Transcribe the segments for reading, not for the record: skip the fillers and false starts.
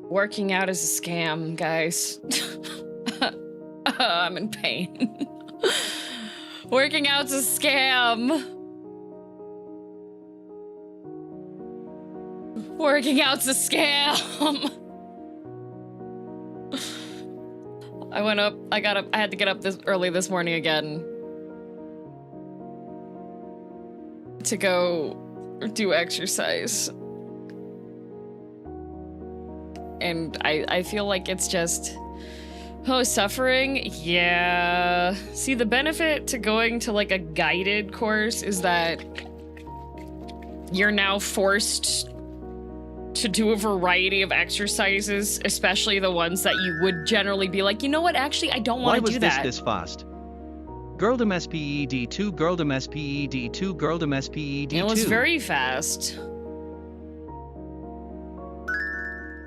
Working out is a scam, guys. I'm in pain. Working out's a scam. Working out's a scam. I went up, I had to get up this early this morning again to go do exercise. And I feel like it's just, oh, suffering? Yeah. See, the benefit to going to like a guided course is that you're now forced to do a variety of exercises, especially the ones that you would generally be like, you know what, actually, I don't want to do that. Why was this fast? Girldom SPED2, girldom SPED2, girldom SPED2. It was very fast.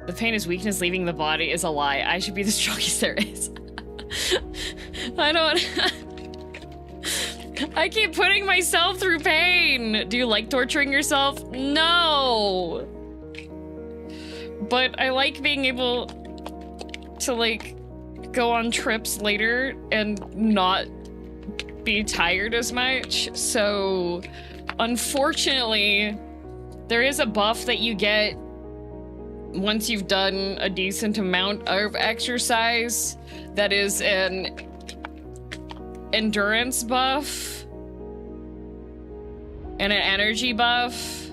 The pain is weakness leaving the body is a lie. I should be the strongest there is. I don't... I keep putting myself through pain. Do you like torturing yourself? No. But I like being able to, like, go on trips later and not be tired as much. So, unfortunately, there is a buff that you get once you've done a decent amount of exercise that is an endurance buff and an energy buff.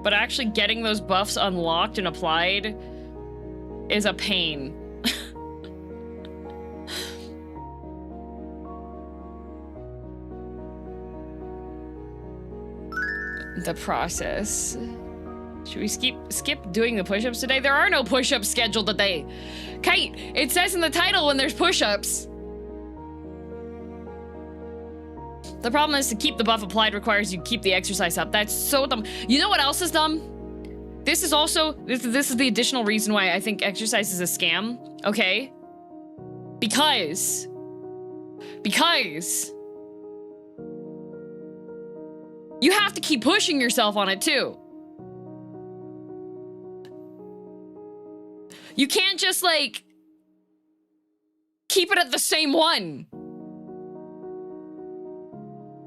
But actually getting those buffs unlocked and applied is a pain. The process. Should we skip doing the push-ups today? There are no push-ups scheduled today. Kite, it says in the title when there's push-ups. The problem is to keep the buff applied requires you keep the exercise up. That's so dumb. You know what else is dumb? This is also, this is the additional reason why I think exercise is a scam, okay? Because you have to keep pushing yourself on it too. You can't just like keep it at the same one.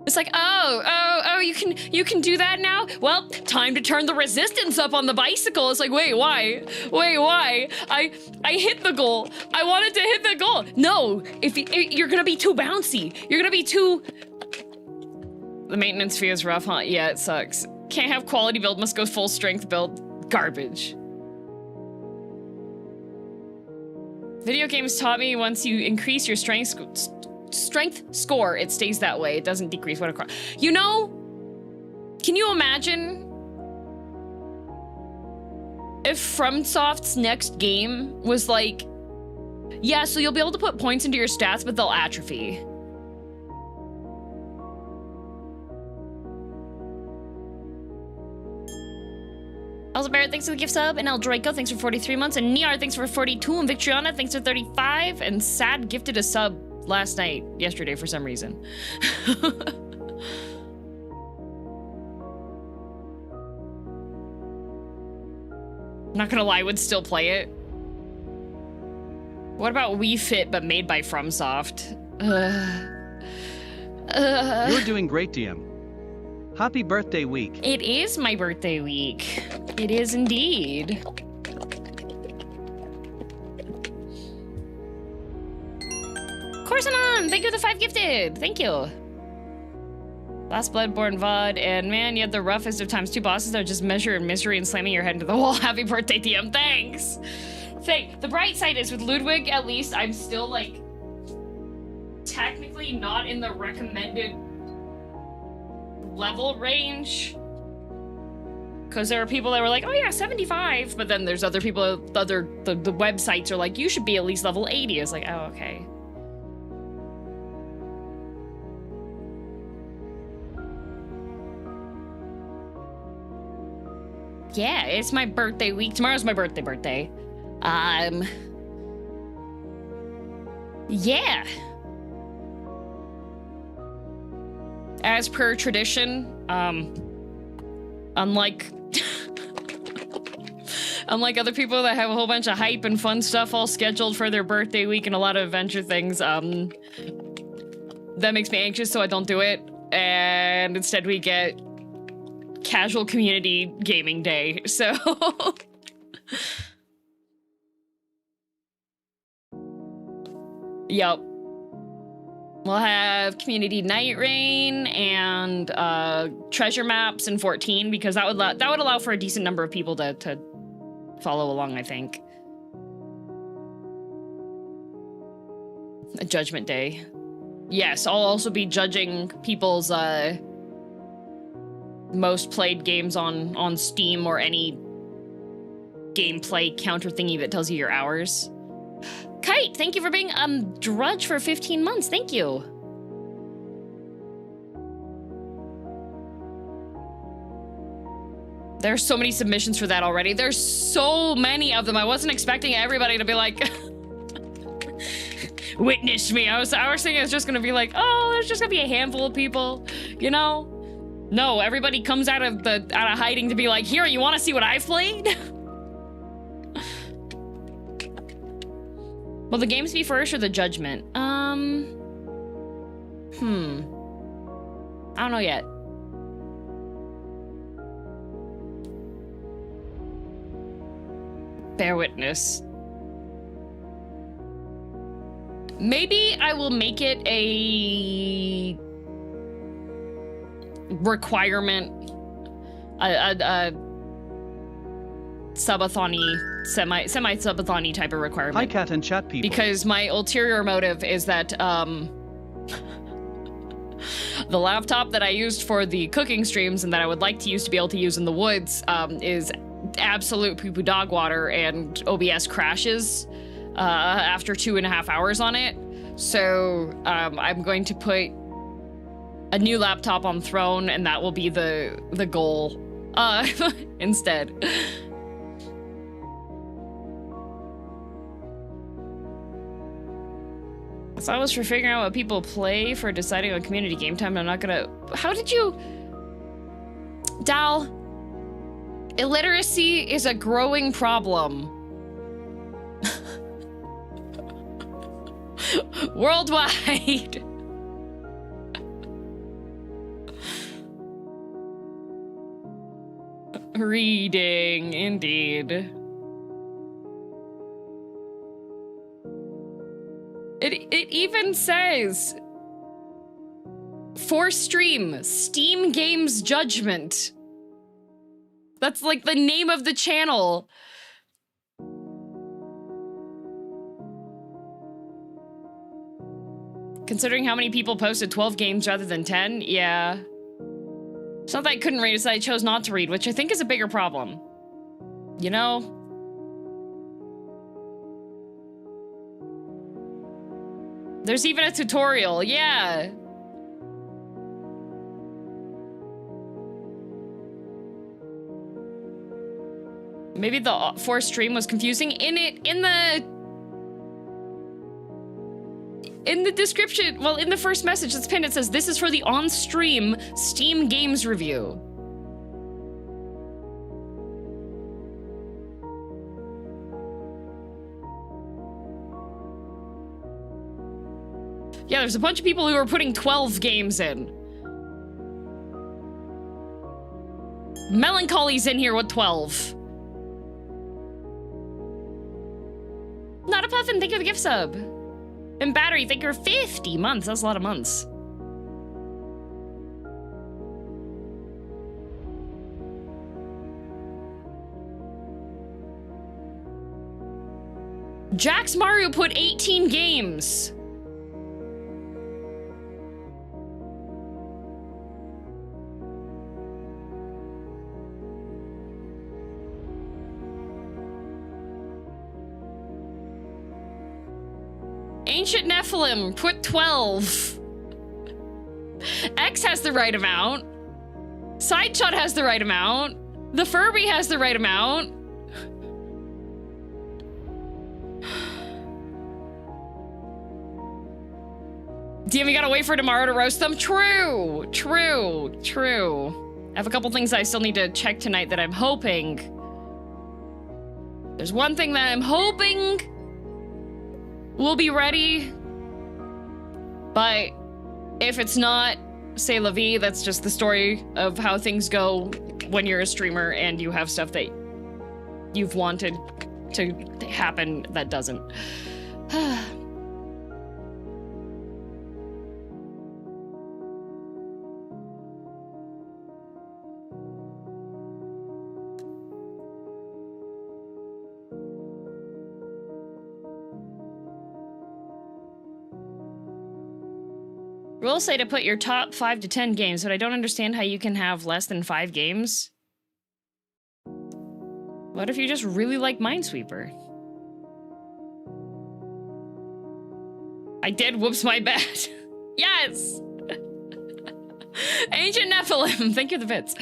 It's like, oh, you can do that now? Well, time to turn the resistance up on the bicycle. It's like, wait, why? Wait, why? I hit the goal. I wanted to hit the goal. No, if you're gonna be too bouncy. You're gonna be too... The maintenance fee is rough, huh? Yeah, it sucks. Can't have quality build, must go full strength build. Garbage. Video games taught me once you increase your strength score, it stays that way. It doesn't decrease what across. You know, can you imagine if FromSoft's next game was like, yeah, so you'll be able to put points into your stats, but they'll atrophy. Also, Barrett, thanks for the gift sub, and El Draco, thanks for 43 months, and Niar, thanks for 42, and Victriana, thanks for 35, and Sad gifted a sub yesterday for some reason. Not gonna lie, I would still play it. What about Wii Fit, but made by FromSoft? You're doing great, DM. Happy birthday week. It is my birthday week. It is indeed. Corsonon, thank you for the 5 gifted. Thank you. Last Bloodborne VOD, and man, you had the roughest of times. 2 bosses that are just measure in misery and slamming your head into the wall. Happy birthday, DM. Thanks. The bright side is with Ludwig, at least I'm still like technically not in the recommended level range, because there are people that were like, oh yeah, 75, but then there's other people, the websites are like, you should be at least level 80. It's like, oh, okay. Yeah, it's my birthday week. Tomorrow's my birthday. Yeah. As per tradition, unlike Unlike other people that have a whole bunch of hype and fun stuff all scheduled for their birthday week and a lot of adventure things, that makes me anxious, so I don't do it. And instead we get casual community gaming day, so... Yup. We'll have community night rain and treasure maps in 14 because that would allow for a decent number of people to follow along, I think. A judgment day. Yes, I'll also be judging people's most played games on Steam or any gameplay counter thingy that tells you your hours. Kite, thank you for being drudge for 15 months. Thank you. There's so many submissions for that already. There's so many of them. I wasn't expecting everybody to be like, witness me. I was thinking it's just gonna be like, oh, there's just gonna be a handful of people, you know? No, everybody comes out of hiding to be like, here, you want to see what I've played? Will the games be first or the judgment? I don't know yet. Bear witness. Maybe I will make it a requirement, a subathon-y, semi-subathon-y type of requirement. Hi, cat and chat people. Because my ulterior motive is that, the laptop that I used for the cooking streams and that I would like to use to be able to use in the woods, is absolute poo-poo dog water, and OBS crashes, after 2.5 hours on it. So, I'm going to put a new laptop on Throne, and that will be the goal, instead. It's always for figuring out what people play, for deciding on community game time. I'm not gonna... How did you... Dal, illiteracy is a growing problem. Worldwide. Reading, indeed. It even says, for stream, Steam Games Judgment. That's like the name of the channel. Considering how many people posted 12 games rather than 10, yeah. It's not that I couldn't read, it's that I chose not to read, which I think is a bigger problem. You know? There's even a tutorial, yeah. Maybe the for stream was confusing. In the description, well, in the first message that's pinned, it says, this is for the on-stream Steam Games Review. Yeah, there's a bunch of people who are putting 12 games in. Melancholy's in here with 12. Not a puffin, thank you for the gift sub. And Battery, thank you for 50 months. That's a lot of months. Jax Mario put 18 games. Ancient Nephilim put 12. X has the right amount. Sideshot has the right amount. The Furby has the right amount. DM, you gotta wait for tomorrow to roast them? True, true, true. I have a couple things I still need to check tonight that I'm hoping There's one thing that I'm hoping will be ready, but if it's not, c'est la vie. That's just the story of how things go when you're a streamer and you have stuff that you've wanted to happen that doesn't. Rules say to put your top 5 to 10 games, but I don't understand how you can have less than 5 games. What if you just really like Minesweeper? I did, whoops my bad. Yes! Ancient Nephilim, thank you for the bits.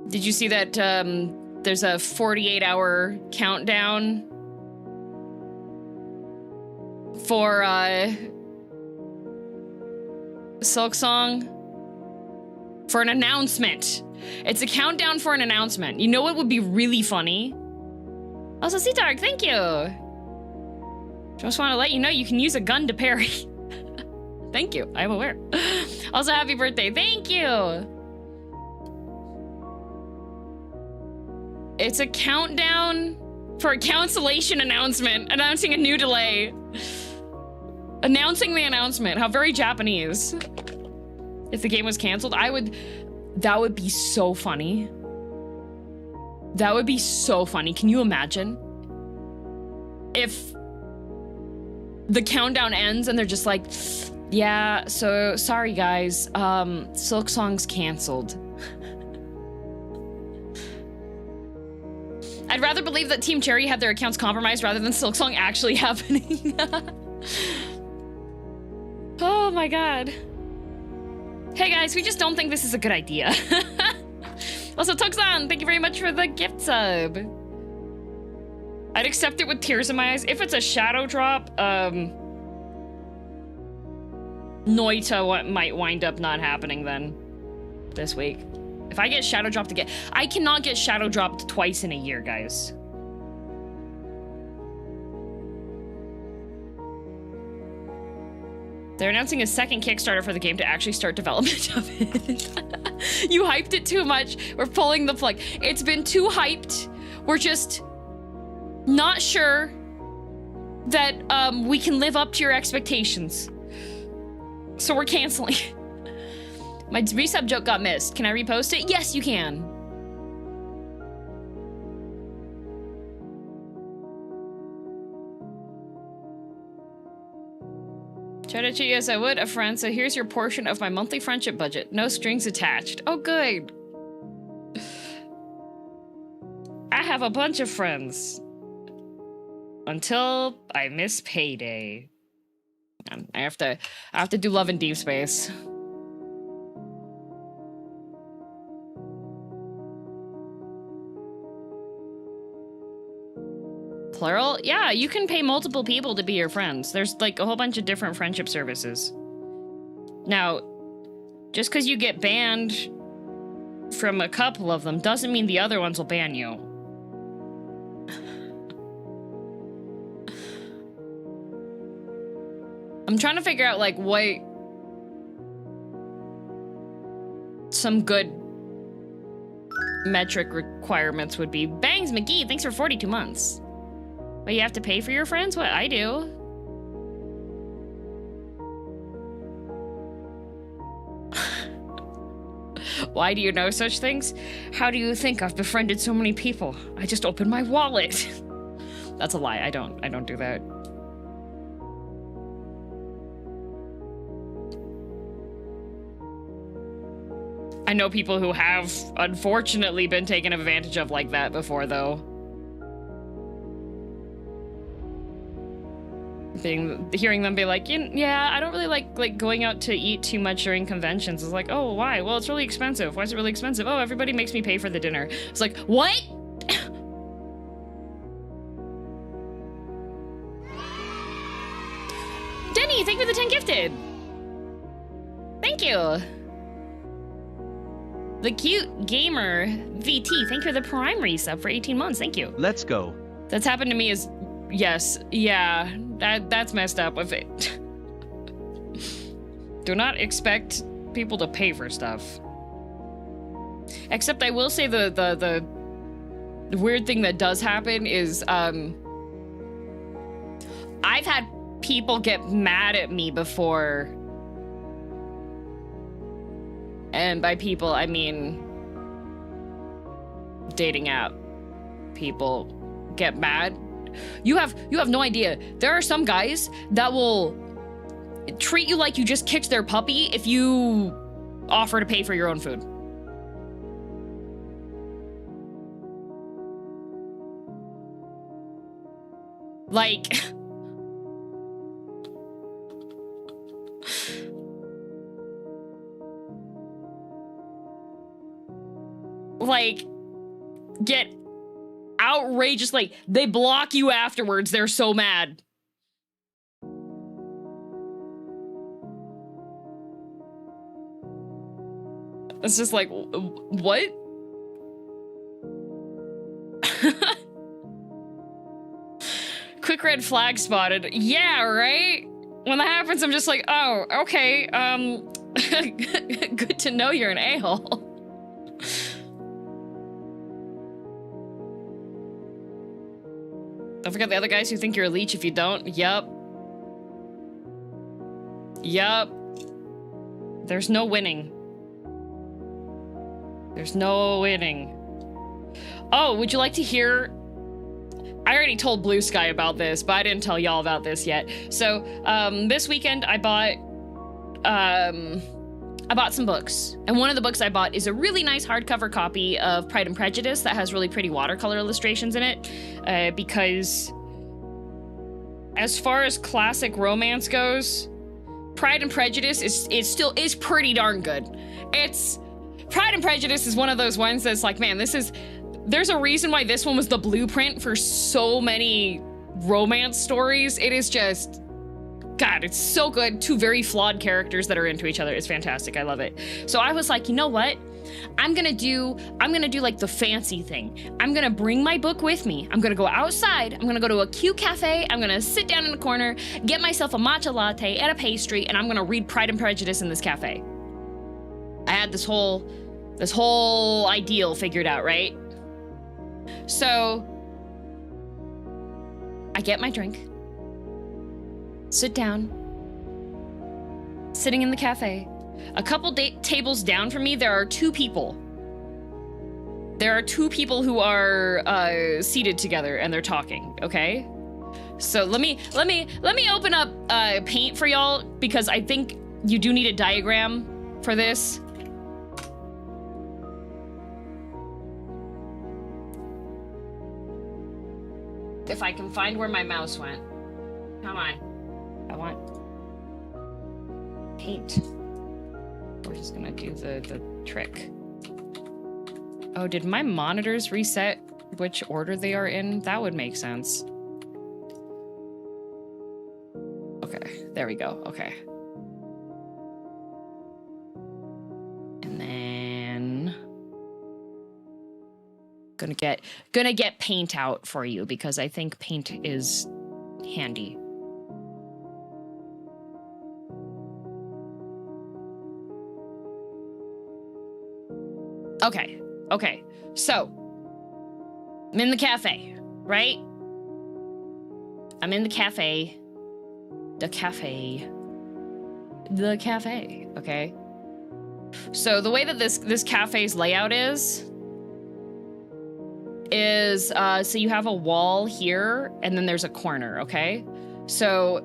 Did you see that there's a 48-hour countdown for Silksong? For an announcement. It's a countdown for an announcement. You know what would be really funny? Also, C-Tark, thank you. Just want to let you know you can use a gun to parry. Thank you, I'm aware. Also, happy birthday, thank you. It's a countdown for a cancellation announcement, announcing a new delay. Announcing the announcement, how very Japanese. If the game was canceled, that would be so funny. That would be so funny. Can you imagine? If the countdown ends and they're just like, yeah, so sorry guys, Silksong's canceled. I'd rather believe that Team Cherry had their accounts compromised rather than Silksong actually happening. Oh my god. Hey guys, we just don't think this is a good idea. Also, Tuxan, thank you very much for the gift sub. I'd accept it with tears in my eyes. If it's a shadow drop, Noita might wind up not happening then this week. If I get shadow dropped again, I cannot get shadow dropped twice in a year, guys. They're announcing a second Kickstarter for the game to actually start development of it. You hyped it too much. We're pulling the plug. It's been too hyped. We're just not sure that we can live up to your expectations. So we're canceling. My resub joke got missed. Can I repost it? Yes, you can. Try to treat you as I would a friend, so here's your portion of my monthly friendship budget. No strings attached. Oh, good. I have a bunch of friends. Until I miss payday. I have to do Love in Deep Space. Plural? Yeah, you can pay multiple people to be your friends. There's like a whole bunch of different friendship services. Now, just because you get banned from a couple of them doesn't mean the other ones will ban you. I'm trying to figure out like what some good metric requirements would be. Bangs McGee, thanks for 42 months. But you have to pay for your friends? What? I do. Why do you know such things? How do you think I've befriended so many people? I just opened my wallet. That's a lie. I don't do that. I know people who have unfortunately been taken advantage of like that before, though. Hearing them be like, yeah, I don't really like going out to eat too much during conventions. It's like, oh, why? Well, it's really expensive. Why is it really expensive? Oh, everybody makes me pay for the dinner. It's like, what? Denny, thank you for the 10 gifted. Thank you. The cute gamer VT, thank you for the Prime resub for 18 months. Thank you. Let's go. That's happened to me as yes, yeah. That's messed up with it. Do not expect people to pay for stuff. Except I will say the weird thing that does happen is I've had people get mad at me before. And by people, I mean dating app people get mad. You have no idea. There are some guys that will treat you like you just kicked their puppy if you offer to pay for your own food. Like like get outrageous, like they block you afterwards. They're so mad. It's just like, what? Quick red flag spotted. Yeah, right? When that happens, I'm just like, oh, okay. Good to know you're an a-hole. Don't forget the other guys who think you're a leech if you don't. Yup. Yup. There's no winning. There's no winning. Oh, would you like to hear? I already told Blue Sky about this, but I didn't tell y'all about this yet. So, this weekend I bought some books. And one of the books I bought is a really nice hardcover copy of Pride and Prejudice that has really pretty watercolor illustrations in it. Because as far as classic romance goes, Pride and Prejudice is pretty darn good. Pride and Prejudice is one of those ones that's like, man, there's a reason why this one was the blueprint for so many romance stories. It is just, God, it's so good. Two very flawed characters that are into each other. It's fantastic. I love it. So I was like, you know what? I'm gonna do like the fancy thing. I'm gonna bring my book with me. I'm gonna go outside. I'm gonna go to a cute cafe. I'm gonna sit down in a corner, get myself a matcha latte and a pastry, and I'm gonna read Pride and Prejudice in this cafe. I had this whole ideal figured out, right? So I get my drink, sit down, sitting in the cafe. A couple tables down from me, there are two people. There are two people who are seated together and they're talking, okay? So let me open up paint for y'all because I think you do need a diagram for this. If I can find where my mouse went. Come on. I want paint. We're just gonna do the trick. Oh, did my monitors reset which order they are in? That would make sense. Okay, there we go. Okay. And then gonna get paint out for you because I think paint is handy. Okay, so I'm in the cafe, right? I'm in the cafe, okay? So the way that this cafe's layout is so you have a wall here and then there's a corner, okay? So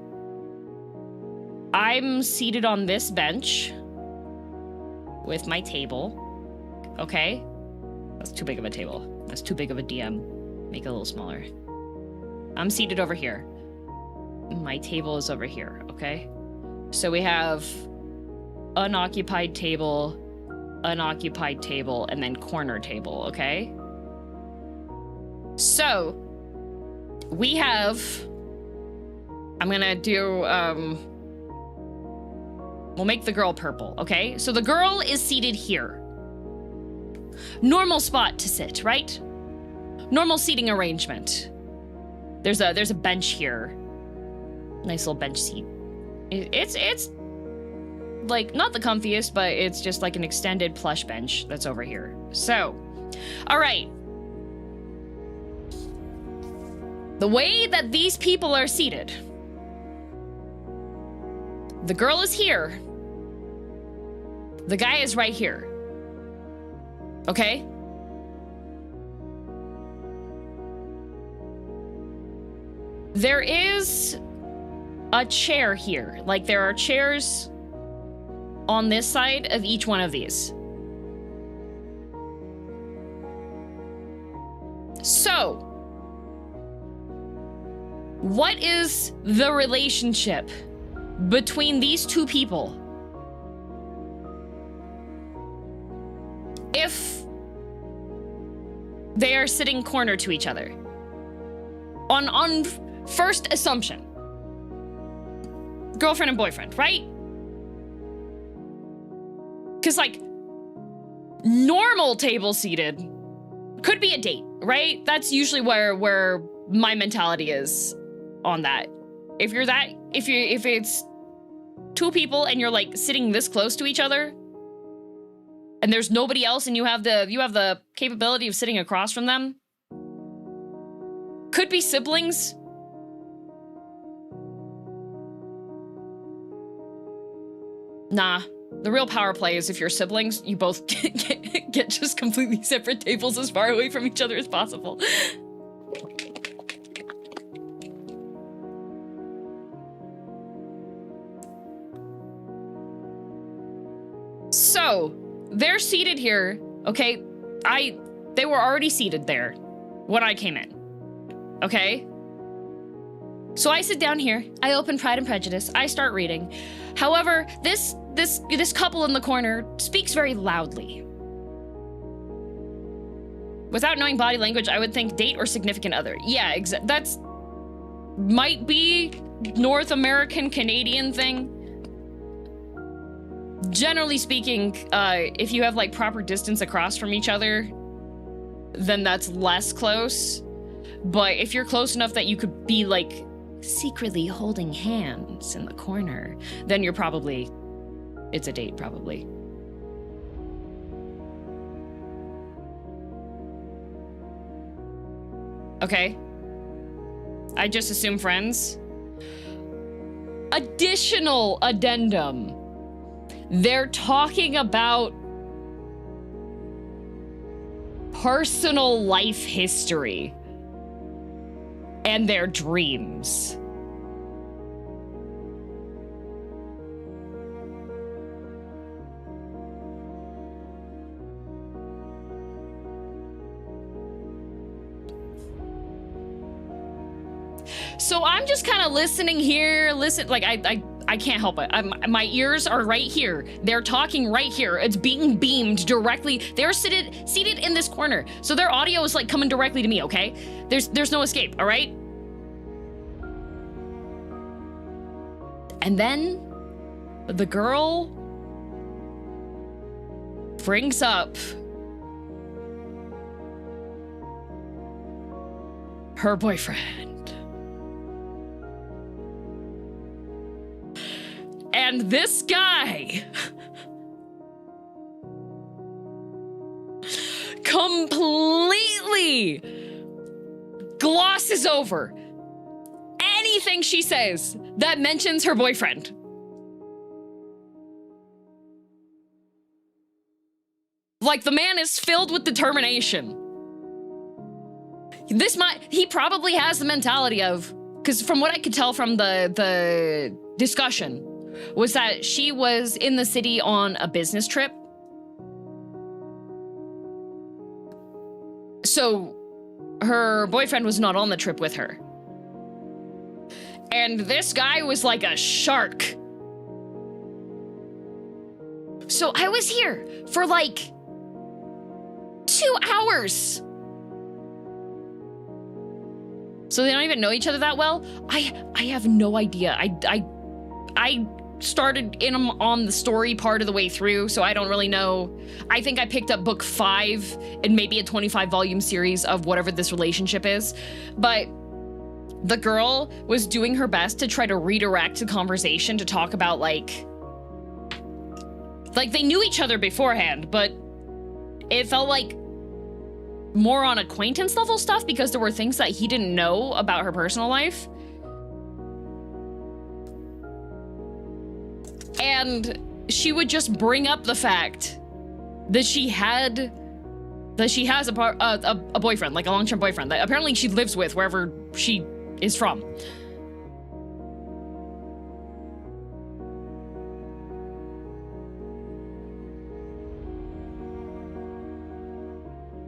I'm seated on this bench with my table, okay? That's too big of a table. That's too big of a DM. Make it a little smaller. I'm seated over here. My table is over here, okay? So we have unoccupied table, and then corner table, okay? So we have, I'm gonna do, we'll make the girl purple, okay? So the girl is seated here. normal spot to sit, right? Normal seating arrangement. There's a bench here. Nice little bench seat. It's like not the comfiest, but it's just like an extended plush bench that's over here. So, all right. The way that these people are seated. The girl is here. The guy is right here. Okay? There is a chair here. Like, there are chairs on this side of each one of these. So, what is the relationship between these two people? If they are sitting corner to each other. On first assumption. Girlfriend and boyfriend, right? Because, like, normal table seated could be a date, right? That's usually where my mentality is on that. If it's two people and you're like sitting this close to each other and there's nobody else and you have the capability of sitting across from them, could be siblings. Nah, the real power play is if you're siblings, you both get just completely separate tables as far away from each other as possible. So, they're seated here, okay? They were already seated there when I came in, okay? So I sit down here, I open Pride and Prejudice, I start reading. However, this couple in the corner speaks very loudly. Without knowing body language, I would think date or significant other. Yeah, that's might be North American Canadian thing. Generally speaking, if you have like proper distance across from each other, then that's less close. But if you're close enough that you could be like secretly holding hands in the corner, then you're probably, it's a date probably. Okay. I just assume friends. Additional addendum. They're talking about personal life history and their dreams. So I'm just kind of listening here, like I can't help it. My ears are right here. They're talking right here. It's being beamed directly. They're seated in this corner. So their audio is like coming directly to me, okay? There's no escape, all right? And then the girl brings up her boyfriend. And this guy completely glosses over anything she says that mentions her boyfriend. Like, the man is filled with determination. He probably has the mentality of, because from what I could tell from the discussion, was that she was in the city on a business trip. So her boyfriend was not on the trip with her. And this guy was like a shark. So I was here for like 2 hours. So they don't even know each other that well? I have no idea. I started in on the story part of the way through, so I don't really know. I think I picked up book 5 in maybe a 25-volume series of whatever this relationship is. But the girl was doing her best to try to redirect the conversation to talk about, like they knew each other beforehand, but it felt like more on acquaintance level stuff because there were things that he didn't know about her personal life. And she would just bring up the fact that she has a boyfriend, like a long-term boyfriend that apparently she lives with wherever she is from.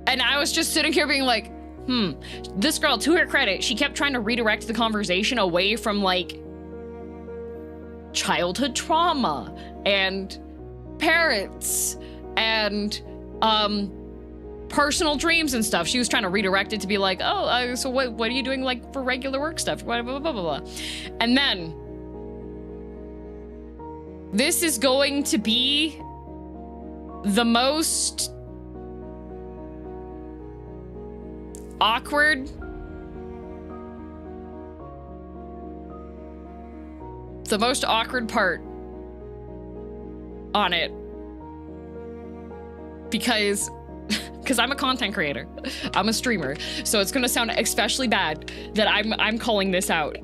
And I was just sitting here being like, this girl, to her credit, she kept trying to redirect the conversation away from, like, childhood trauma and parents and personal dreams and stuff. She was trying to redirect it to be like, oh, so what are you doing, like, for regular work stuff? Blah, blah, blah, blah, blah. And then this is going to be the most awkward, part on it, because I'm a content creator, I'm a streamer, so it's gonna sound especially bad that I'm calling this out.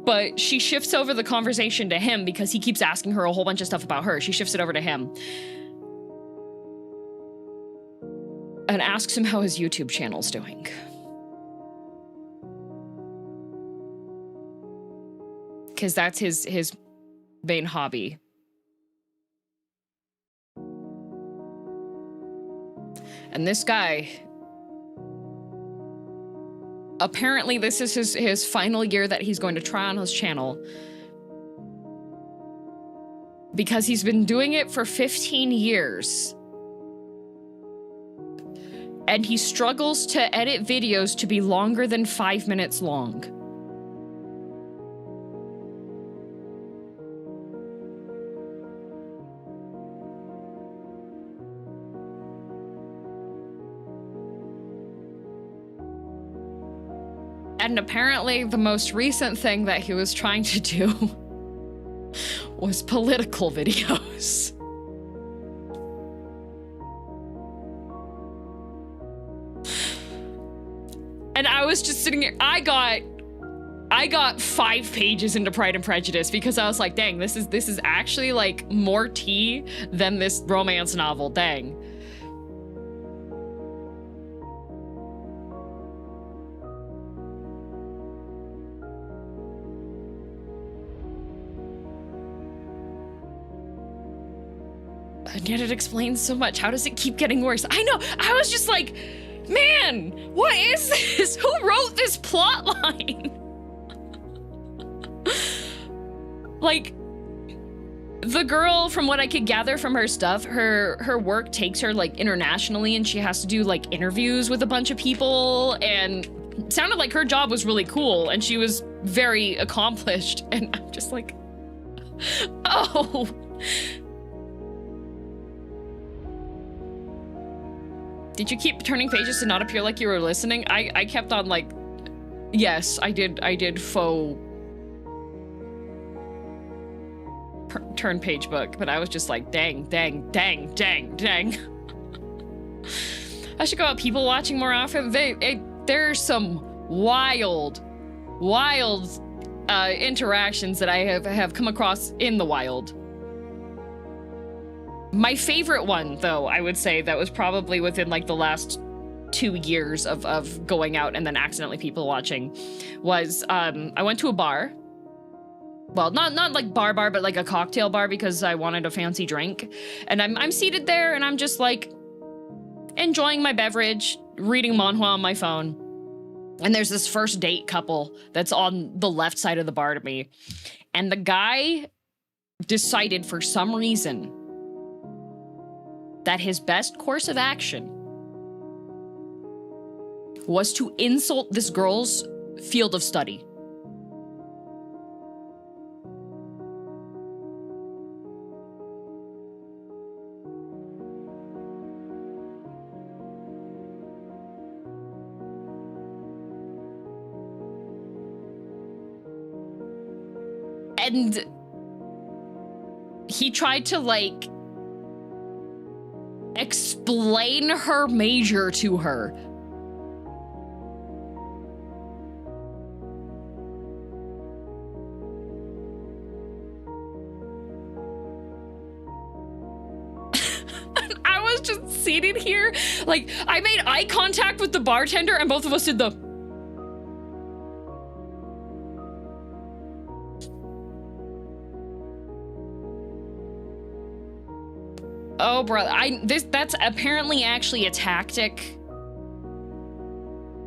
But she shifts over the conversation to him because he keeps asking her a whole bunch of stuff about her. She shifts it over to him and asks him how his YouTube channel's doing. Because that's his main hobby. And this guy, apparently this is his final year that he's going to try on his channel, because he's been doing it for 15 years. And he struggles to edit videos to be longer than 5 minutes long. And apparently the most recent thing that he was trying to do was political videos. And I was just sitting here, I got 5 pages into Pride and Prejudice because I was like, dang, this is actually like more tea than this romance novel, dang. And yet it explains so much. How does it keep getting worse? I know, I was just like, man, what is this? Who wrote this plot line? Like, the girl, from what I could gather from her stuff, her work takes her, like, internationally, and she has to do, like, interviews with a bunch of people, and it sounded like her job was really cool, and she was very accomplished, and I'm just like, oh. Did you keep turning pages to not appear like you were listening? I kept on, like, yes, I did faux turn page book, but I was just like, dang. I should go out people watching more often. There's some wild interactions that I have come across in the wild. My favorite one, though, I would say, that was probably within, like, the last 2 years of going out and then accidentally people watching, was, I went to a bar. Well, not like bar, but like a cocktail bar, because I wanted a fancy drink. And I'm seated there, and I'm just, like, enjoying my beverage, reading manhwa on my phone. And there's this first date couple that's on the left side of the bar to me. And the guy decided, for some reason, that his best course of action was to insult this girl's field of study. And he tried to, like, explain her major to her. I was just seated here, like, I made eye contact with the bartender and both of us did the... Oh, brother, that's apparently actually a tactic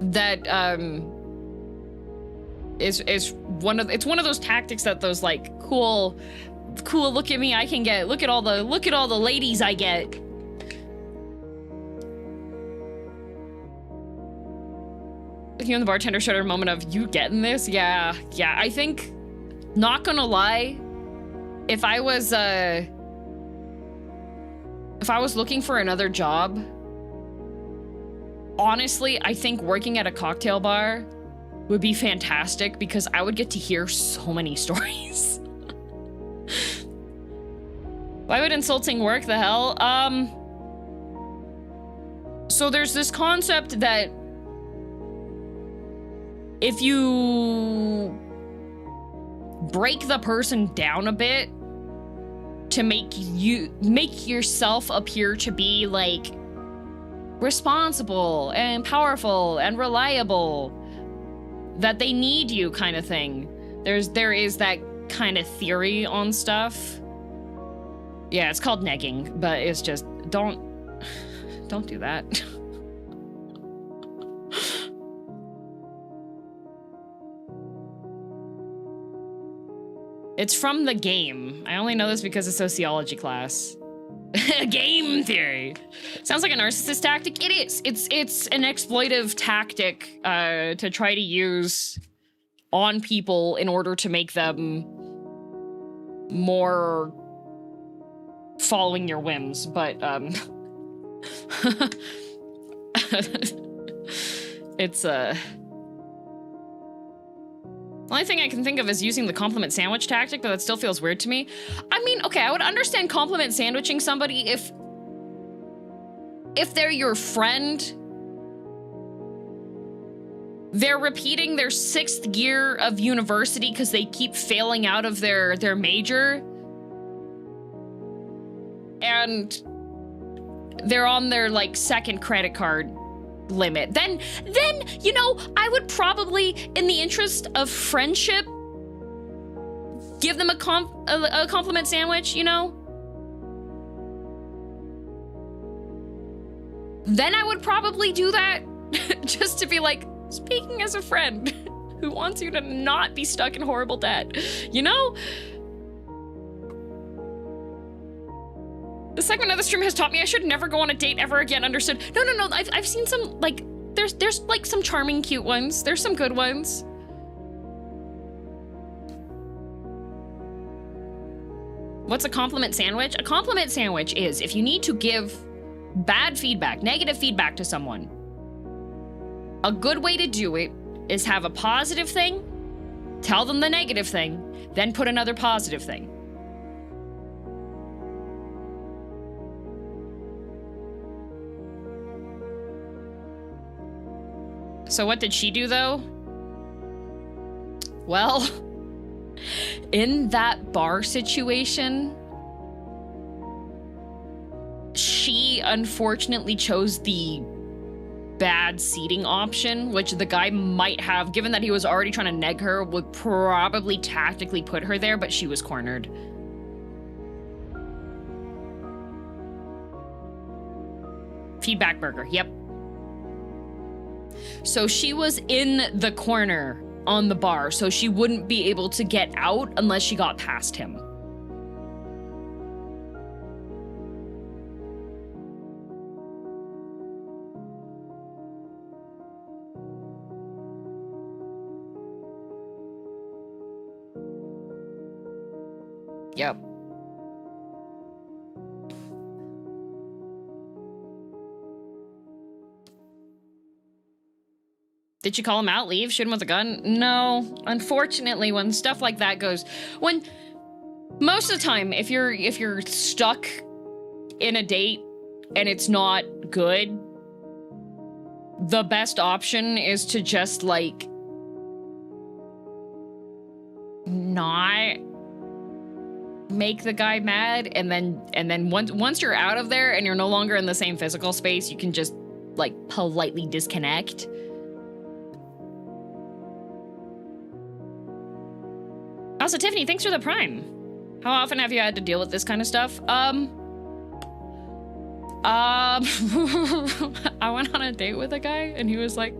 that, it's one of those tactics that those, like, cool, look at me, I can get, look at all the ladies I get. You and the bartender showed her a moment of, you getting this? Yeah, I think, not gonna lie, if I was looking for another job, honestly, I think working at a cocktail bar would be fantastic because I would get to hear so many stories. Why would insulting work? The hell? So there's this concept that if you break the person down a bit to make yourself appear to be, like, responsible and powerful and reliable, that they need you kind of thing. There is that kind of theory on stuff. Yeah, it's called negging, but it's just, don't do that. It's from the game. I only know this because of sociology class. Game theory. Sounds like a narcissist tactic. It is. It's an exploitive tactic to try to use on people in order to make them more following your whims. But it's the only thing I can think of is using the compliment sandwich tactic, but that still feels weird to me. I mean, okay, I would understand compliment sandwiching somebody if they're your friend, they're repeating their 6th year of university because they keep failing out of their major, and they're on their, like, 2nd credit card limit, then you know, I would probably, in the interest of friendship, give them a compliment sandwich, you know? Then I would probably do that just to be like, speaking as a friend who wants you to not be stuck in horrible debt, you know? The segment of the stream has taught me I should never go on a date ever again. Understood? No. I've seen some, like, there's like some charming, cute ones. There's some good ones. What's a compliment sandwich? A compliment sandwich is if you need to give bad feedback, negative feedback to someone. A good way to do it is have a positive thing, tell them the negative thing, then put another positive thing. So what did she do, though? Well, in that bar situation, she unfortunately chose the bad seating option, which the guy might have, given that he was already trying to neg her, would probably tactically put her there, but she was cornered. Feedback burger, yep. So she was in the corner on the bar, so she wouldn't be able to get out unless she got past him. Yep. Did you call him out? Leave? Shoot him with a gun? No. Unfortunately, when stuff like that goes, most of the time, if you're stuck in a date and it's not good, the best option is to just like not make the guy mad, and then once you're out of there and you're no longer in the same physical space, you can just like politely disconnect. Also, Tiffany, thanks for the Prime. How often have you had to deal with this kind of stuff? I went on a date with a guy and he was like,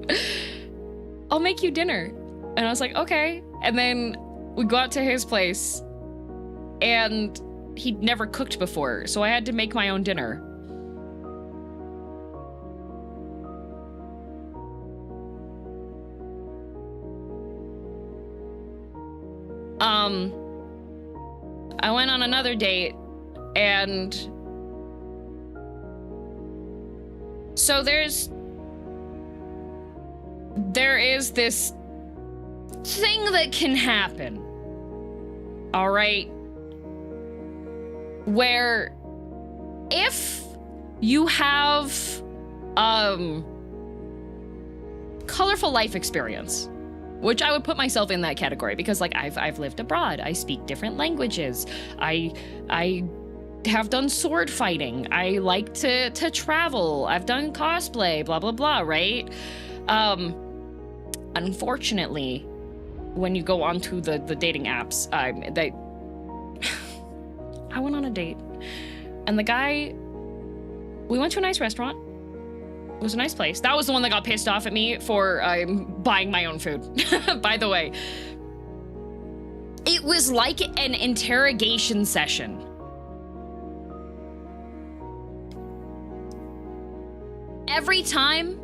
I'll make you dinner. And I was like, okay. And then we go out to his place and he'd never cooked before, so I had to make my own dinner. I went on another date, and so there is this thing that can happen, all right, where if you have colorful life experience, which I would put myself in that category because, like, I've lived abroad. I speak different languages. I have done sword fighting. I like to travel. I've done cosplay, blah, blah, blah, right? Unfortunately, when you go onto the dating apps, I went on a date, and the guy, we went to a nice restaurant. It was a nice place. That was the one that got pissed off at me for buying my own food, by the way. It was like an interrogation session. Every time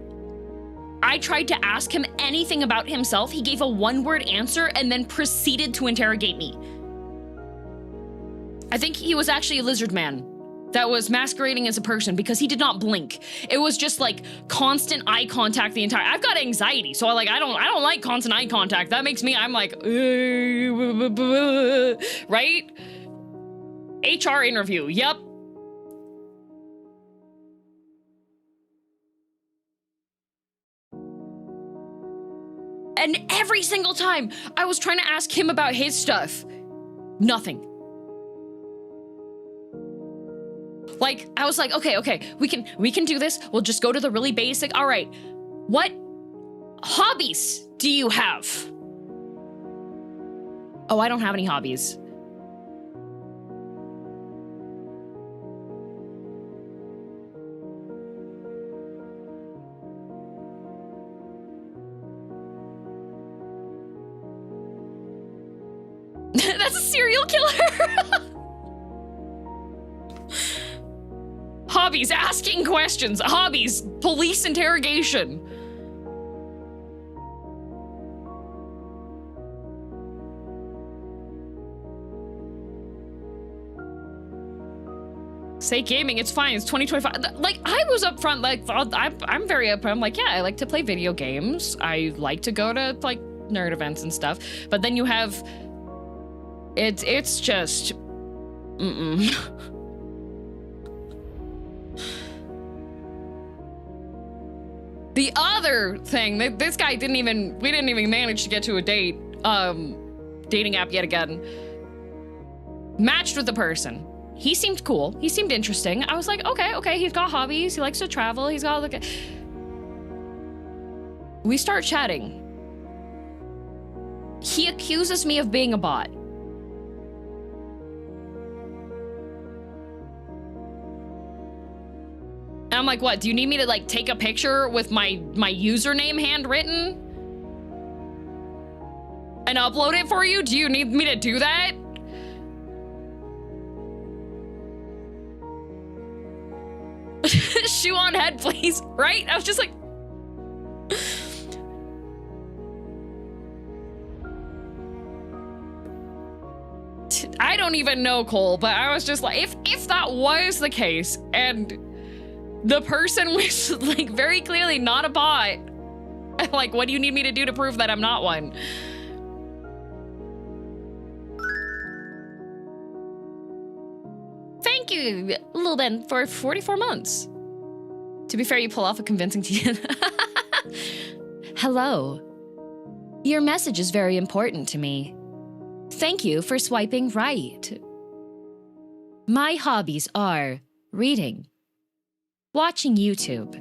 I tried to ask him anything about himself, he gave a one-word answer and then proceeded to interrogate me. I think he was actually a lizard man that was masquerading as a person because he did not blink. It was just like constant eye contact the entire. I've got anxiety, so I don't like constant eye contact. That makes me, I'm like, right? HR interview. Yep. And every single time I was trying to ask him about his stuff, nothing. Like, I was like, okay, we can do this. We'll just go to the really basic. All right, what hobbies do you have? Oh, I don't have any hobbies. That's a serial killer. Hobbies, asking questions. Hobbies, police interrogation. Say gaming, it's fine, it's 2025. Like, I was upfront, like, I'm very upfront. I'm like, yeah, I like to play video games. I like to go to, like, nerd events and stuff. But then you have, it's just, The other thing, this guy we didn't even manage to get to a date, dating app yet again. Matched with the person. He seemed cool. He seemed interesting. I was like, okay, he's got hobbies. He likes to travel. He's got like We start chatting. He accuses me of being a bot. And I'm like, what? Do you need me to like take a picture with my username handwritten and upload it for you? Do you need me to do that? Shoe on head, please. Right? I was just like, I don't even know, Cole, but I was just like, if that was the case and the person was like very clearly not a bot, Like, what do you need me to do to prove that I'm not one? Thank you, Lil Ben, for 44 months. To be fair, you pull off a convincing TN. Hello. Your message is very important to me. Thank you for swiping right. My hobbies are reading, watching YouTube,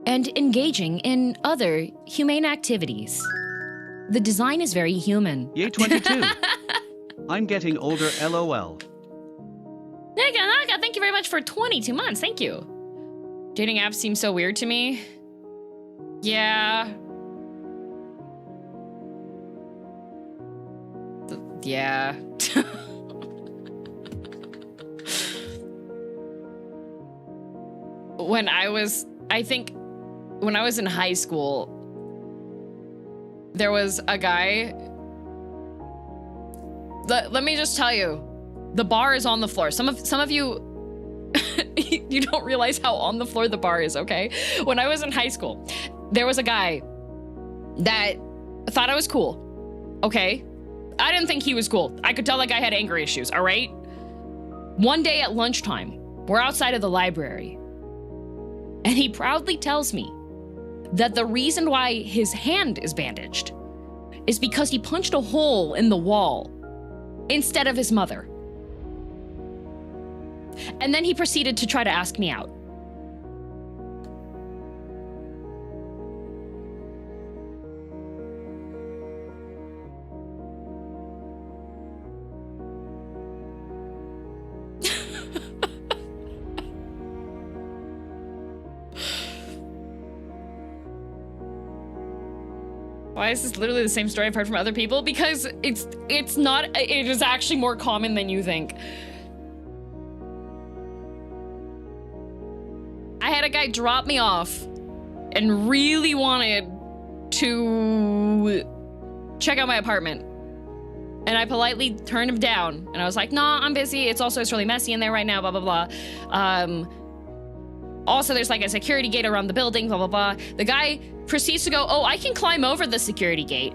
and engaging in other humane activities. The design is very human. Yay 22. I'm getting older, LOL. Naga, thank you very much for 22 months. Thank you. Dating apps seem so weird to me. Yeah. Yeah. When I was in high school, there was a guy. Let me just tell you, the bar is on the floor. Some of you, you don't realize how on the floor the bar is, okay? When I was in high school, there was a guy that thought I was cool, okay? I didn't think he was cool. I could tell that guy had anger issues, all right? One day at lunchtime, we're outside of the library, and he proudly tells me that the reason why his hand is bandaged is because he punched a hole in the wall instead of his mother. And then he proceeded to try to ask me out. Why is this literally the same story I've heard from other people? Because it's not, it is actually more common than you think. I had a guy drop me off and really wanted to check out my apartment. And I politely turned him down. And I was like, nah, I'm busy. It's really messy in there right now, blah, blah, blah. Also, there's like a security gate around the building, blah, blah, blah. The guy proceeds to go, oh, I can climb over the security gate.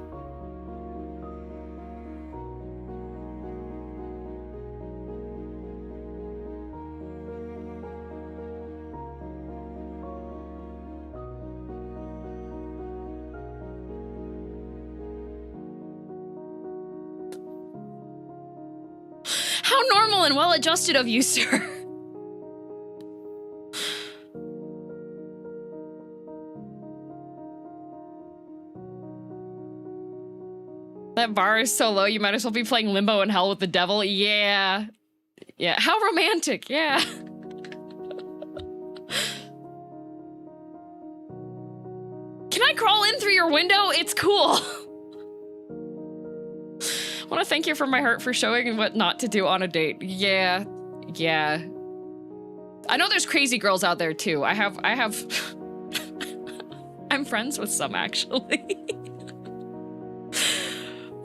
How normal and well-adjusted of you, sir. That bar is so low, you might as well be playing Limbo in Hell with the Devil. Yeah. Yeah. How romantic. Yeah. Can I crawl in through your window? It's cool. I want to thank you from my heart for showing what not to do on a date. Yeah. Yeah. I know there's crazy girls out there too. I have I'm friends with some actually.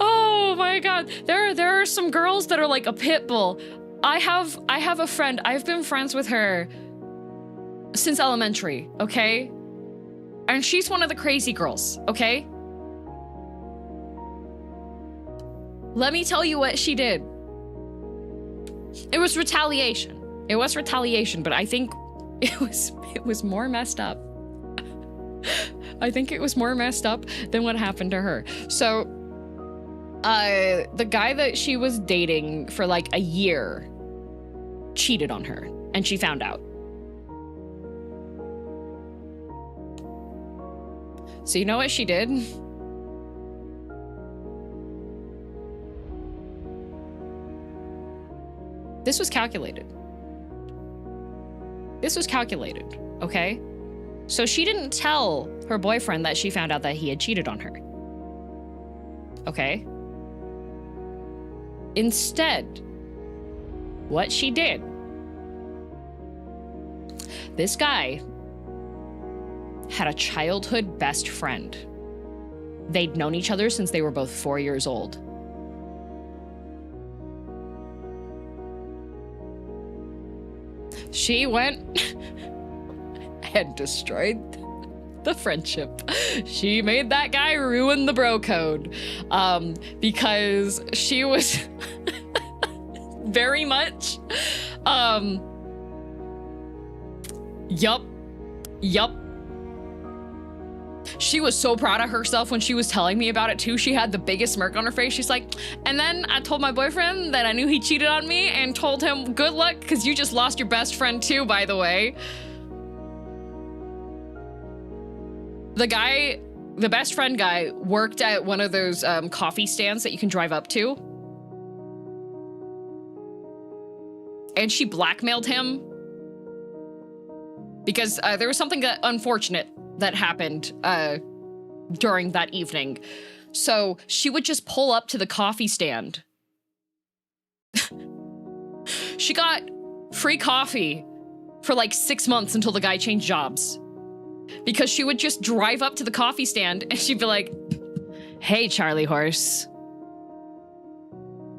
Oh my god, there are some girls that are like a pit bull. I have a friend. I've been friends with her since elementary, okay? And she's one of the crazy girls, okay? Let me tell you what she did. It was retaliation. It was retaliation, but I think it was more messed up. I think it was more messed up than what happened to her. So the guy that she was dating for like a year cheated on her, and she found out. So you know what she did? This was calculated. This was calculated, okay? So she didn't tell her boyfriend that she found out that he had cheated on her. Okay? Instead, what she did, this guy had a childhood best friend. They'd known each other since they were both 4 years old. She went and destroyed the friendship. She made that guy ruin the bro code. Because she was very much, yup. She was so proud of herself when she was telling me about it too. She had the biggest smirk on her face. She's like, and then I told my boyfriend that I knew he cheated on me and told him, good luck, because you just lost your best friend too, by the way. The guy, the best friend guy, worked at one of those coffee stands that you can drive up to. And she blackmailed him because there was something unfortunate that happened during that evening. So she would just pull up to the coffee stand. She got free coffee for like 6 months until the guy changed jobs. Because she would just drive up to the coffee stand and she'd be like, hey, Charlie horse.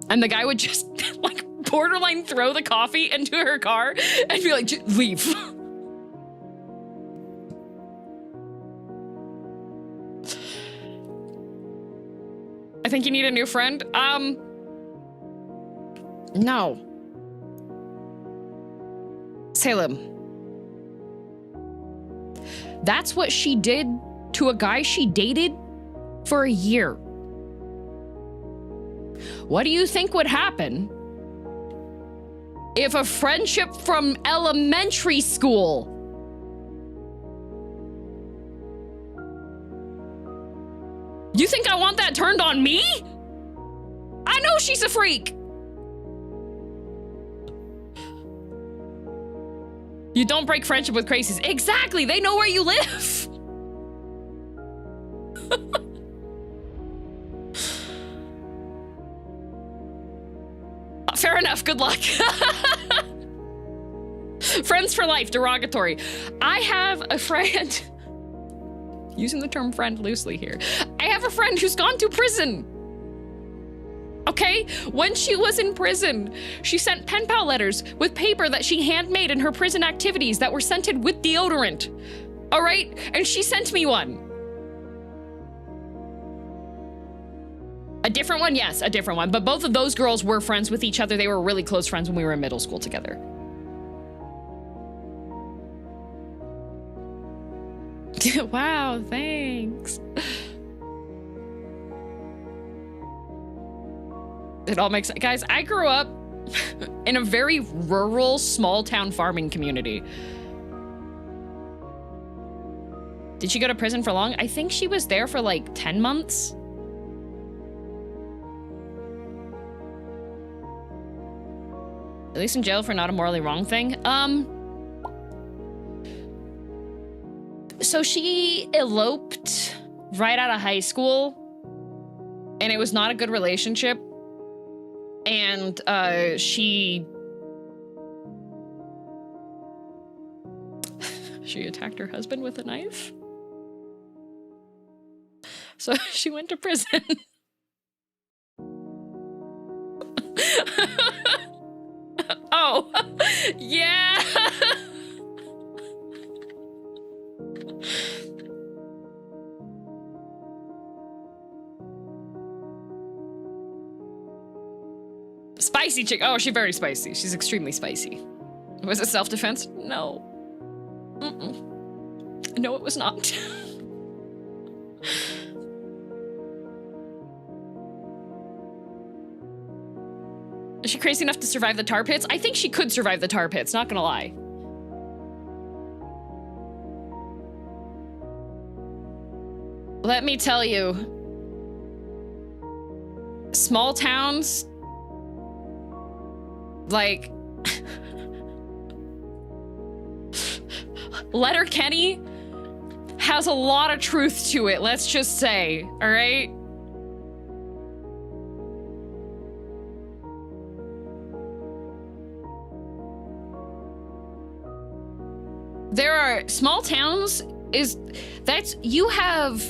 And the guy would just like borderline throw the coffee into her car and be like, leave. I think you need a new friend. No. Salem. That's what she did to a guy she dated for a year. What do you think would happen if a friendship from elementary school You think I want that turned on me? I know she's a freak. You don't break friendship with crazies. Exactly, they know where you live. Fair enough, good luck. Friends for life, derogatory. I have a friend, using the term friend loosely here. I have a friend who's gone to prison. Okay, when she was in prison, she sent pen pal letters with paper that she handmade in her prison activities that were scented with deodorant. All right, and she sent me one. A different one, yes, a different one. But both of those girls were friends with each other. They were really close friends when we were in middle school together. Wow, thanks. It all makes sense. Guys, I grew up in a very rural, small town farming community. Did she go to prison for long? I think she was there for like 10 months. At least in jail for not a morally wrong thing. So she eloped right out of high school, and it was not a good relationship. And she attacked her husband with a knife. So she went to prison. Oh, yeah. Spicy chick. Oh, she's very spicy. She's extremely spicy. Was it self-defense? No. Mm-mm. No, it was not. Is she crazy enough to survive the tar pits? I think she could survive the tar pits, not gonna lie. Let me tell you, small towns, like, Letterkenny has a lot of truth to it, let's just say, all right? There are small towns you have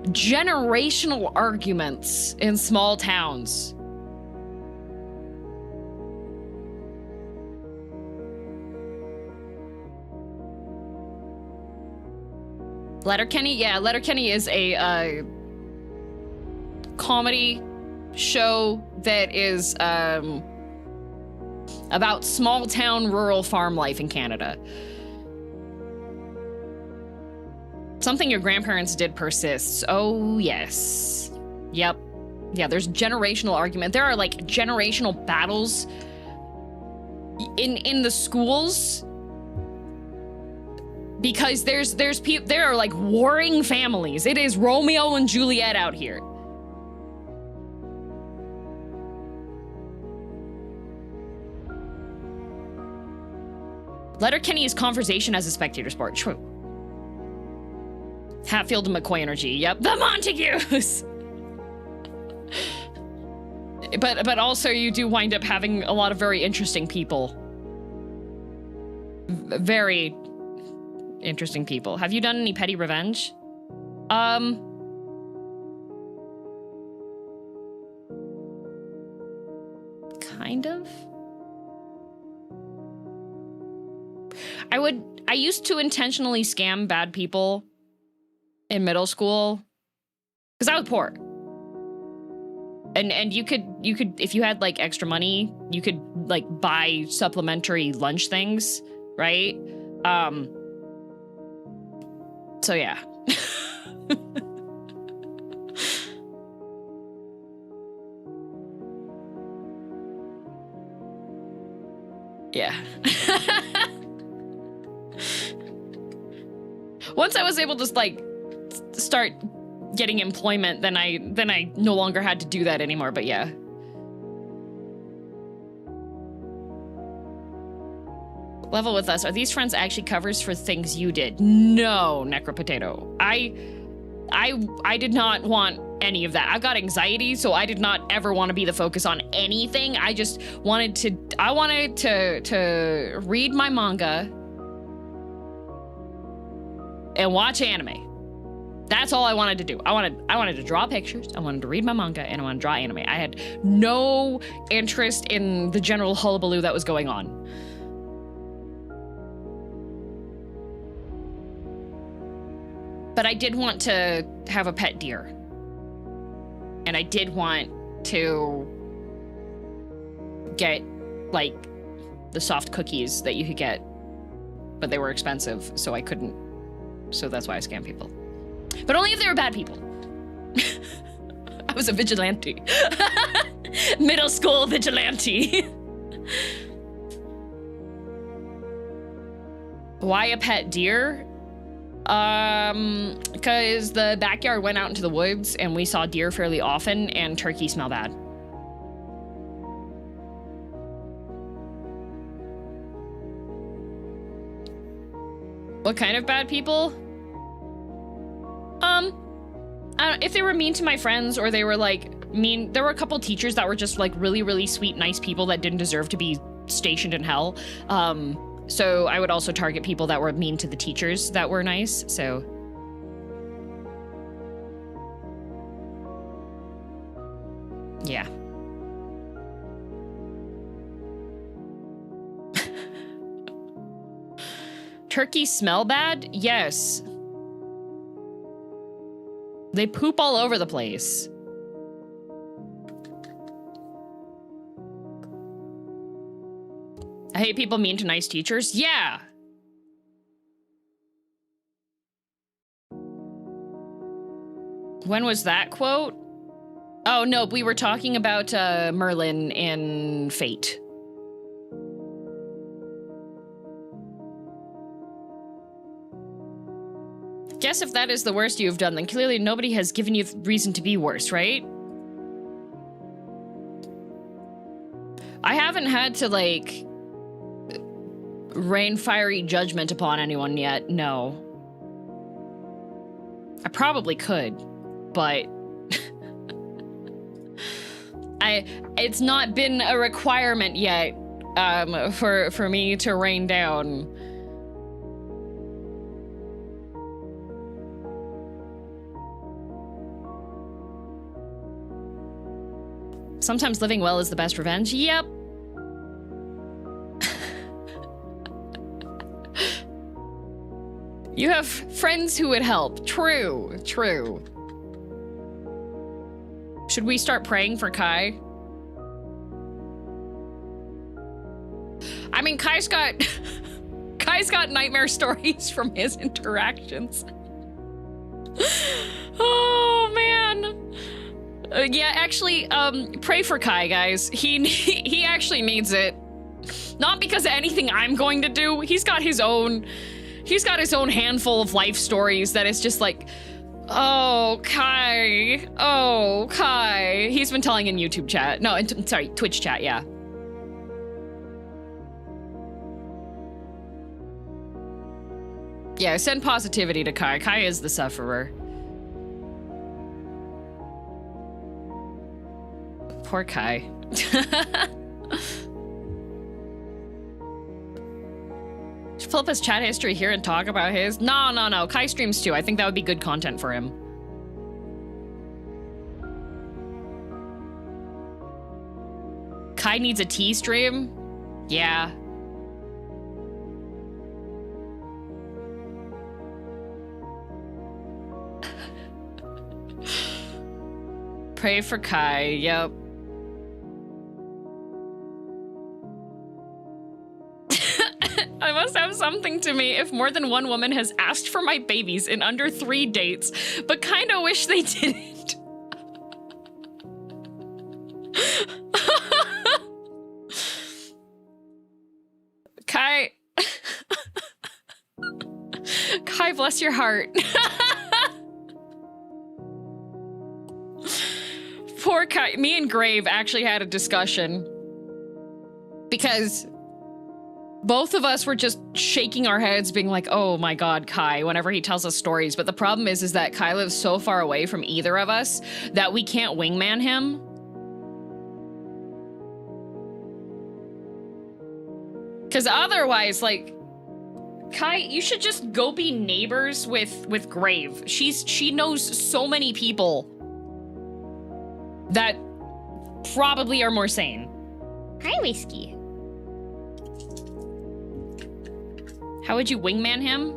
generational arguments in small towns. Letterkenny? Yeah, Letterkenny is a comedy show that is about small town rural farm life in Canada. Something your grandparents did persists. Oh, yes. Yep. Yeah, there's generational argument. There are like generational battles in the schools because there are like warring families. It is Romeo and Juliet out here. Letterkenny is conversation as a spectator sport. True. Hatfield and McCoy energy. Yep. The Montagues. But also you do wind up having a lot of very interesting people. Very interesting people. Have you done any petty revenge? Kind of. I used to intentionally scam bad people in middle school because I was poor. And you could if you had like extra money, you could like buy supplementary lunch things, right? So yeah. Yeah. Once I was able to like start getting employment, then I no longer had to do that anymore, but yeah. Level with us. Are these friends actually covers for things you did? No, Necropotato. I did not want any of that. I've got anxiety, so I did not ever want to be the focus on anything. I just wanted to read my manga and watch anime. That's all I wanted to do. I wanted to draw pictures, I wanted to read my manga, and I wanted to draw anime. I had no interest in the general hullabaloo that was going on. But I did want to have a pet deer. And I did want to get, like, the soft cookies that you could get, but they were expensive, so I couldn't. So that's why I scam people. But only if they were bad people. I was a vigilante. Middle school vigilante. Why a pet deer? Because the backyard went out into the woods and we saw deer fairly often and turkeys smell bad. What kind of bad people? If they were mean to my friends or they were like mean, there were a couple teachers that were just like really, really sweet, nice people that didn't deserve to be stationed in hell. So I would also target people that were mean to the teachers that were nice, so. Yeah. Turkeys smell bad? Yes. They poop all over the place. I hate people mean to nice teachers. Yeah. When was that quote? Oh, no, we were talking about Merlin in Fate. Guess if that is the worst you've done, then clearly nobody has given you reason to be worse, right? I haven't had to, like, rain fiery judgment upon anyone yet, no. I probably could, but it's not been a requirement yet for me to rain down. Sometimes living well is the best revenge. Yep. You have friends who would help. True, true. Should we start praying for Kai? I mean, Kai's got nightmare stories from his interactions. Oh man. Yeah, actually, pray for Kai, guys. He actually needs it. Not because of anything I'm going to do. He's got his own handful of life stories that is just like, oh, Kai. Oh, Kai. He's been telling in YouTube chat. No, sorry, Twitch chat, yeah. Yeah, send positivity to Kai. Kai is the sufferer. Poor Kai. Should pull up his chat history here and talk about his? No. Kai streams too. I think that would be good content for him. Kai needs a tea stream? Yeah. Pray for Kai, yep. I must have something to me if more than one woman has asked for my babies in under 3 dates, but kinda wish they didn't. Kai. Kai, bless your heart. Poor Kai. Me and Grave actually had a discussion because both of us were just shaking our heads being like, oh my God, Kai, whenever he tells us stories. But the problem is that Kai lives so far away from either of us that we can't wingman him. Because otherwise, like, Kai, you should just go be neighbors with Grave. She knows so many people that probably are more sane. Hi, Whiskey. How would you wingman him?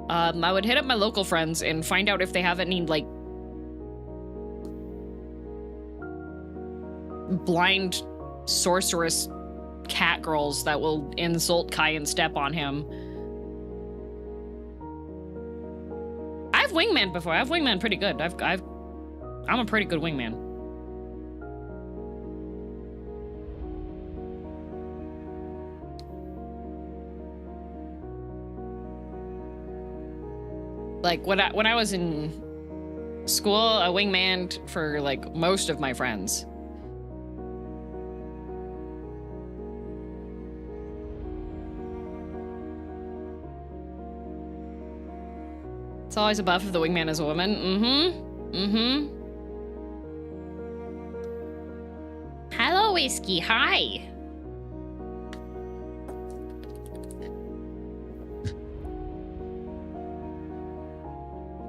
I would hit up my local friends and find out if they have any, like, blind sorceress cat girls that will insult Kai and step on him. I've wingman before. I've wingman pretty good. I'm a pretty good wingman. Like when I was in school, I wingmaned for like most of my friends. It's always a buff if the wingman is a woman. Hello, Whiskey. Hi.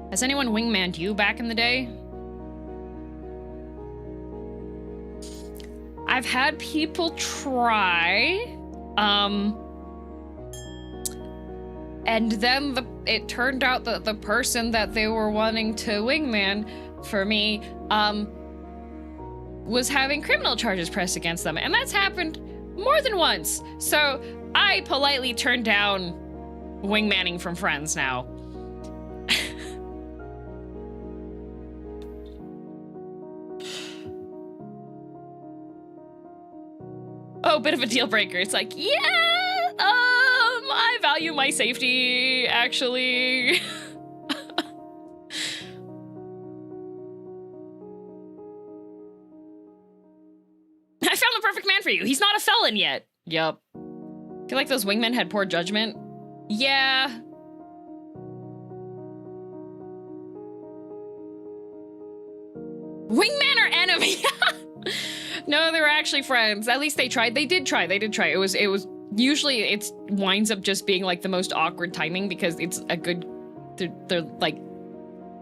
Has anyone wingmaned you back in the day? I've had people try. And then it turned out that the person that they were wanting to wingman for me, was having criminal charges pressed against them. And that's happened more than once. So I politely turned down wingmanning from friends now. Oh, bit of a deal breaker. It's like, yeah, I value my safety, actually. I found the perfect man for you. He's not a felon yet. Yup. I feel like those wingmen had poor judgment. Yeah. Wingman or enemy? No, they were actually friends. At least they tried. They did try. It was usually it winds up just being like the most awkward timing because it's a good, they're like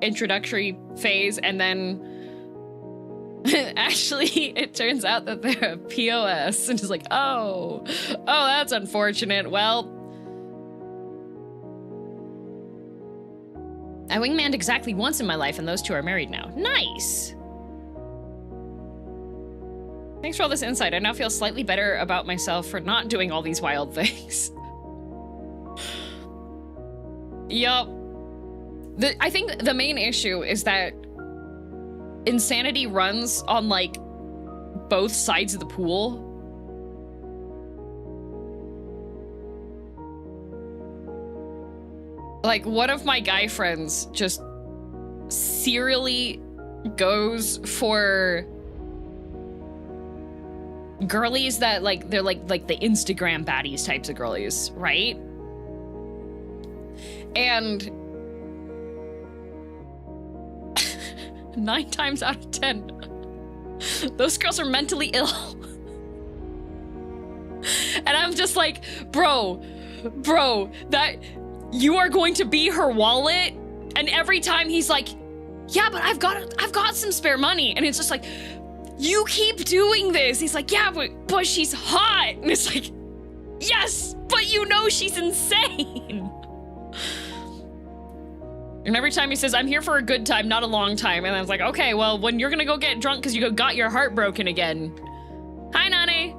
introductory phase, and then actually it turns out that they're a POS, and it's like, oh, that's unfortunate. Well, I wingmanned exactly once in my life, and those two are married now. Nice! Thanks for all this insight. I now feel slightly better about myself for not doing all these wild things. Yup. I think the main issue is that insanity runs on, like, both sides of the pool. Like, one of my guy friends just serially goes for girlies that, like, they're like the Instagram baddies types of girlies, right? And 9 times out of 10, those girls are mentally ill. And I'm just like, bro, that you are going to be her wallet. And every time he's like, yeah, but I've got some spare money. And it's just like, you keep doing this. He's like, yeah, but she's hot. And it's like, yes, but you know she's insane. And every time he says, I'm here for a good time, not a long time. And I was like, okay, well, when you're gonna go get drunk because you got your heart broken again. Hi, Nani.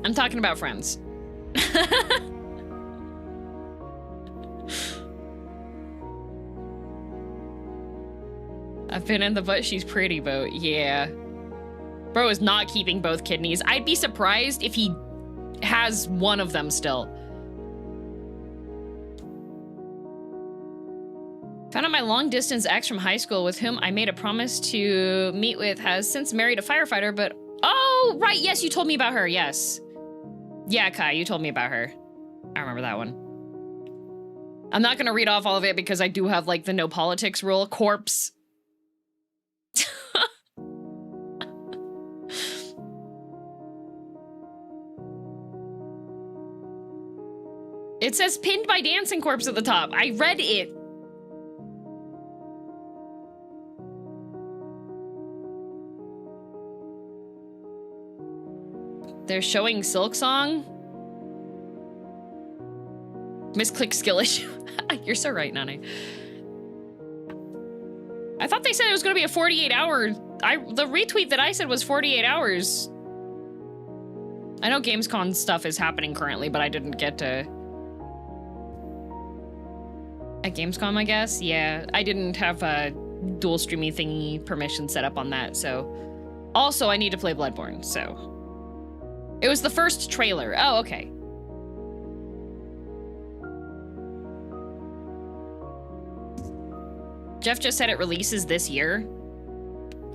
I'm talking about friends. I've been in the but she's pretty boat. Yeah. Bro is not keeping both kidneys. I'd be surprised if he has one of them still. Found out my long-distance ex from high school with whom I made a promise to meet with has since married a firefighter, but... Oh, right, yes, you told me about her, yes. Yeah, Kai, you told me about her. I remember that one. I'm not gonna read off all of it because I do have, like, the no politics rule. Corpse. It says pinned by dancing corpse at the top. I read it. They're showing Silksong. Misclick skill issue. You're so right, Nani. I thought they said it was going to be a 48-hour. The retweet that I said was 48 hours. I know Gamescom stuff is happening currently, but I didn't get to... At Gamescom, I guess? Yeah, I didn't have a dual streaming thingy permission set up on that, so... Also, I need to play Bloodborne, so... It was the first trailer. Oh, okay. Jeff just said it releases this year.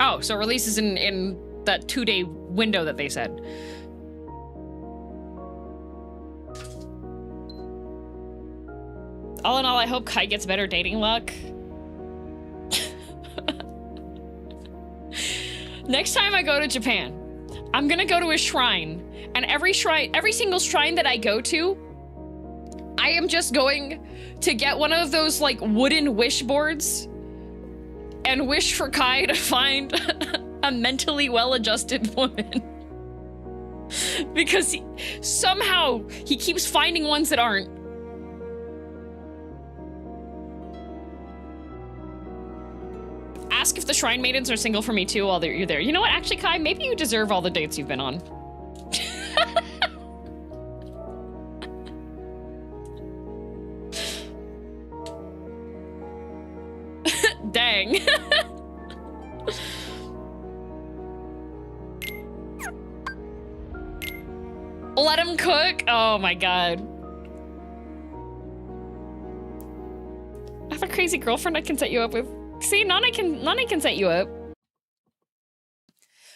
Oh, so it releases in that 2-day window that they said. All in all, I hope Kai gets better dating luck. Next time I go to Japan, I'm gonna go to a shrine, and every single shrine that I go to, I am just going to get one of those, like, wooden wish boards and wish for Kai to find a mentally well-adjusted woman. Because somehow he keeps finding ones that aren't. Ask if the shrine maidens are single for me too while you're there. You know what? Actually, Kai, maybe you deserve all the dates you've been on. Dang. Let him cook? Oh my god. I have a crazy girlfriend I can set you up with. See, Nani can set you up.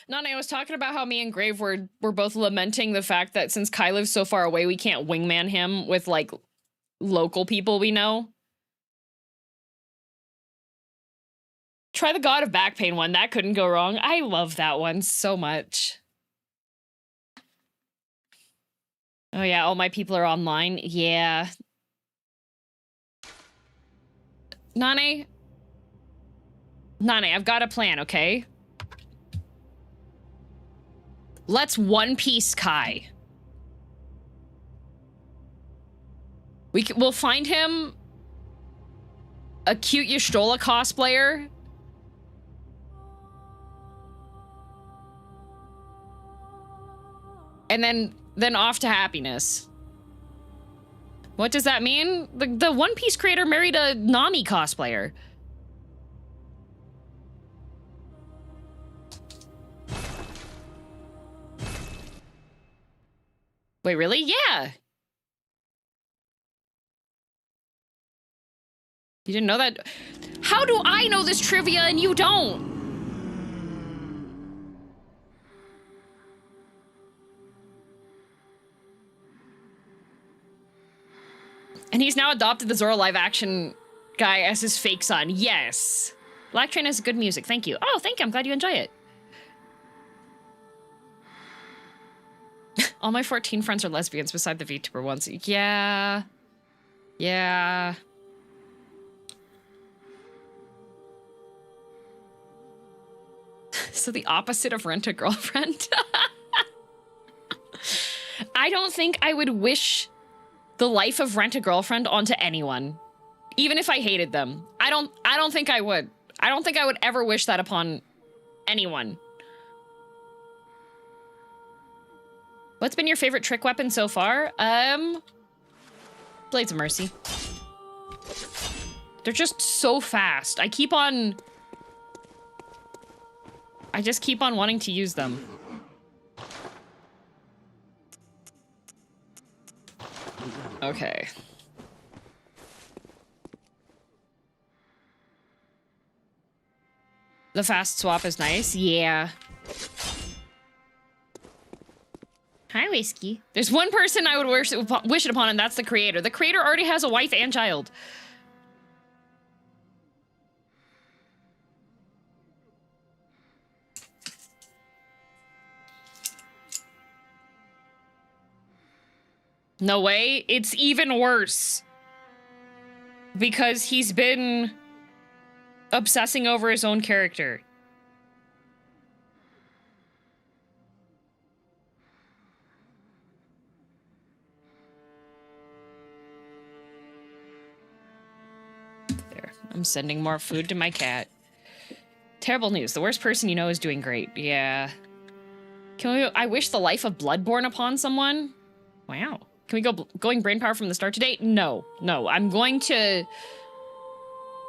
Nani, I was talking about how me and Grave were both lamenting the fact that since Kai lives so far away, we can't wingman him with, like, local people we know. Try the God of Back Pain one. That couldn't go wrong. I love that one so much. Oh yeah, all my people are online. Yeah. Nani, I've got a plan, okay? Let's One Piece Kai. We'll find him a cute Y'shtola cosplayer. And then off to happiness. What does that mean? The One Piece creator married a Nami cosplayer. Wait, really? Yeah. You didn't know that? How do I know this trivia and you don't? And he's now adopted the Zoro live action guy as his fake son. Yes. Black Train has good music. Thank you. Oh, thank you. I'm glad you enjoy it. All my 14 friends are lesbians beside the VTuber ones. Yeah. Yeah. So the opposite of Rent-A-Girlfriend. I don't think I would wish the life of Rent-A-Girlfriend onto anyone, even if I hated them. I don't think I would. I don't think I would ever wish that upon anyone. What's been your favorite trick weapon so far? Blades of Mercy. They're just so fast. I just keep on wanting to use them. Okay. The fast swap is nice. Yeah. Hi, Whiskey. There's one person I would wish it upon, and that's the creator. The creator already has a wife and child. No way. It's even worse. Because he's been obsessing over his own character. There. I'm sending more food to my cat. Terrible news. The worst person you know is doing great. Yeah. I wish the life of Bloodborne upon someone? Wow. Can we go going brainpower from the start today? No. No.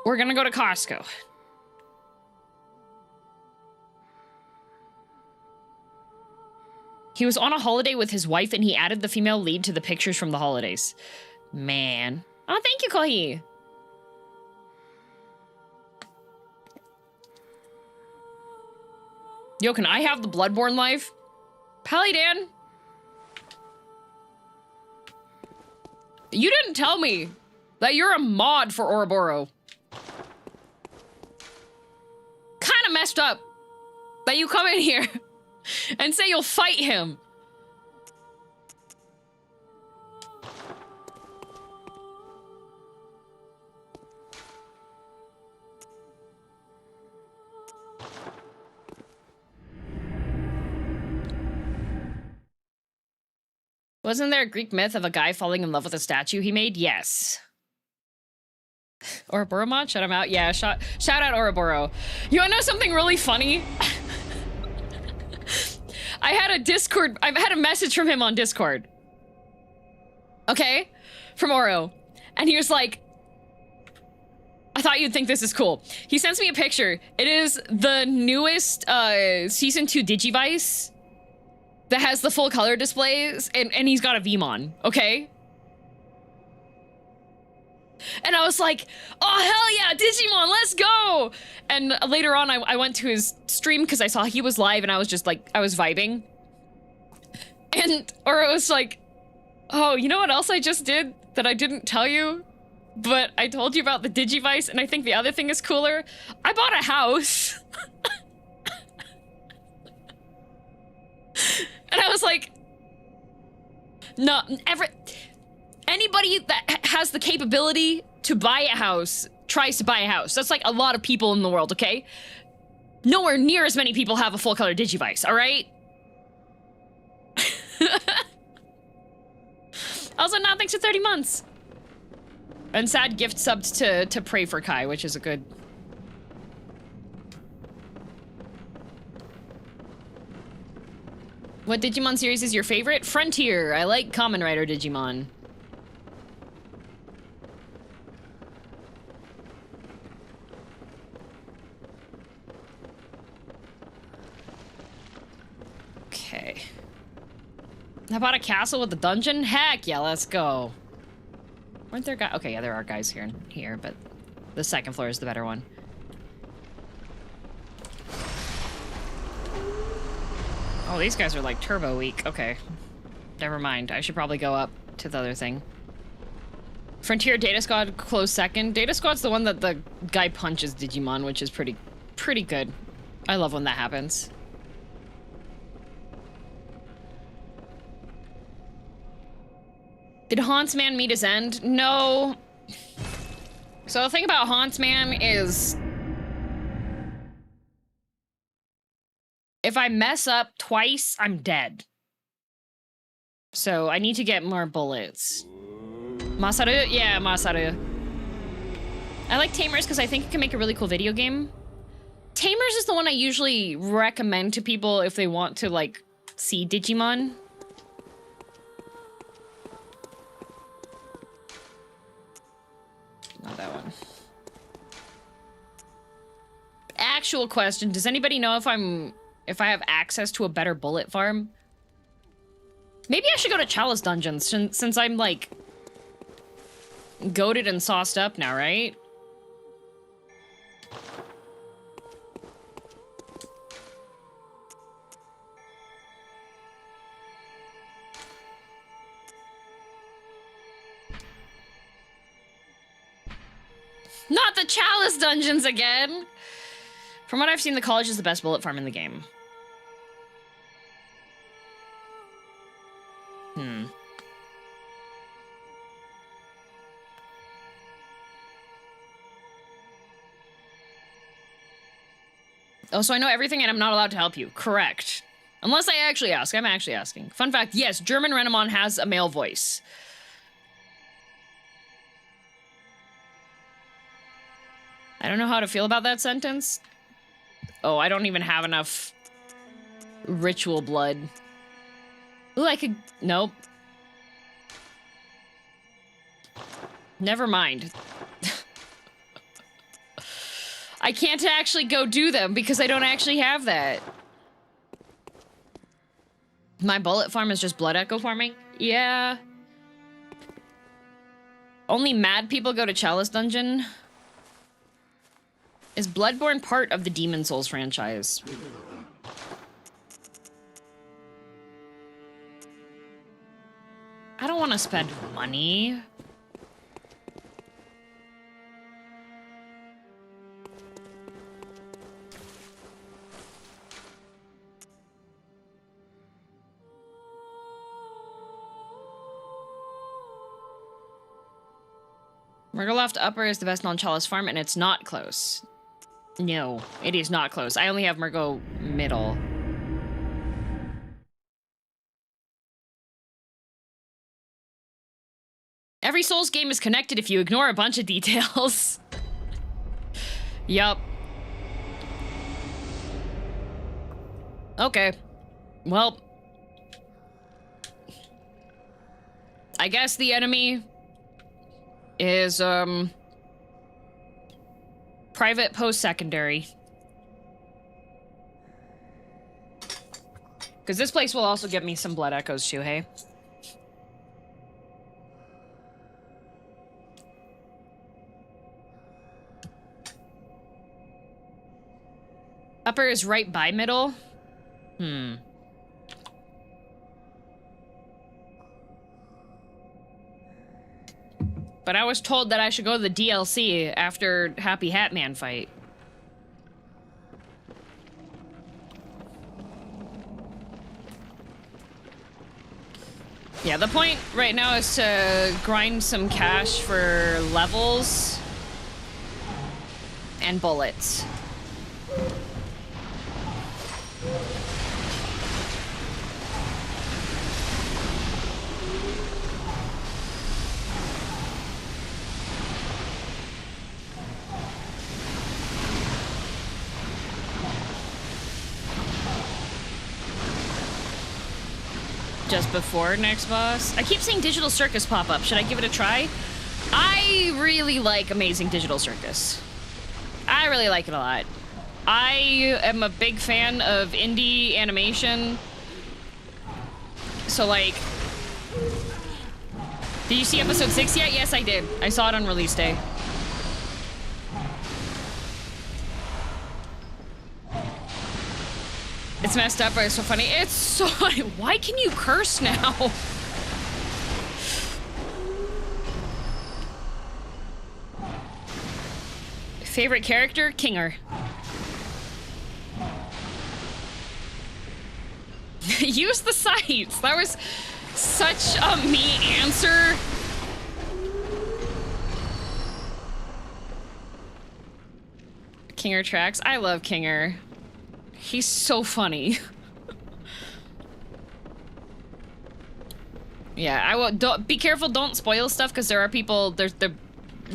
We're gonna go to Costco. He was on a holiday with his wife and he added the female lead to the pictures from the holidays. Man. Oh, thank you, Kohi. Yo, can I have the Bloodborne life? Pally Dan. You didn't tell me that you're a mod for Ouroboros. Kinda messed up that you come in here and say you'll fight him. Wasn't there a Greek myth of a guy falling in love with a statue he made? Yes. Ouroboros mod? Shout him out? Yeah, shout out Ouroboros. You wanna know something really funny? I've had a message from him on Discord. Okay? From Oro. And he was like, I thought you'd think this is cool. He sends me a picture. It is the newest Season 2 Digivice that has the full color displays, and he's got a Vmon, okay? And I was like, oh, hell yeah, Digimon, let's go! And later on, I went to his stream because I saw he was live, and I was just like, I was vibing. Or it was like, oh, you know what else I just did that I didn't tell you? But I told you about the Digivice, and I think the other thing is cooler. I bought a house. And I was like, no, anybody that has the capability to buy a house tries to buy a house. That's like a lot of people in the world, okay? Nowhere near as many people have a full color Digivice, all right? Also, not thanks for 30 months. And Sad gift subbed to Pray for Kai, which is a good... What Digimon series is your favorite? Frontier. I like Kamen Rider Digimon. Okay. How about a castle with a dungeon? Heck yeah, let's go. Weren't there guys? Okay, yeah, there are guys here, but the second floor is the better one. Oh, these guys are like turbo weak. Okay. Never mind. I should probably go up to the other thing. Frontier Data Squad close second. Data Squad's the one that the guy punches Digimon, which is pretty good. I love when that happens. Did Hauntsman meet his end? No. So the thing about Hauntsman is... if I mess up twice, I'm dead. So I need to get more bullets. Masaru? Yeah, Masaru. I like Tamers because I think it can make a really cool video game. Tamers is the one I usually recommend to people if they want to, like, see Digimon. Not that one. Actual question, does anybody know if I have access to a better bullet farm? Maybe I should go to Chalice Dungeons since I'm, like, goated and sauced up now, right? Not the Chalice Dungeons again! From what I've seen, the college is the best bullet farm in the game. Oh, so I know everything and I'm not allowed to help you. Correct. Unless I actually ask. I'm actually asking. Fun fact, yes, German Renamon has a male voice. I don't know how to feel about that sentence. Oh, I don't even have enough ritual blood. Ooh, I could... Nope. Never mind. I can't actually go do them because I don't actually have that. My bullet farm is just blood echo farming? Yeah. Only mad people go to Chalice Dungeon. Is Bloodborne part of the Demon Souls franchise? I don't want to spend money. Murgoloft Upper is the best non-Chalice farm, and it's not close. No, it is not close. I only have Murgo Middle. Every Souls game is connected if you ignore a bunch of details. Yup. Okay. Well. I guess the enemy is, private post-secondary. Because this place will also give me some blood echoes too, hey? Upper is right by middle? But I was told that I should go to the DLC after Happy Hat Man fight. Yeah, the point right now is to grind some cash for levels and bullets. just before next boss. I keep seeing Digital Circus pop up. Should I give it a try? I really like Amazing Digital Circus. I really like it a lot. I am a big fan of indie animation. So, like... Did you see episode 6 yet? Yes, I did. I saw it on release day. It's messed up, but it's so funny. It's so... Why can you curse now? Favorite character? Kinger. Use the sights. That was such a me answer. Kinger tracks. I love Kinger. He's so funny. Yeah, I will. Don't be careful. Don't spoil stuff because there are people. The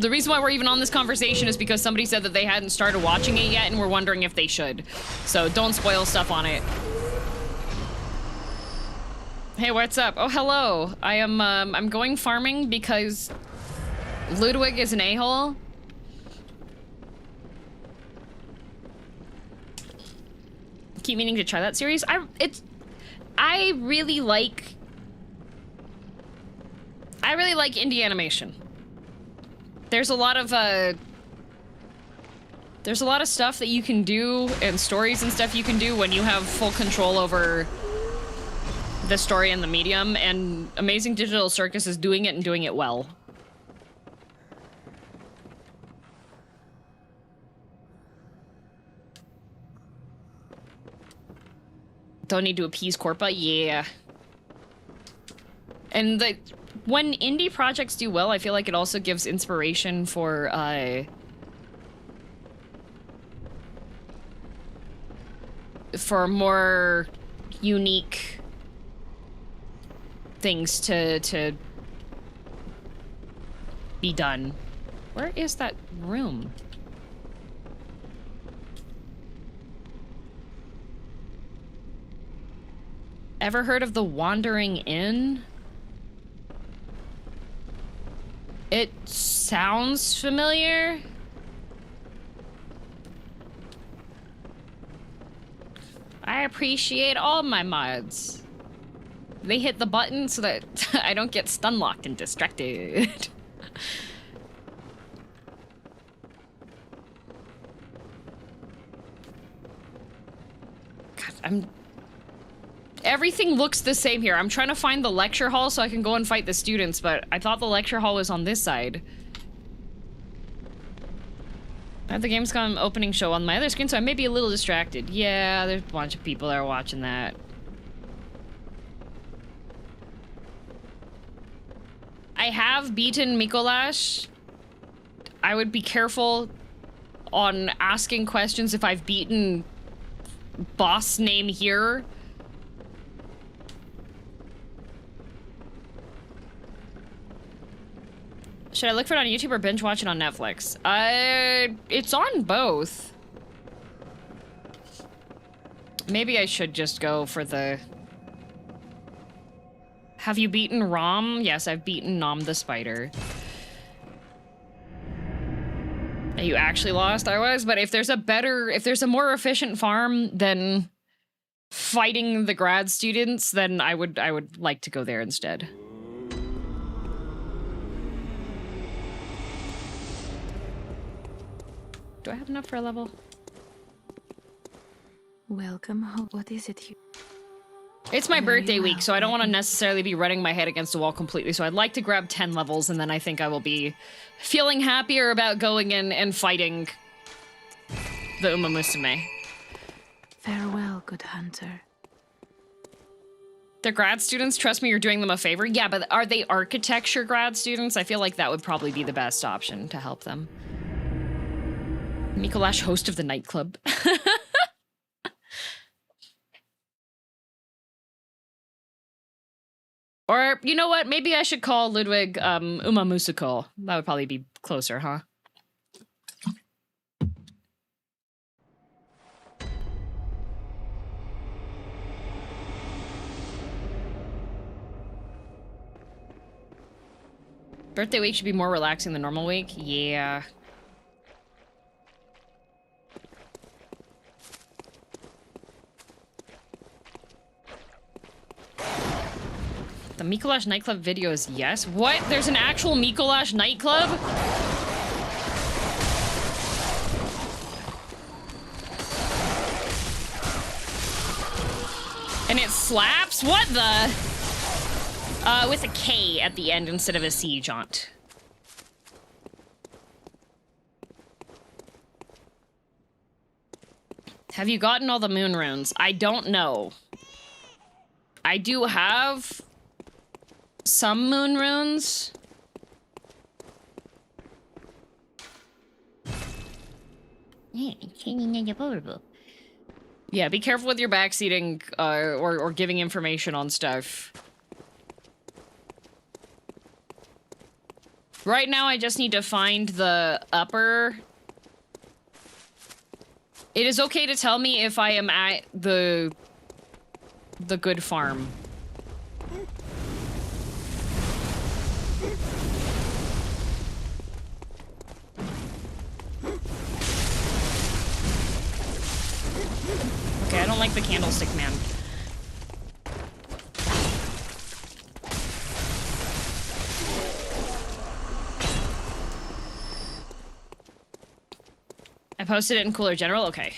reason why we're even on this conversation is because somebody said that they hadn't started watching it yet and we're wondering if they should. So don't spoil stuff on it. Hey, what's up? Oh, hello. I am, I'm going farming because Ludwig is an a-hole. Keep meaning to try that series. I really like indie animation. There's a lot of stuff that you can do and stories and stuff you can do when you have full control over the story and the medium, and Amazing Digital Circus is doing it and doing it well. Don't need to appease Corpa? Yeah. And when indie projects do well, I feel like it also gives inspiration for more unique things to be done. Where is that room? Ever heard of the Wandering Inn? It sounds familiar. I appreciate all my mods. They hit the button so that I don't get stun locked and distracted. God, everything looks the same here. I'm trying to find the lecture hall so I can go and fight the students, but I thought the lecture hall was on this side. I have the Gamescom opening show on my other screen, so I may be a little distracted. Yeah, there's a bunch of people that are watching that. I have beaten Mikolash. I would be careful on asking questions if I've beaten boss name here. Should I look for it on YouTube or binge watch it on Netflix? It's on both. Maybe I should just go for the... Have you beaten Rom? Yes, I've beaten Nom the Spider. You actually lost? I was, but if there's a more efficient farm than fighting the grad students, then I would like to go there instead. Do I have enough for a level? Welcome home. What is it? It's my birthday week, so I don't want to necessarily be running my head against the wall completely, so I'd like to grab 10 levels, and then I think I will be feeling happier about going in and fighting the Uma Musume. Farewell, good hunter. The grad students, trust me, you're doing them a favor. Yeah, but are they architecture grad students? I feel like that would probably be the best option to help them. Mikolash, host of the nightclub. Or, you know what? Maybe I should call Ludwig Uma Musical. That would probably be closer, huh? Birthday week should be more relaxing than normal week. Yeah. The Mikolash nightclub video is yes. What? There's an actual Mikolash nightclub? And it slaps? What the? With a K at the end instead of a C, jaunt. Have you gotten all the moon runes? I don't know. I do have some moon runes. Yeah, be careful with your backseating or giving information on stuff. Right now, I just need to find the upper. It is okay to tell me if I am at the good farm. Okay, I don't like the candlestick man. I posted it in Cooler General? Okay.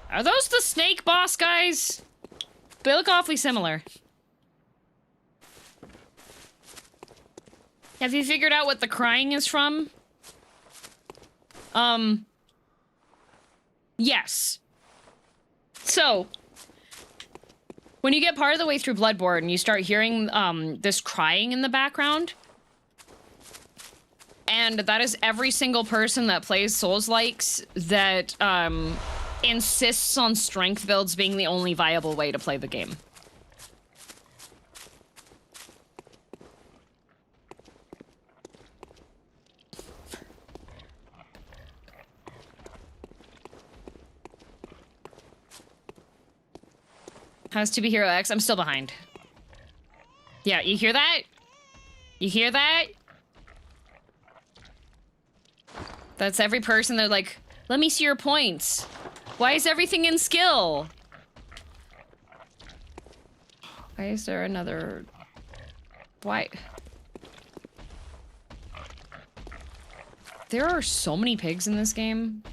Are those the snake boss guys? They look awfully similar. Have you figured out what the crying is from? Yes. So, when you get part of the way through Bloodborne, you start hearing, this crying in the background. And that is every single person that plays Souls-likes that, insists on strength builds being the only viable way to play the game. How's To Be Hero X? I'm still behind. Yeah, you hear that? You hear that? That's every person. They're like, let me see your points. Why is everything in skill? Why is there another... Why? There are so many pigs in this game.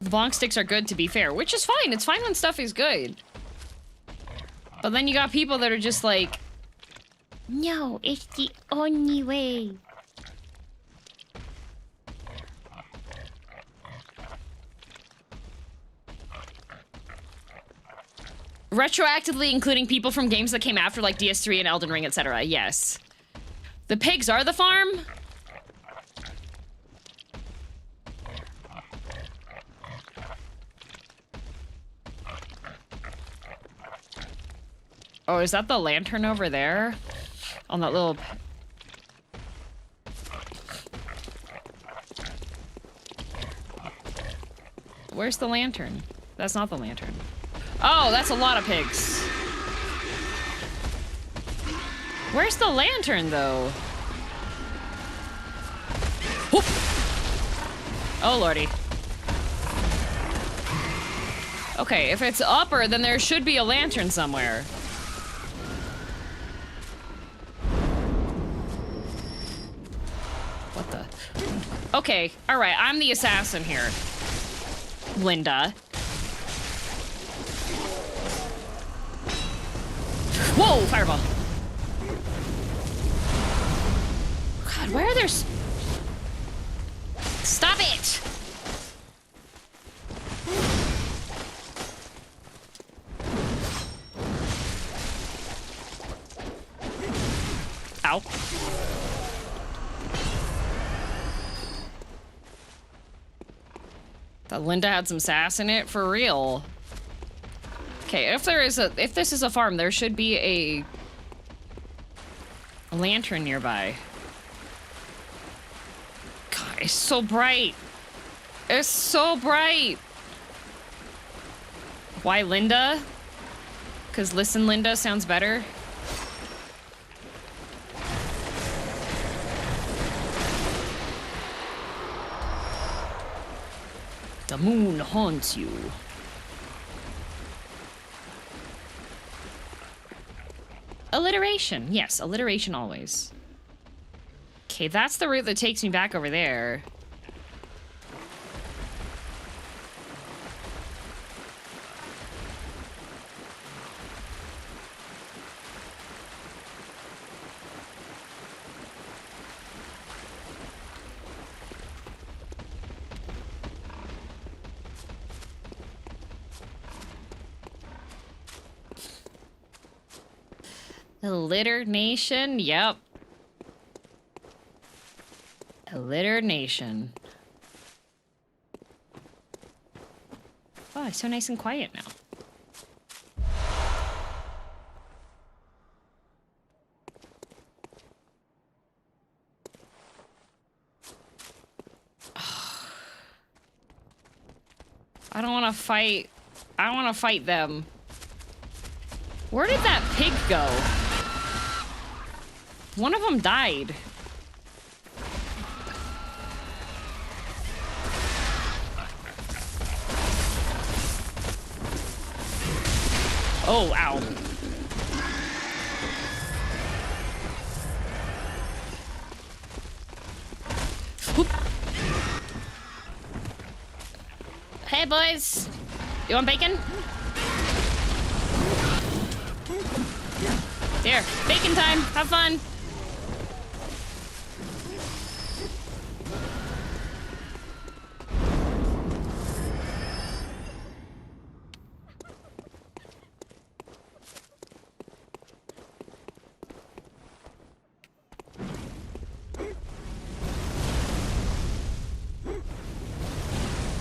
The bonk sticks are good, to be fair, which is fine. It's fine when stuff is good. But then you got people that are just like, no, it's the only way. Retroactively including people from games that came after, like DS3 and Elden Ring, etc. Yes. The pigs are the farm? Oh, is that the lantern over there? On that little... Where's the lantern? That's not the lantern. Oh, that's a lot of pigs. Where's the lantern, though? Whoop. Oh, lordy. Okay, if it's upper, then there should be a lantern somewhere. What the? Okay, alright, I'm the assassin here. Linda. Whoa, fireball. God, why are there... Stop it! Ow. Thought Linda had some sass in it, for real. Okay, if this is a farm, there should be a lantern nearby. God, it's so bright. It's so bright. Why Linda? Because Listen Linda sounds better. The moon haunts you. Alliteration. Yes, alliteration always. Okay, that's the route that takes me back over there. Alliteration, yep. Alliteration. Oh, it's so nice and quiet now. I don't want to fight. I don't want to fight them. Where did that pig go? One of them died. Oh, ow. Whoop. Hey, boys. You want bacon? Here, bacon time. Have fun.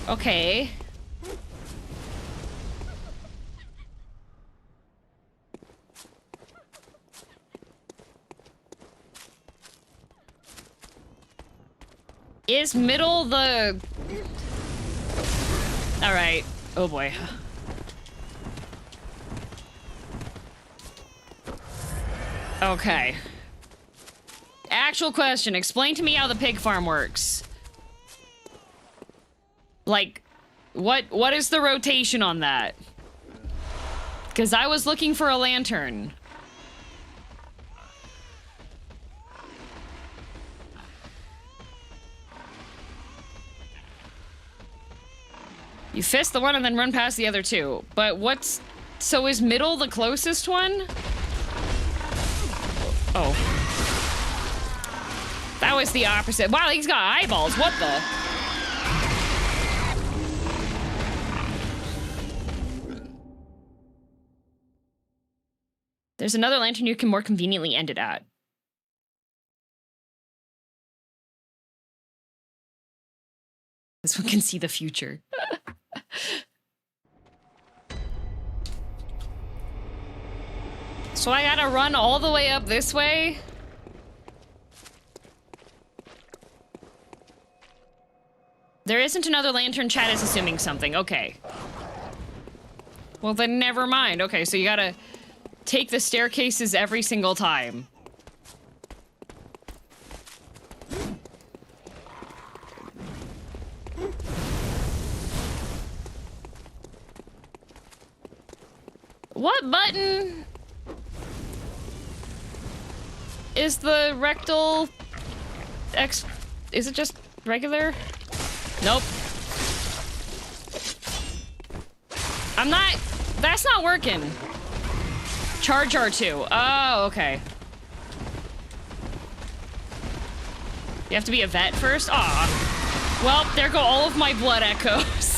Okay. Is middle the... Alright. Oh boy. Okay. Actual question. Explain to me how the pig farm works. Like, what is the rotation on that? Because I was looking for a lantern. You fist the one and then run past the other two. But what's... So is middle the closest one? Oh. That was the opposite. Wow, he's got eyeballs. What the... There's another lantern you can more conveniently end it at. This one can see the future. So I gotta run all the way up this way? There isn't another lantern. Chat is assuming something. Okay. Well, then never mind. Okay, so you gotta take the staircases every single time. What button is the rectal X? Is it just regular? Nope. I'm not... That's not working. Charge R2. Oh, okay. You have to be a vet first? Aw. Well, there go all of my blood echoes.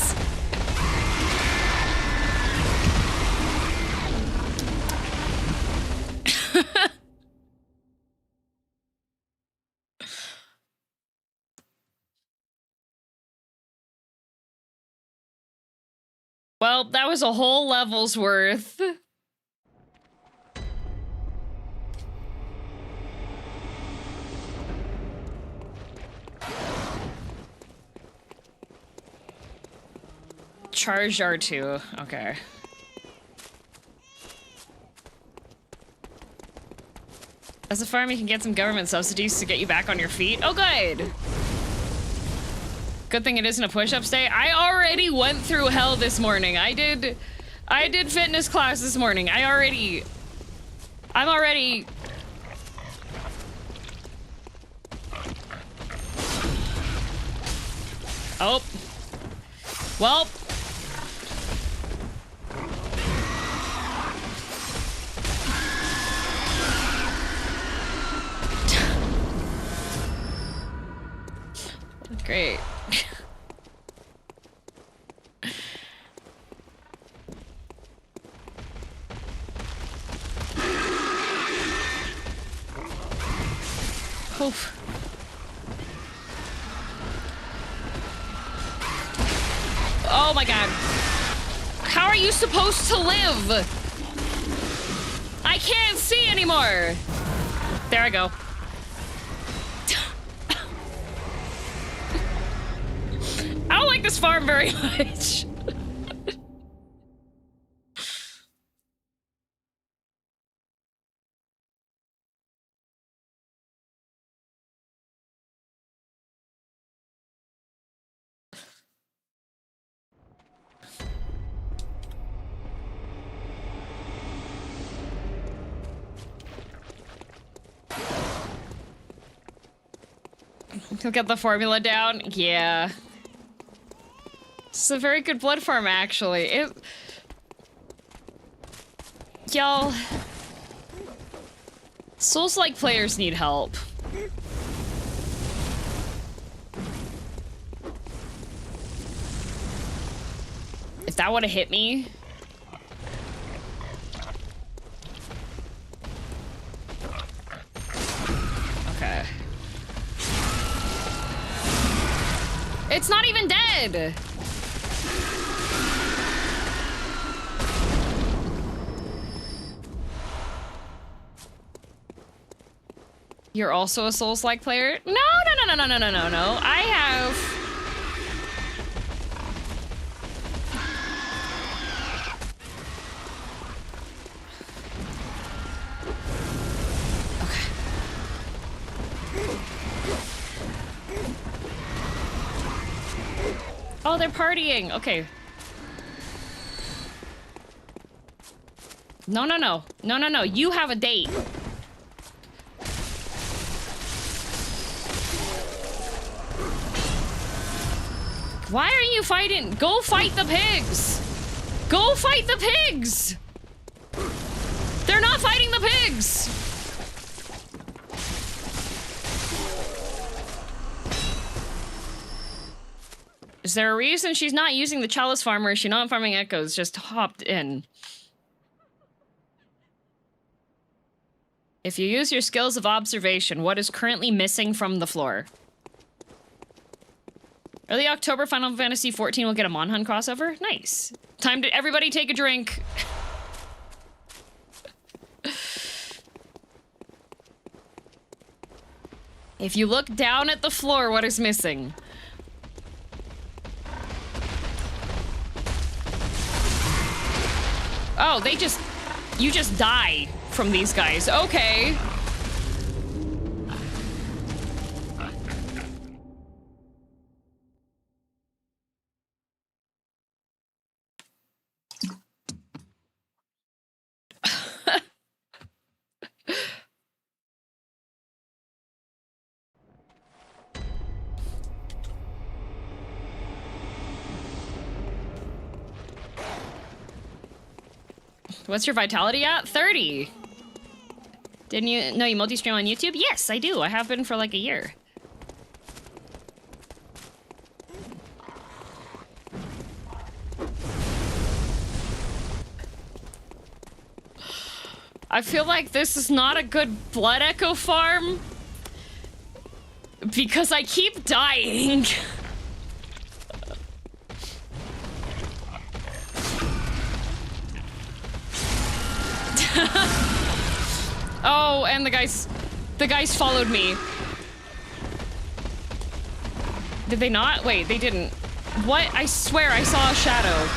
Well, that was a whole level's worth. Charged R2. Okay. As a farm, you can get some government subsidies to get you back on your feet. Oh, good. Good thing it isn't a push-up day. I already went through hell this morning. I did fitness class this morning. I'm already... Oh. Well. Great. Oof. Oh my god. How are you supposed to live? I can't see anymore. There I go. I don't like this farm very much. He'll get the formula down. Yeah. It's a very good blood farm, actually. Y'all... Souls-like players need help. If that would've hit me... Okay. It's not even dead! You're also a Souls-like player? No. I have... Okay. Oh, they're partying. Okay. No. You have a date. Why are you fighting? Go fight the pigs! Go fight the pigs! They're not fighting the pigs! Is there a reason she's not using the Chalice Farmer? Is she not farming echoes? Just hopped in. If you use your skills of observation, what is currently missing from the floor? Early October, Final Fantasy XIV will get a Monhun crossover. Nice. Time to everybody take a drink. If you look down at the floor, what is missing? Oh, you just die from these guys. Okay. What's your vitality at? 30. Didn't you know you multi-stream on YouTube? Yes, I do. I have been for like a year. I feel like this is not a good blood echo farm because I keep dying. Oh, and the guys followed me. Did they not? Wait, they didn't. What? I swear I saw a shadow.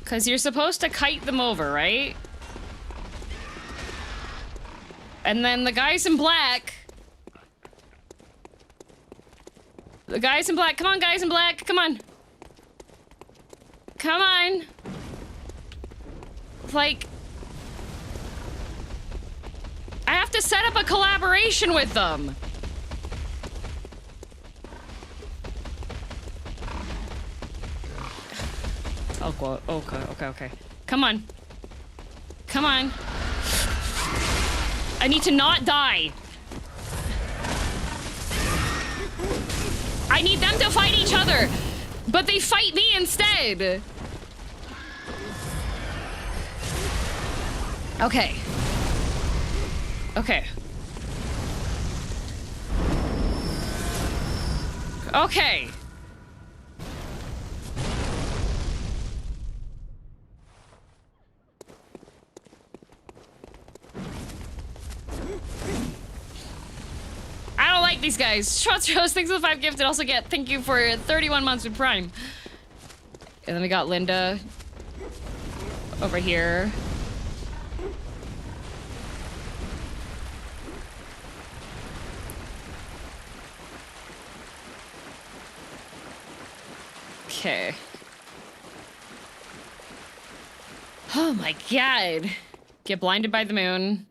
Because you're supposed to kite them over, right? And then the guys in black... The guys in black, come on, guys in black, come on. Come on. Like... I have to set up a collaboration with them. Oh, okay. Come on. Come on. I need to not die. I need them to fight each other, but they fight me instead. Okay. Okay. Okay. I don't like these guys. Shots Rose, thanks for the 5 gifts, and also get thank you for 31 months with Prime. And then we got Linda over here. Okay. Oh my god. Get blinded by the moon.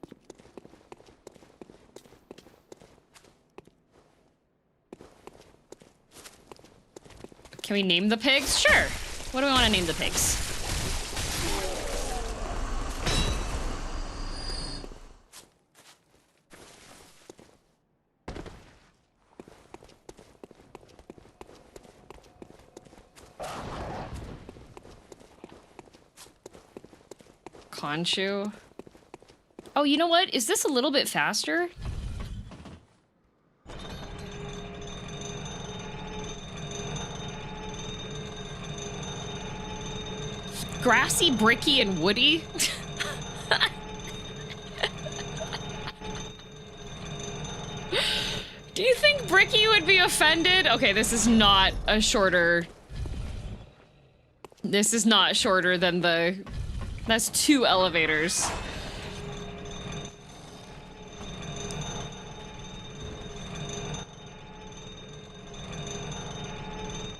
Can we name the pigs? Sure. What do we want to name the pigs? Conchu. Oh, you know what? Is this a little bit faster? Grassy, Bricky, and Woody? Do you think Bricky would be offended? Okay, this is not a shorter... This is not shorter than the... That's 2 elevators.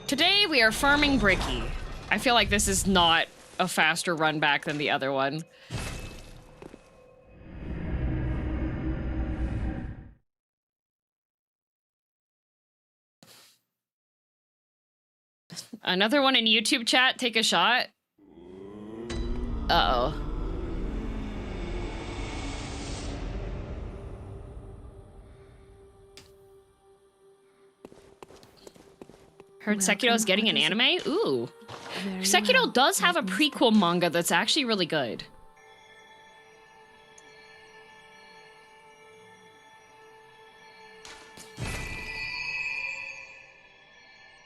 Today we are farming Bricky. I feel like this is not a faster run back than the other one. Another one in YouTube chat, take a shot. Uh-oh. Heard Sekiro's getting an anime? Ooh. Sekiro does have a prequel manga that's actually really good.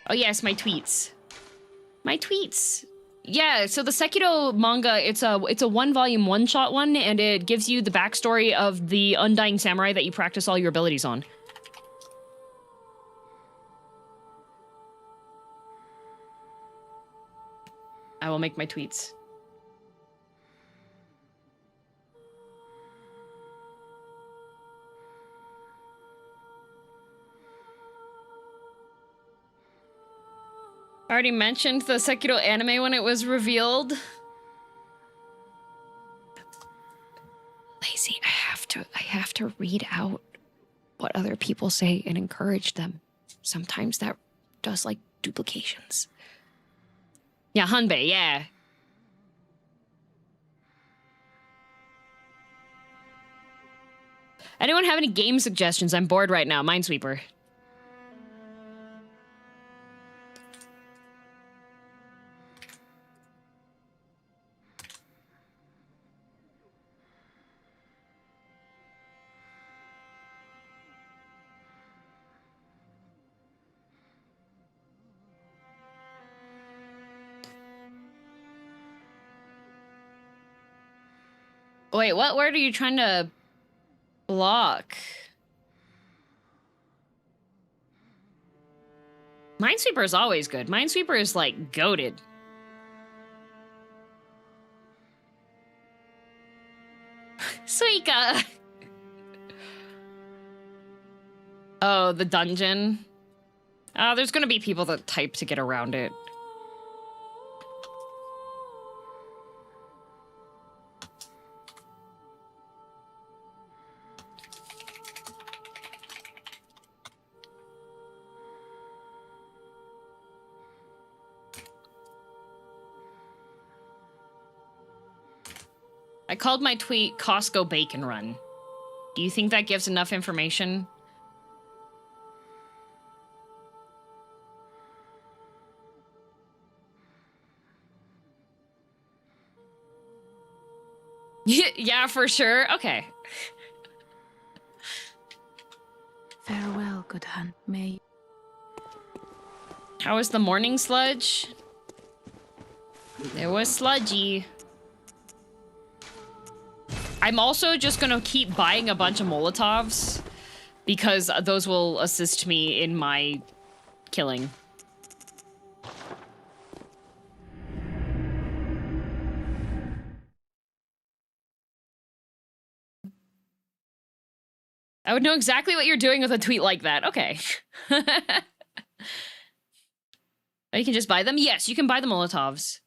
Oh yes, my tweets. My tweets. Yeah, so the Sekiro manga, it's a 1-volume one-shot one, and it gives you the backstory of the Undying Samurai that you practice all your abilities on. I will make my tweets. I already mentioned the Sekiro anime when it was revealed. Lazy, I have to read out what other people say and encourage them. Sometimes that does like duplications. Yeah, Hanbei, yeah. Anyone have any game suggestions? I'm bored right now. Minesweeper. Wait, what word are you trying to block? Minesweeper is always good. Minesweeper is, like, goated. Suika! Oh, the dungeon. There's gonna be people that type to get around it. I called my tweet Costco Bacon Run. Do you think that gives enough information? Yeah, for sure. Okay. Farewell, good hunt. May. How was the morning sludge? It was sludgy. I'm also just gonna keep buying a bunch of Molotovs because those will assist me in my killing. I would know exactly what you're doing with a tweet like that. Okay. Oh, you can just buy them? Yes, you can buy the Molotovs.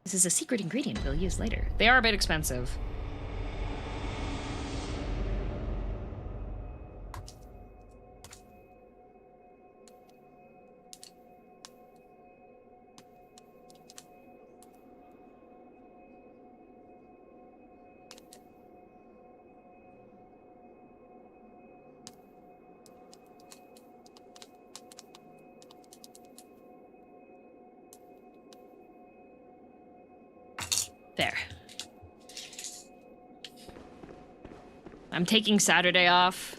This is a secret ingredient we'll use later. They are a bit expensive. There. I'm taking Saturday off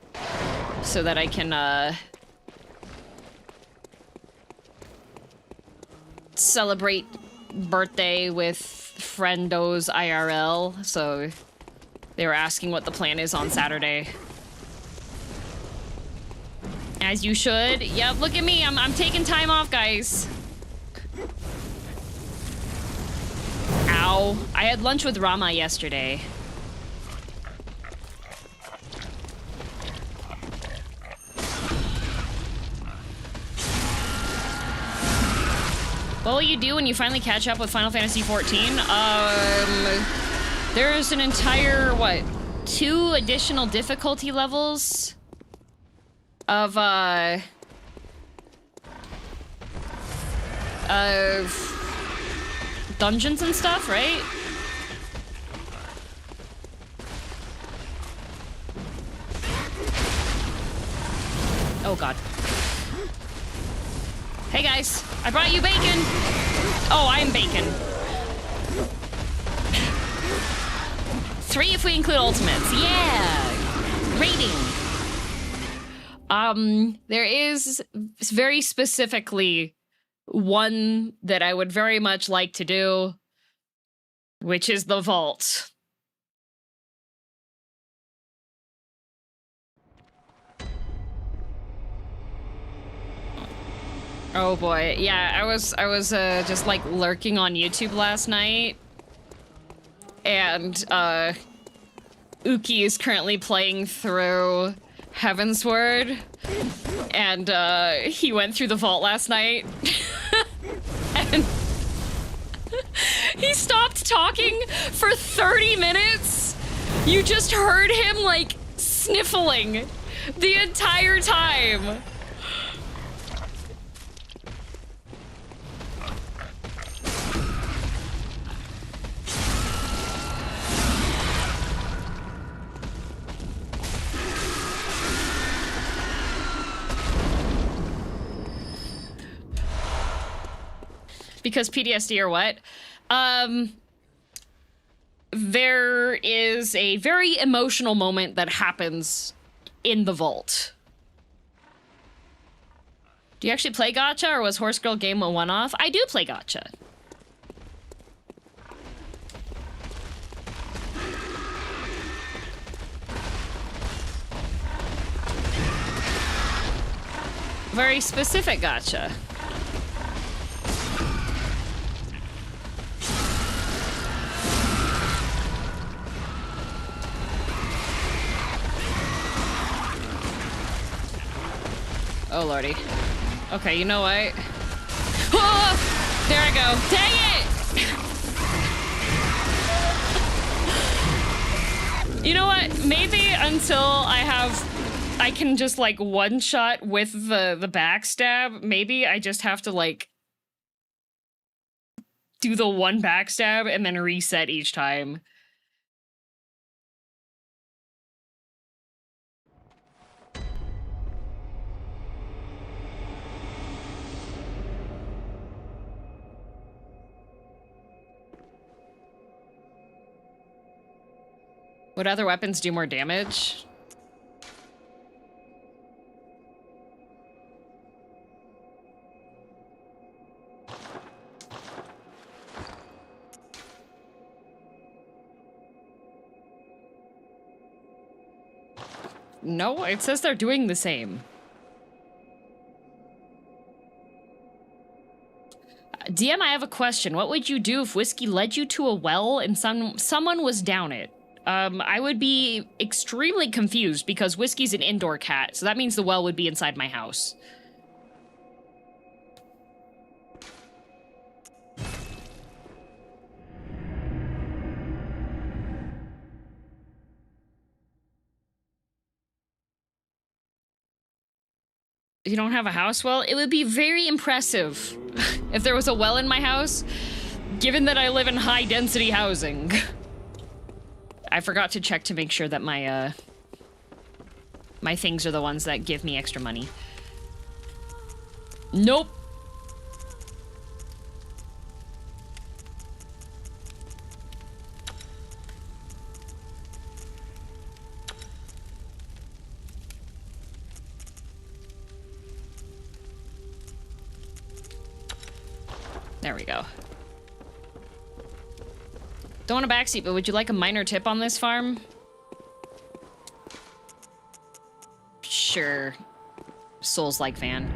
so that I can celebrate birthday with friendos IRL. So they were asking what the plan is on Saturday. As you should. Yep, look at me. I'm taking time off, guys. Ow. I had lunch with Rama yesterday. What will you do when you finally catch up with Final Fantasy XIV? There's an entire, what, 2 additional difficulty levels of dungeons and stuff, right? Oh god. Hey guys, I brought you bacon! Oh, I'm bacon. 3 if we include ultimates. Yeah! Rating. There is very specifically one that I would very much like to do, which is the vault. Oh boy, yeah, I was just like lurking on YouTube last night, and Uki is currently playing through Heavensward, and he went through the vault last night, and he stopped talking for 30 minutes. You just heard him like sniffling the entire time. Because PTSD or what? There is a very emotional moment that happens in the vault. Do you actually play gacha, or was Horse Girl game a one-off? I do play gacha. very specific gotcha. Oh, lordy. Okay, you know what? Oh, there I go. Dang it! You know what? Maybe until I can just like one shot with the backstab, maybe I just have to like do the one backstab and then reset each time. Would other weapons do more damage? No, it says they're doing the same. DM, I have a question. What would you do if whiskey led you to a well and someone was down it? I would be extremely confused because whiskey's an indoor cat, so that means the well would be inside my house. You don't have a house well? It would be very impressive if there was a well in my house, given that I live in high-density housing. I forgot to check to make sure that my, my things are the ones that give me extra money. Nope. There we go. Don't want a backseat, but would you like a minor tip on this farm? Sure. Souls-like van.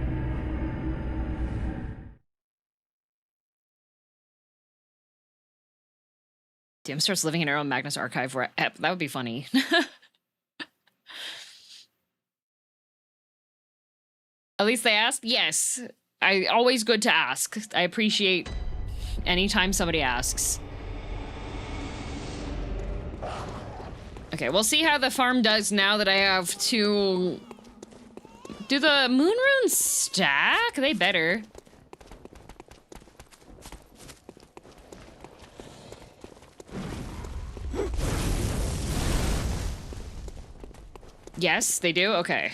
Damn, starts living in her own Magnus archive. That would be funny. At least they asked? Yes. Always good to ask. I appreciate anytime somebody asks. Okay, we'll see how the farm does now that I have to... Do the moon runes stack? They better. Yes, they do? Okay.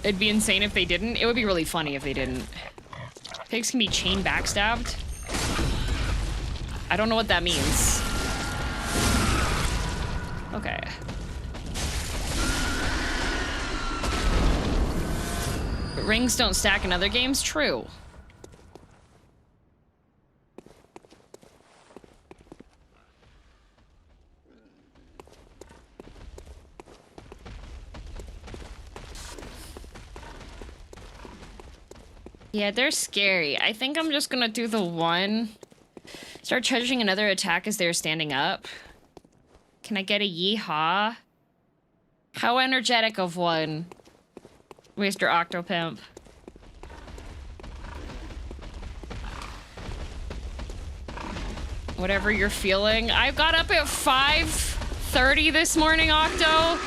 It'd be insane if they didn't. It would be really funny if they didn't. Pigs can be chain backstabbed. I don't know what that means. Okay. But rings don't stack in other games? True. Yeah, they're scary. I think I'm just gonna do the one. Start charging another attack as they're standing up. Can I get a yeehaw? How energetic of one, Mr. Octopimp. Whatever you're feeling. I got up at 5:30 this morning, Octo.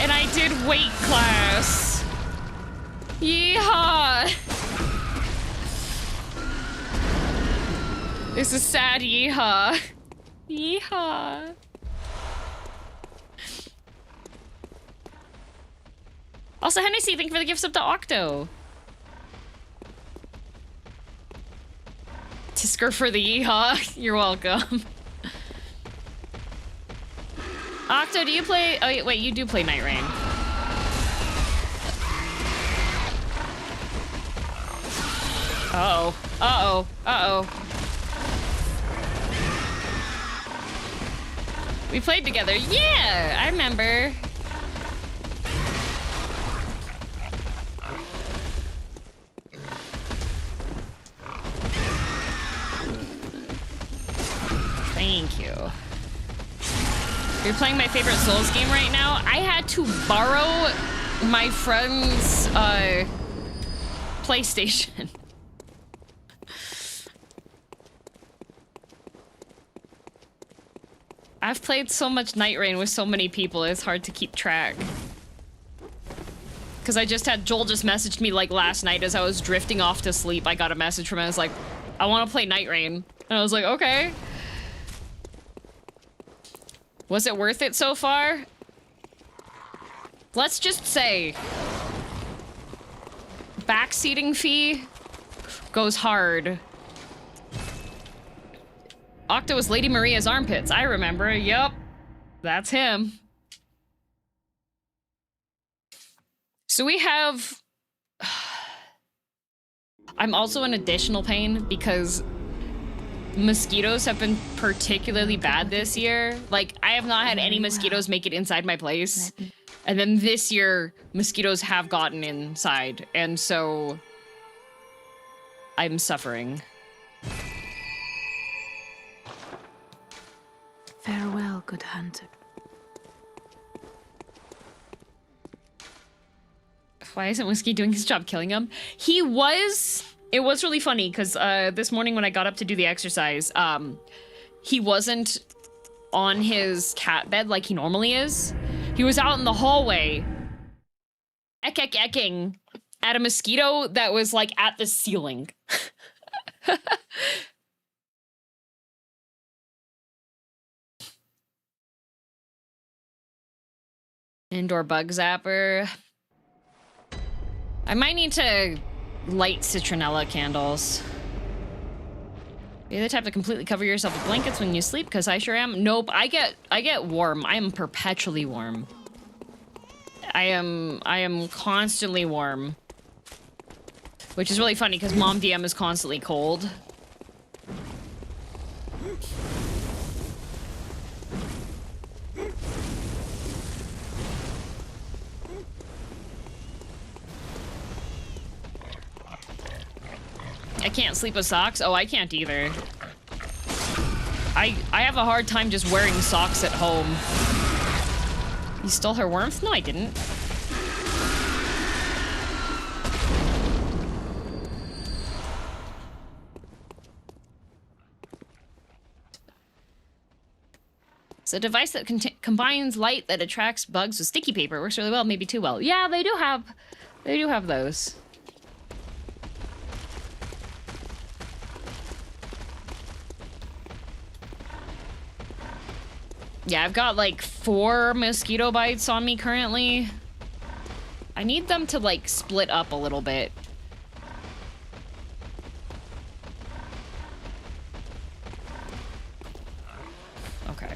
And I did weight class. Yeehaw! This is sad yeehaw. Yeehaw. Also, Hennessy, thank you for the gifts up to Octo. Tisker for the yeehaw. You're welcome. Octo, do you play... Oh, wait, you do play Night Rain. Uh-oh. Uh-oh. Uh-oh. We played together. Yeah, I remember. Thank you. You're playing my favorite Souls game right now. I had to borrow my friend's PlayStation. I've played so much Night Rain with so many people, it's hard to keep track. Because I just had Joel just messaged me like last night as I was drifting off to sleep. I got a message from him. I was like, I want to play Night Rain. And I was like, okay. Was it worth it so far? Let's just say backseating fee goes hard. Octo was Lady Maria's armpits. I remember. Yup. That's him. So we have... I'm also in additional pain because mosquitoes have been particularly bad this year. Like, I have not had any mosquitoes make it inside my place. And then this year, mosquitoes have gotten inside. And so... I'm suffering. Farewell, good hunter. Why isn't Whiskey doing his job killing him? He was... It was really funny, because this morning when I got up to do the exercise, he wasn't on his cat bed like he normally is. He was out in the hallway, ecking at a mosquito that was, like, at the ceiling. Indoor bug zapper. I might need to light citronella candles. You're the type to completely cover yourself with blankets when you sleep, because I sure am. Nope, I get warm. I am perpetually warm. I am constantly warm. Which is really funny, because Mom DM is constantly cold. I can't sleep with socks? Oh, I can't either. I have a hard time just wearing socks at home. You stole her warmth? No, I didn't. It's a device that combines light that attracts bugs with sticky paper. Works really well, maybe too well. Yeah, they do have those. Yeah, I've got like 4 mosquito bites on me currently. I need them to like split up a little bit. Okay.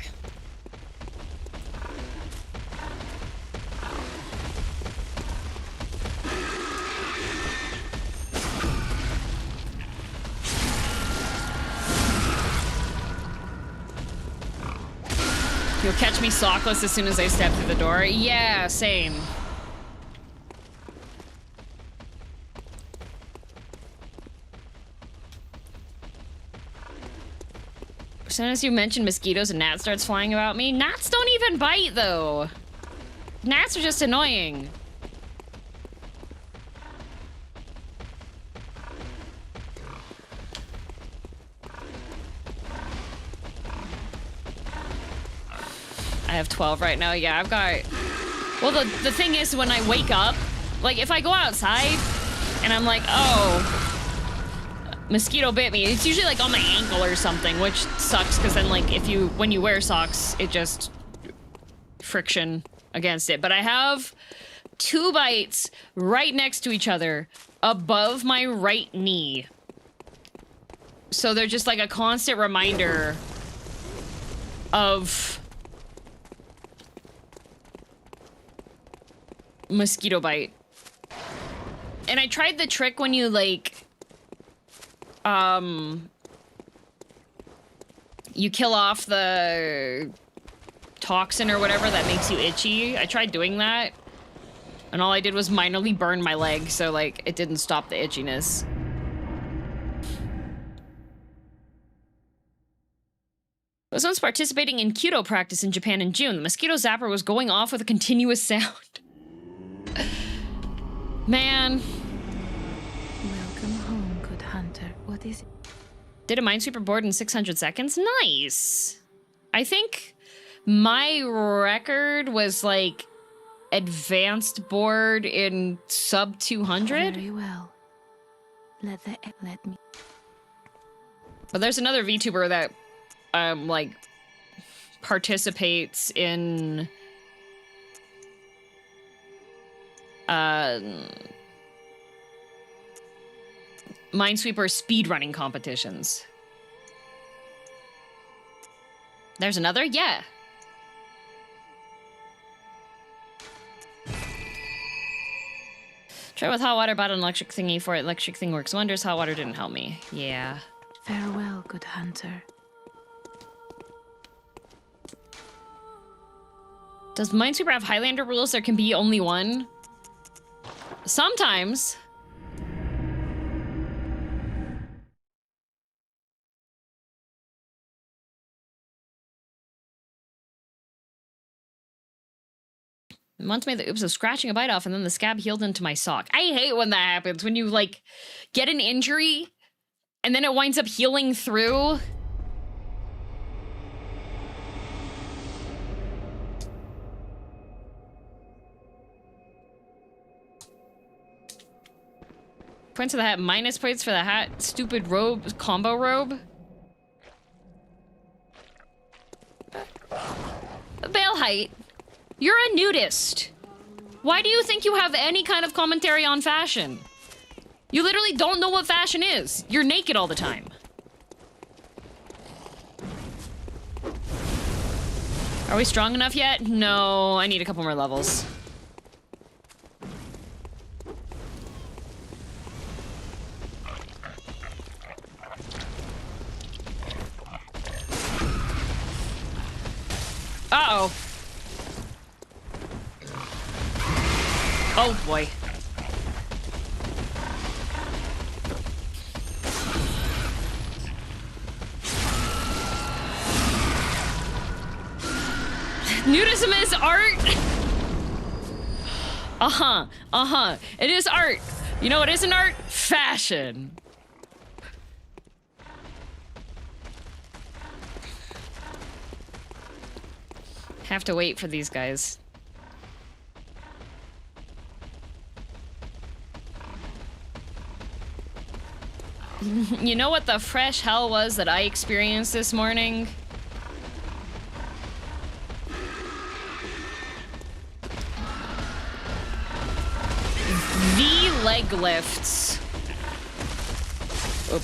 You'll catch me sockless as soon as I step through the door. Yeah, same. As soon as you mention mosquitoes, a gnat starts flying about me. Gnats don't even bite, though. Gnats are just annoying. I have 12 right now. Yeah, I've got... Well, the thing is, when I wake up, like, if I go outside and I'm like, oh, mosquito bit me, it's usually, like, on my ankle or something, which sucks, because then, like, when you wear socks, it just... friction against it. But I have 2 bites right next to each other above my right knee. So they're just, like, a constant reminder of... mosquito bite. And I tried the trick when you like you kill off the toxin or whatever that makes you itchy. I tried doing that, and all I did was minorly burn my leg, so, like, it didn't stop the itchiness. I was once participating in Kyudo practice in Japan in June. The mosquito zapper was going off with a continuous sound. Man. Welcome home, good hunter. What is it? Did a minesweeper board in 600 seconds? Nice. I think my record was, like, advanced board in sub 200. Very well. Let me. But there's another VTuber that, like, participates in, Minesweeper speedrunning competitions. There's another? Yeah. Try with hot water, bought an electric thingy for it. Electric thing works wonders. Hot water didn't help me. Yeah. Farewell, good hunter. Does Minesweeper have Highlander rules? There can be only one? Sometimes. Once made the oops of scratching a bite off and then the scab healed into my sock. I hate when that happens, when you, like, get an injury and then it winds up healing through. Points for the hat, minus points for the hat. Stupid robe, combo robe. Bale height. You're a nudist. Why do you think you have any kind of commentary on fashion? You literally don't know what fashion is. You're naked all the time. Are we strong enough yet? No, I need a couple more levels. Uh-oh. Oh, boy. Nudism is art! Uh-huh, uh-huh. It is art. You know what isn't art? Fashion. Have to wait for these guys. You know what the fresh hell was that I experienced this morning? The leg lifts. Oop.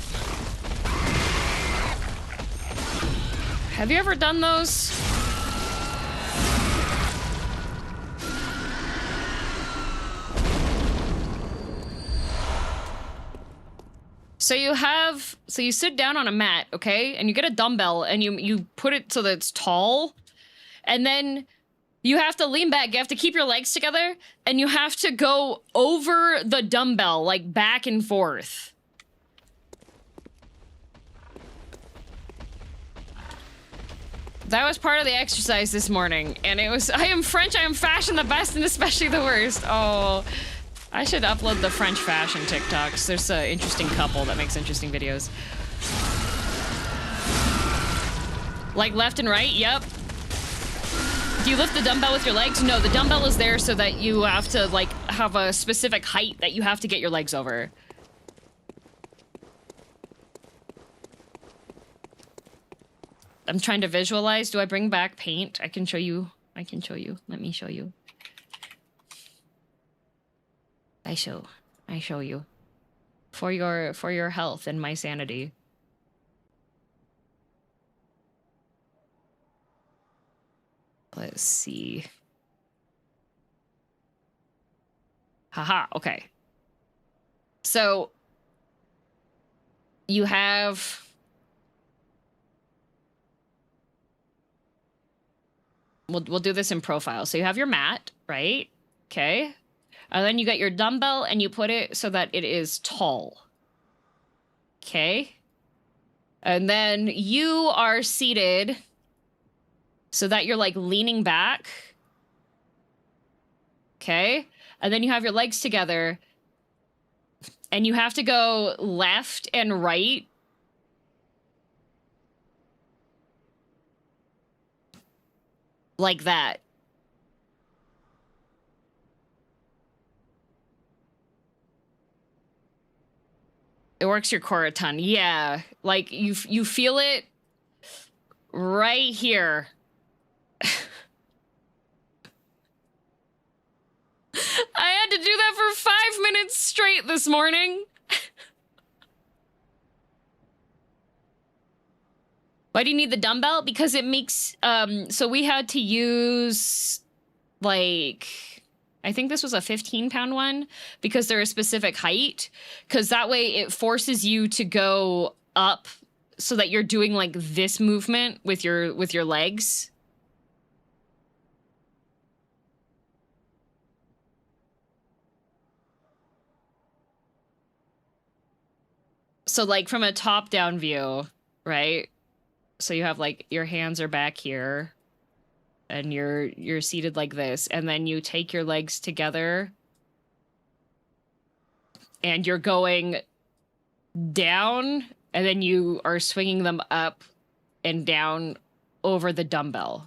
Have you ever done those? So you sit down on a mat, okay? And you get a dumbbell and you put it so that it's tall. And then you have to lean back. You have to keep your legs together and you have to go over the dumbbell, like back and forth. That was part of the exercise this morning. And it was, I am French, I am fashion, the best and especially the worst. Oh, I should upload the French fashion TikToks. There's an interesting couple that makes interesting videos. Like left and right, yep. Do you lift the dumbbell with your legs? No, the dumbbell is there so that you have to, like, have a specific height that you have to get your legs over. I'm trying to visualize. Do I bring back paint? I can show you. I can show you. Let me show you. I show you. For your health and my sanity. Let's see. Haha, okay. So you have we'll do this in profile. So you have your mat, right? Okay. And then you got your dumbbell and you put it so that it is tall. Okay. And then you are seated so that you're like leaning back. Okay. And then you have your legs together and you have to go left and right. Like that. It works your core a ton. Yeah. Like you feel it right here. I had to do that for 5 minutes straight this morning. Why do you need the dumbbell? Because it makes, so we had to use, like, I think this was a 15-pound one, because they're a specific height, because that way it forces you to go up so that you're doing, like, this movement with your legs. So, like, from a top-down view, right? So you have, like, your hands are back here, and you're seated like this, and then you take your legs together, and you're going down, and then you are swinging them up and down over the dumbbell.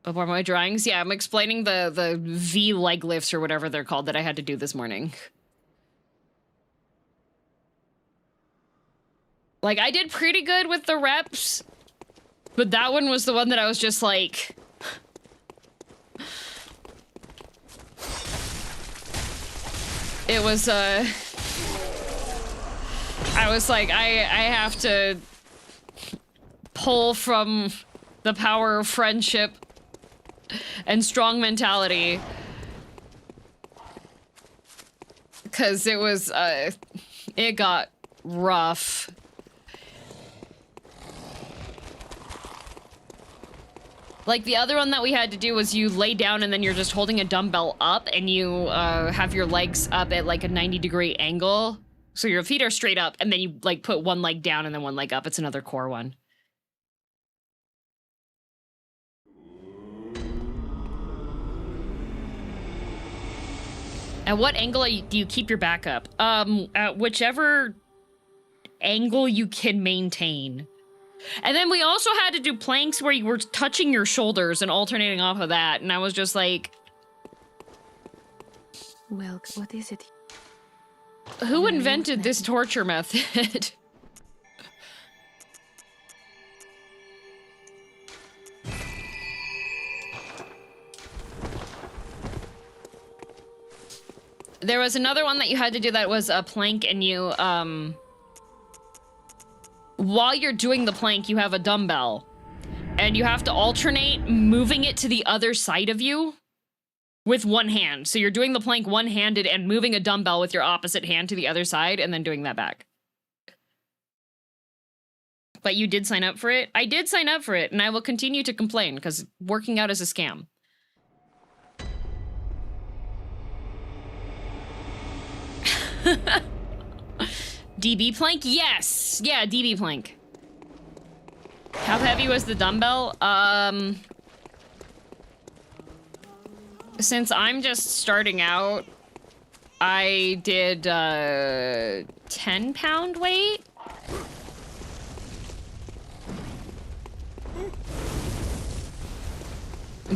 Before my drawings, yeah, I'm explaining the V leg lifts or whatever they're called that I had to do this morning. Like, I did pretty good with the reps, but that one was the one that I was just like... It was, I was like, I have to pull from the power of friendship and strong mentality. Because it was, it got rough. Like, the other one that we had to do was you lay down and then you're just holding a dumbbell up and you have your legs up at, like, a 90-degree angle. So your feet are straight up and then you, like, put one leg down and then one leg up. It's another core one. At what angle do you keep your back up? At whichever angle you can maintain. And then we also had to do planks where you were touching your shoulders and alternating off of that. And I was just like... Well, what is it? Who invented this torture method? There was another one that you had to do that was a plank and you, while you're doing the plank, you have a dumbbell. And you have to alternate moving it to the other side of you with one hand. So you're doing the plank one-handed and moving a dumbbell with your opposite hand to the other side and then doing that back. But you did sign up for it? I did sign up for it, and I will continue to complain because working out is a scam. DB plank? Yes! Yeah, DB plank. How heavy was the dumbbell? Since I'm just starting out, I did 10-pound weight.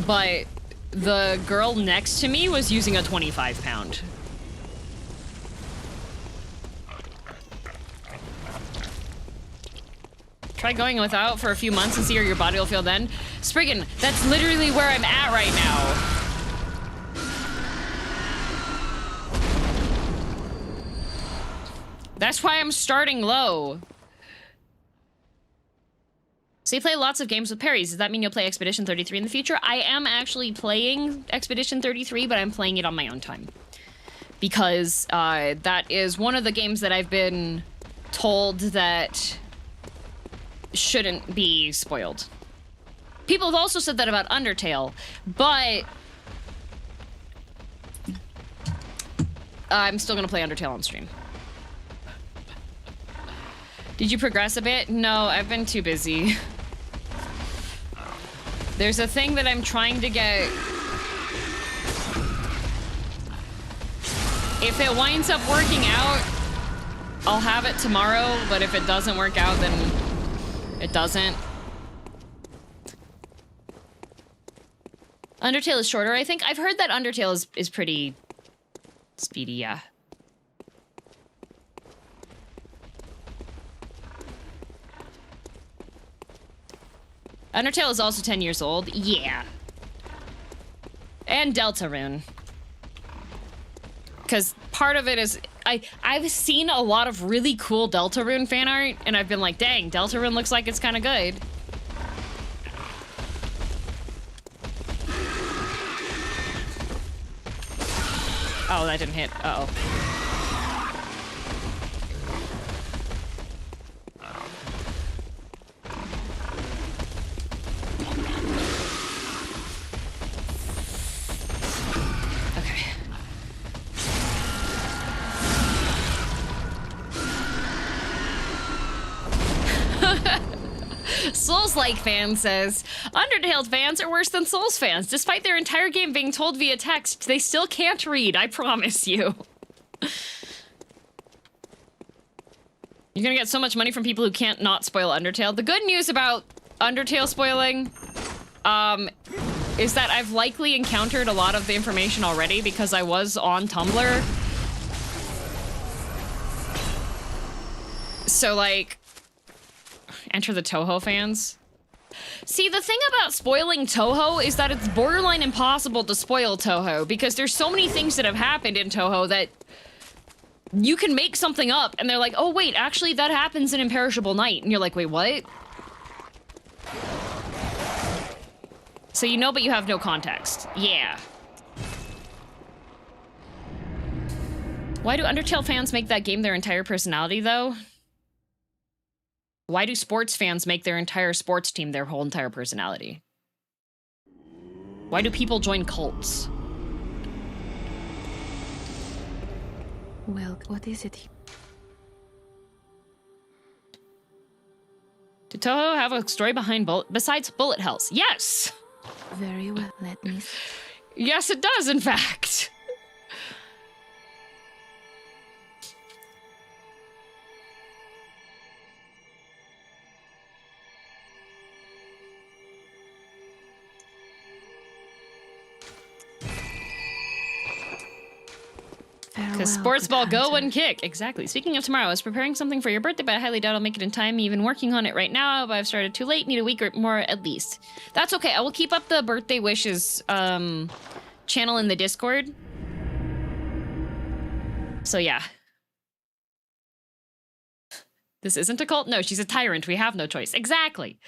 But the girl next to me was using a 25-pound. Try going without for a few months and see how your body will feel then. Spriggan, that's literally where I'm at right now. That's why I'm starting low. So you play lots of games with parries. Does that mean you'll play Expedition 33 in the future? I am actually playing Expedition 33, but I'm playing it on my own time. Because that is one of the games that I've been told that shouldn't be spoiled. People have also said that about Undertale, but I'm still gonna play Undertale on stream. Did you progress a bit? No, I've been too busy. There's a thing that I'm trying to get. If it winds up working out, I'll have it tomorrow, but if it doesn't work out, then it doesn't. Undertale is shorter, I think. I've heard that Undertale is pretty speedy, yeah. Undertale is also 10 years old. Yeah. And Deltarune. Because part of it is... I've seen a lot of really cool Deltarune fan art, and I've been like, dang, Deltarune looks like it's kind of good. Oh, that didn't hit. Uh-oh. Souls-like fan says, Undertale fans are worse than Souls fans. Despite their entire game being told via text, they still can't read, I promise you. You're gonna get so much money from people who can't not spoil Undertale. The good news about Undertale spoiling, is that I've likely encountered a lot of the information already because I was on Tumblr. So, like... Enter the Touhou fans. See, the thing about spoiling Touhou is that it's borderline impossible to spoil Touhou because there's so many things that have happened in Touhou that you can make something up and they're like, oh wait, actually that happens in Imperishable Night. And you're like, wait, what? So you know, but you have no context. Yeah. Why do Undertale fans make that game their entire personality, though? Why do sports fans make their entire sports team their whole entire personality? Why do people join cults? Well, what is it? Did Touhou have a story behind besides bullet hells? Yes! Very well, let me see. Yes, it does, in fact. Because sports ball go and kick. Exactly. Speaking of tomorrow, I was preparing something for your birthday, but I highly doubt I'll make it in time. Even working on it right now, but I've started too late. Need a week or more at least. That's okay. I will keep up the birthday wishes channel in the Discord. So yeah. This isn't a cult? No, she's a tyrant. We have no choice. Exactly.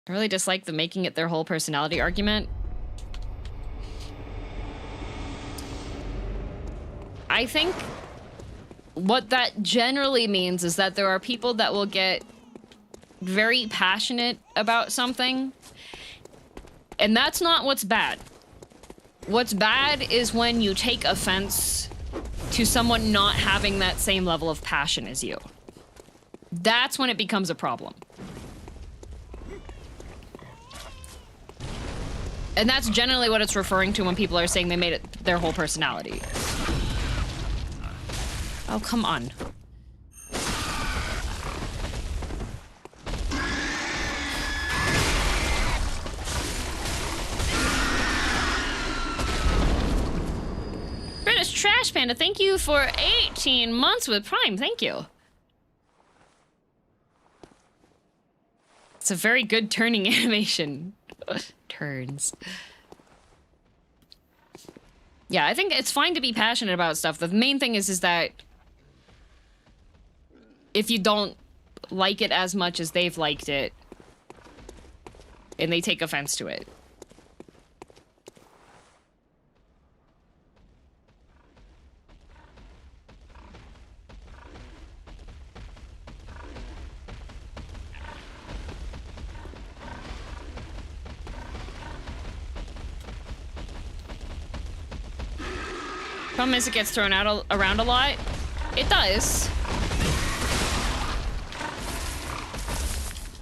I really dislike the making it their whole personality argument. I think what that generally means is that there are people that will get very passionate about something, and that's not what's bad. What's bad is when you take offense to someone not having that same level of passion as you. That's when it becomes a problem. And that's generally what it's referring to when people are saying they made it their whole personality. Oh, come on. British Trash Panda, thank you for 18 months with Prime. Thank you. It's a very good turning animation. Turns. Yeah, I think it's fine to be passionate about stuff. The main thing is that if you don't like it as much as they've liked it, and they take offense to it, Problem is it gets thrown out around a lot. It does.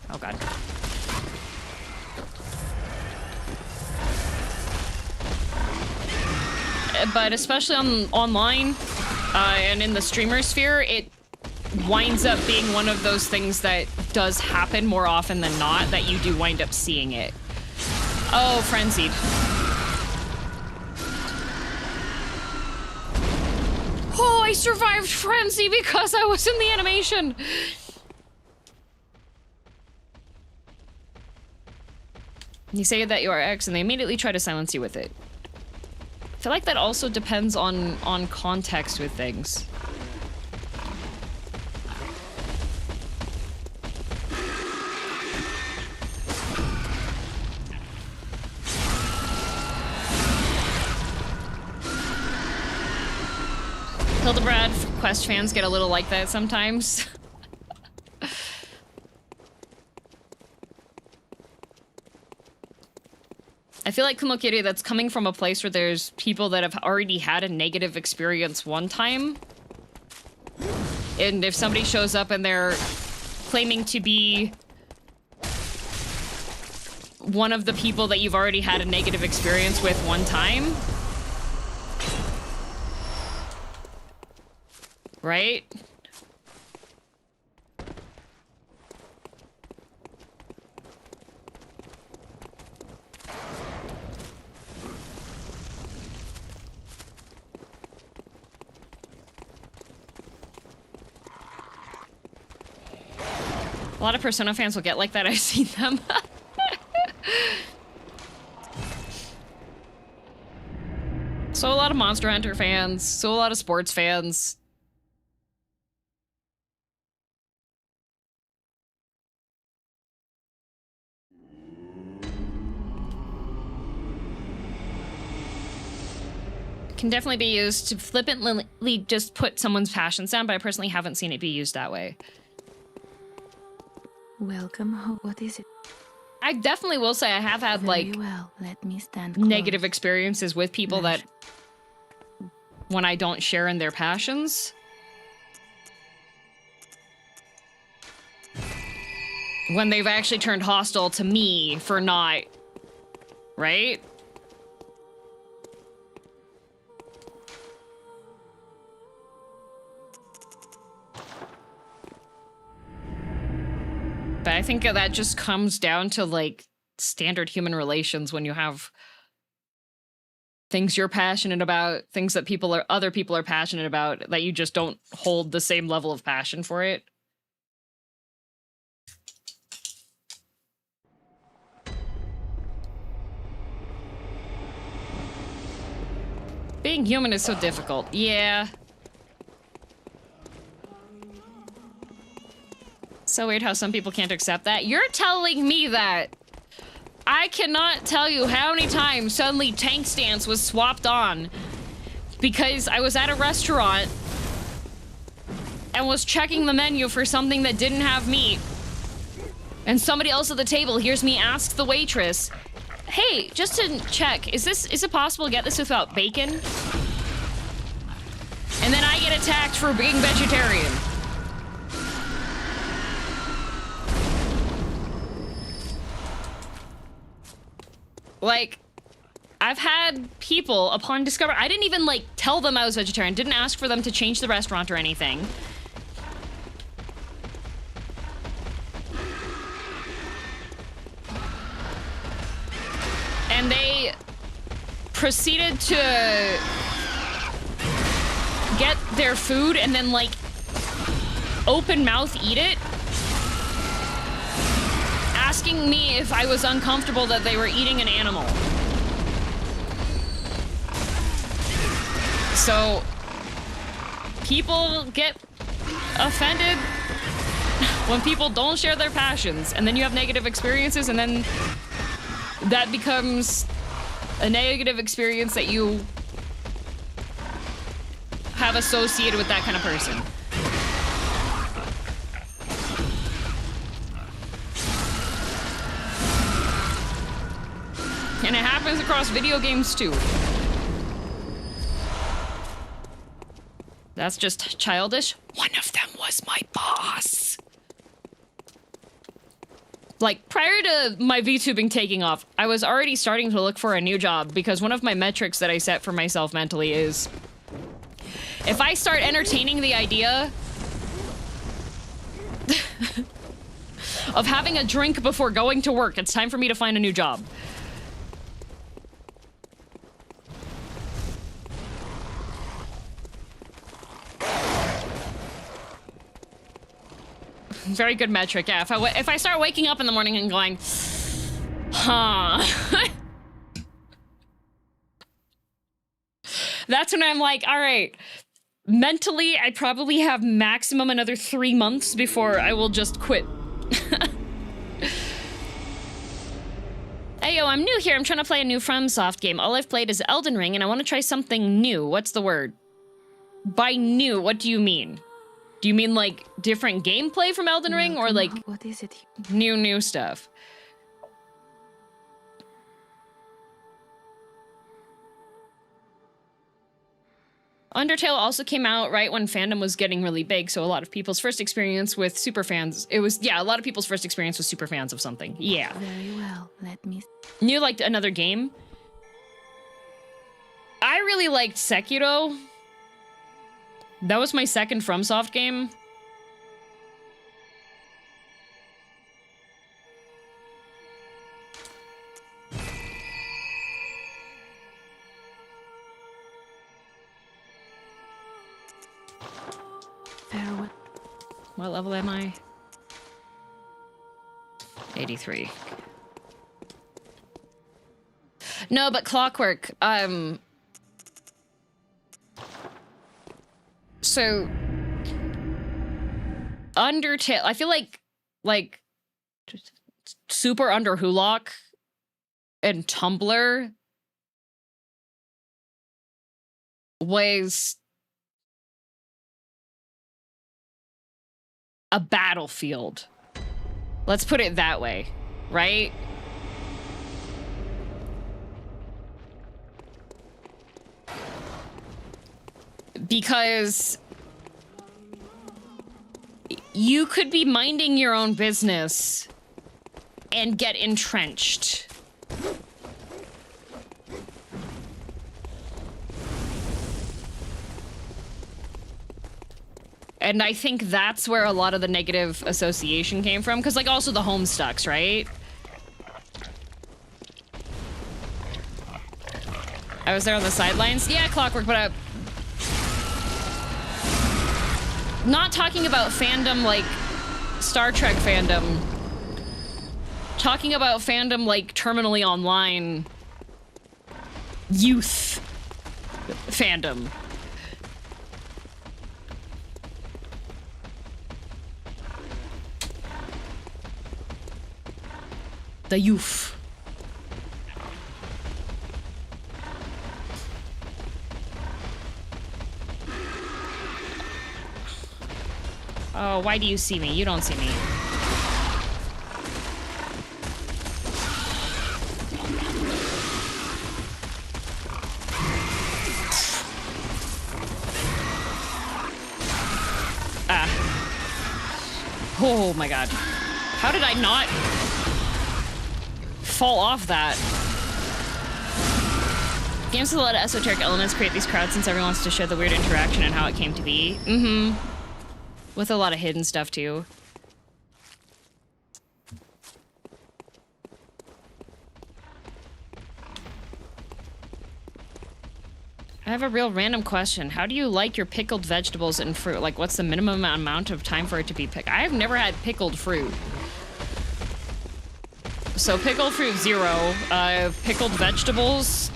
Oh god. But especially online and in the streamer sphere, it winds up being one of those things that does happen more often than not, that you do wind up seeing it. Oh, frenzied. Oh, I survived frenzy because I was in the animation. You say that you are X and they immediately try to silence you with it. I feel like that also depends on context with things. Hildebrand Quest fans get a little like that sometimes. I feel like Kumokiri, that's coming from a place where there's people that have already had a negative experience one time. And if somebody shows up and they're claiming to be one of the people that you've already had a negative experience with one time, right? A lot of Persona fans will get like that. I've seen them. So a lot of Monster Hunter fans, so a lot of sports fans. Can definitely be used to flippantly just put someone's passions down, but I personally haven't seen it be used that way. Welcome home. What is it? I definitely will say I have had, Very like, well. Let me stand negative close. experiences with people that, when I don't share in their passions, when they've actually turned hostile to me for not, right? But I think that just comes down to, like, standard human relations when you have things you're passionate about, things that other people are passionate about, that you just don't hold the same level of passion for it. Being human is so difficult. Yeah. So weird how some people can't accept that. You're telling me that. I cannot tell you how many times suddenly Tank Stance was swapped on because I was at a restaurant and was checking the menu for something that didn't have meat. And somebody else at the table hears me ask the waitress, "Hey, just to check, is it possible to get this without bacon?" And then I get attacked for being vegetarian. Like, I've had people, upon discovery, I didn't even, like, tell them I was vegetarian, didn't ask for them to change the restaurant or anything. And they proceeded to get their food and then, like, open mouth eat it, asking me if I was uncomfortable that they were eating an animal. So, people get offended when people don't share their passions, and then you have negative experiences, and then that becomes a negative experience that you have associated with that kind of person. And it happens across video games too. That's just childish. One of them was my boss. Like, prior to my VTubing taking off, I was already starting to look for a new job because one of my metrics that I set for myself mentally is if I start entertaining the idea of having a drink before going to work, it's time for me to find a new job. Very good metric, yeah. If I start waking up in the morning and going, huh. That's when I'm like, all right. Mentally, I probably have maximum another 3 months before I will just quit. Hey, yo, I'm new here. I'm trying to play a new FromSoft game. All I've played is Elden Ring, and I want to try something new. What's the word? By new, what do you mean? Do you mean, like, different gameplay from Elden Ring, or, like, what is it? new stuff? Undertale also came out right when fandom was getting really big, so a lot of people's first experience with superfans, a lot of people's first experience with superfans of something. Yeah. Very well, let me... You liked another game? I really liked Sekiro. That was my second FromSoft game. Farewell. What level am I? 83. No, but Clockwork, so Undertale, I feel like Super Underhulock and Tumblr was a battlefield. Let's put it that way, right? Because you could be minding your own business and get entrenched. And I think that's where a lot of the negative association came from, because, like, also the Homestucks, right? I was there on the sidelines. Yeah, Clockwork, but not talking about fandom like Star Trek fandom. Talking about fandom like terminally online youth fandom. The youth. Oh, why do you see me? You don't see me. Ah. Oh my god. How did I not fall off that? Games with a lot of esoteric elements create these crowds since everyone wants to show the weird interaction and how it came to be. Mm-hmm. With a lot of hidden stuff, too. I have a real random question. How do you like your pickled vegetables and fruit? Like, what's the minimum amount of time for it to be picked? I have never had pickled fruit. So pickled fruit, 0. Pickled vegetables...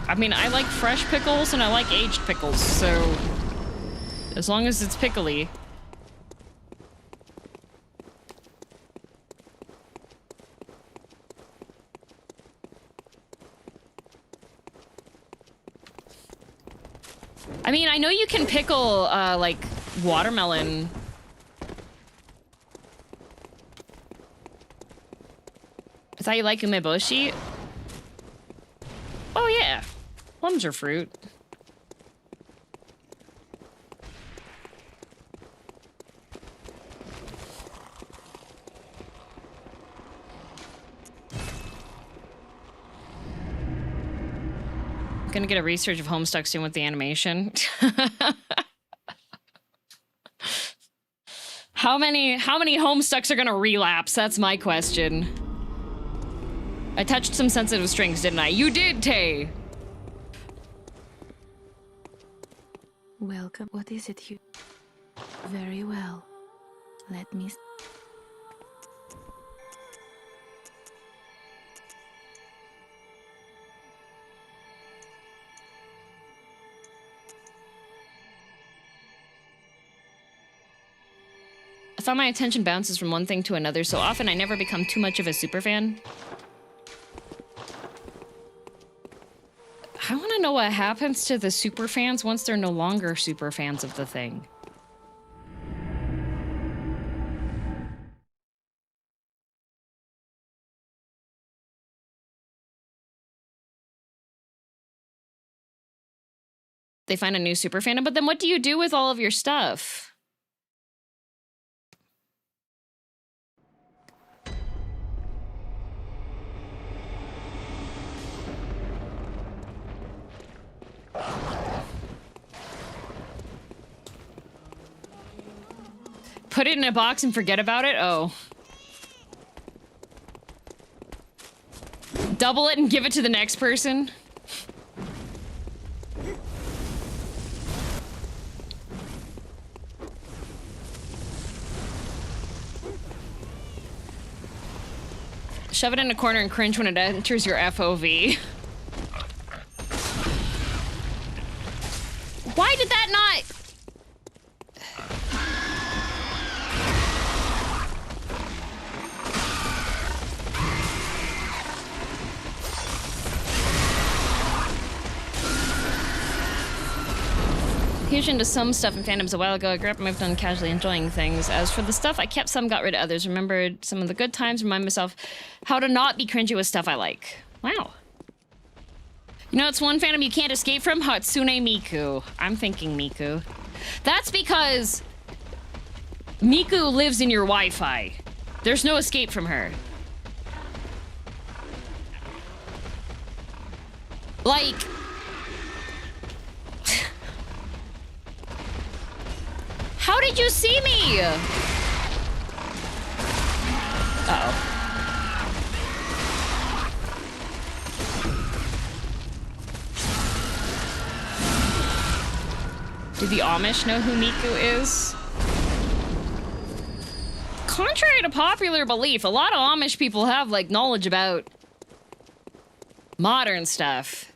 I mean, I like fresh pickles and I like aged pickles, so as long as it's pickly. I mean, I know you can pickle, like, watermelon. I thought you liked umeboshi. Oh, yeah. Well, Plums are fruit. Gonna get a research of Homestuck soon with the animation. How many Homestucks are gonna relapse? That's my question. I touched some sensitive strings, didn't I? You did, Tay! Welcome. What is it you... Very well. Let me... I found my attention bounces from one thing to another so often I never become too much of a superfan. I want to know what happens to the superfans once they're no longer superfans of the thing. They find a new superfandom, but then what do you do with all of your stuff? Put it in a box and forget about it? Oh. Double it and give it to the next person? Shove it in a corner and cringe when it enters your FOV. Why did that not... Huge into some stuff in fandoms a while ago. I grew up and moved on casually enjoying things. As for the stuff I kept, some got rid of others. Remembered some of the good times, remind myself how to not be cringy with stuff I like. Wow. You know, it's one fandom you can't escape from? Hatsune Miku. I'm thinking Miku. That's because Miku lives in your Wi-Fi. There's no escape from her. Like... How did you see me? Uh-oh. Do the Amish know who Miku is? Contrary to popular belief, a lot of Amish people have, like, knowledge about modern stuff.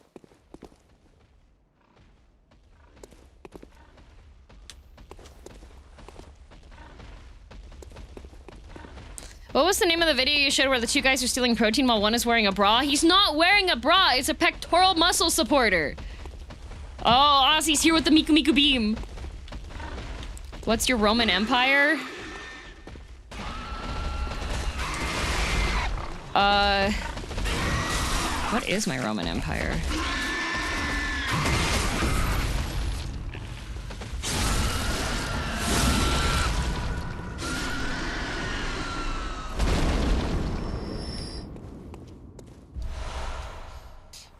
What was the name of the video you showed where the two guys are stealing protein while one is wearing a bra? He's not wearing a bra, it's a pectoral muscle supporter. Oh, Ozzy's here with the Miku Miku beam. What's your Roman Empire? What is my Roman Empire?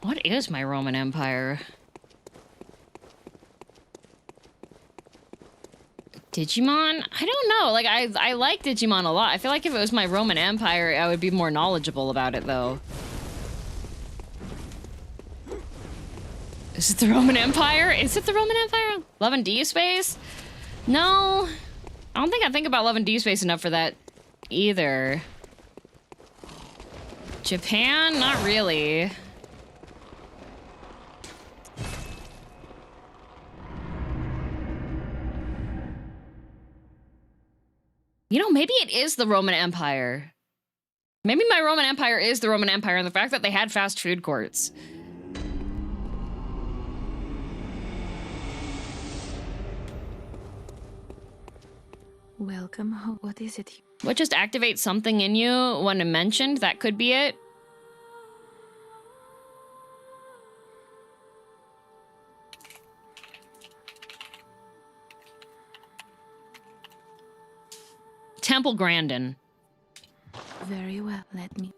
What is my Roman Empire? Digimon? I don't know. Like, I like Digimon a lot. I feel like if it was my Roman Empire, I would be more knowledgeable about it, though. Is it the Roman Empire? Is it the Roman Empire? Love and D Space? No. I don't think I think about Love and D Space enough for that either. Japan? Not really. You know, maybe it is the Roman Empire. Maybe my Roman Empire is the Roman Empire and the fact that they had fast food courts. Welcome home. What is it? What just activates something in you when it mentioned? That could be it. Temple Grandin. Very well, let me.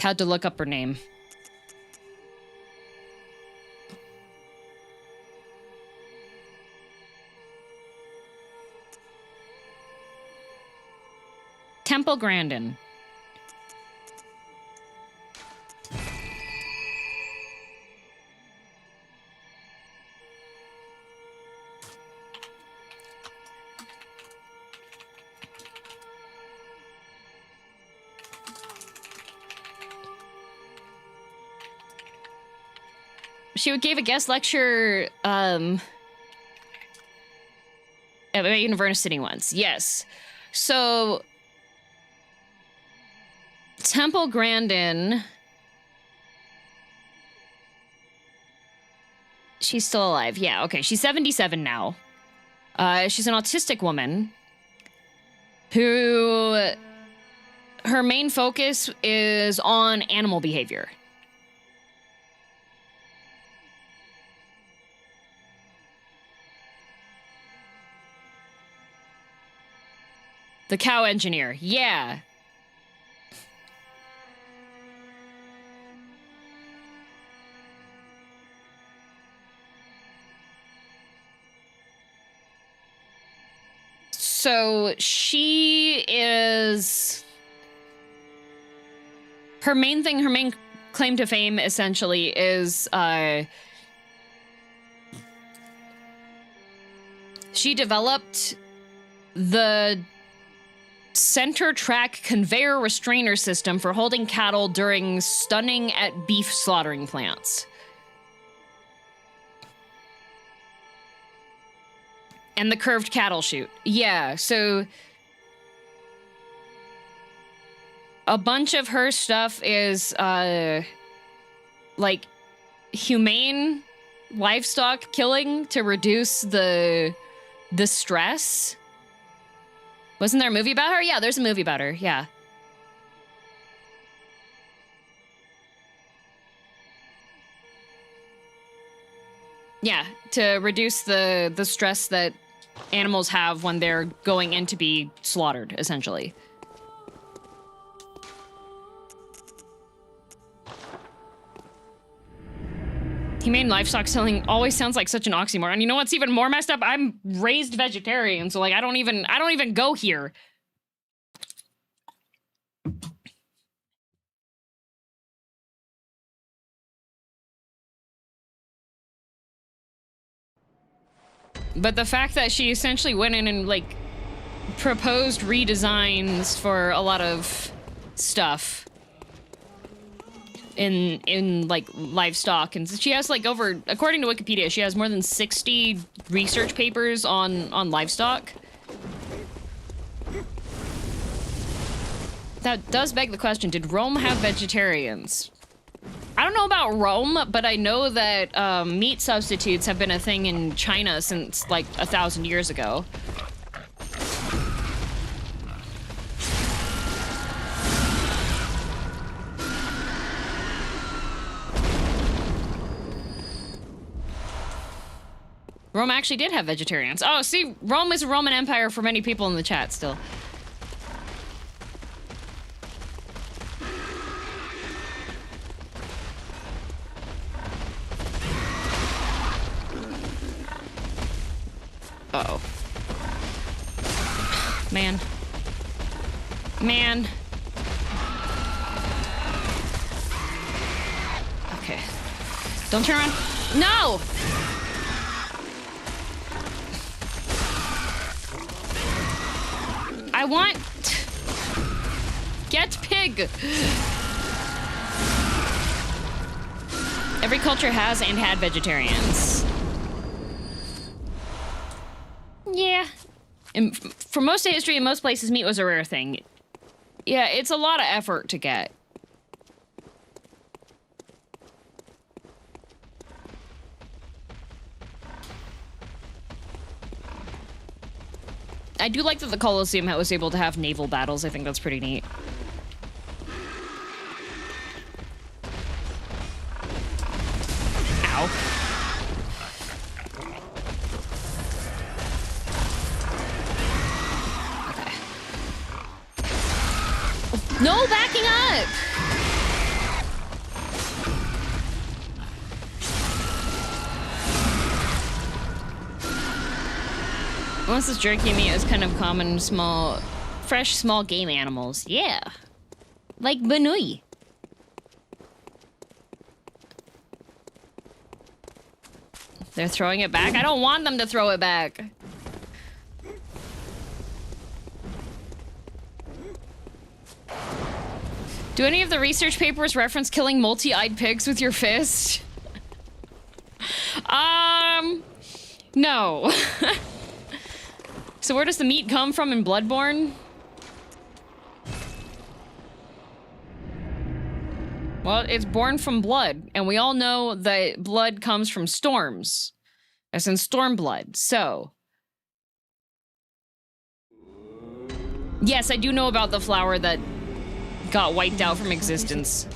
Had to look up her name. Temple Grandin. She gave a guest lecture at my university once. Yes. So Temple Grandin, she's still alive. Yeah, okay. She's 77 now. She's an autistic woman who her main focus is on animal behavior. The cow engineer, yeah. So she is... Her main thing, her main claim to fame, essentially, is... she developed the center track conveyor restrainer system for holding cattle during stunning at beef slaughtering plants. And the curved cattle chute. Yeah, so a bunch of her stuff is like humane livestock killing to reduce the stress. Wasn't there a movie about her? Yeah, there's a movie about her. Yeah. Yeah, to reduce the stress that animals have when they're going in to be slaughtered, essentially. Humane livestock selling always sounds like such an oxymoron. You know what's even more messed up? I'm raised vegetarian, so like I don't even go here. But the fact that she essentially went in and like proposed redesigns for a lot of stuff in like livestock, and she has like over, according to Wikipedia, she has more than 60 research papers on livestock. That does beg the question, did Rome have vegetarians? I don't know about Rome, but I know that meat substitutes have been a thing in China since like 1,000 years ago. Rome actually did have vegetarians. Oh, see, Rome is a Roman Empire for many people in the chat still. Uh-oh. Man. Man. Okay. Don't turn around. No! I want... Get pig! Every culture has and had vegetarians. Yeah. And for most of history, in most places, meat was a rare thing. Yeah, it's a lot of effort to get. I do like that the Colosseum was able to have naval battles. I think that's pretty neat. Ow. Okay. No backing up! Once this jerky meat is kind of common, fresh, small game animals. Yeah. Like Banui. They're throwing it back? I don't want them to throw it back. Do any of the research papers reference killing multi-eyed pigs with your fist? No. So where does the meat come from in Bloodborne? Well, it's born from blood, and we all know that blood comes from storms, as in storm blood, so. Yes, I do know about the flower that got wiped out from existence.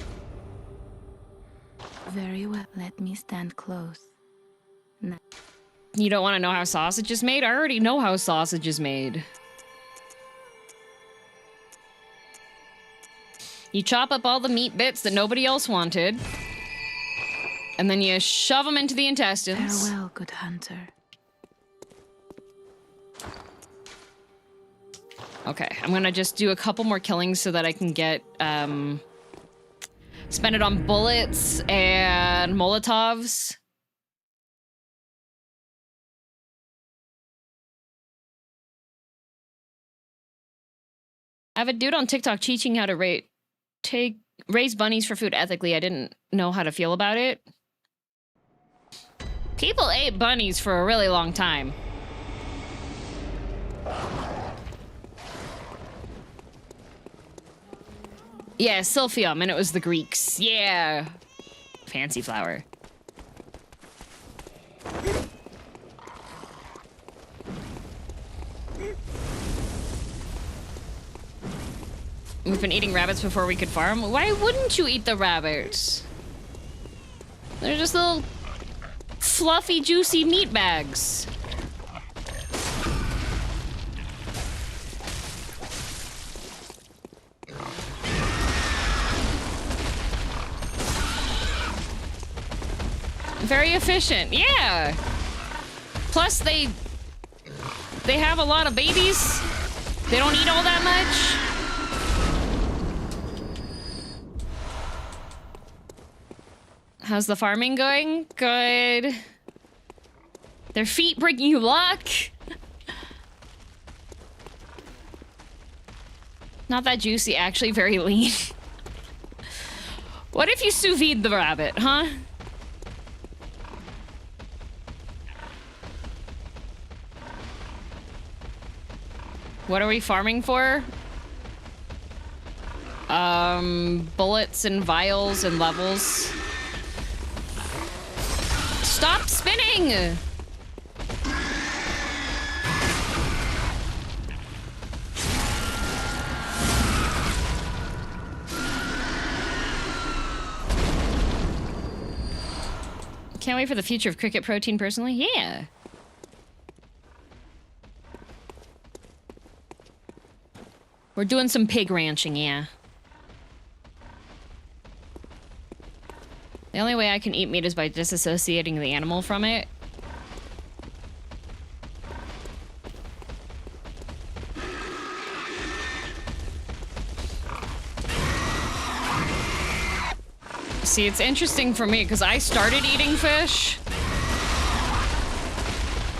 Very well. Let me stand close. No. You don't want to know how sausage is made? I already know how sausage is made. You chop up all the meat bits that nobody else wanted, and then you shove them into the intestines. Farewell, good hunter. Okay, I'm gonna just do a couple more killings so that I can get, spend it on bullets and Molotovs. I have a dude on TikTok teaching how to raise bunnies for food ethically. I didn't know how to feel about it. People ate bunnies for a really long time. Yeah, Silphium, and it was the Greeks. Yeah. Fancy flower. We've been eating rabbits before we could farm. Why wouldn't you eat the rabbits? They're just little fluffy, juicy meat bags. Very efficient, yeah. Plus, they have a lot of babies. They don't eat all that much. How's the farming going? Good. Their feet bringing you luck. Not that juicy, actually very lean. What if you sous vide the rabbit, huh? What are we farming for? Bullets and vials and levels. Stop spinning! Can't wait for the future of cricket protein personally. Yeah. We're doing some pig ranching, yeah. The only way I can eat meat is by disassociating the animal from it. See, it's interesting for me because I started eating fish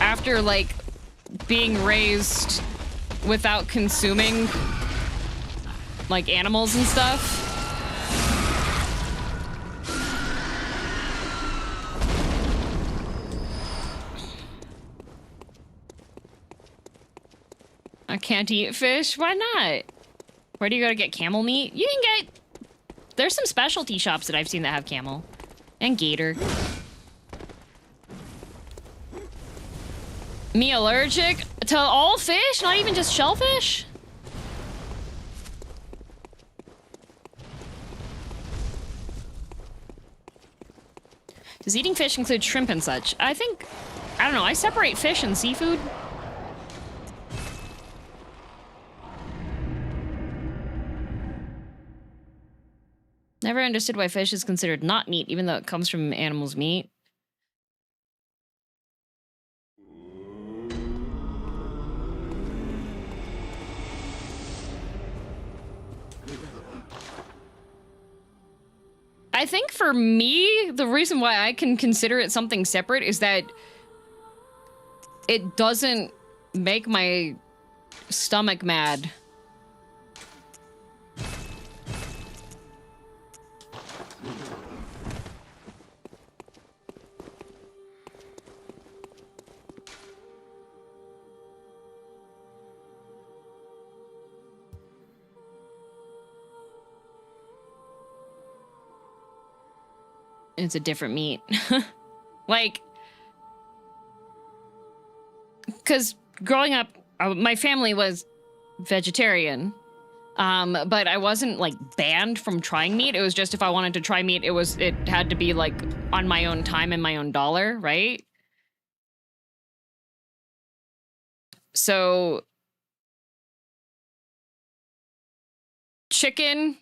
after, like, being raised without consuming, like, animals and stuff. I can't eat fish? Why not? Where do you go to get camel meat? You can get... There's some specialty shops that I've seen that have camel. And gator. Me allergic to all fish? Not even just shellfish? Does eating fish include shrimp and such? I think... I don't know. I separate fish and seafood. Never understood why fish is considered not meat, even though it comes from animals' meat. I think for me, the reason why I can consider it something separate is that it doesn't make my stomach mad. It's a different meat. Like, because growing up, my family was vegetarian, but I wasn't like banned from trying meat. It was just if I wanted to try meat, it had to be like on my own time and my own dollar, right? So chicken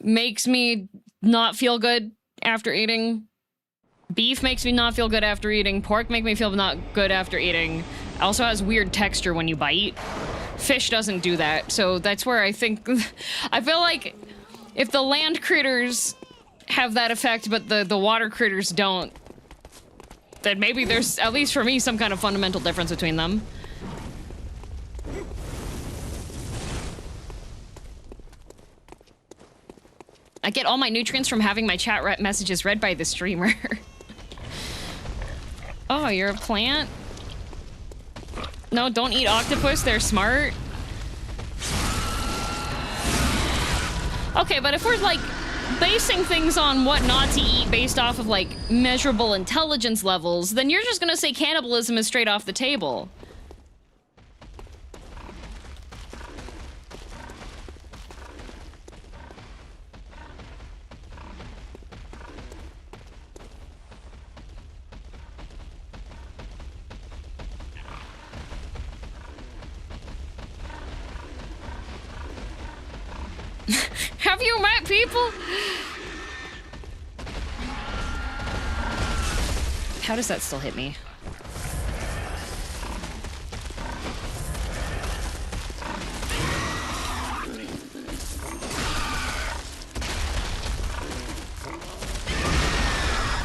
makes me not feel good after eating. Beef makes me not feel good after eating. Pork makes me feel not good after eating. Also has weird texture when you bite. Fish doesn't do that. So that's where I think... I feel like if the land critters have that effect, but the water critters don't, then maybe there's, at least for me, some kind of fundamental difference between them. I get all my nutrients from having my chat messages read by the streamer. Oh, you're a plant? No, don't eat octopus, they're smart. Okay, but if we're like basing things on what not to eat based off of like measurable intelligence levels, then you're just gonna say cannibalism is straight off the table. Have you met people? How does that still hit me?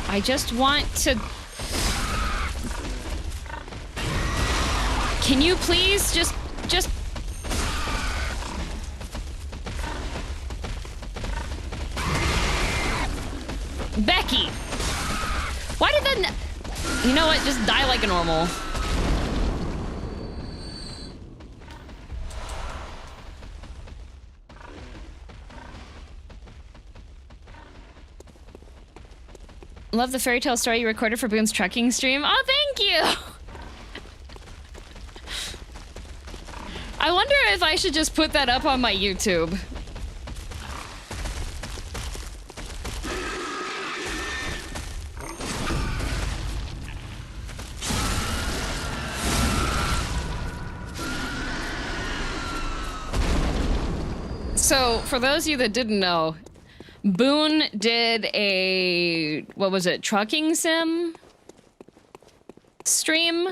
I just want to... Can you please just... Becky! Why did that... You know what? Just die like a normal. Love the fairy tale story you recorded for Boone's trucking stream. Oh, thank you! I wonder if I should just put that up on my YouTube. So, for those of you that didn't know, Boone did a, what was it, trucking sim stream?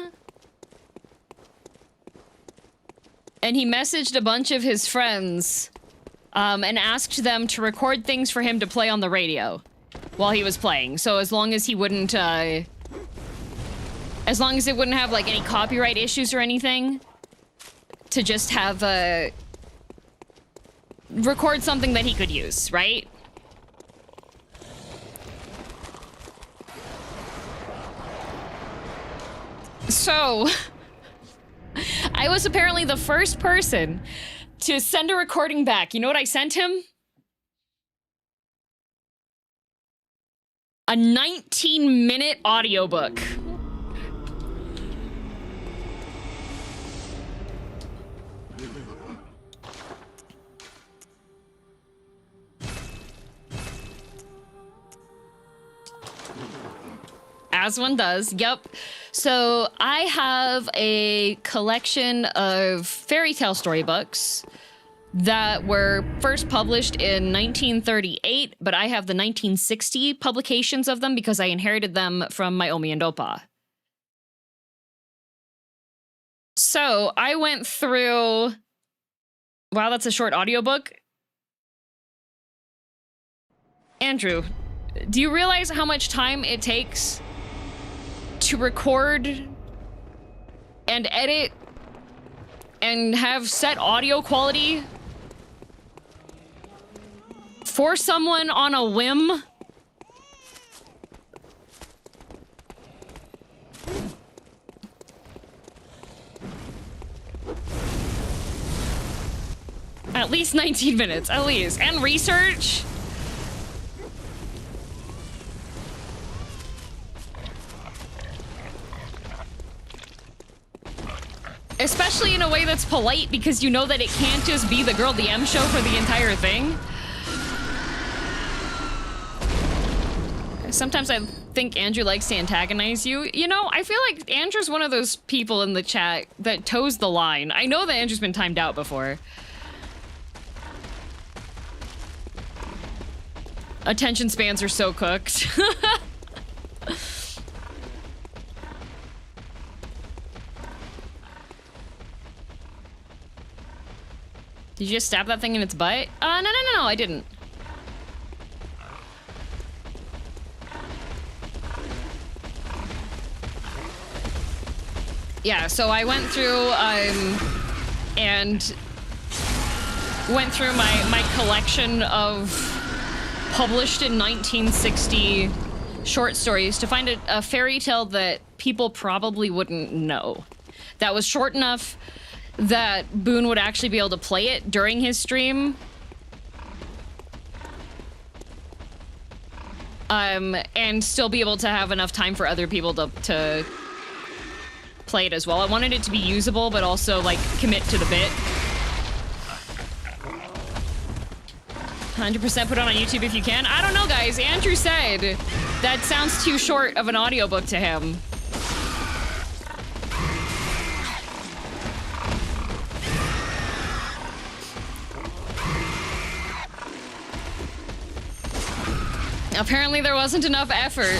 And he messaged a bunch of his friends and asked them to record things for him to play on the radio while he was playing. So as long as he wouldn't, as long as it wouldn't have like any copyright issues or anything, to just have record something that he could use, right? So, I was apparently the first person to send a recording back. You know what I sent him? A 19-minute audiobook. As one does, yep. So I have a collection of fairy tale storybooks that were first published in 1938, but I have the 1960 publications of them because I inherited them from my Omi and Opa. So I went through... Wow, that's a short audiobook. Andrew, do you realize how much time it takes to record and edit and have set audio quality for someone on a whim? At least 19 minutes, at least. And research. Especially in a way that's polite, because you know that it can't just be the Girl DM show for the entire thing. Sometimes I think Andrew likes to antagonize you. You know, I feel like Andrew's one of those people in the chat that toes the line. I know that Andrew's been timed out before. Attention spans are so cooked. Did you just stab that thing in its butt? No, I didn't. Yeah, so I went through, and went through my collection of published in 1960 short stories to find a fairy tale that people probably wouldn't know. That was short enough that Boone would actually be able to play it during his stream. And still be able to have enough time for other people to play it as well. I wanted it to be usable, but also, like, commit to the bit. 100% put it on YouTube if you can. I don't know, guys. Andrew said that sounds too short of an audiobook to him. Apparently there wasn't enough effort.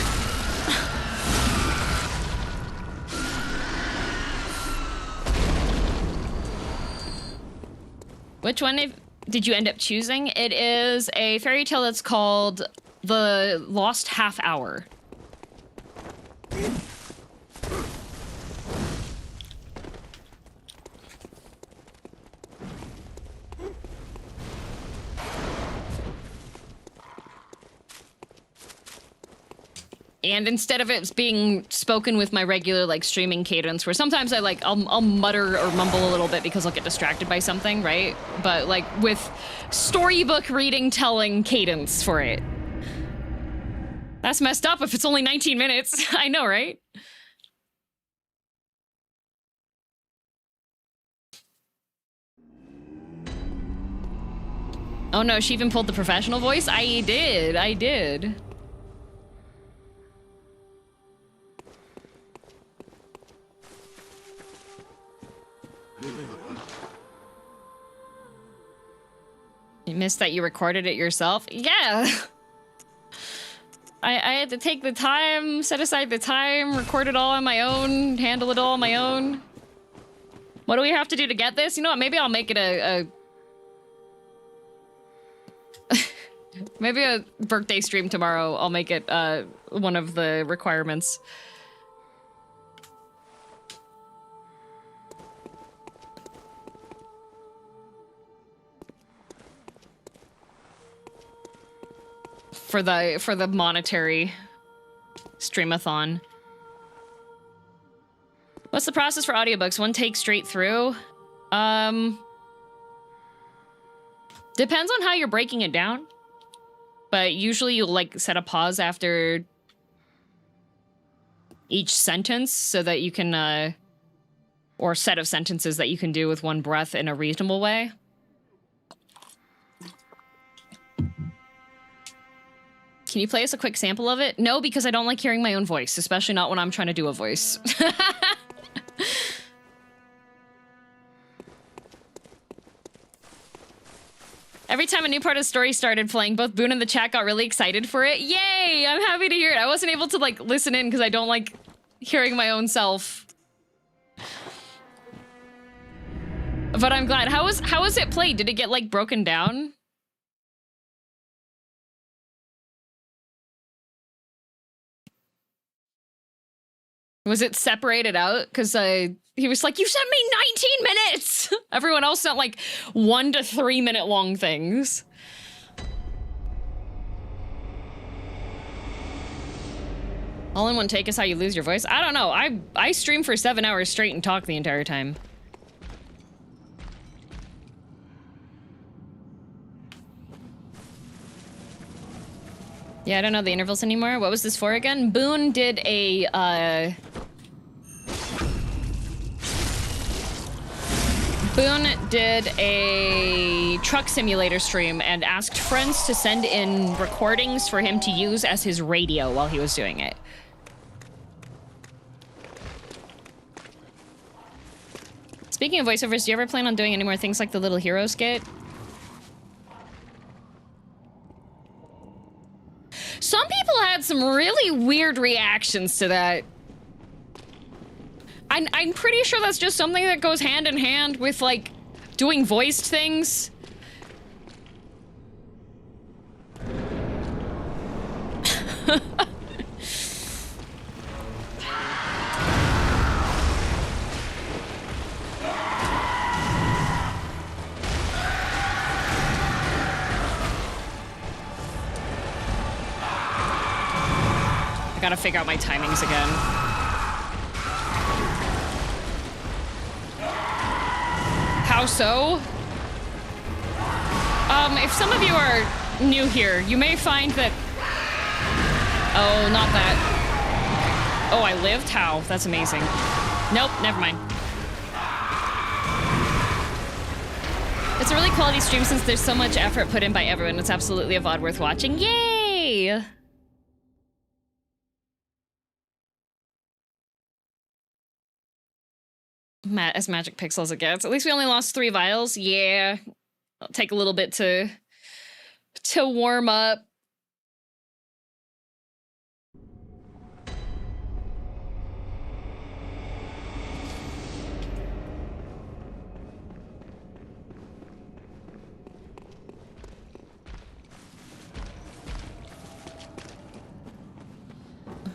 Which one did you end up choosing? It is a fairy tale that's called The Lost Half Hour. And instead of it being spoken with my regular, like, streaming cadence, where sometimes I'll mutter or mumble a little bit because I'll get distracted by something, right? But, like, with storybook reading, telling cadence for it. That's messed up if it's only 19 minutes. I know, right? Oh no, she even pulled the professional voice? I did. You missed that you recorded it yourself? Yeah! I had to take the time, set aside the time, record it all on my own, handle it all on my own. What do we have to do to get this? You know what, maybe I'll make it maybe a birthday stream tomorrow. I'll make it one of the requirements. For the monetary streamathon. What's the process for audiobooks? One take straight through? Depends on how you're breaking it down. But usually you'll, like, set a pause after each sentence so that you can, or set of sentences that you can do with one breath in a reasonable way. Can you play us a quick sample of it? No, because I don't like hearing my own voice, especially not when I'm trying to do a voice. Every time a new part of the story started playing, both Boone and the chat got really excited for it. Yay! I'm happy to hear it. I wasn't able to, like, listen in because I don't like hearing my own self. But I'm glad. How was it played? Did it get, like, broken down? Was it separated out? Because he was like, you sent me 19 minutes! Everyone else sent like 1 to 3 minute long things. All in one take is how you lose your voice? I don't know. I stream for 7 hours straight and talk the entire time. Yeah, I don't know the intervals anymore. What was this for again? Boone did a, truck simulator stream and asked friends to send in recordings for him to use as his radio while he was doing it. Speaking of voiceovers, do you ever plan on doing any more things like the Little Hero skit? Some people had some really weird reactions to that. I'm pretty sure that's just something that goes hand in hand with, like, doing voiced things. I gotta figure out my timings again. How so? If some of you are new here, you may find that... Oh, not that. Oh, I lived? How? That's amazing. Nope, never mind. It's a really quality stream since there's so much effort put in by everyone. It's absolutely a VOD worth watching. Yay! As Magic Pixel as it gets. At least we only lost 3 vials. Yeah. It'll take a little bit to warm up.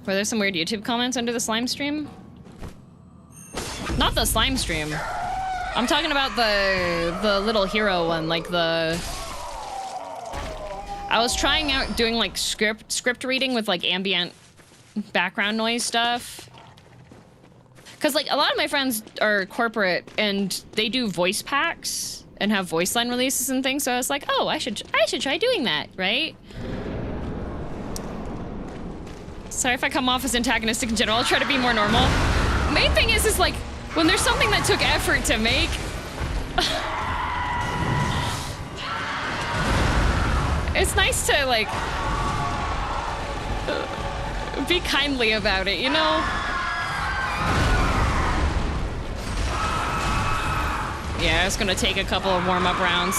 Were there some weird YouTube comments under the slime stream? Not the slime stream. I'm talking about the Little Hero one, like the... I was trying out doing like script reading with like ambient background noise stuff. Cause like a lot of my friends are corporate and they do voice packs and have voice line releases and things. So I was like, oh, I should try doing that, right? Sorry if I come off as antagonistic in general. I'll try to be more normal. Main thing is like, when there's something that took effort to make, it's nice to, like, be kindly about it, you know? Yeah, it's gonna take a couple of warm-up rounds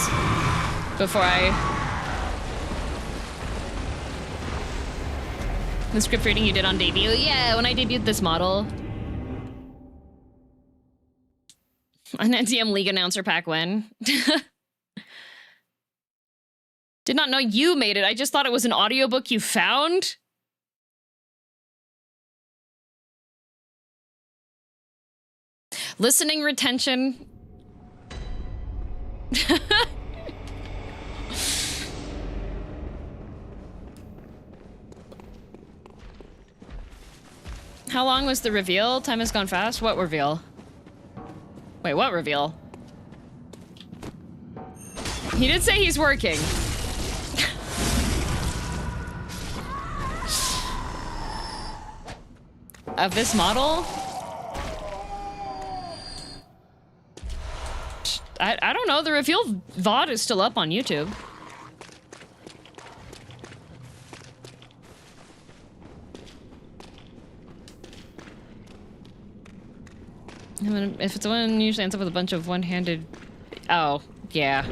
before The script reading you did on debut? Yeah, when I debuted this model. An NTM League announcer pack when? Did not know you made it. I just thought it was an audiobook you found. Listening retention. How long was the reveal? Time has gone fast. What reveal? Wait, what reveal? He did say he's working. Of this model? I don't know. The reveal VOD is still up on YouTube. If it's the one, usually ends up with a bunch of one-handed... Oh, yeah.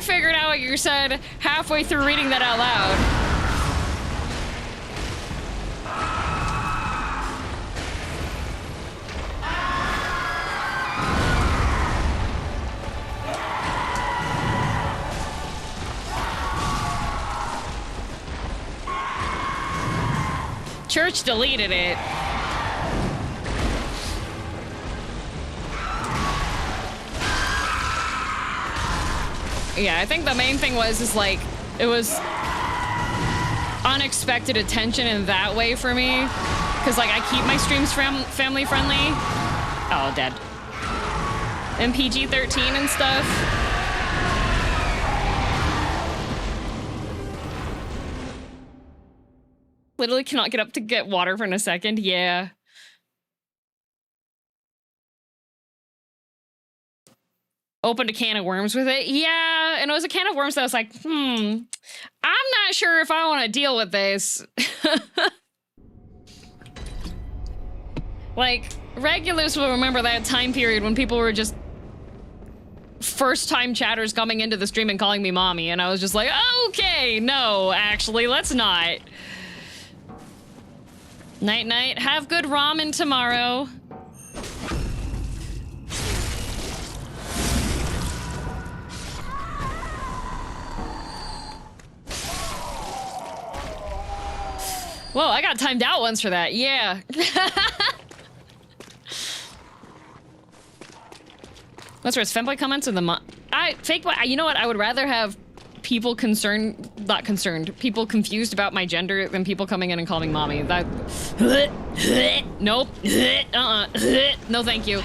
figured out what you said halfway through reading that out loud. Church deleted it. Yeah, I think the main thing was like, it was unexpected attention in that way for me. Because, like, I keep my streams family friendly. Oh, dead. And PG-13 and stuff. Literally cannot get up to get water for in a second. Yeah. Opened a can of worms with it. Yeah, and it was a can of worms that I was like, I'm not sure if I want to deal with this. Like, regulars will remember that time period when people were just first-time chatters coming into the stream and calling me mommy, and I was just like, okay, no, actually, let's not. Night-night. Have good ramen tomorrow. Whoa, I got timed out once for that. Yeah. What's worse, femboy comments or the fake boy? You know what? I would rather have people people confused about my gender than people coming in and calling me mommy. That. Nope. No, thank you.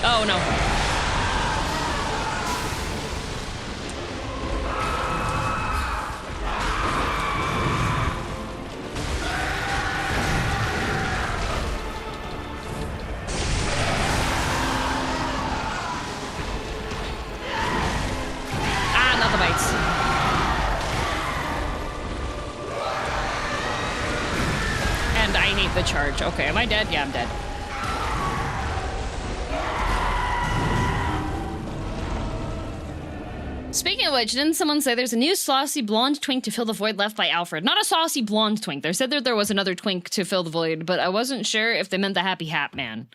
Oh no. Ah, not the bites. And I hate the charge. Okay, am I dead? Yeah, I'm dead. Speaking of which, didn't someone say there's a new saucy blonde twink to fill the void left by Alfred? Not a saucy blonde twink. They said that there was another twink to fill the void, but I wasn't sure if they meant the Happy Hat Man.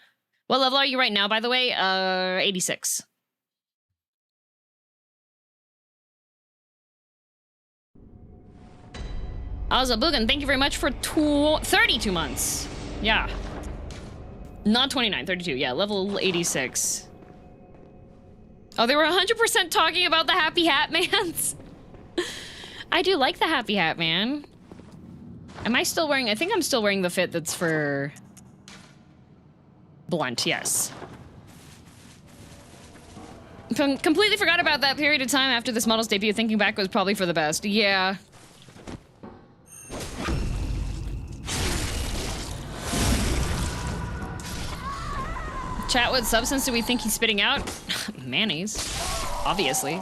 What level are you right now, by the way? 86. Also, Boogan, thank you very much for 32 months. Yeah. Not 29, 32. Yeah, level 86. Oh, they were 100% talking about the Happy Hat Mans. I do like the Happy Hat Man. Am I still wearing... I think I'm still wearing the fit that's for... Blunt, yes. Completely forgot about that period of time after this model's debut. Thinking back was probably for the best. Yeah. Chat, what substance do we think he's spitting out? Mayonnaise. Obviously.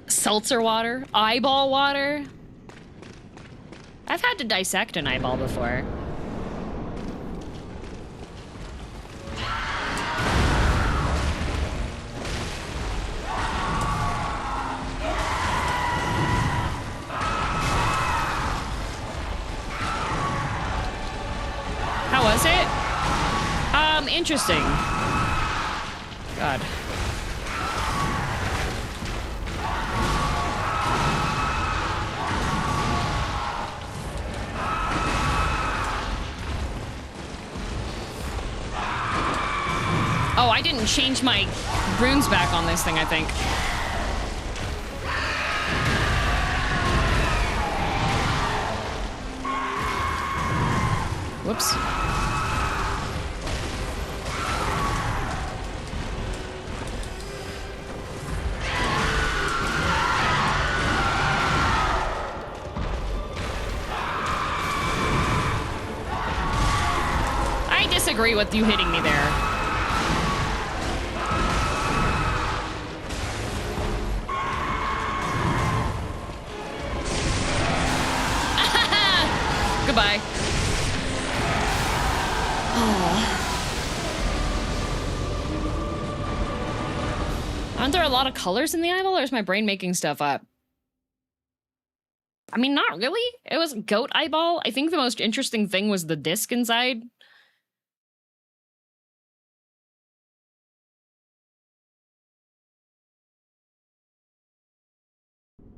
Seltzer water? Eyeball water? I've had to dissect an eyeball before. How was it? Interesting. God. Oh, I didn't change my runes back on this thing, I think. Whoops. I disagree with you hitting me there. Goodbye. Aren't there a lot of colors in the eyeball, or is my brain making stuff up? I mean, not really. It was goat eyeball. I think the most interesting thing was the disc inside.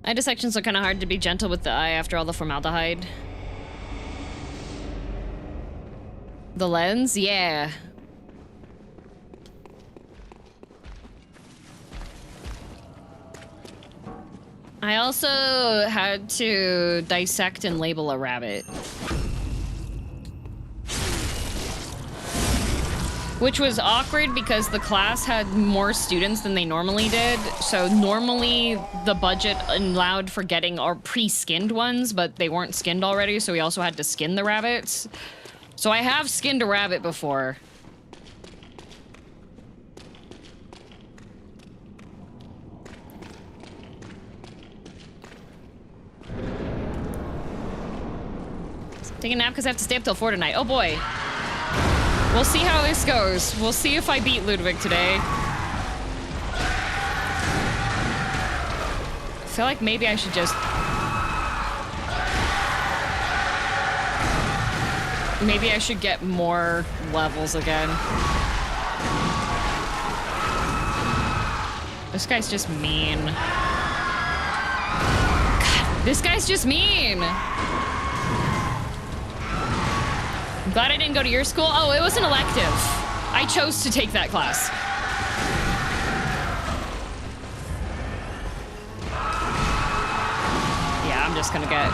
Eye dissections are kind of hard to be gentle with the eye after all the formaldehyde. The lens? Yeah. I also had to dissect and label a rabbit. Which was awkward because the class had more students than they normally did. So normally the budget allowed for getting our pre-skinned ones, but they weren't skinned already, so we also had to skin the rabbits. So I have skinned a rabbit before. Take a nap because I have to stay up till 4 tonight. Oh boy. We'll see how this goes. We'll see if I beat Ludwig today. I feel like maybe I should just... Maybe I should get more levels again. This guy's just mean. God, this guy's just mean. I'm glad I didn't go to your school. Oh, it was an elective. I chose to take that class. Yeah, I'm just gonna get...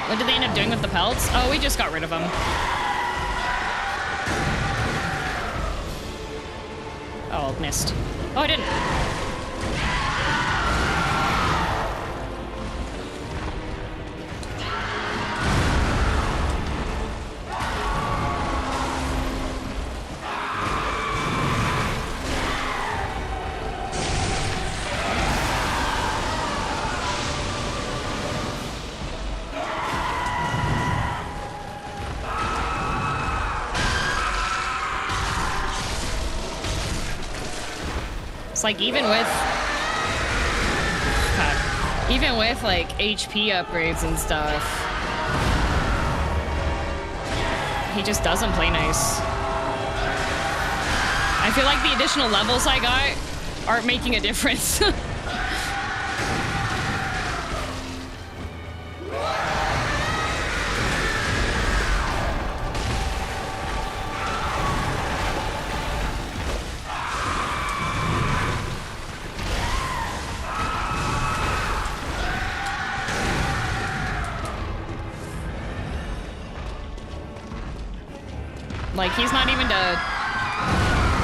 What did they end up doing with the pelts? Oh, we just got rid of them. Oh, missed. Oh, I didn't. Like even with like HP upgrades and stuff, he just doesn't play nice. I feel like the additional levels I got aren't making a difference. Like, he's not even to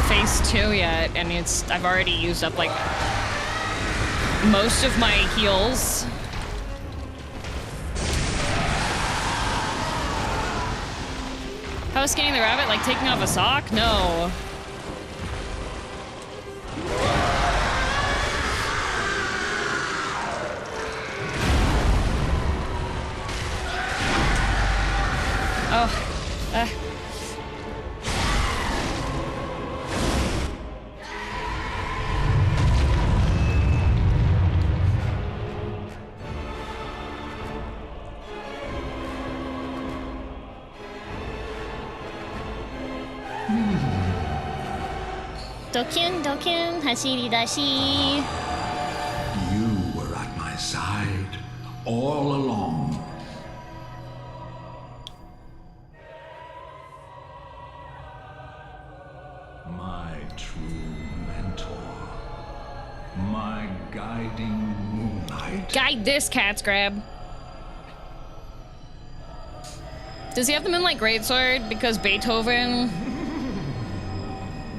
phase 2 yet, and I've already used up, like, most of my heals. How was skinning the rabbit? Like, taking off a sock? No. Oh. Dokun dokun hashiridashi. You were at my side all along, Ride this, cat's grab. Does he have the Moonlight Greatsword? Because Beethoven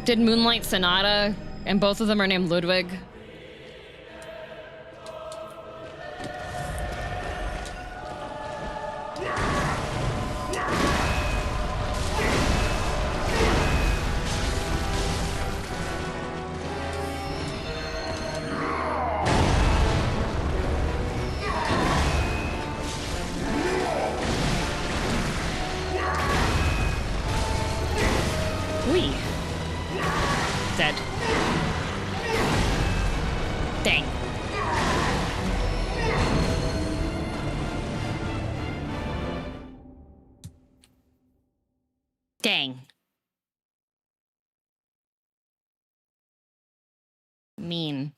did Moonlight Sonata, and both of them are named Ludwig. Wee. Dead. Dang. Dang. Mean.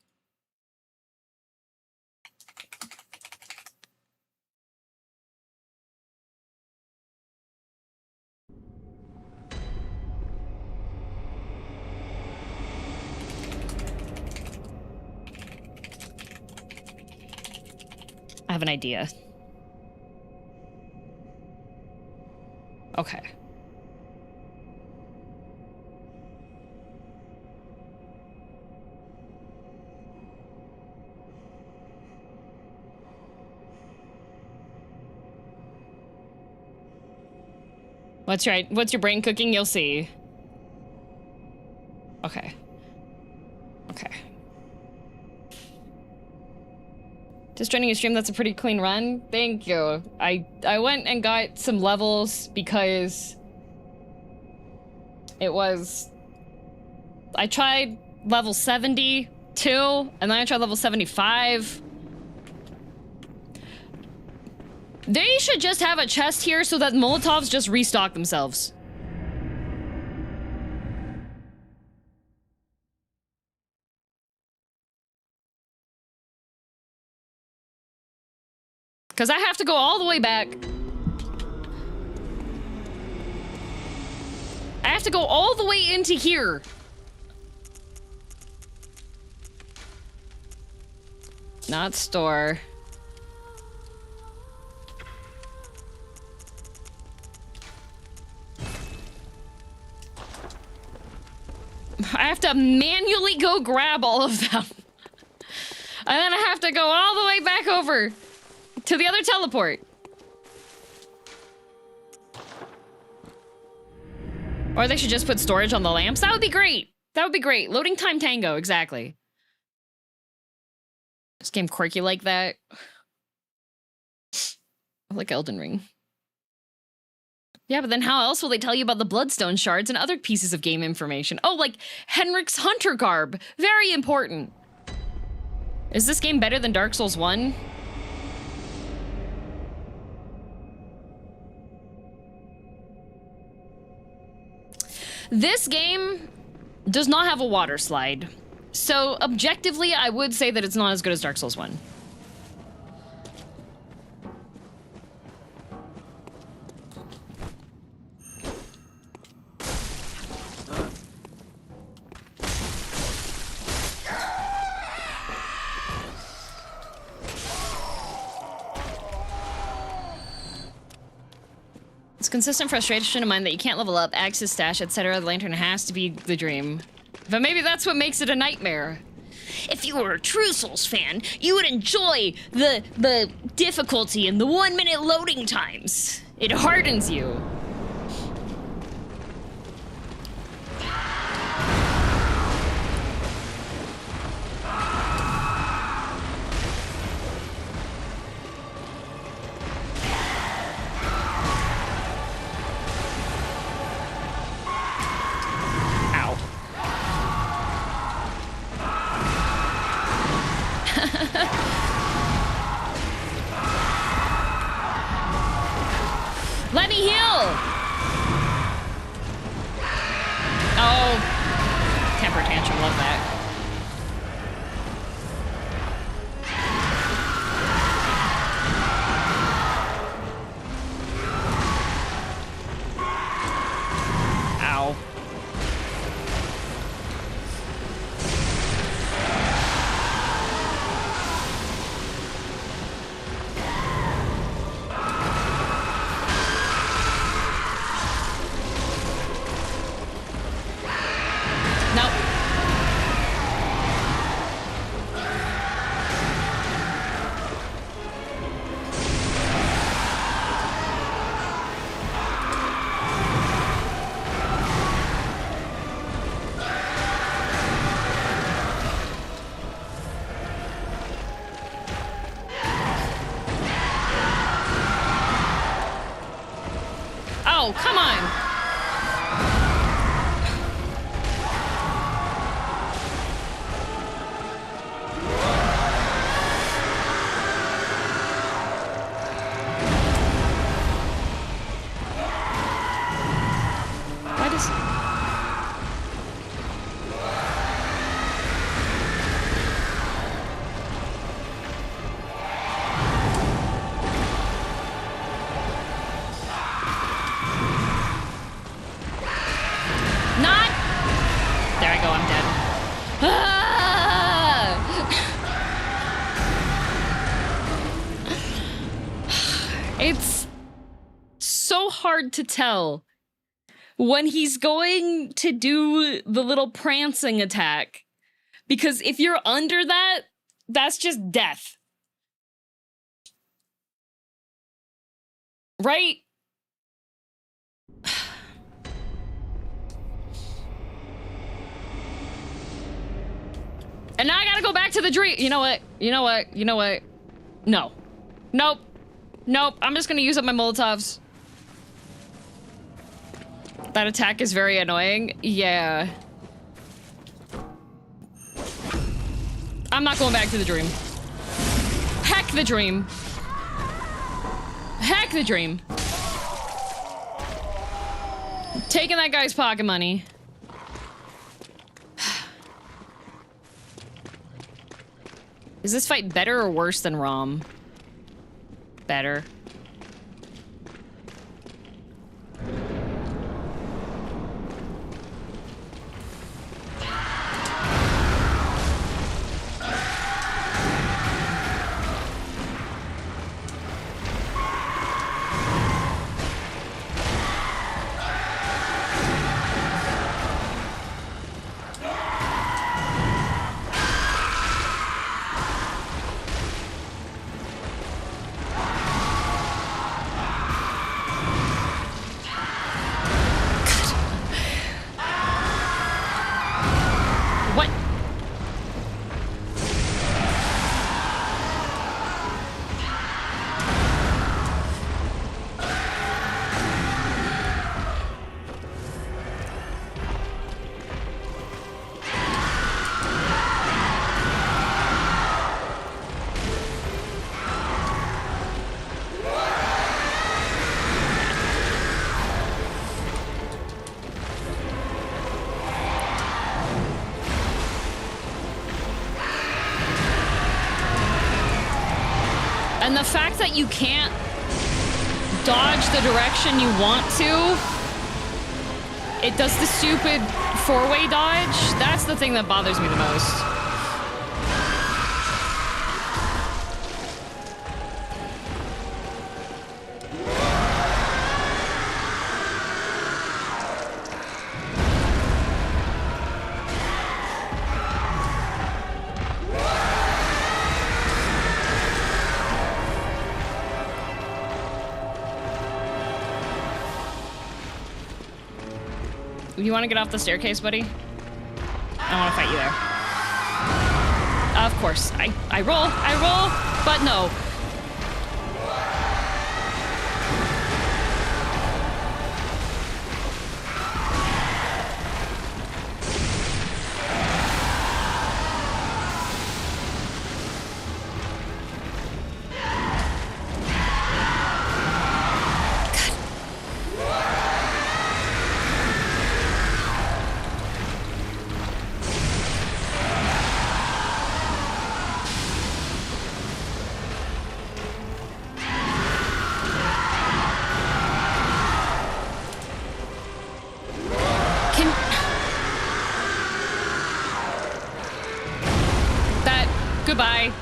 I have an idea. Okay. What's your brain cooking? You'll see. Okay. Okay. Just joining your stream, that's a pretty clean run. Thank you. I went and got some levels because it was... I tried level 72, and then I tried level 75. They should just have a chest here so that Molotovs just restock themselves. Because I have to go all the way back. I have to go all the way into here. Not store. I have to manually go grab all of them. And then I have to go all the way back over to the other teleport. Or they should just put storage on the lamps. That would be great. That would be great. Loading time tango, exactly. This game quirky like that. I like Elden Ring. Yeah, but then how else will they tell you about the Bloodstone shards and other pieces of game information? Oh, like Henrik's Hunter Garb. Very important. Is this game better than Dark Souls 1? This game does not have a water slide. So objectively, I would say that it's not as good as Dark Souls 1. It's consistent frustration of mine that you can't level up, access stash, etc. The lantern has to be the dream. But maybe that's what makes it a nightmare. If you were a true Souls fan, you would enjoy the difficulty and the 1-minute loading times. It hardens you. Let me heal! Oh, temper tantrum, love that. Ow. No, come on. Why does... Not... There I go, I'm dead. Ah! It's so hard to tell when he's going to do the little prancing attack. Because if you're under that, that's just death. Right? And now I gotta go back to the dream. You know what? You know what? You know what? No. Nope. Nope. I'm just gonna use up my Molotovs. That attack is very annoying. Yeah. I'm not going back to the dream. Heck the dream. Heck the dream. Taking that guy's pocket money. Is this fight better or worse than ROM? Better. What? And the fact that you can't dodge the direction you want to, it does the stupid four-way dodge. That's the thing that bothers me the most. You want to get off the staircase, buddy? I want to fight you there. Of course. I roll, but no. Goodbye.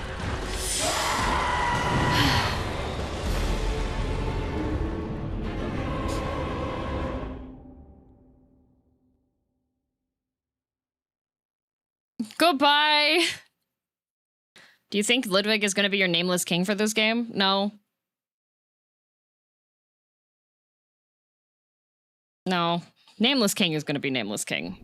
Goodbye. Do you think Ludwig is going to be your nameless king for this game? No. No. Nameless king is going to be nameless king.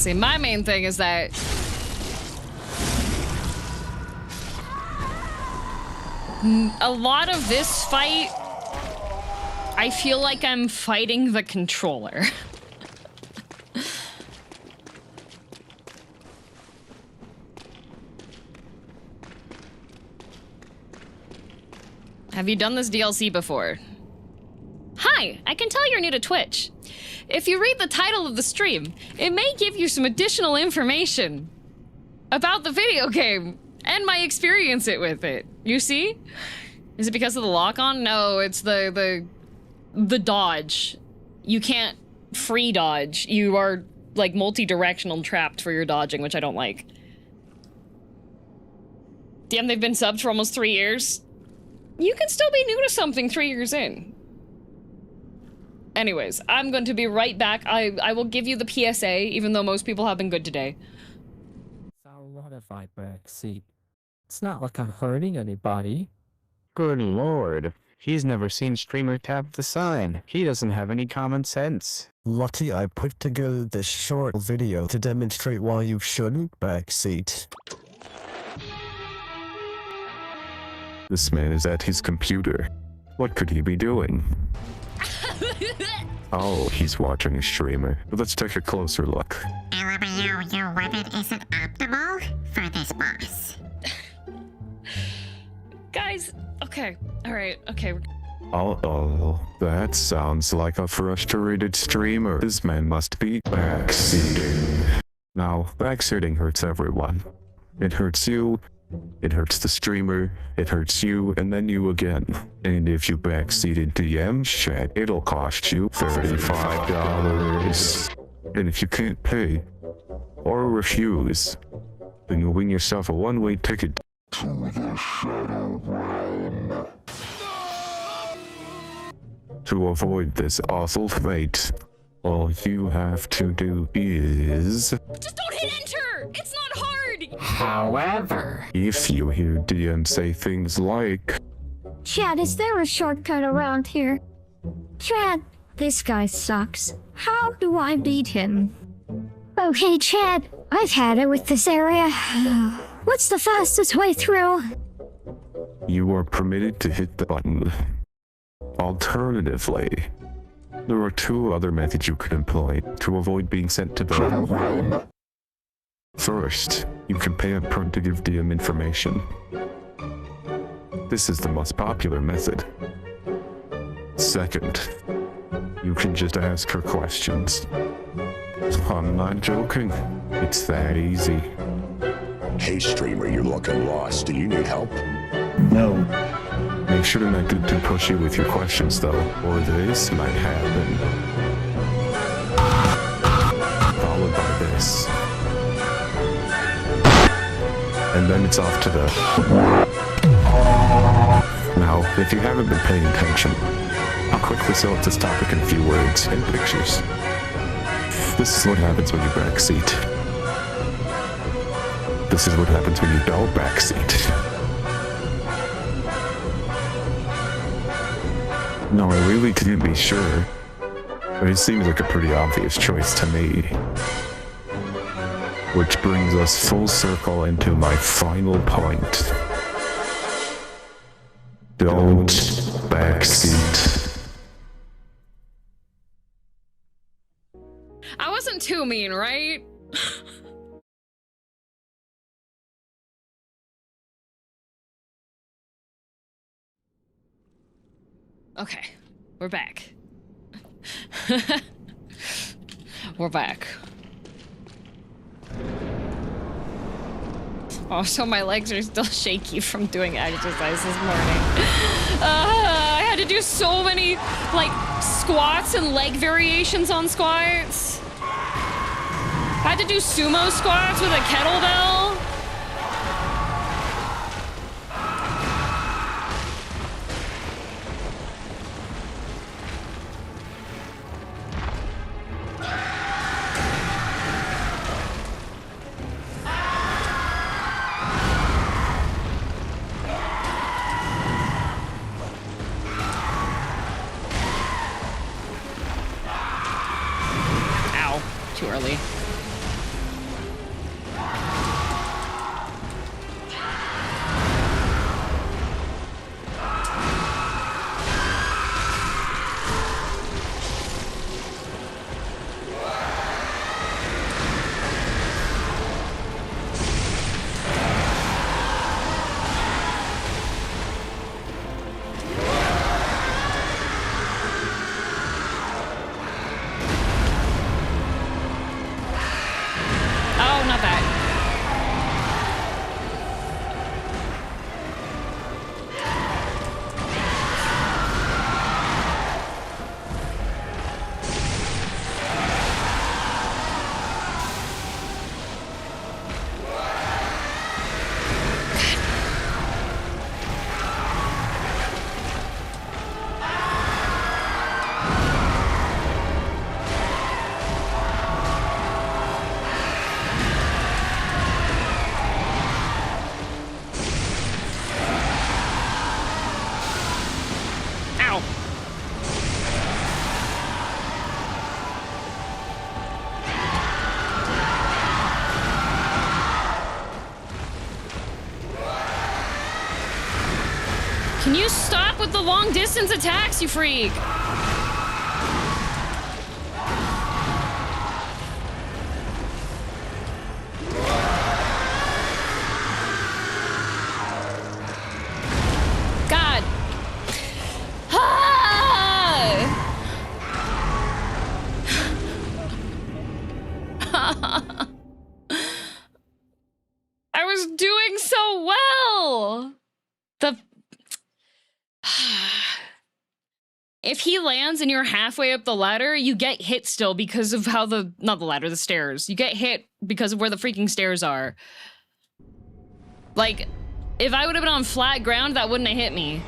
See, my main thing is that a lot of this fight, I feel like I'm fighting the controller. Have you done this DLC before? Hi, I can tell you're new to Twitch. If you read the title of the stream, it may give you some additional information about the video game and my experience with it. You see? Is it because of the lock-on? No, it's the dodge. You can't free dodge. You are like multi-directional trapped for your dodging, which I don't like. Damn, they've been subbed for almost 3 years. You can still be new to something 3 years in. Anyways, I'm going to be right back. I will give you the PSA, even though most people have been good today. So what if I backseat? It's not like I'm hurting anybody. Good lord. He's never seen streamer tap the sign. He doesn't have any common sense. Lucky I put together this short video to demonstrate why you shouldn't backseat. This man is at his computer. What could he be doing? Oh, he's watching a streamer. Let's take a closer look. LMAO, your weapon isn't optimal for this boss. Guys, okay, alright, okay. Oh, that sounds like a frustrated streamer. This man must be backseating. Now, backseating hurts everyone. It hurts you, it hurts the streamer, it hurts you, and then you again. And if you backseat into Yam's chat, it'll cost you $35. And if you can't pay, or refuse, then you'll win yourself a one-way ticket to the Shadow Realm. To avoid this awful fate, all you have to do is... Just don't hit enter! It's not hard! However, if you hear DM say things like... Chad, is there a shortcut around here? Chad, this guy sucks. How do I beat him? Okay, Chad, I've had it with this area. What's the fastest way through? You are permitted to hit the button. Alternatively, there are 2 other methods you could employ to avoid being sent to the realm. First, you can pay up front to give DM information. This is the most popular method. Second, you can just ask her questions. I'm not joking. It's that easy. Hey streamer, you're looking lost. Do you need help? No. Make sure to not get too pushy with your questions though, or this might happen. Followed by this. And then it's off to the... Now, if you haven't been paying attention, I'll quickly sum up this topic in a few words and pictures. This is what happens when you backseat. This is what happens when you don't backseat. No, I really couldn't be sure, but it seems like a pretty obvious choice to me. Which brings us full circle into my final point. Don't backseat. I wasn't too mean, right? Okay, we're back. We're back. Also, my legs are still shaky from doing exercise this morning. I had to do so many, like, squats and leg variations on squats. I had to do sumo squats with a kettlebell. Too early. Can you stop with the long distance attacks, you freak? God. I was doing so well. If he lands and you're halfway up the ladder, you get hit still because of how not the ladder, the stairs. You get hit because of where the freaking stairs are. Like, if I would have been on flat ground, that wouldn't have hit me.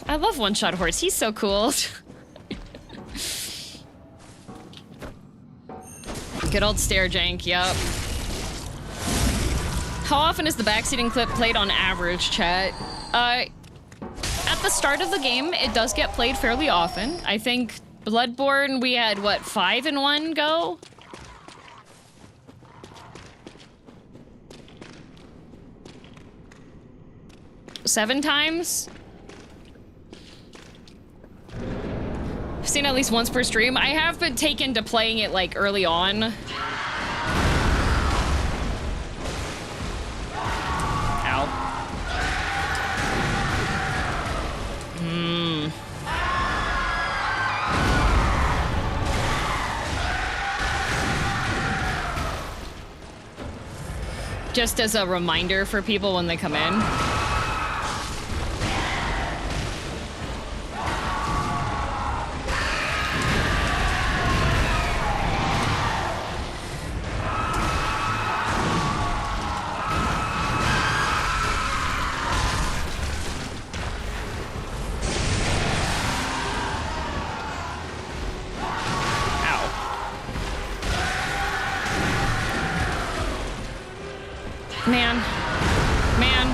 I love One Shot Horse. He's so cool. Good old stair jank, yup. How often is the backseating clip played on average, chat? At the start of the game, it does get played fairly often. I think Bloodborne, we had, what, 5 in one go? Seven times? I've seen it at least once per stream. I have been taken to playing it, like, early on. Ow. Just as a reminder for people when they come in. Man. Man.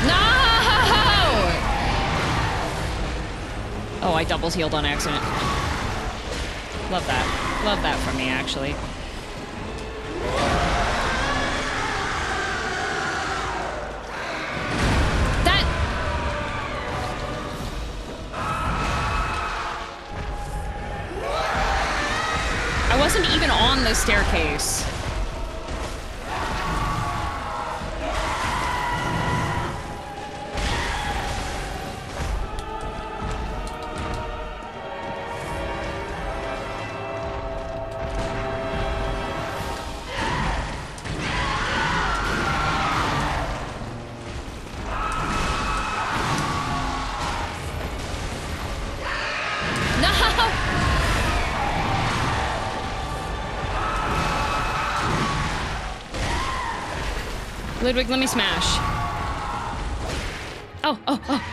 No! Oh, I double healed on accident. Love that. Love that from me, actually. I wasn't even on the staircase. Ludwig, let me smash. Oh, oh, oh.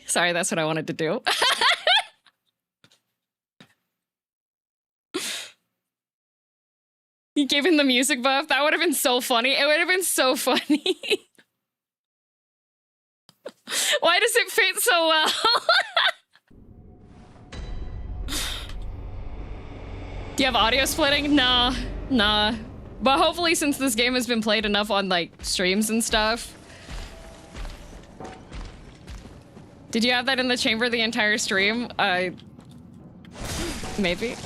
Sorry, that's what I wanted to do. You gave him the music buff? That would have been so funny. It would have been so funny. Why does it fit so well? Do you have audio splitting? Nah. But hopefully, since this game has been played enough on, like, streams and stuff. Did you have that in the chamber the entire stream? Maybe.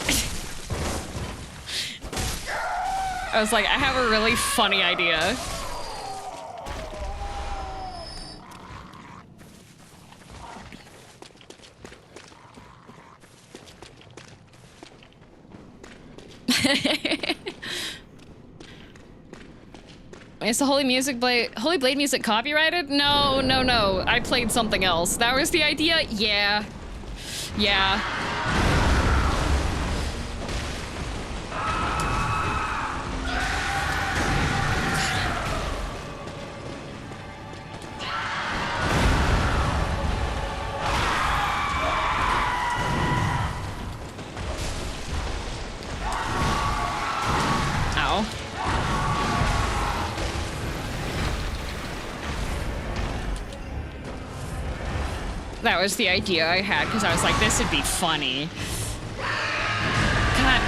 I was like, I have a really funny idea. Is the Holy Blade music copyrighted? No. I played something else. That was the idea? Yeah. That was the idea I had, because I was like, this would be funny. God.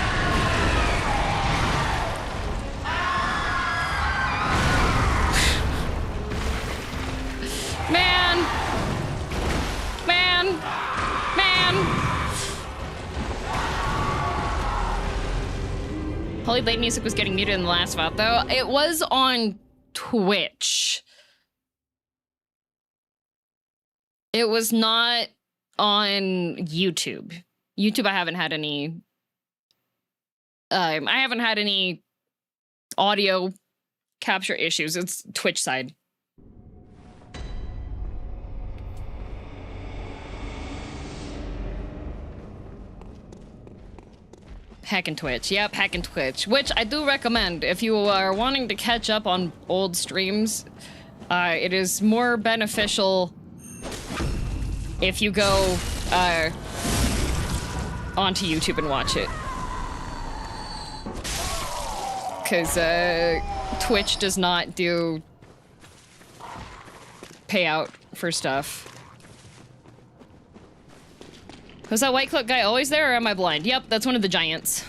Man. Holy Blade music was getting muted in the last VOD, though. It was on Twitch. It was not on YouTube. YouTube, I haven't had any audio capture issues. It's Twitch side. Hacking Twitch. Yep, hacking Twitch. Which I do recommend if you are wanting to catch up on old streams. It is more beneficial if you go onto YouTube and watch it. Because Twitch does not do payout for stuff. Was that white cloak guy always there, or am I blind? Yep, that's one of the giants.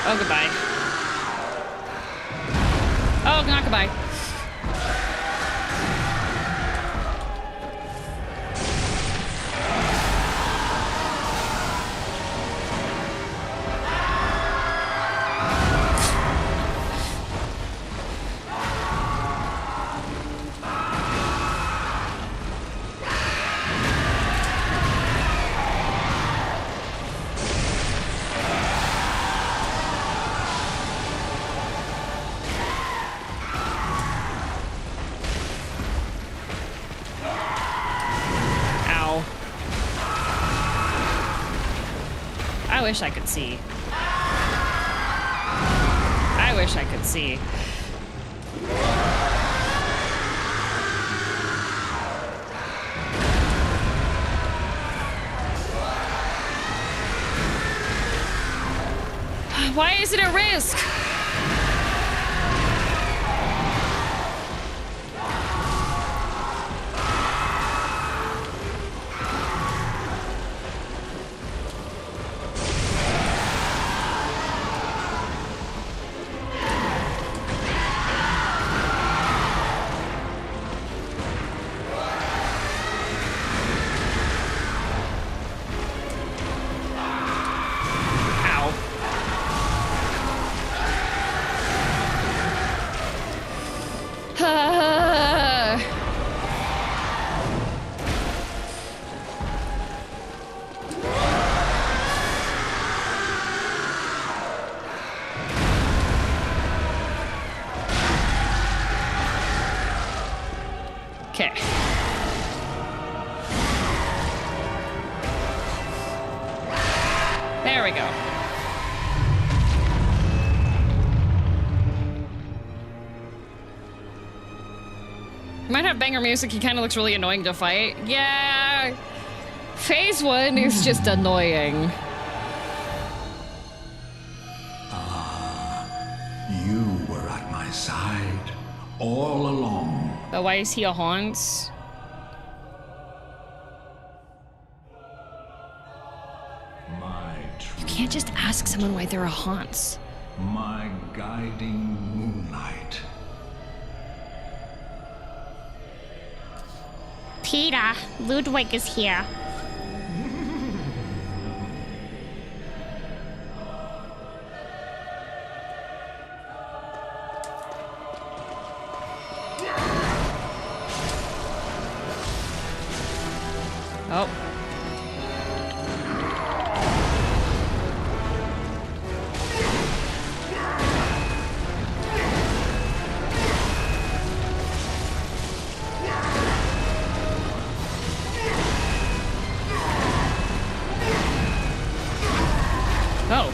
Oh, goodbye. Oh, not goodbye. I wish I could see. I I wish I could see. Why is it a risk? Okay. There we go. Might have banger music. He kind of looks really annoying to fight. Yeah. Phase 1 is just annoying. You were at my side all along. But why is he a Hans? You can't just ask someone why they're a Hans. My guiding moonlight. Peter, Ludwig is here. Oh. Oh.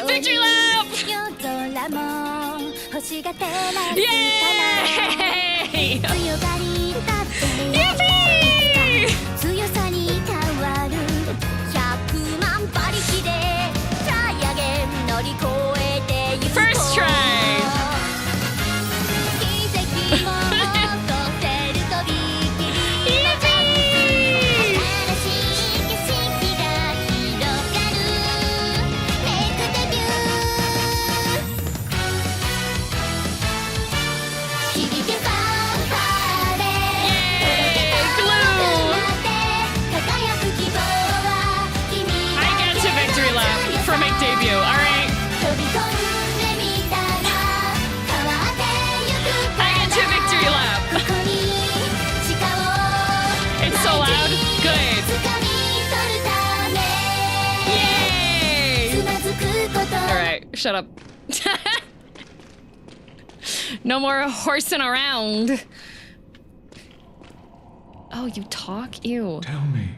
Victory lap! Yay! Yippee! First try! Debut, alright. I get to victory lap. It's so loud. Good. Yay! Alright, shut up. No more horsing around. Oh, you talk? Ew. Tell me,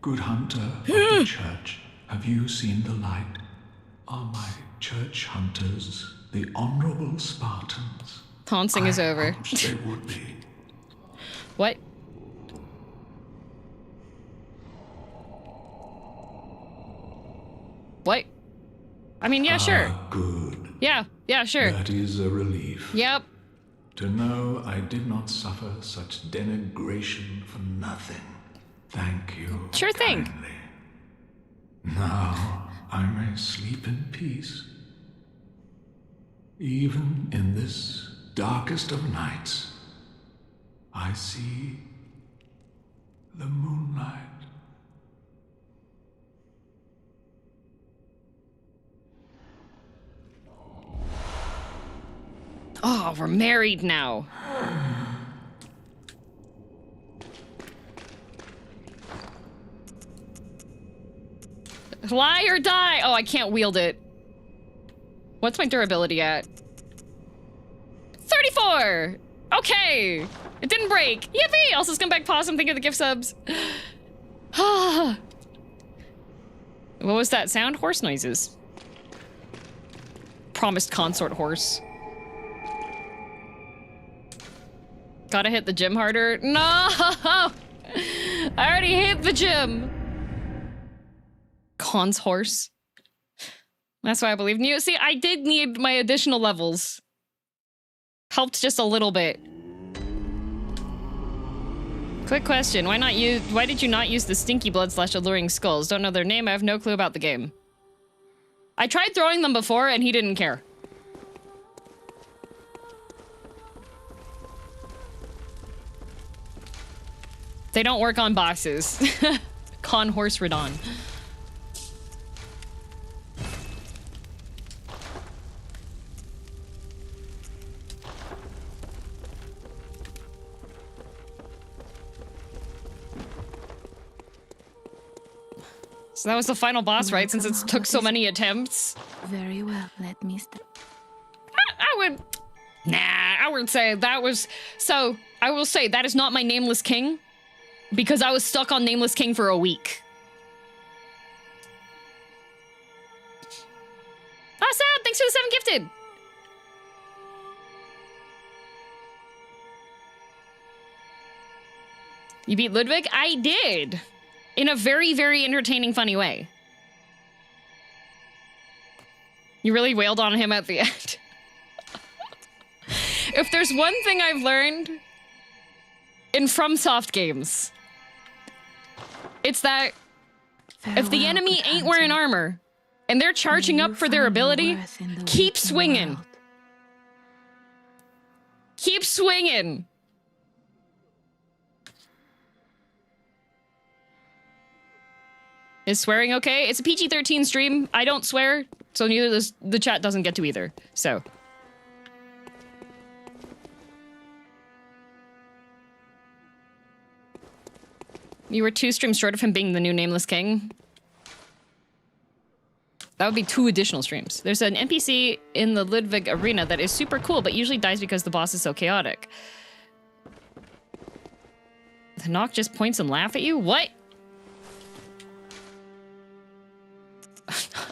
good hunter of the church, have you seen the light? Are my church hunters the honorable Spartans? Taunting is over. They would be. What? What? I mean, yeah, sure. Good. Yeah, sure. That is a relief. Yep. To know I did not suffer such denigration for nothing. Thank you. Sure thing. Kindly. Now I may sleep in peace. Even in this darkest of nights, I see the moonlight. Oh, we're married now. Fly or die. Oh, I can't wield it. What's my durability at? 34! Okay! It didn't break. Yippee! Also, scumbag possum, thank you for the gift subs. What was that sound? Horse noises. Promised consort horse. Gotta hit the gym harder. No! I already hit the gym. Cons horse. That's why I believe in you. See, I did need my additional levels. Helped just a little bit. Quick question, why did you not use the stinky blood / alluring skulls? Don't know their name, I have no clue about the game. I tried throwing them before and he didn't care. They don't work on bosses. Con horse Radon. So that was the final boss, right? Since it took so many attempts. Very well, let me start. I would... Nah, I would say that was... So, I will say that is not my Nameless King. Because I was stuck on Nameless King for a week. Ah, Sad! Thanks for the 7 gifted! You beat Ludwig? I did! In a very, very entertaining, funny way. You really wailed on him at the end. If there's one thing I've learned in FromSoft games, it's that if the enemy ain't wearing armor and they're charging up for their ability, keep swinging. Keep swinging. Is swearing okay? It's a PG-13 stream. I don't swear, so neither does the chat doesn't get to either. So. You were 2 streams short of him being the new Nameless King. That would be 2 additional streams. There's an NPC in the Ludwig arena that is super cool, but usually dies because the boss is so chaotic. The Knock just points and laugh at you? What?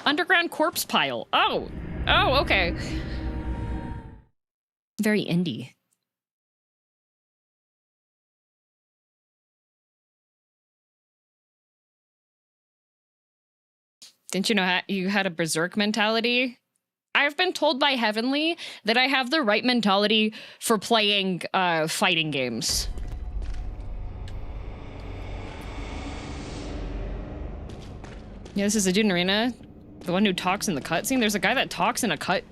Underground corpse pile. Oh. Oh, okay. Very indie. Didn't you know you had a berserk mentality? I've been told by Heavenly that I have the right mentality for playing fighting games. Yeah, this is a Dune Arena. The one who talks in the cutscene. There's a guy that talks in a cut.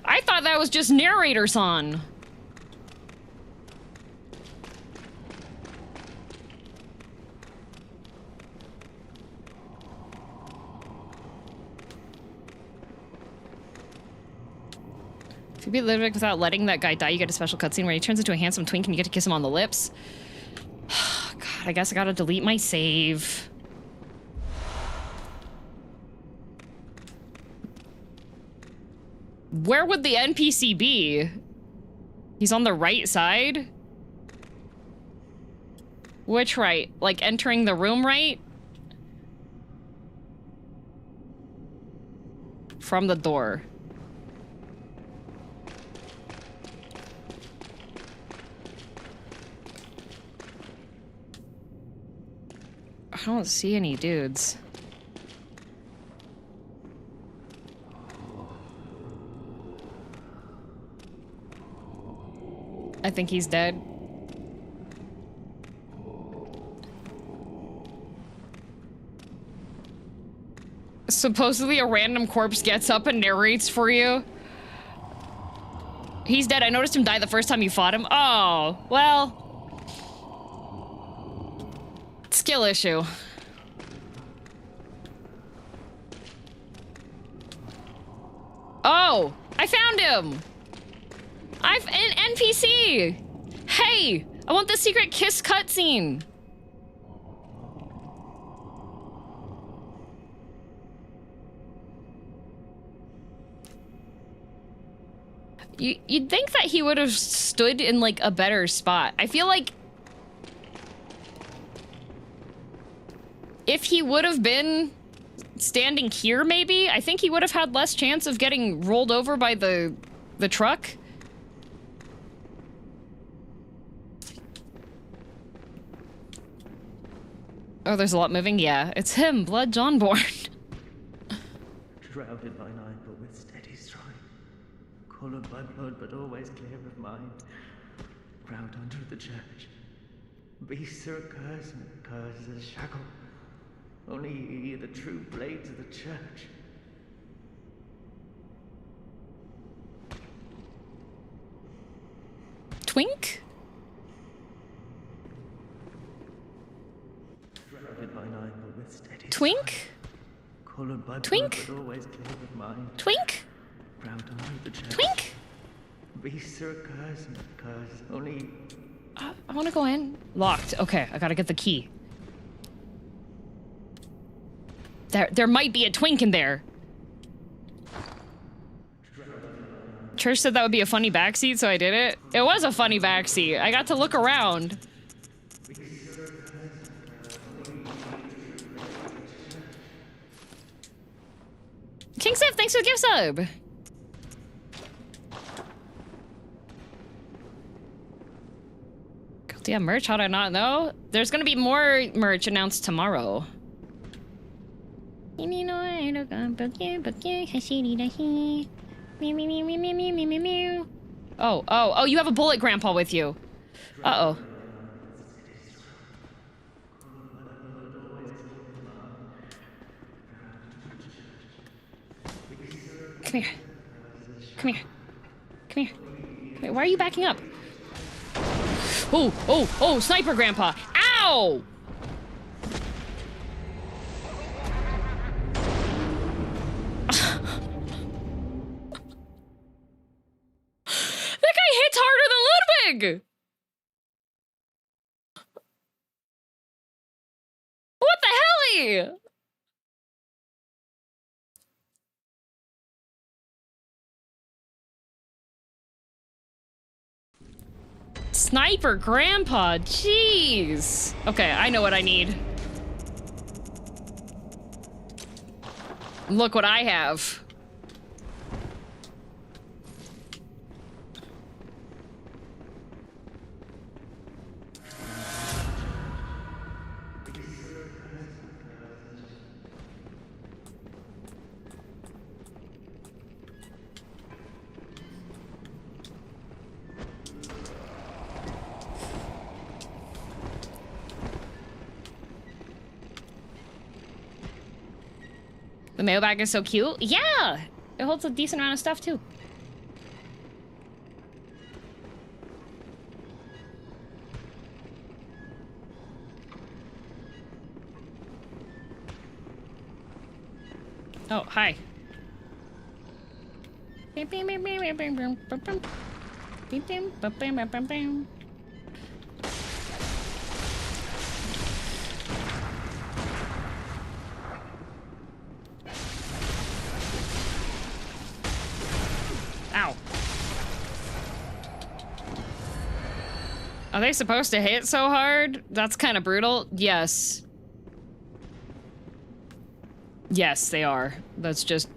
I thought that was just narrator-san. If you beat Ludwig without letting that guy die, you get a special cutscene where he turns into a handsome twink and you get to kiss him on the lips. God, I guess I gotta delete my save. Where would the NPC be? He's on the right side? Which right? Like entering the room right? From the door. I don't see any dudes. I think he's dead. Supposedly a random corpse gets up and narrates for you. He's dead. I noticed him die the first time you fought him. Oh, well. Skill issue. Oh, I found him. I've an NPC. Hey, I want the secret kiss cutscene. You'd think that he would have stood in like a better spot. I feel like if he would have been standing here, maybe, I think he would have had less chance of getting rolled over by the truck. Oh, there's a lot moving. Yeah, it's him, Blood Johnborn. Shrouded by night, but with steady stride. Colored by blood, but always clear of mind. Crowd under the church. Beasts are a curse, and a curse is a shackle. Only ye, the true blades of the church. Twink? Shrouded by night, but with steady Twink? Colored by Twink? blood, but always clear of mind. Twink? Crowd under the church. Twink? Beasts are a curse, and a curse. Only. I want to go in. Locked. Okay, I gotta get the key. There might be a twink in there. Trish said that would be a funny backseat, so I did it. It was a funny backseat. I got to look around. King Sif, thanks for the gift sub. Damn merch, how did I not know? There's gonna be more merch announced tomorrow. Oh, you have a bullet grandpa with you. Uh-oh. Come here. Come here. Come here. Come here. Why are you backing up? Oh, sniper grandpa. Ow! That guy hits harder than Ludwig! What the hell? Sniper grandpa, jeez. Okay, I know what I need. Look what I have. The mailbag is so cute. Yeah! It holds a decent amount of stuff, too. Oh, hi. Ow. Are they supposed to hit so hard? That's kind of brutal. Yes. Yes, they are. That's just...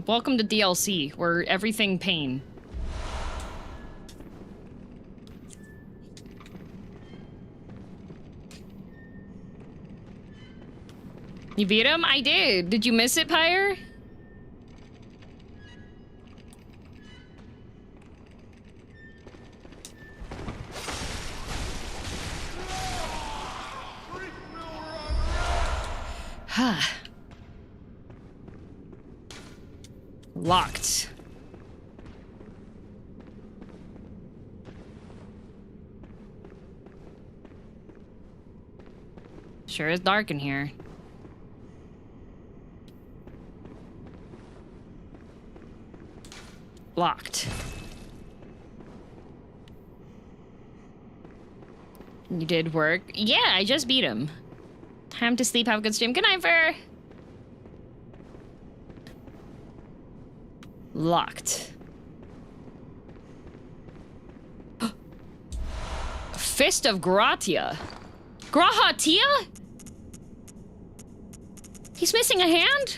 Welcome to DLC, where everything pain. You beat him? I did. Did you miss it, Pyre? Locked. Sure is dark in here. Locked. You did work? Yeah, I just beat him. Time to sleep, have a good stream. Good night, Fur. Locked. Fist of Gratia. Grahatia? He's missing a hand?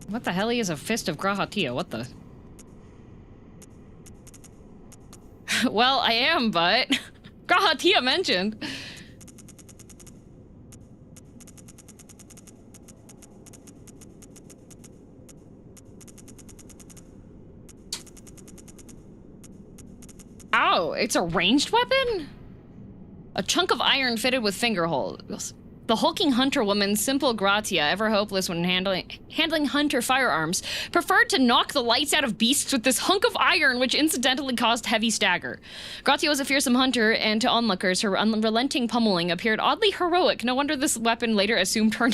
What the hell is a Fist of Grahatia? What the? Well, I am, but... Grahatia mentioned. Oh, it's a ranged weapon? A chunk of iron fitted with finger holes. The hulking hunter woman, Simple Gratia, ever hopeless when handling hunter firearms, preferred to knock the lights out of beasts with this hunk of iron, which incidentally caused heavy stagger. Gratia was a fearsome hunter, and to onlookers, her unrelenting pummeling appeared oddly heroic. No wonder this weapon later assumed her...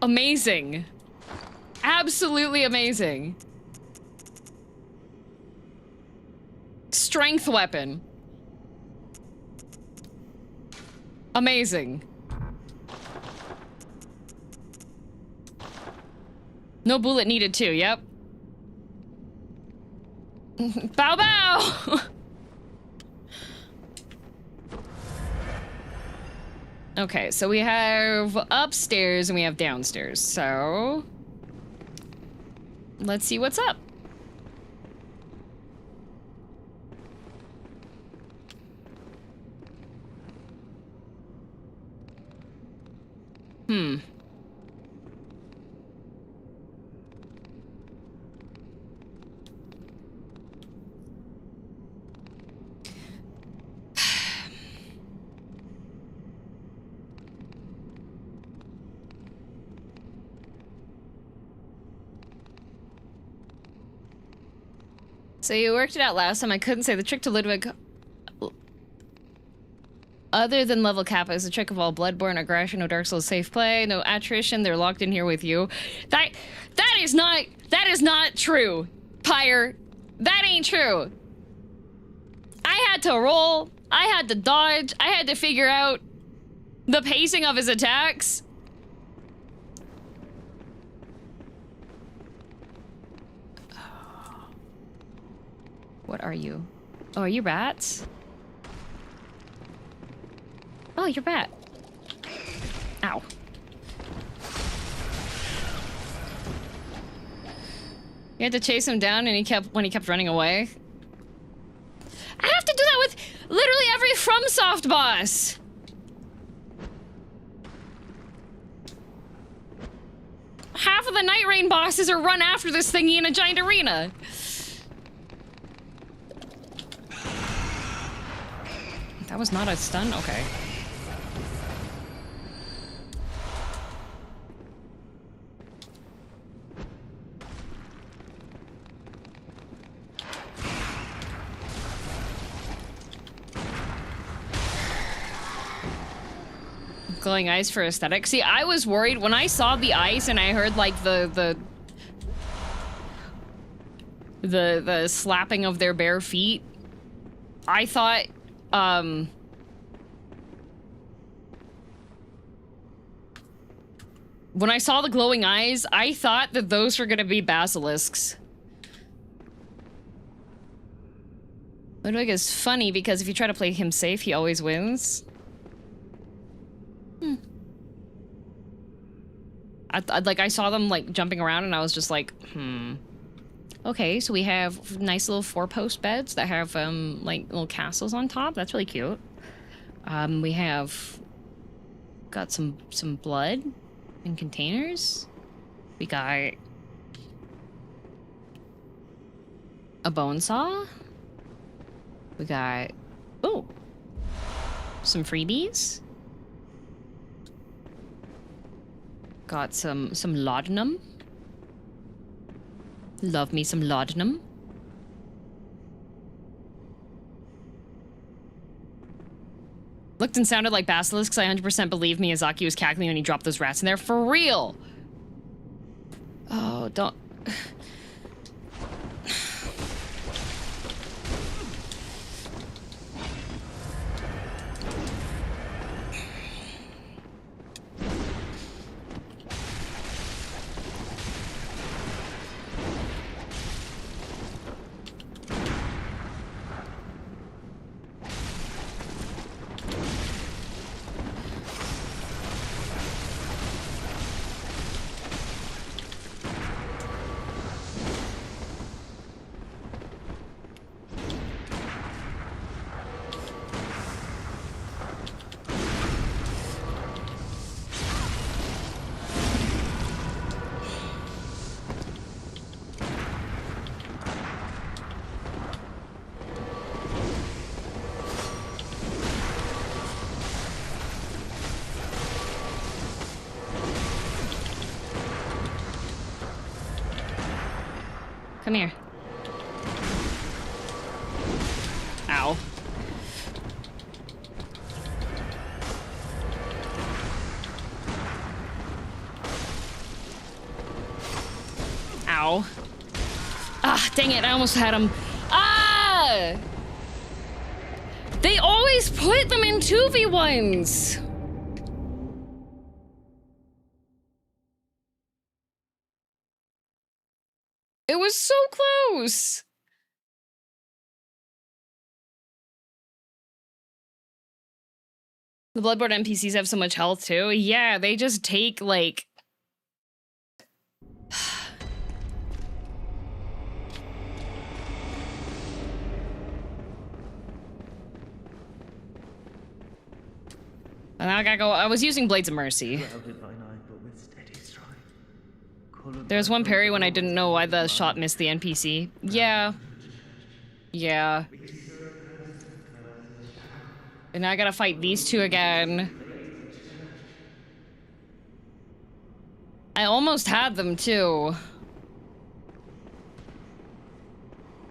Amazing. Absolutely amazing. Strength weapon. Amazing. No bullet needed too, yep. Bow bow! Okay, so we have upstairs and we have downstairs, so... let's see what's up. So you worked it out last time. I couldn't say the trick to Ludwig. Other than level kappa is the trick of all Bloodborne aggression, no Dark Souls safe play, no attrition. They're locked in here with you. That is not true, Pyre. That ain't true. I had to roll. I had to dodge. I had to figure out the pacing of his attacks. What are you? Oh, are you bats? Oh, you're bat. Ow. You had to chase him down and when he kept running away. I have to do that with literally every FromSoft boss. Half of the Night Rain bosses are run after this thingy in a giant arena. That was not a stun? Okay. Glowing eyes for aesthetic. See, I was worried when I saw the eyes and I heard like the slapping of their bare feet. I thought when I saw the glowing eyes, I thought that those were gonna be basilisks. Ludwig is funny because if you try to play him safe, he always wins. I saw them like jumping around and I was just like, Okay, so we have nice little 4-post beds that have like little castles on top. That's really cute. We have Got some blood in containers. We got a bone saw. We got some freebies. Got some laudanum. Love me some laudanum. Looked and sounded like basilisks. I 100% believe Miyazaki was cackling when he dropped those rats in there. For real! Oh, don't... Come here. Ow. Ow. Ah, dang it, I almost had him. Ah! They always put them in 2v1s. It was so close. The Bloodborne NPCs have so much health too. Yeah, they just take like... And now I gotta go. I was using Blades of Mercy. There's one parry when I didn't know why the shot missed the NPC. Yeah. Yeah. And now I gotta fight these two again. I almost had them too.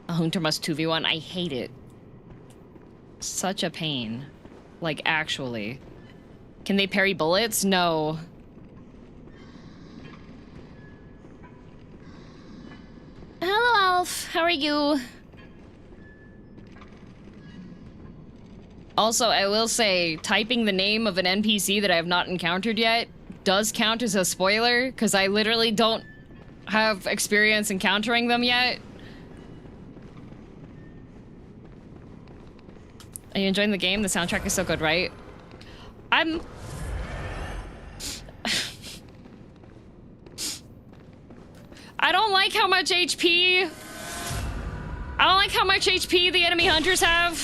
A hunter must 2v1. I hate it. Such a pain. Like, actually. Can they parry bullets? No. Hello, Alf. How are you? Also, I will say, typing the name of an NPC that I have not encountered yet does count as a spoiler, because I literally don't have experience encountering them yet. Are you enjoying the game? The soundtrack is so good, right? I don't like how much HP... I don't like how much HP the enemy hunters have.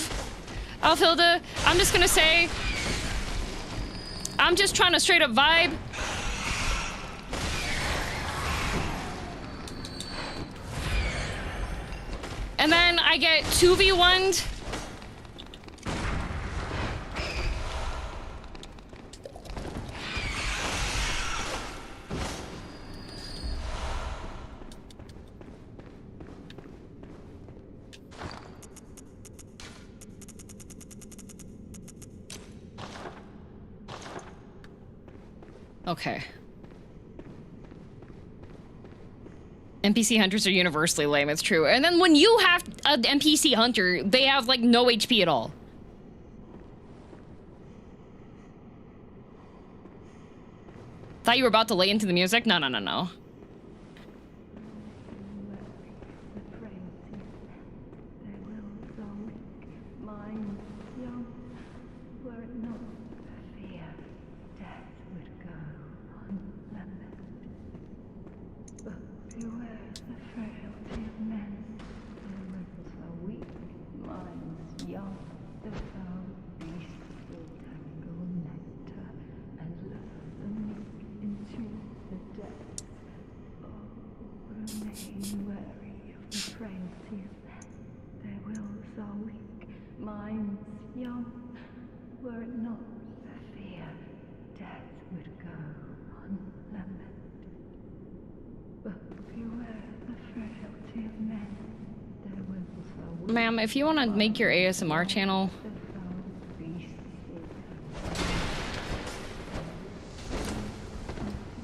Alfilda, I'm just gonna say... I'm just trying to straight up vibe. And then I get 2v1'd. Okay. NPC hunters are universally lame, it's true. And then when you have an NPC hunter, they have like no HP at all. Thought you were about to lay into the music? No, no, no, no. And it not for fear, death would go unlamented. But beware the frailty of men. There will so Ma'am, if you want to make your ASMR channel...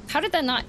How did that not...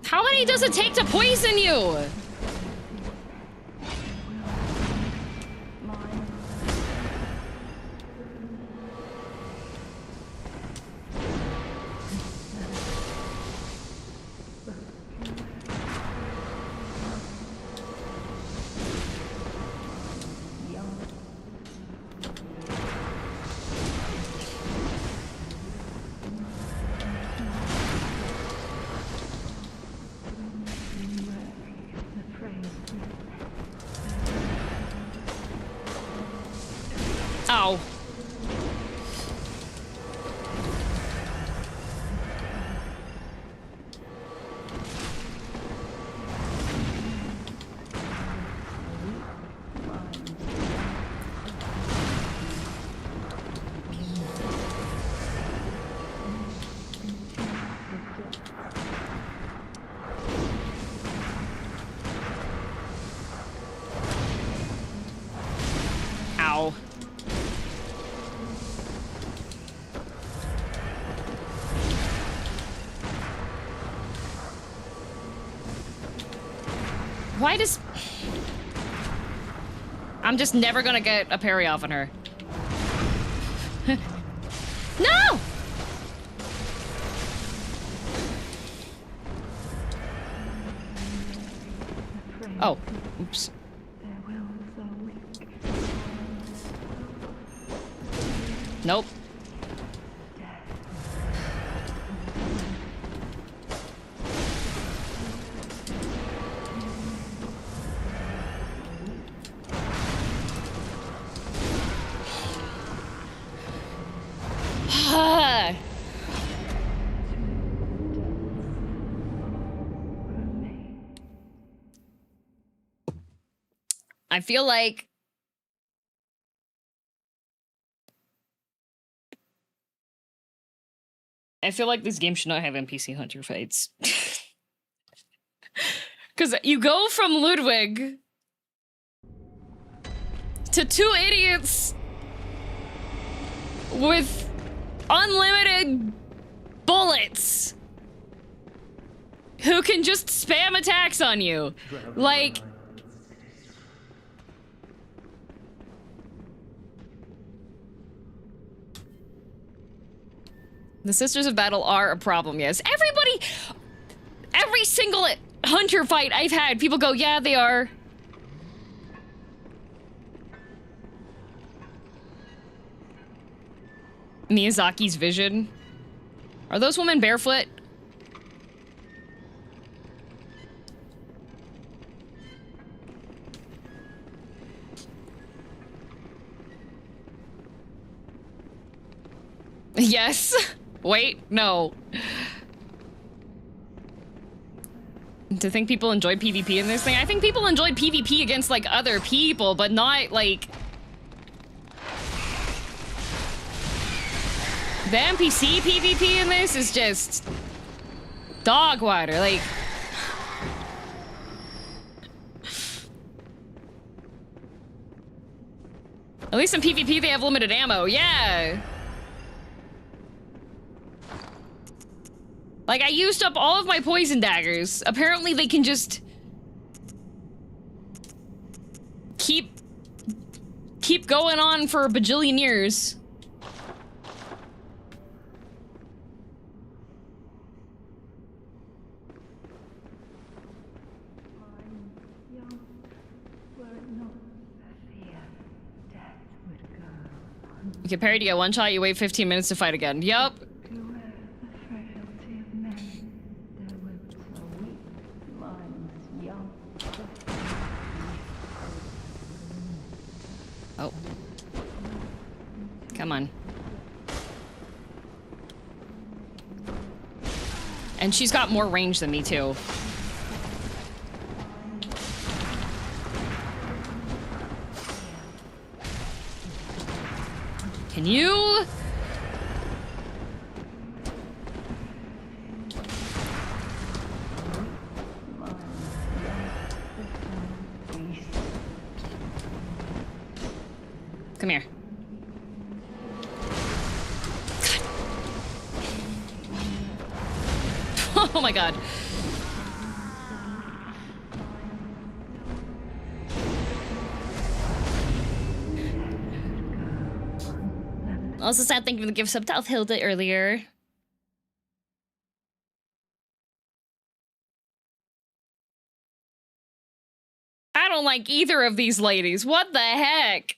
How many does it take to poison you? Ow. Ow. Why does... I'm just never gonna get a parry off on her. No! Oh, oops. Nope. I feel like this game should not have NPC hunter fights. Because you go from Ludwig to two idiots with unlimited bullets who can just spam attacks on you. Like... The Sisters of Battle are a problem, yes. Every single hunter fight I've had, people go, yeah, they are. Miyazaki's vision. Are those women barefoot? Yes. Wait, no. To think people enjoyed PvP in this thing? I think people enjoyed PvP against, like, other people, but not, like... The NPC PvP in this is just... dog water, like... At least in PvP they have limited ammo, yeah! Like, I used up all of my poison daggers. Apparently they can just... keep going on for a bajillion years. You get parried, you get one shot, you wait 15 minutes to fight again. Yup. Beware the frailty of men. Their webs are weak, minds young. Oh. Come on. And she's got more range than me, too. Can you? Come here. Oh my god. Also sad thank you for the gift sub to Hilda earlier. I don't like either of these ladies. What the heck?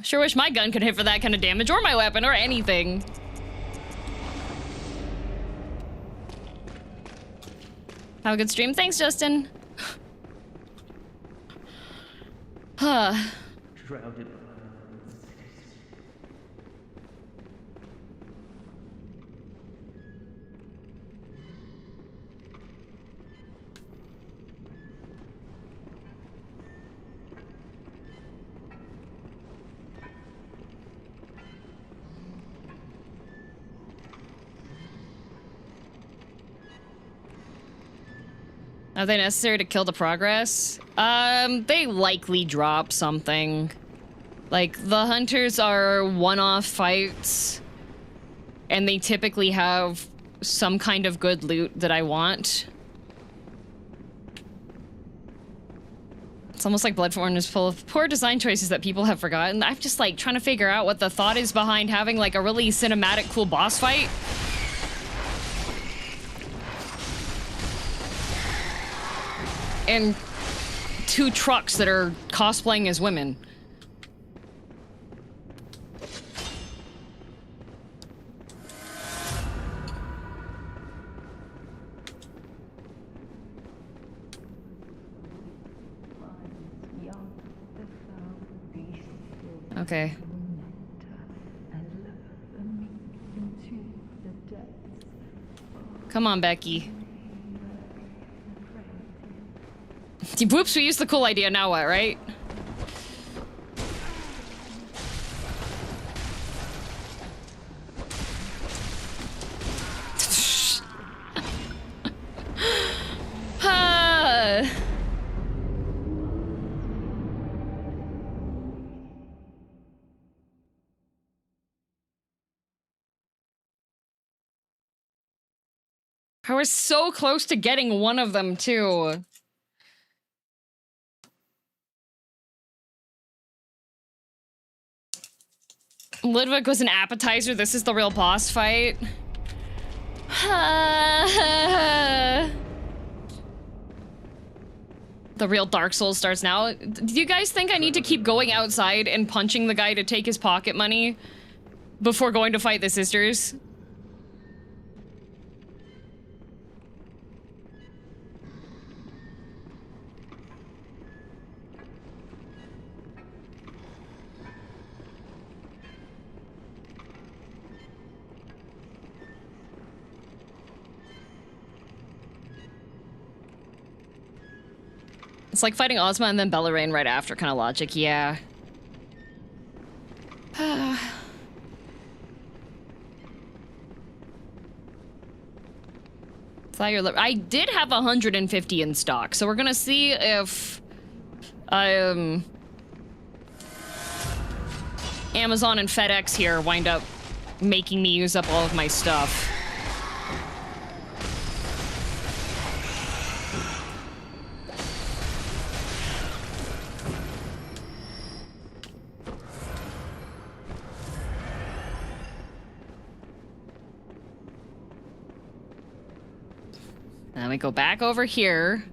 Sure wish my gun could hit for that kind of damage, or my weapon, or anything. Have a good stream. Thanks, Justin. Huh. Shrouded. Are they necessary to kill the progress? They likely drop something. Like, the hunters are one-off fights, and they typically have some kind of good loot that I want. It's almost like Bloodborne is full of poor design choices that people have forgotten. I'm just, like, trying to figure out what the thought is behind having, like, a really cinematic, cool boss fight. And 2 trucks that are cosplaying as women. Okay. Come on, Becky. Whoops, we used the cool idea, now what, right? I was so close to getting one of them, too. Ludwig was an appetizer. This is the real boss fight. The real Dark Souls starts now. Do you guys think I need to keep going outside and punching the guy to take his pocket money before going to fight the sisters? It's like fighting Ozma and then Bellarine right after kind of logic, yeah. I did have 150 in stock, so we're gonna see if Amazon and FedEx here wind up making me use up all of my stuff. Then we go back over here.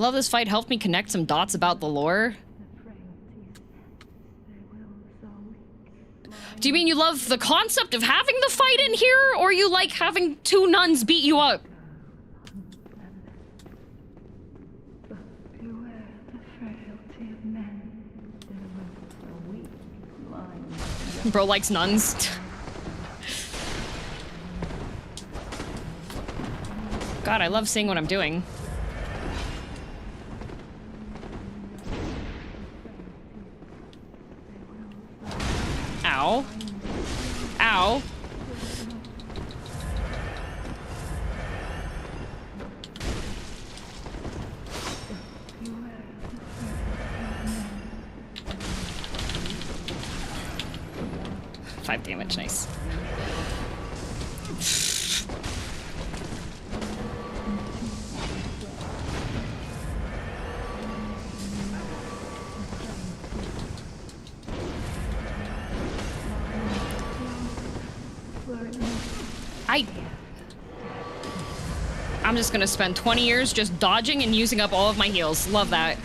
Love this fight helped me connect some dots about the lore. Do you mean you love the concept of having the fight in here, or you like having 2 nuns beat you up? Bro likes nuns. God, I love seeing what I'm doing. Ow. Ow. Five damage, nice. I'm just gonna spend 20 years just dodging and using up all of my heals. Love that.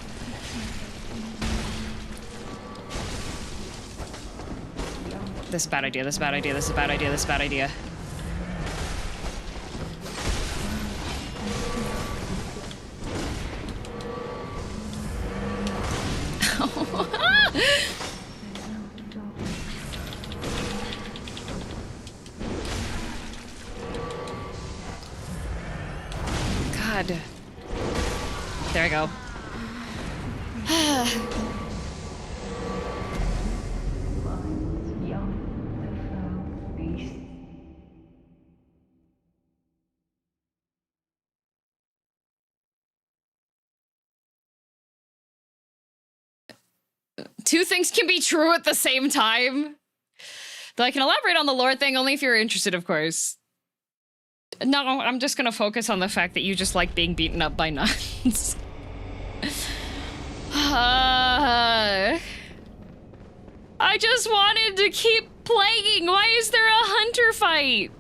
This is a bad idea, this is a bad idea, this is a bad idea, this is a bad idea. God. There I go. Two things can be true at the same time. Though I can elaborate on the lore thing only if you're interested, of course. No, I'm just gonna focus on the fact that you just like being beaten up by nuns. I just wanted to keep playing. Why is there a hunter fight?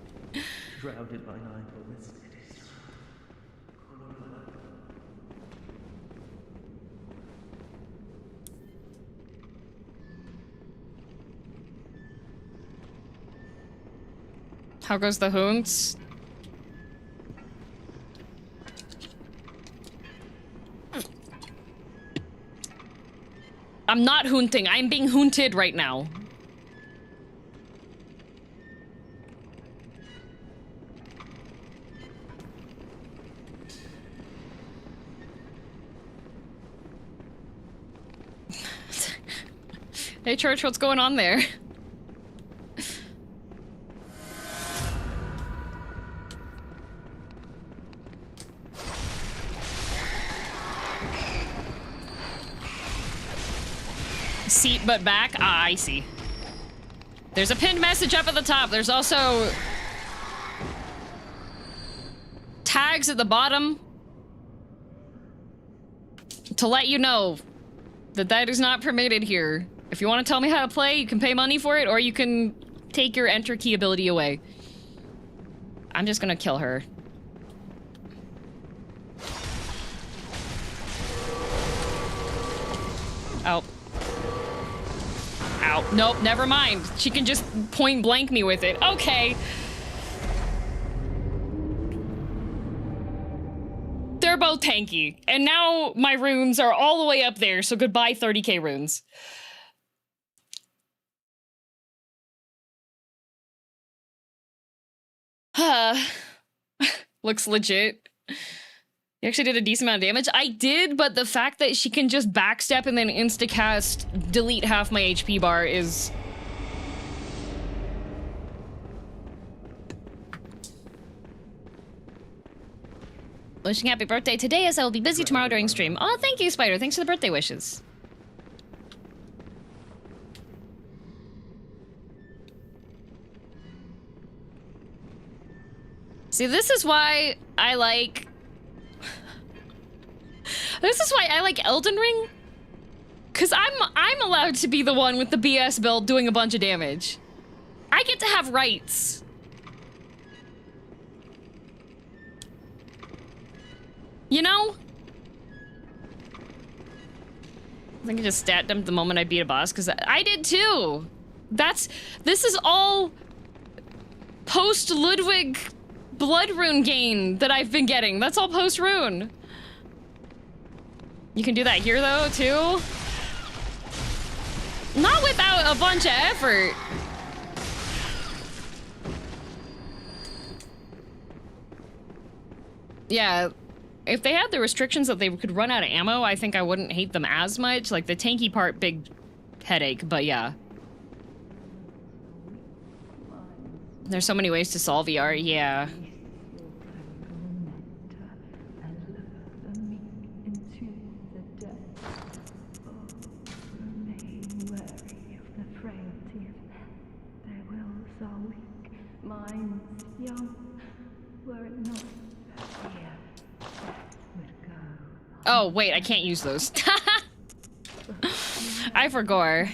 Shrouded by night or mist, it is. How goes the hoons? I'm not hunting. I'm being hunted right now. Hey, Church, what's going on there? Seat but back? Ah, I see. There's a pinned message up at the top. There's also tags at the bottom to let you know that that is not permitted here. If you want to tell me how to play, you can pay money for it, or you can take your enter key ability away. I'm just gonna kill her. Oh. Ow. Nope, never mind. She can just point blank me with it. Okay. They're both tanky. And now my runes are all the way up there, so goodbye 30k runes. Looks legit. You actually did a decent amount of damage. I did, but the fact that she can just backstep and then insta-cast delete half my HP bar is... Wishing happy birthday today, as I will be busy tomorrow during stream. Oh, thank you, Spider. Thanks for the birthday wishes. See, this is why I like... This is why I like Elden Ring. Cause I'm allowed to be the one with the BS build doing a bunch of damage. I get to have rights. You know? I think I just stat dumped the moment I beat a boss, because I did too! This is all post-Ludwig blood rune gain that I've been getting. That's all post-rune. You can do that here though, too? Not without a bunch of effort. Yeah, if they had the restrictions that they could run out of ammo, I think I wouldn't hate them as much. Like, the tanky part, big headache, but yeah. There's so many ways to solve ER, yeah. Oh, wait, I can't use those. I forgot.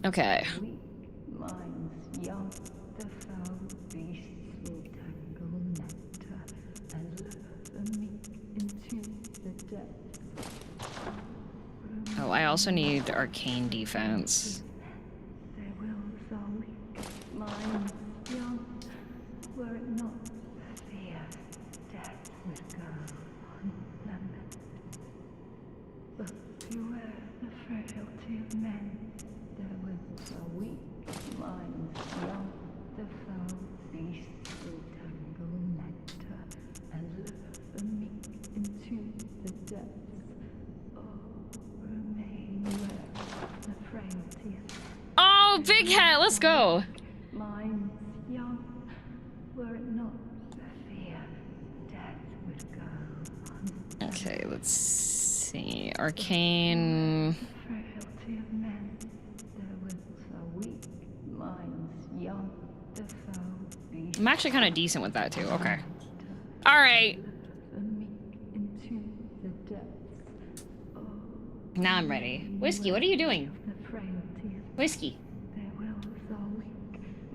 Okay. Oh, I also need arcane defense. Oh, big hat, let's go. Okay, let's see. Arcane. I'm actually kind of decent with that too. Okay. All right. Now I'm ready. Whiskey, what are you doing? Whiskey.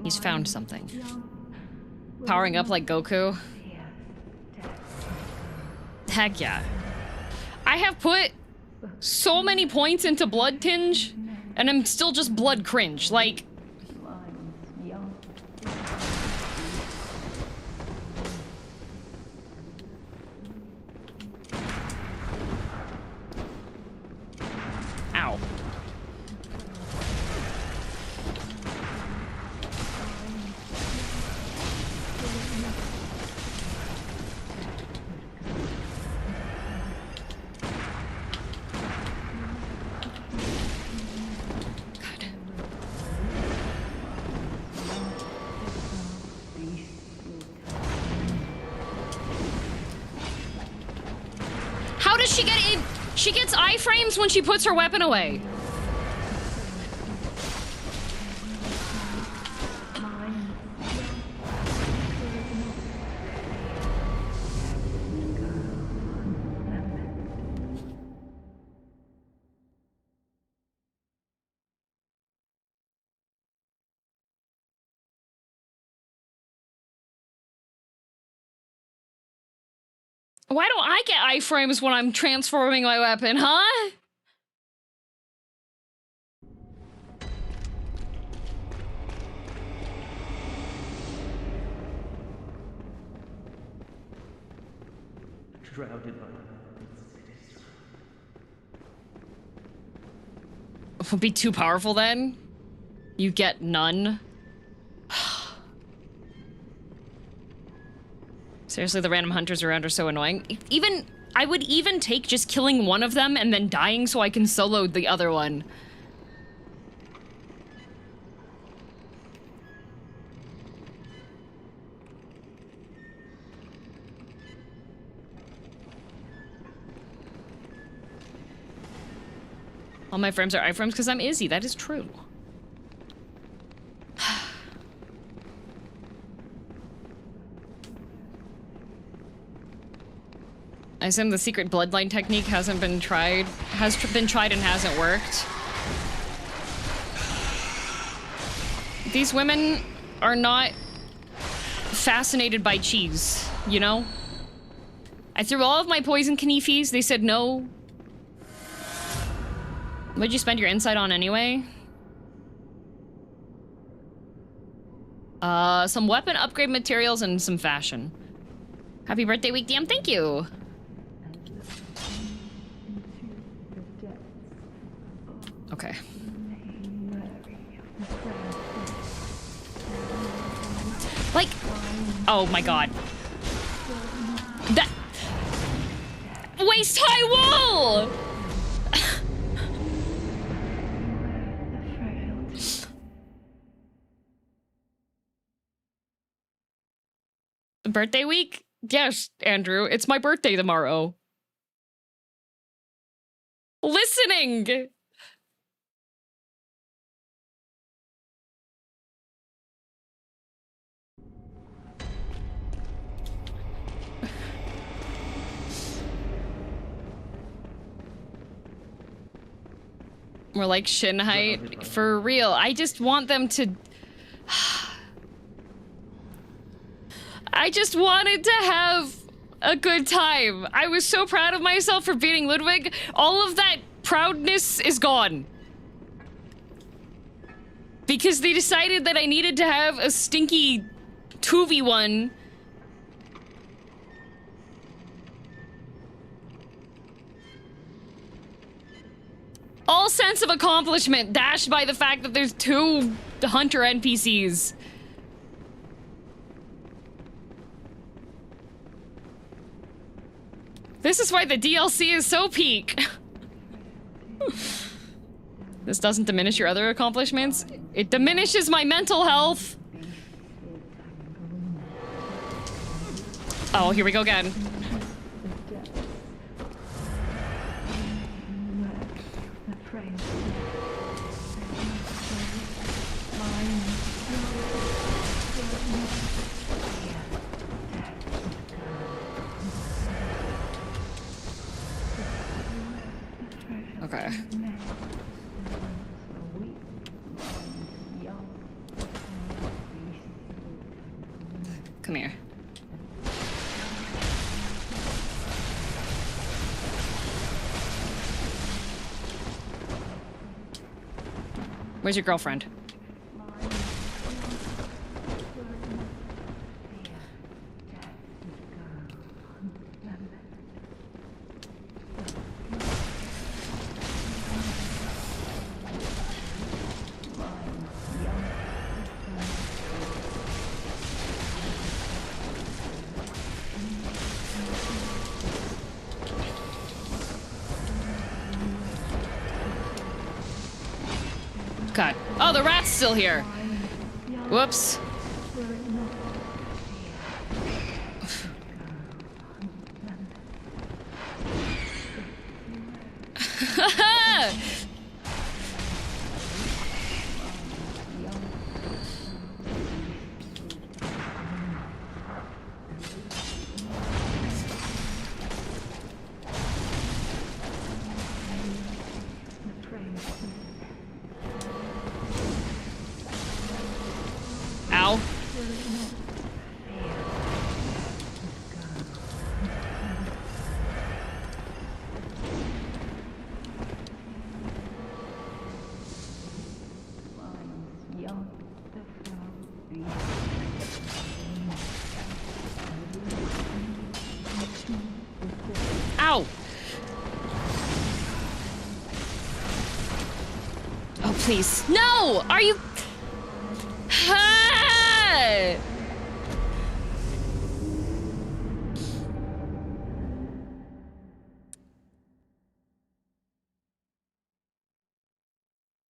He's found something. Powering up like Goku. Heck yeah. I have put so many points into Blood Tinge, and I'm still just blood cringe. Like... Ow. How does she get in? She gets iframes when she puts her weapon away. Why don't I get iframes when I'm transforming my weapon, huh? Shrouded by Would be too powerful then? You get none? Seriously, the random hunters around are so annoying. Even, I would even take just killing one of them and then dying so I can solo the other one. All my frames are iframes because I'm Izzy. That is true. I assume the secret bloodline technique hasn't been tried, been tried and hasn't worked. These women are not fascinated by cheese, you know? I threw all of my poison kanifis, they said no. What'd you spend your insight on anyway? Some weapon upgrade materials and some fashion. Happy birthday week, DM. Thank you. Okay. Like, oh my god. That waist high wall! Birthday week? Yes, Andrew, it's my birthday tomorrow. Listening! More like shin height. For real, I just want them to... I just wanted to have a good time. I was so proud of myself for beating Ludwig. All of that proudness is gone. Because they decided that I needed to have a stinky 2v1. All sense of accomplishment dashed by the fact that there's 2 hunter NPCs. This is why the DLC is so peak. This doesn't diminish your other accomplishments. It diminishes my mental health. Oh, here we go again. Okay. Come here. Where's your girlfriend? God. Oh, the rat's still here. Whoops. Ow. Ow! Oh, please. No! Are you... Ah!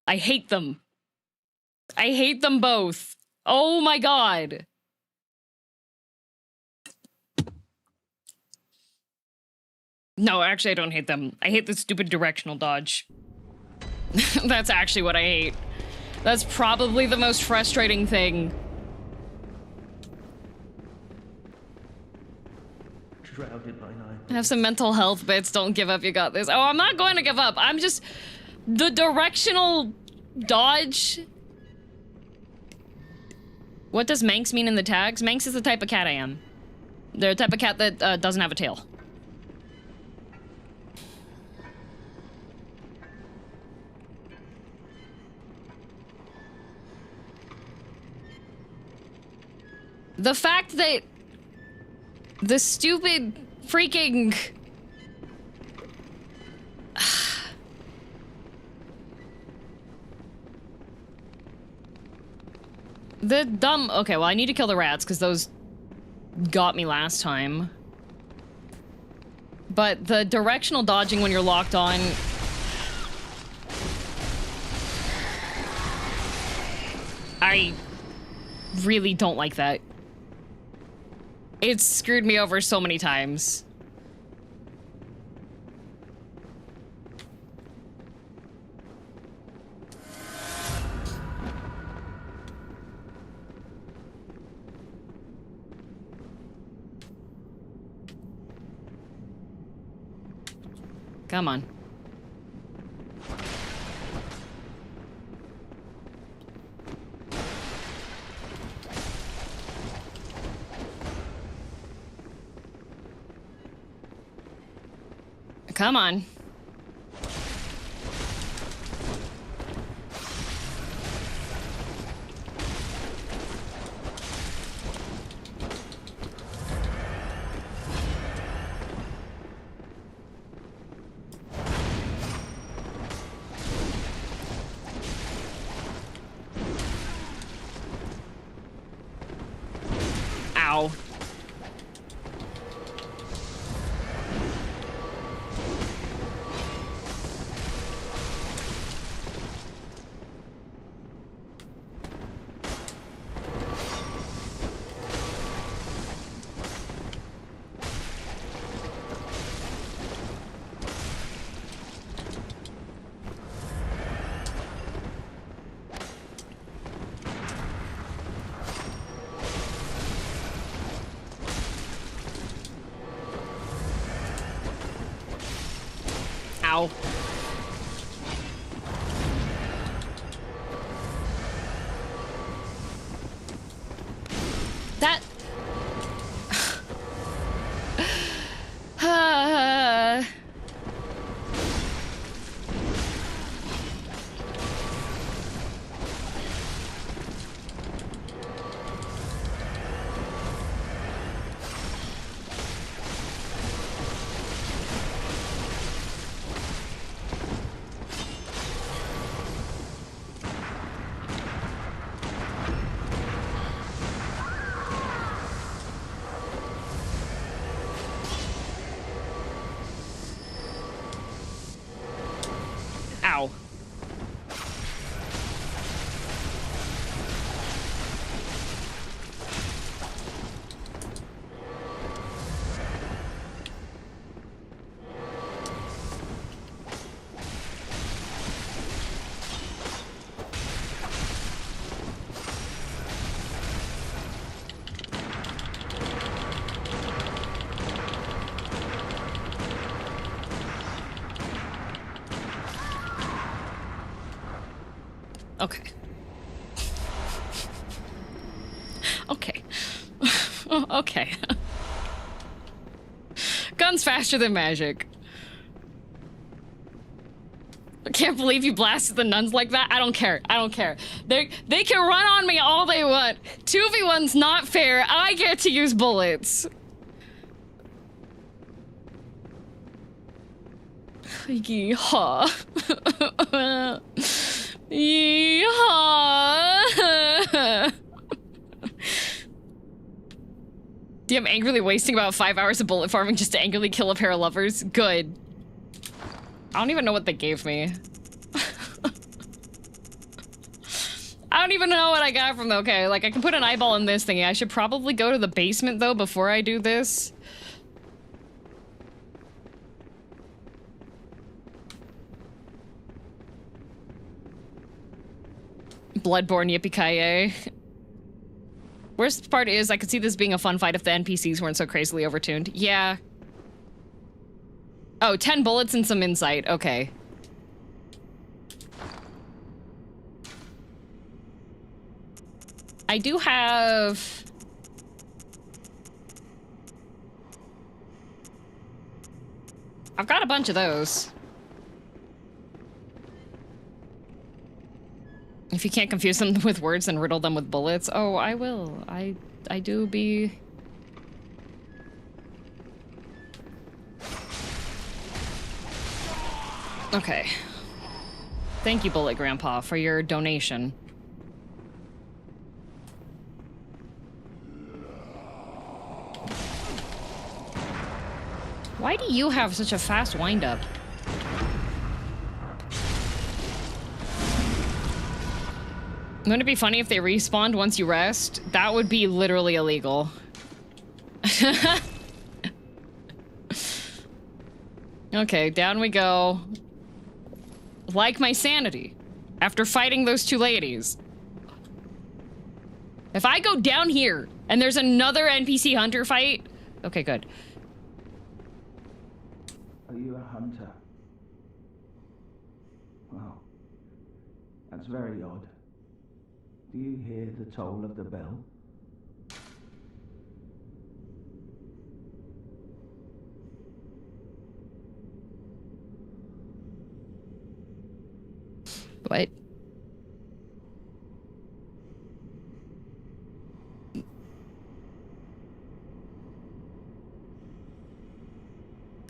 I hate them. I hate them both. Oh my god. No, actually, I don't hate them. I hate the stupid directional dodge. That's actually what I hate. That's probably the most frustrating thing. Shrouded by night. Have some mental health bits. Don't give up. You got this. Oh, I'm not going to give up. I'm just... The directional dodge... What does Manx mean in the tags? Manx is the type of cat I am. They're the type of cat that doesn't have a tail. The fact that the stupid freaking... the dumb... Okay, well, I need to kill the rats, because those got me last time. But the directional dodging when you're locked on... I really don't like that. It's screwed me over so many times. Come on. Come on. Ow. Ow. That... Ow. Okay. Okay. Okay. Gun's faster than magic. I can't believe you blasted the nuns like that. I don't care. I don't care. They can run on me all they want. 2v1's not fair. I get to use bullets. Yeehaw. Yeehaw. I'm angrily wasting about 5 hours of bullet farming just to angrily kill a pair of lovers. Good. I don't even know what they gave me. I don't even know what I got from them. Okay, like I can put an eyeball in this thingy. I should probably go to the basement though before I do this. Bloodborne, yippee-ki-yay. Worst part is, I could see this being a fun fight if the NPCs weren't so crazily overtuned. Yeah. Oh, 10 bullets and some insight. Okay. I do have... I've got a bunch of those. If you can't confuse them with words, then riddle them with bullets. Oh, I will. I I do be... Okay. Thank you, Bullet Grandpa, for your donation. Why do you have such a fast wind-up? Wouldn't it be funny if they respawned once you rest? That would be literally illegal. Okay, down we go. Like my sanity. After fighting those two ladies. If I go down here and there's another NPC hunter fight... Okay, good. Are you a hunter? Well, that's very odd. Do you hear the toll of the bell? What?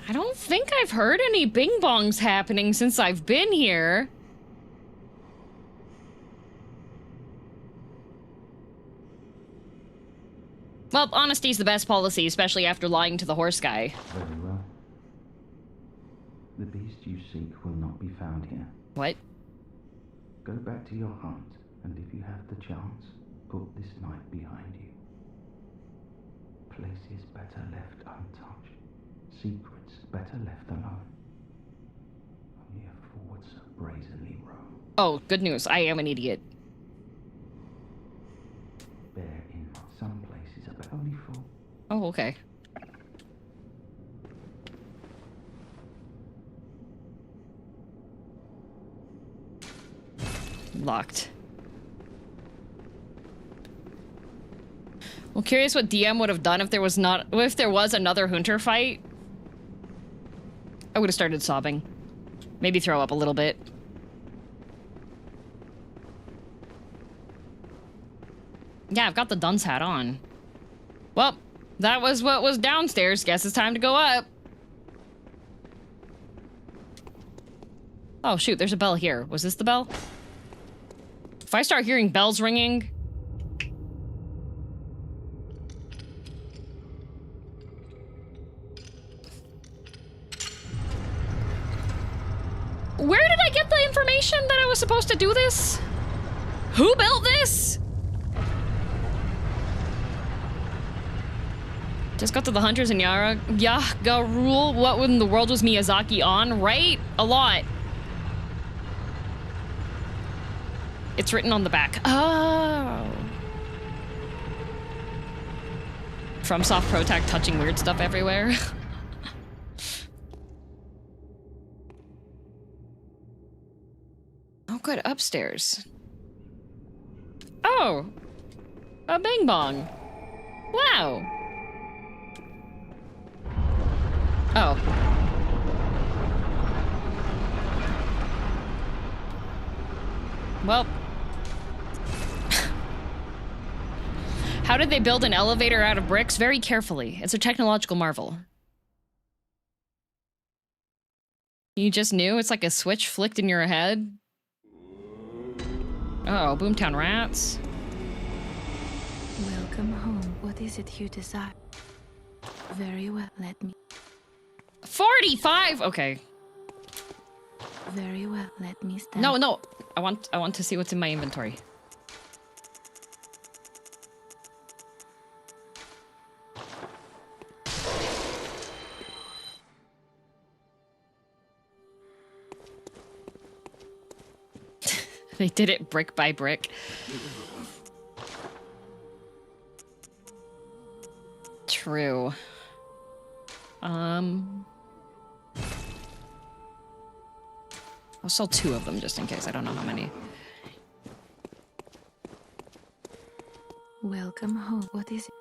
I don't think I've heard any bing bongs happening since I've been here. Well, honesty's the best policy, especially after lying to the horse guy. Very well. The beast you seek will not be found here. What? Go back to your hunt, and if you have the chance, put this night behind you. Places better left untouched. Secrets better left alone. Only a fool would so brazenly roam. Oh, good news. I am an idiot. Bear in mind, some places are only full. Oh, okay. Locked. Well, curious what DM would have done if there was another hunter fight. I would have started sobbing. Maybe throw up a little bit. Yeah, I've got the dunce hat on. Well, that was what was downstairs. Guess it's time to go up. Oh, shoot, there's a bell here. Was this the bell? If I start hearing bells ringing... Where did I get the information that I was supposed to do this? Who built this? Just got to the Hunters in Yaga Rule. What in the world was Miyazaki on, right? A lot. It's written on the back. Oh. From Soft Protag touching weird stuff everywhere. Oh, good. Upstairs. Oh. A bing bong. Wow. Oh. Well. How did they build an elevator out of bricks? Very carefully. It's a technological marvel. You just knew? It's like a switch flicked in your head? Oh, Boomtown Rats. Welcome home. What is it you desire? Very well, let me... 45! Okay. Very well, let me stand. No, no. I want to see what's in my inventory. They did it brick by brick. True. I'll sell 2 of them just in case. I don't know how many. Welcome home. What is it?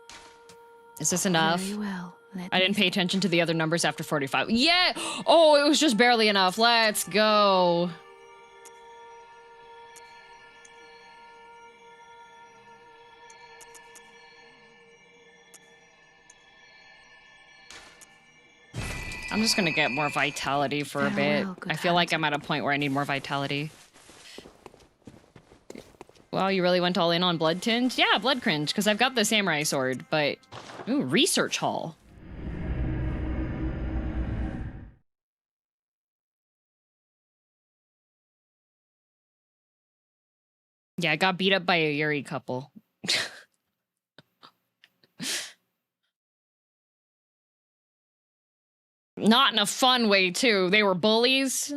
Is this enough? Very well. I didn't pay attention to the other numbers after 45. Yeah! Oh, it was just barely enough. Let's go. I'm just gonna get more vitality for a bit. I feel like I'm at a point where I need more vitality. Well, you really went all in on blood tinge? Yeah, blood cringe, because I've got the samurai sword, but... Ooh, research hall. Yeah, I got beat up by a Yuri couple. Not in a fun way, too. They were bullies.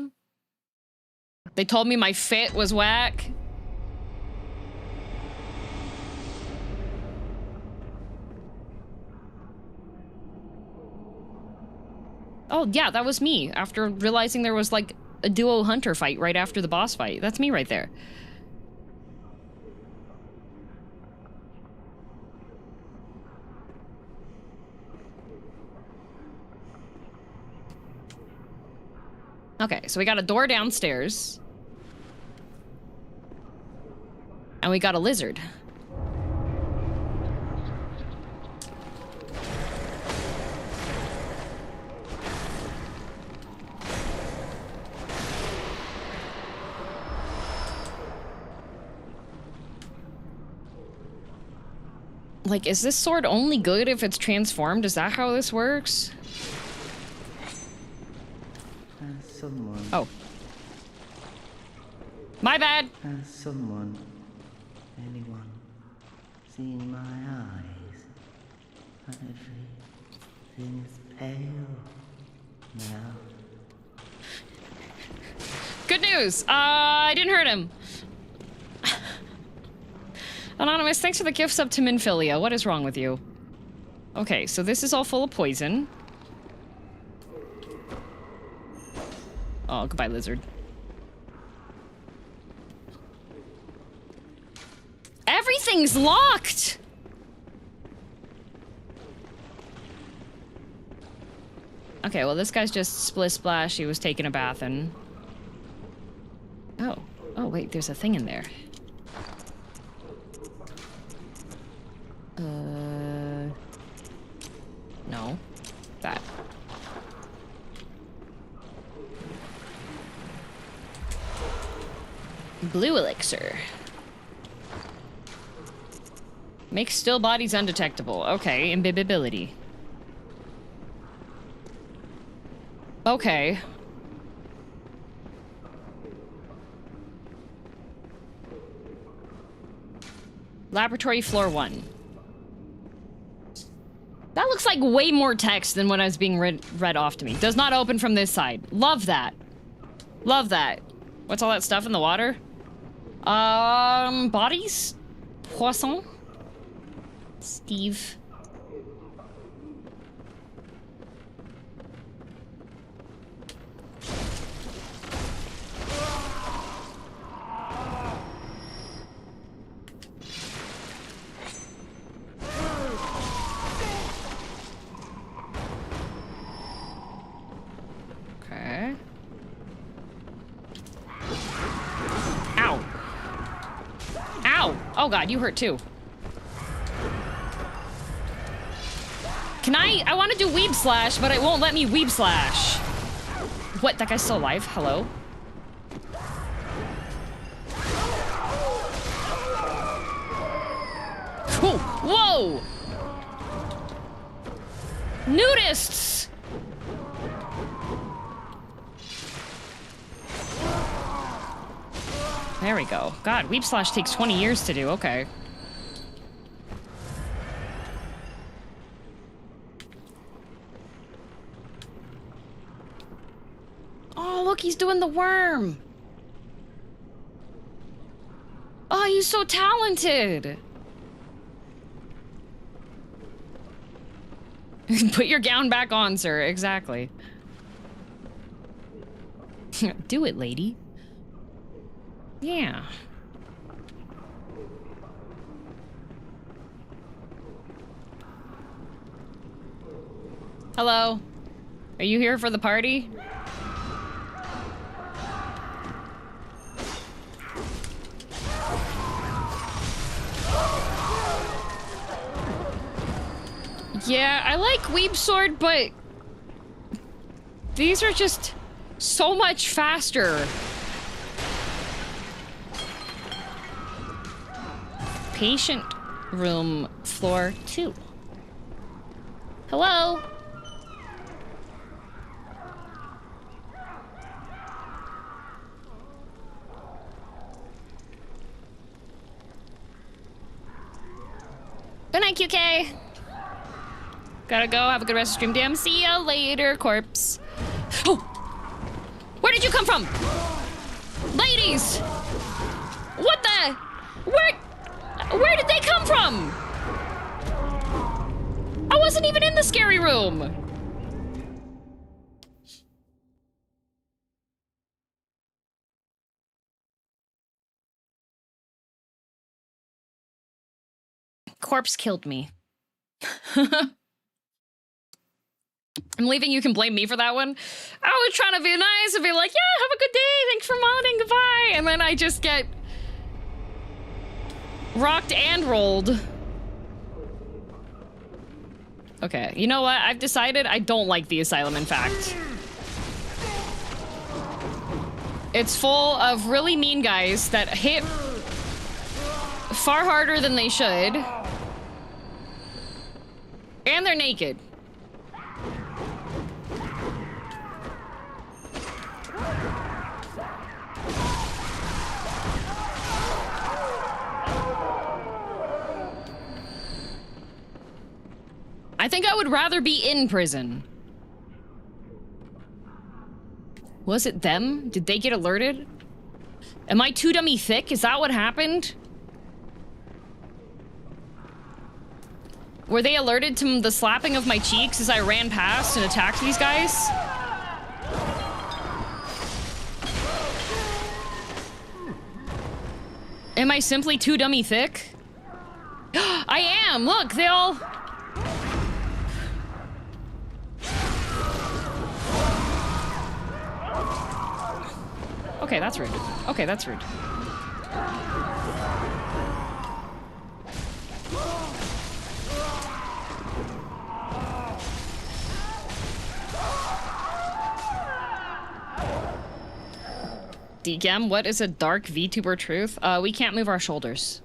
They told me my fit was whack. Oh, yeah, that was me. After realizing there was, like, a duo hunter fight right after the boss fight. That's me right there. Okay, so we got a door downstairs. And we got a lizard. Like, is this sword only good if it's transformed? Is that how this works? Someone. Oh. My bad. Has someone, anyone, seen my eyes? Everything is pale now. Good news. I didn't hurt him. Anonymous, thanks for the gifts up to Minfilia. What is wrong with you? Okay, so this is all full of poison. Oh, goodbye, lizard. Everything's locked! Okay, well, this guy's just split splash. He was taking a bath and... Oh. Oh, wait, there's a thing in there. No. That. Blue elixir. Makes still bodies undetectable. Okay, imbibibility. Okay. Laboratory floor 1. That looks like way more text than what I was being read off to me. Does not open from this side. Love that. Love that. What's all that stuff in the water? Bodies? Poisson? Steve. Okay. Ow. Ow! Oh god, you hurt too. Can I want to do weeb slash, but it won't let me weeb slash. What, that guy's still alive? Hello? Cool. Whoa! Nudists! There we go. God, weeb slash takes 20 years to do. Okay. Oh, look, he's doing the worm. Oh, he's so talented. Put your gown back on, sir. Exactly. Do it, lady. Yeah. Hello. Are you here for the party? Yeah, I like Weeb Sword, but These are just so much faster. Patient room, floor 2. Hello? Good night, QK. Gotta go. Have a good rest of stream, DM. See ya later, corpse. Oh! Where did you come from? Ladies! What the? Where did they come from? I wasn't even in the scary room. Corpse killed me. I'm leaving. You can blame me for that one. I was trying to be nice and be like, yeah, have a good day. Thanks for modding. Goodbye. And then I just get rocked and rolled. Okay, you know what? I've decided I don't like the asylum, in fact. It's full of really mean guys that hit far harder than they should. And they're naked. I think I would rather be in prison. Was it them? Did they get alerted? Am I too dummy thick? Is that what happened? Were they alerted to the slapping of my cheeks as I ran past and attacked these guys? Am I simply too dummy thick? I am! Look, they all... Okay, that's rude. Okay, that's rude. DGM, what is a dark VTuber truth? We can't move our shoulders.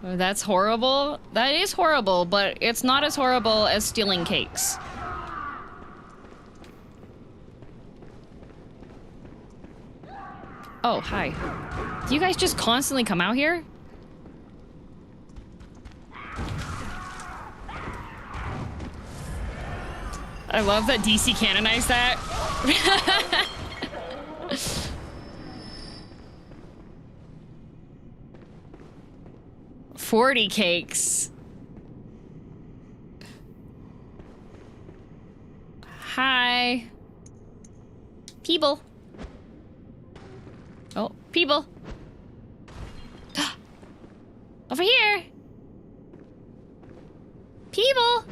That's horrible. That is horrible, but it's not as horrible as stealing cakes. Oh, hi. Do you guys just constantly come out here? I love that DC canonized that. 40 cakes. Hi. People. Oh, people. Over here. People.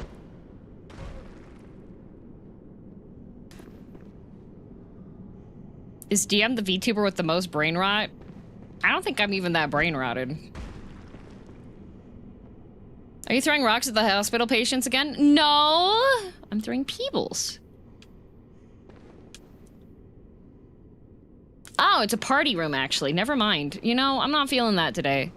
Is DM the VTuber with the most brain rot? I don't think I'm even that brain rotted. Are you throwing rocks at the hospital patients again? No! I'm throwing peebles. Oh, it's a party room, actually. Never mind. You know, I'm not feeling that today.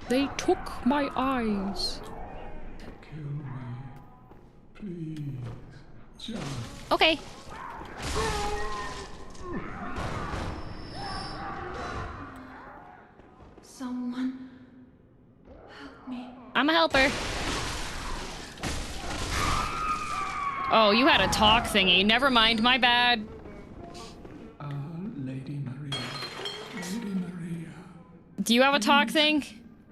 They took my eyes. Kill me, please. Just... Okay. Someone help me. I'm a helper. Oh, you had a talk thingy. Never mind, my bad. Lady Maria. Lady Maria. Do you have a talk thing?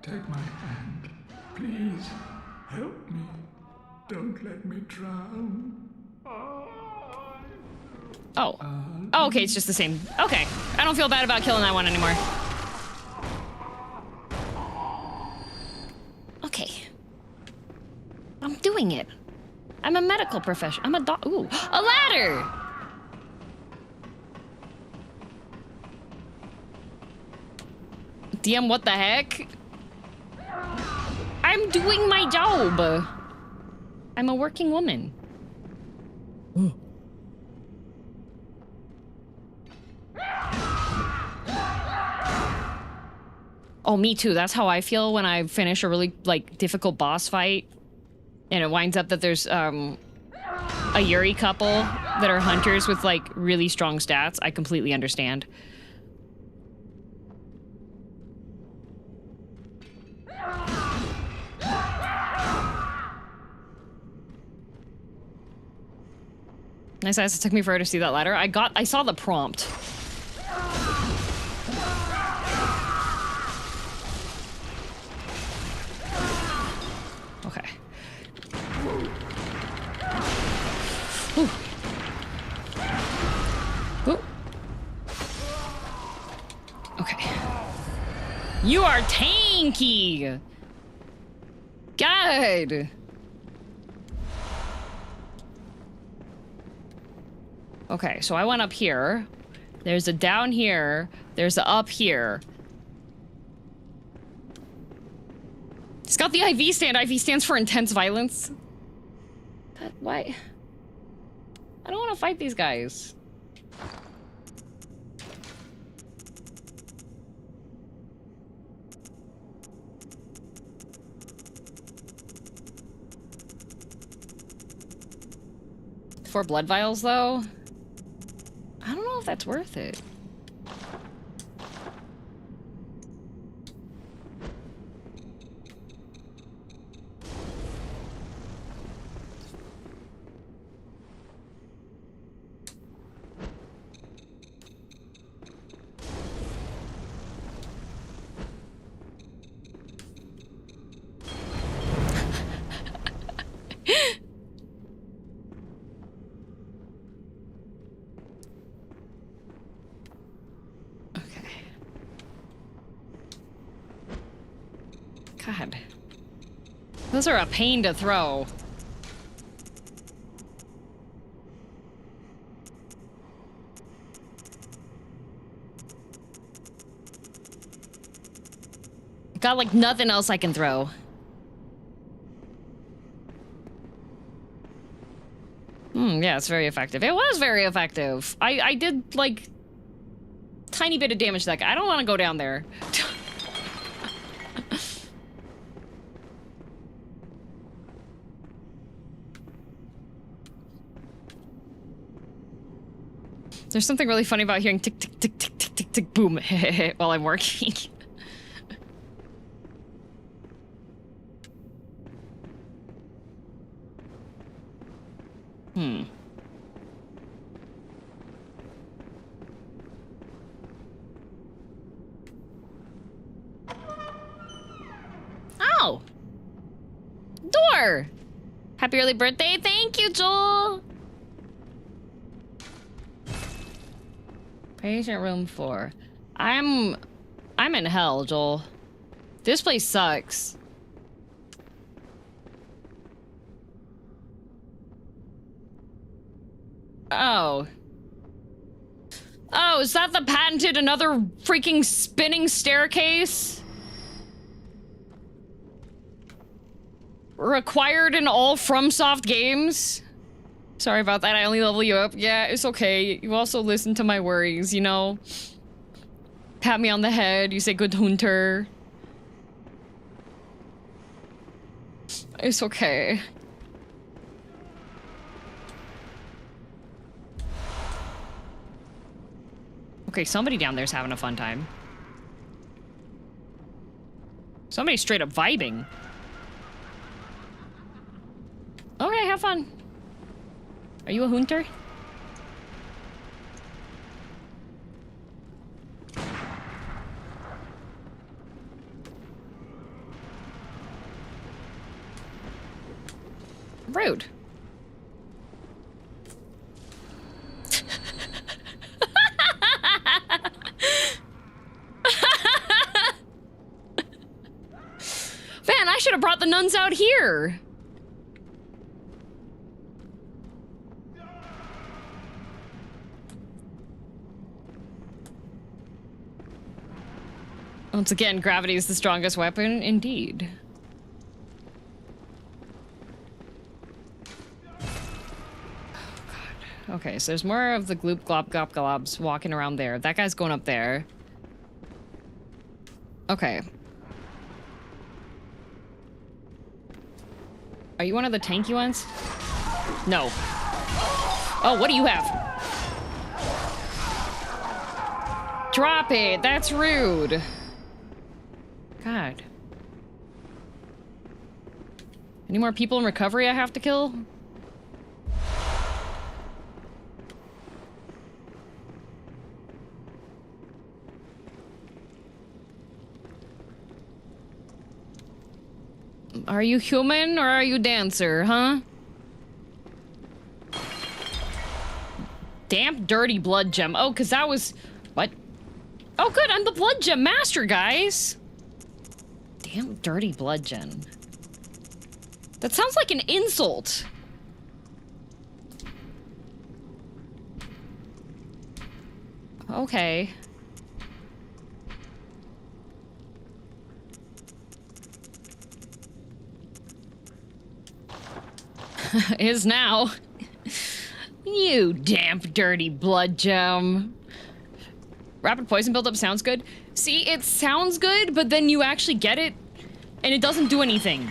Take my hand. Please, help me. Don't let me drown. Oh. Oh, okay, it's just the same. Okay. I don't feel bad about killing that one anymore. Okay. I'm doing it. I'm a medical professional. I'm a doc. Ooh, a ladder! DM, what the heck? I'm doing my job. I'm a working woman. Oh, me too. That's how I feel when I finish a really, like, difficult boss fight. And it winds up that there's, a Yuri couple that are hunters with, like, really strong stats. I completely understand. Nice ass. It took me forever to see that ladder. I saw the prompt. Okay. Ooh. Ooh. Okay. You are tanky! God! Okay, so I went up here. There's a down here. There's a up here. It's got the IV stand. IV stands for intense violence. Why? I don't want to fight these guys. For blood vials, though? I don't know if that's worth it. God. Those are a pain to throw. Got like nothing else I can throw. Yeah, it's very effective. It was very effective. I did like tiny bit of damage to that guy. I don't want to go down there. There's something really funny about hearing tick, tick, tick, tick, tick, tick, tick, boom, while I'm working. Oh! Door! Happy early birthday. Thank you, Joel! Patient room 4. I'm in hell, Joel. This place sucks. Oh. Oh, is that the patented another freaking spinning staircase? Required in all FromSoft games? Sorry about that, I only level you up. Yeah, it's okay. You also listen to my worries, you know? Pat me on the head, you say good hunter. It's okay. Okay, somebody down there's having a fun time. Somebody's straight up vibing. Okay, have fun. Are you a hunter? Rude. Man, I should have brought the nuns out here. Once again, gravity is the strongest weapon, indeed. Oh, God. Okay, so there's more of the gloop glop glop globs walking around there. That guy's going up there. Okay. Are you one of the tanky ones? No. Oh, what do you have? Drop it! That's rude. God. Any more people in recovery I have to kill? Are you human or are you dancer, huh? Damp, dirty blood gem. Oh, because that was... What? Oh, good, I'm the blood gem master, guys! Damp, dirty blood gem. That sounds like an insult. Okay. Is now. You damp, dirty blood gem. Rapid poison buildup sounds good. See, it sounds good, but then you actually get it, and it doesn't do anything.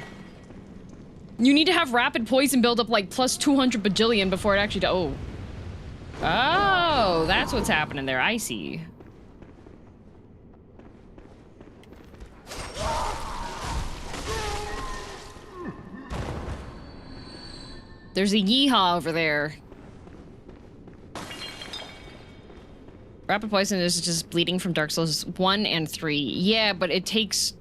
You need to have rapid poison buildup like plus 200 bajillion before it actually does. Oh, that's what's happening there. I see. There's a yeehaw over there. Rapid poison is just bleeding from Dark Souls 1 and 3. Yeah, but it takes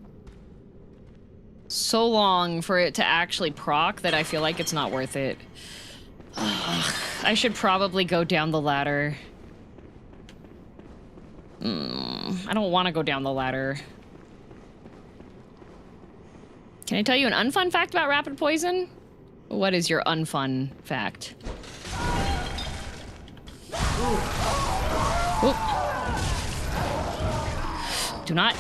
so long for it to actually proc that I feel like it's not worth it. Ugh, I should probably go down the ladder. I don't want to go down the ladder. Can I tell you an unfun fact about rapid poison? What is your unfun fact? Oop. Do not.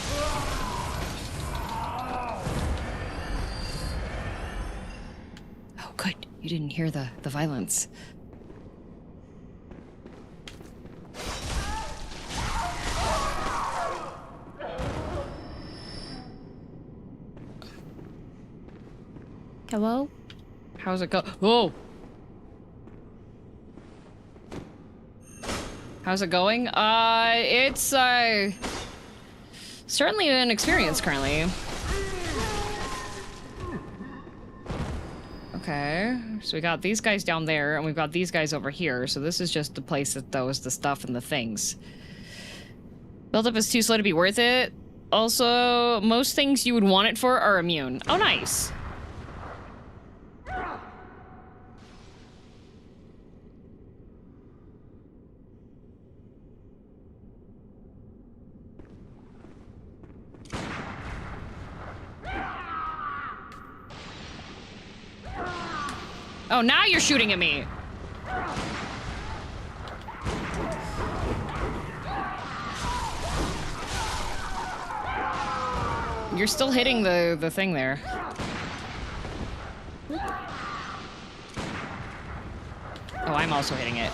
Oh, good. You didn't hear the violence. Hello? How's it go? Whoa! How's it going? It's, certainly an experience currently. Okay, so we got these guys down there, and we've got these guys over here, so this is just the place that throws the stuff and the things. Build-up is too slow to be worth it. Also, most things you would want it for are immune. Oh, nice! Oh, now you're shooting at me. You're still hitting the thing there. Oh, I'm also hitting it.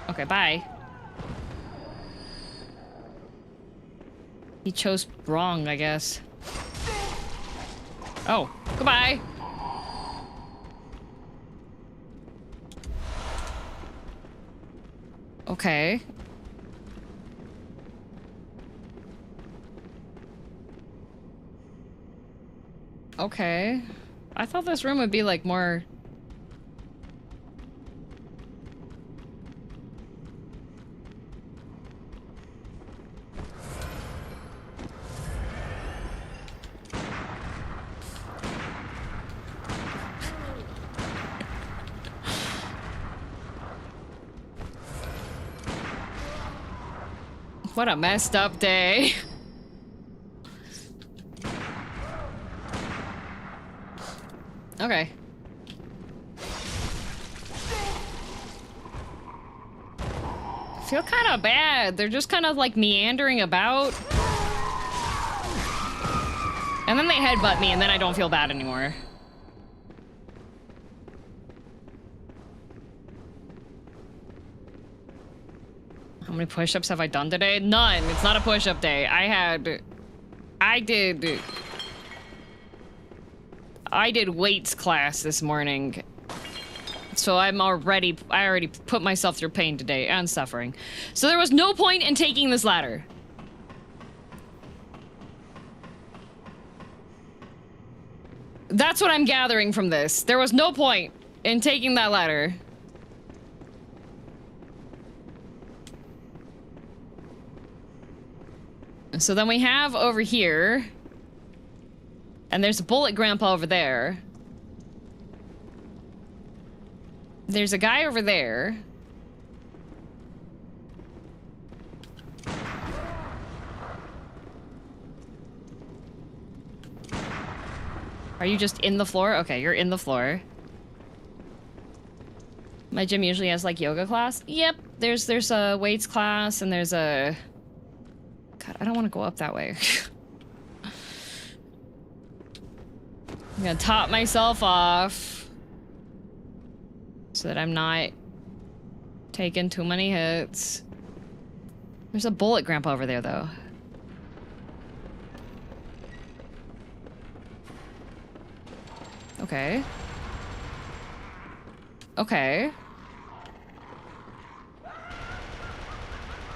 Okay, bye. He chose wrong, I guess. Oh, goodbye. Okay. Okay. I thought this room would be like more... What a messed up day. Okay. I feel kind of bad. They're just kind of like meandering about. And then they headbutt me and then I don't feel bad anymore. How many push-ups have I done today? None. It's not a push-up day. I did weights class this morning. So I already put myself through pain today and suffering. So there was no point in taking this ladder. That's what I'm gathering from this. There was no point in taking that ladder. So then we have over here, and there's a bullet grandpa over there. There's a guy over there. Are you just in the floor? Okay, you're in the floor. My gym usually has like yoga class. Yep, there's a weights class and there's a... God, I don't want to go up that way. I'm gonna top myself off so that I'm not taking too many hits. There's a bullet grandpa over there though. Okay. Okay.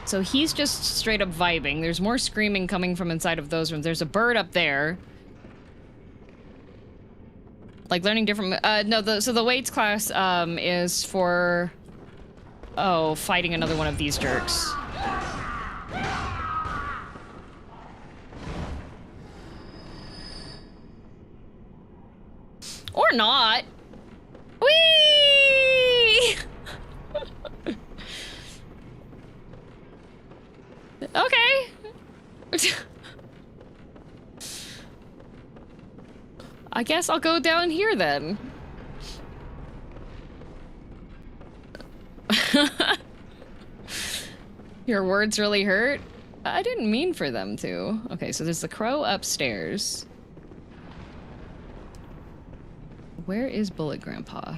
So he's just straight up vibing. There's more screaming coming from inside of those rooms. There's a bird up there. Like learning different, no, so the weights class, is for, oh, fighting another one of these jerks. Or not. Whee! Okay. I guess I'll go down here then. Your words really hurt? I didn't mean for them to. Okay, so there's the crow upstairs. Where is Bullet Grandpa?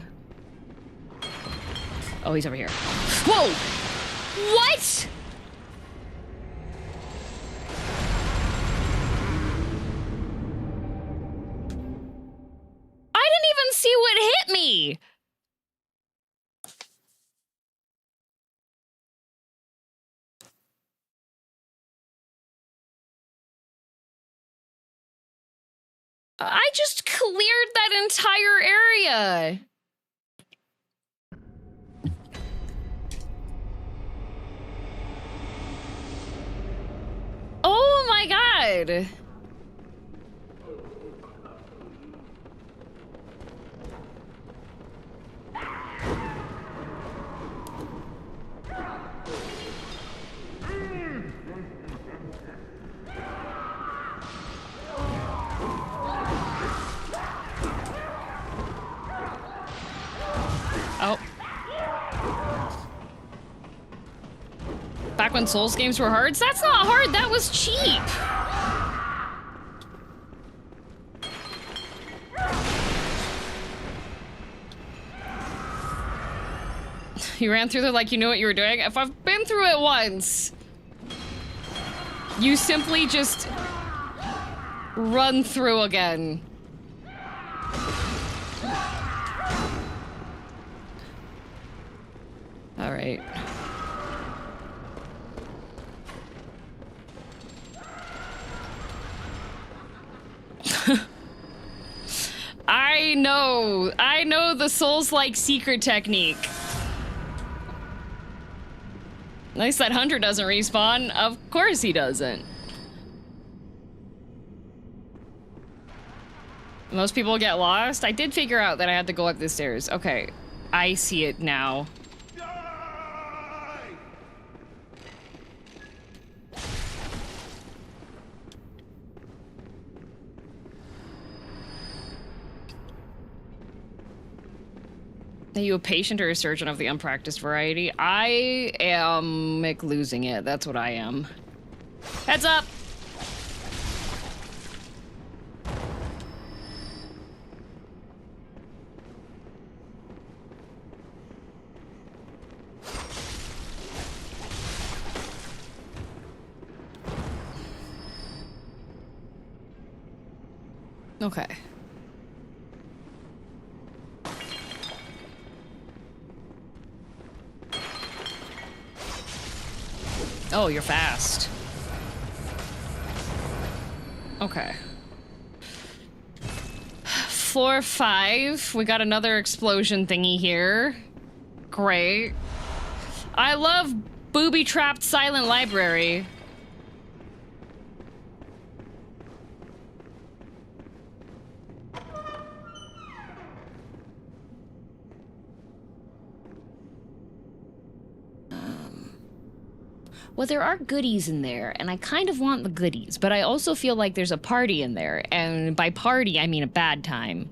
Oh, he's over here. Whoa! What?! I didn't even see what hit me! I just cleared that entire area! Oh my god! Oh. Back when Souls games were hard? That's not hard, that was cheap! You ran through there like you knew what you were doing? If I've been through it once, you simply just run through again. All right. I know the Souls-like secret technique. At least that hunter doesn't respawn. Of course he doesn't. Most people get lost. I did figure out that I had to go up the stairs. Okay, I see it now. Are you a patient or a surgeon of the unpracticed variety? I am losing it. That's what I am. Heads up! Okay. Oh, you're fast. Okay. Floor 5. We got another explosion thingy here. Great. I love booby-trapped silent library. Well, there are goodies in there, and I kind of want the goodies, but I also feel like there's a party in there, and by party, I mean a bad time.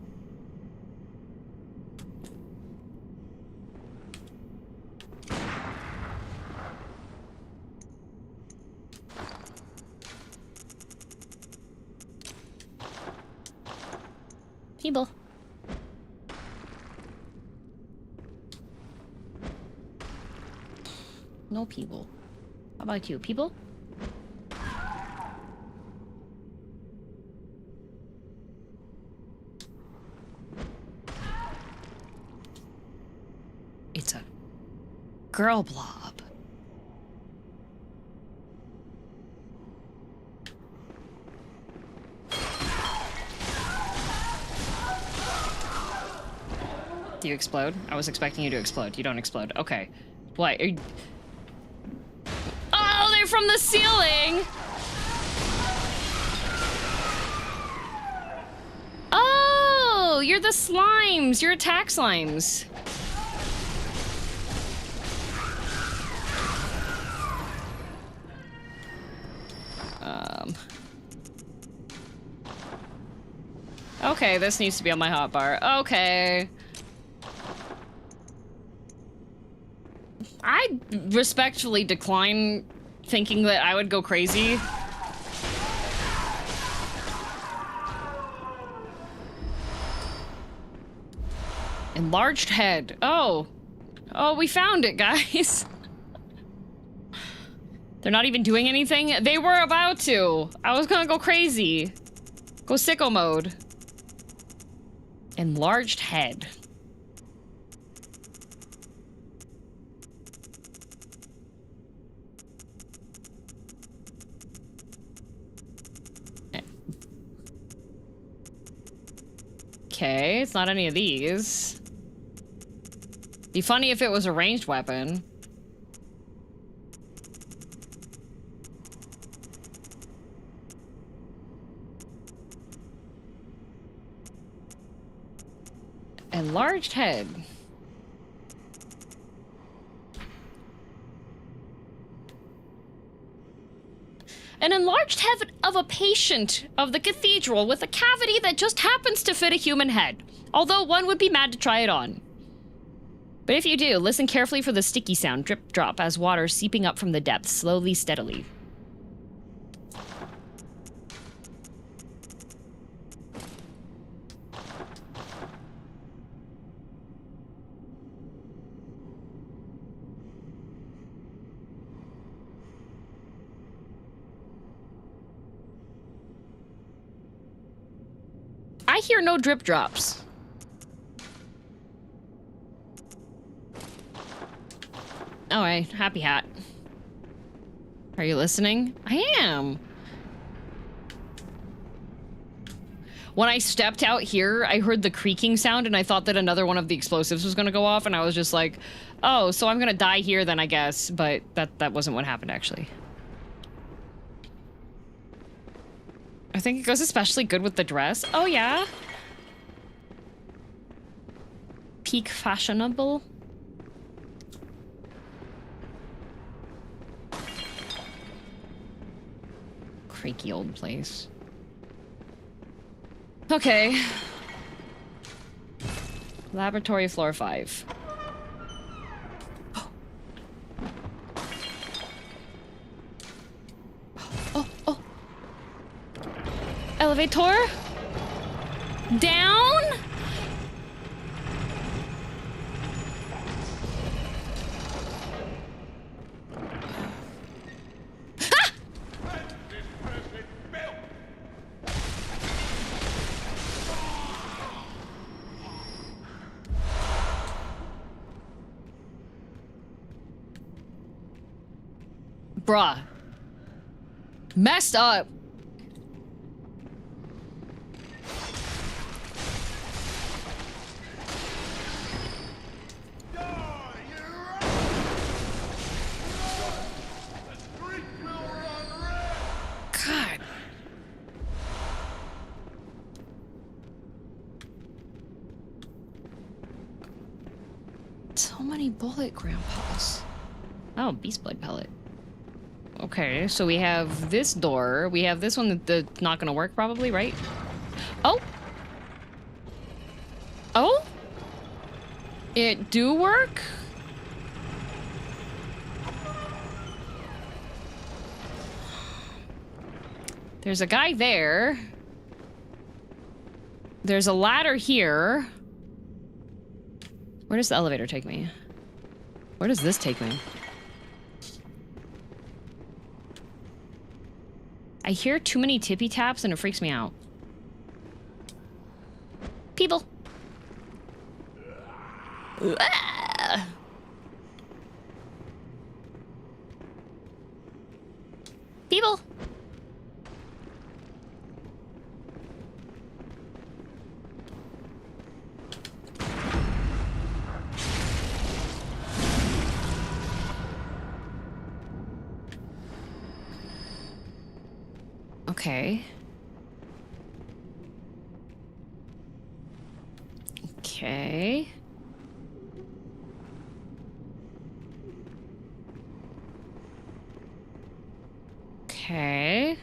People. No people. How about you, people? It's a girl blob. Do you explode? I was expecting you to explode. You don't explode. Okay. What? Are you... Oh, they're from the ceiling! Oh, you're the slimes. You're attack slimes. Okay, this needs to be on my hotbar. Okay. I respectfully decline thinking that I would go crazy. Enlarged head. Oh. Oh, we found it, guys. They're not even doing anything? They were about to. I was gonna go crazy. Go sicko mode. Enlarged head. Okay, it's not any of these. Be funny if it was a ranged weapon. Enlarged head. An enlarged head of a patient of the cathedral with a cavity that just happens to fit a human head. Although one would be mad to try it on. But if you do, listen carefully for the sticky sound, drip drop, as water seeping up from the depths, slowly, steadily. I hear no drip drops. Alright, happy hat. Are you listening? I am. When I stepped out here, I heard the creaking sound and I thought that another one of the explosives was gonna go off, and I was just like, oh, so I'm gonna die here then, I guess. But that wasn't what happened, actually. I think it goes especially good with the dress. Oh, yeah? Peak fashionable? Creaky old place. Okay. Laboratory floor 5. Oh. Elevator? Down? Bruh. Messed up. God. So many bullet grandpas. Oh, beast blood pellet. Okay, so we have this door. We have this one that's not gonna work probably, right? Oh! Oh? It do work? There's a guy there. There's a ladder here. Where does the elevator take me? Where does this take me? I hear too many tippy taps and it freaks me out. People. People. Okay. Okay. Okay.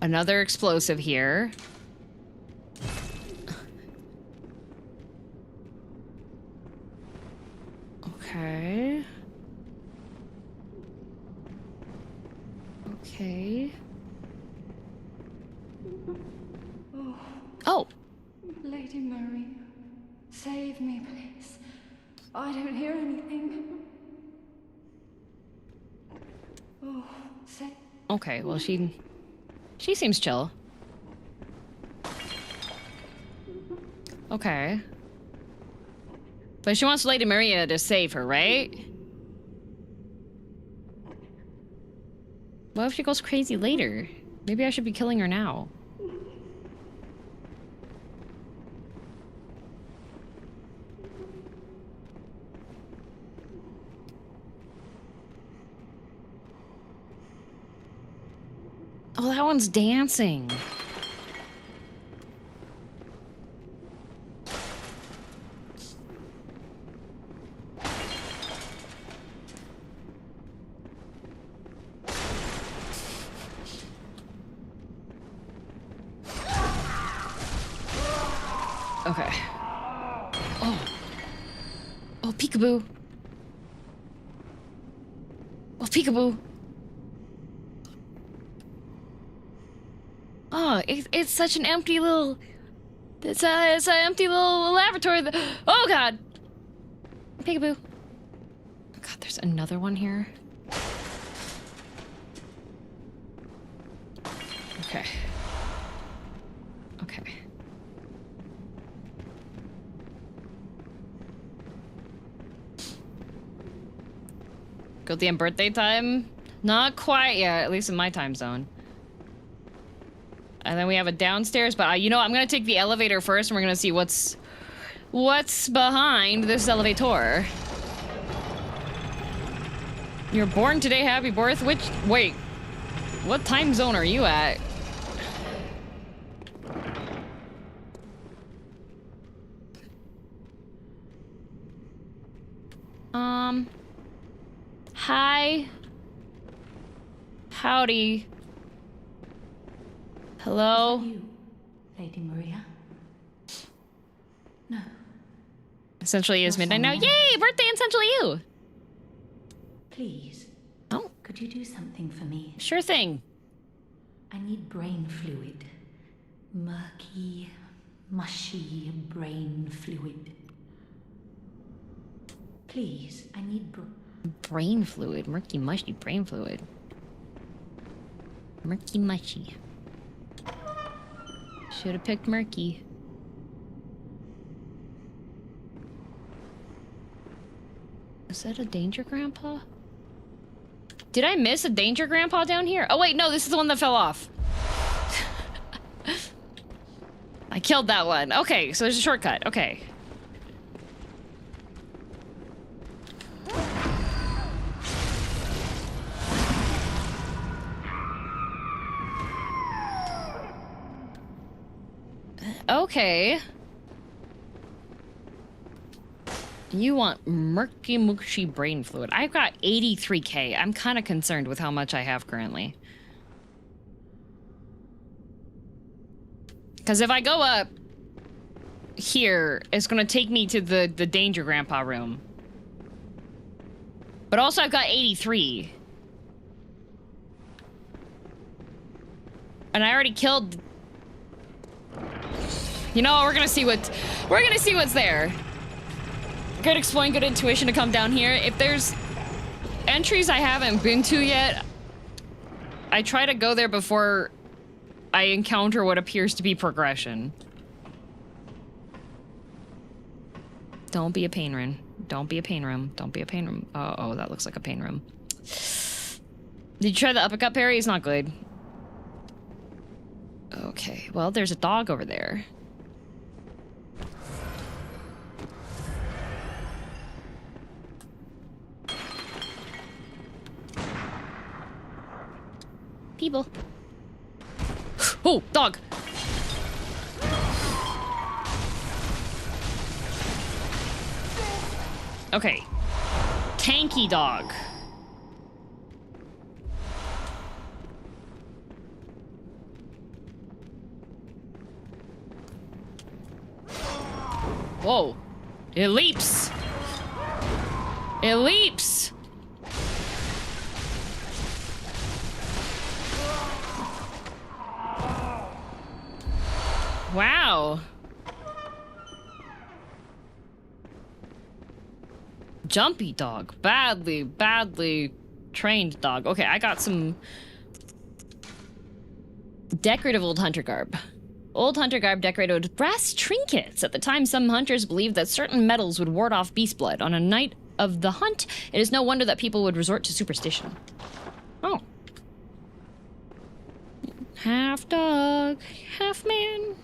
Another explosive here. Okay. Okay. Oh. Lady Murray, save me, please. I don't hear anything. Oh, save. Okay, well she seems chill. Okay. But she wants Lady Maria to save her, right? What if she goes crazy later? Maybe I should be killing her now. Oh, that one's dancing. Okay. Oh. Oh, peekaboo. Oh, peekaboo. Oh, it's such an empty little... It's an empty little laboratory. Oh, God. Peekaboo. God, there's another one here. Okay. Okay. Goddamn birthday time? Not quite yet, at least in my time zone. And then we have a downstairs, but you know, I'm gonna take the elevator first and we're gonna see what's behind this elevator. You're born today, happy birth. Wait, what time zone are you at? Hi. Howdy. Hello? Lady Maria? No. Essentially is midnight now. Yay! Birthday essentially you! Please. Oh. Could you do something for me? Sure thing. I need brain fluid. Murky, mushy brain fluid. Please, I need brain fluid. Murky, mushy brain fluid. Murky, mushy. Should have picked murky. Is that a danger grandpa? Did I miss a danger grandpa down here? Oh wait, no, this is the one that fell off. I killed that one. Okay, so there's a shortcut. Okay. Okay. You want murky mushy brain fluid. I've got 83k. I'm kind of concerned with how much I have currently. Because if I go up here, it's going to take me to the danger grandpa room. But also I've got 83. And I already killed... You know, we're going to see what's there. Good exploring, good intuition to come down here. If there's entries I haven't been to yet, I try to go there before I encounter what appears to be progression. Don't be a pain room. Don't be a pain room. Don't be a pain room. Oh, that looks like a pain room. Did you try the uppercut parry? It's not good. Okay, well, there's a dog over there. People. Oh, dog. Okay. Tanky dog. Whoa. It leaps. It leaps. Wow. Jumpy dog. Badly trained dog. Okay, I got some decorative old hunter garb. Old hunter garb decorated with brass trinkets. At the time, some hunters believed that certain metals would ward off beast blood. On a night of the hunt, it is no wonder that people would resort to superstition. Oh. Half dog, half man.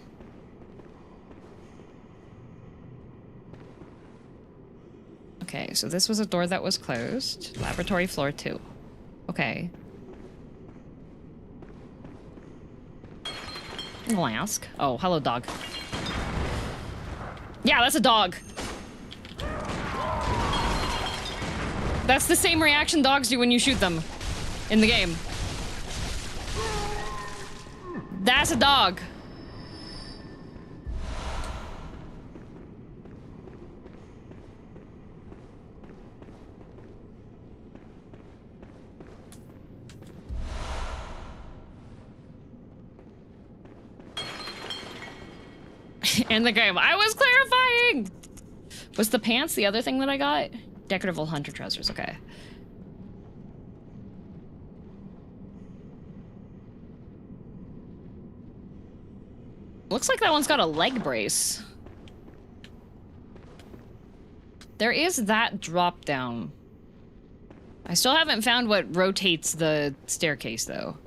Okay, so this was a door that was closed. Laboratory floor 2. Okay. I'll ask. Oh, hello, dog. Yeah, that's a dog. That's the same reaction dogs do when you shoot them in the game. That's a dog. In the game. I was clarifying! Was the pants the other thing that I got? Decorative old hunter trousers, okay. Looks like that one's got a leg brace. There is that drop down. I still haven't found what rotates the staircase, though.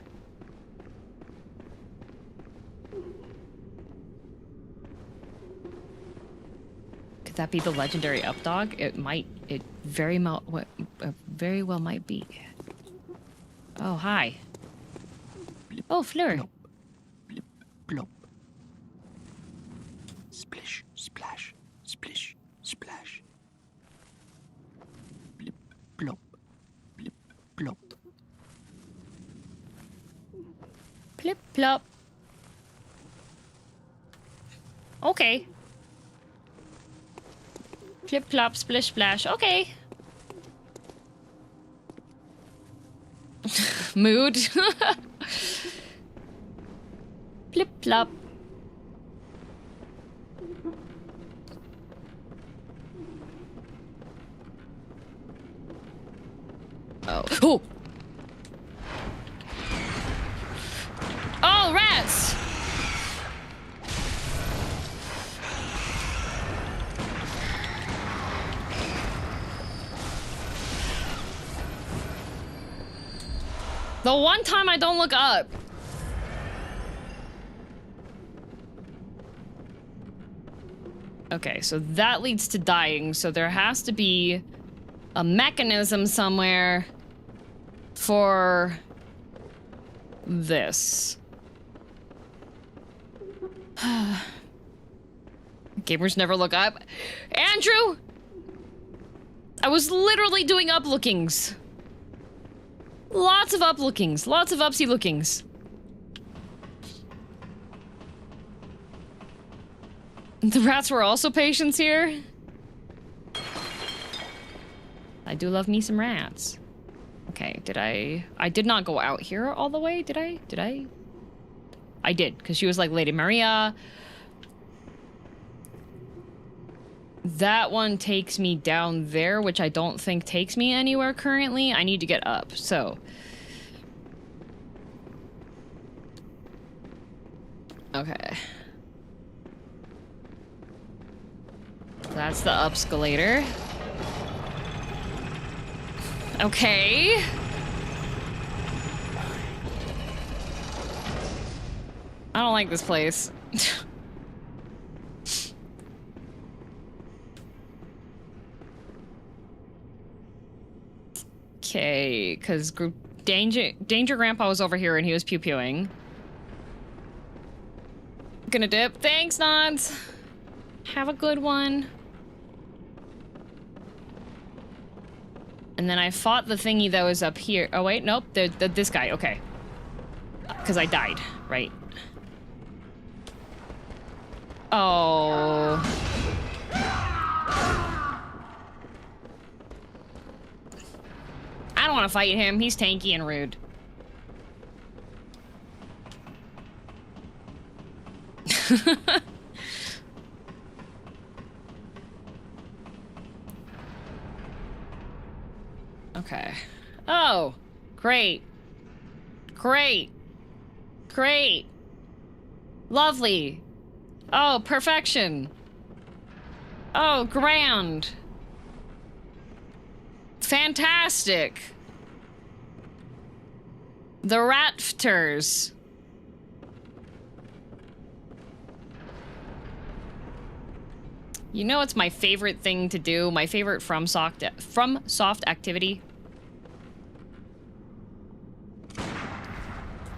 Could that be the legendary updog? It might. It very well might be. Oh, hi. Oh, Fleur. Blip, blop. Splish, splash, splish, splash. Blip, blop, blip, blop. Plip, plop. Okay. Flip flop, splish splash. Okay. Mood. Flip flop. Oh. Oh! Oh, rats! The one time I don't look up. Okay, so that leads to dying, so there has to be a mechanism somewhere for this. Gamers never look up. Andrew! I was literally doing uplookings. Lots of uplookings. Lots of upsy lookings. The rats were also patients here. I do love me some rats. Okay, I did not go out here all the way, did I? I did, because she was like Lady Maria. That one takes me down there, which I don't think takes me anywhere currently. I need to get up, so. Okay. That's the upscalator. Okay. I don't like this place. Okay, because Danger Grandpa was over here and he was pew-pewing. Gonna dip. Thanks, Nods. Have a good one. And then I fought the thingy that was up here. Oh, wait, nope. This guy, okay. Because I died, right? Oh. I don't want to fight him. He's tanky and rude. Okay. Oh, great. Great. Great. Lovely. Oh, perfection. Oh, grand. Fantastic. The rafters. You know what's my favorite thing to do? My favorite from soft activity?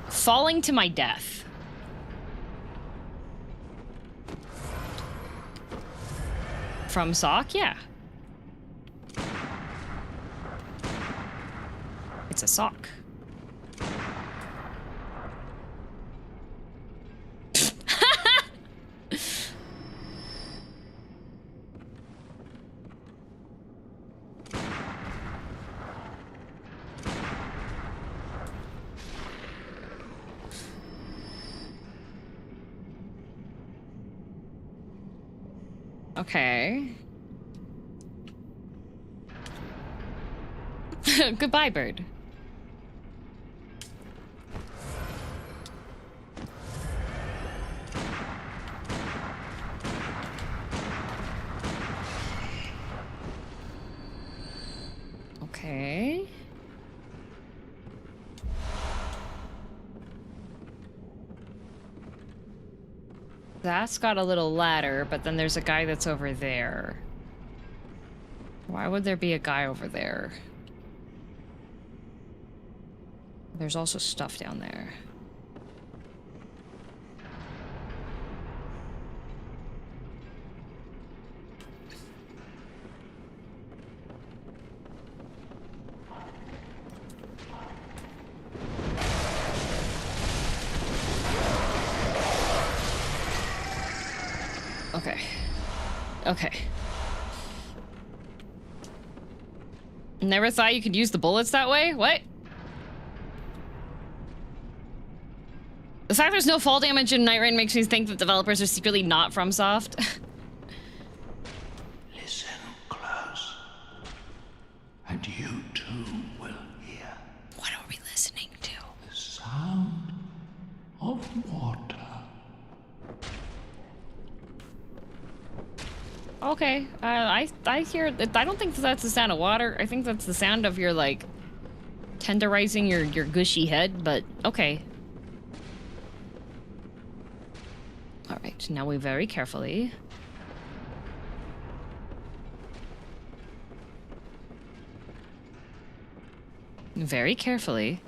Falling to my death. From sock? Yeah. It's a sock. Okay. Goodbye, bird. Okay. That's got a little ladder, but then there's a guy that's over there. Why would there be a guy over there? There's also stuff down there. Okay. Okay. Never thought you could use the bullets that way? What? The fact there's no fall damage in Night Rain makes me think that developers are secretly not FromSoft. Listen close, and you too will hear. What are we listening to? The sound of water. Okay, I hear. I don't think that's the sound of water. I think that's the sound of your like tenderizing your gushy head. But okay. All right, now we very carefully. Very carefully.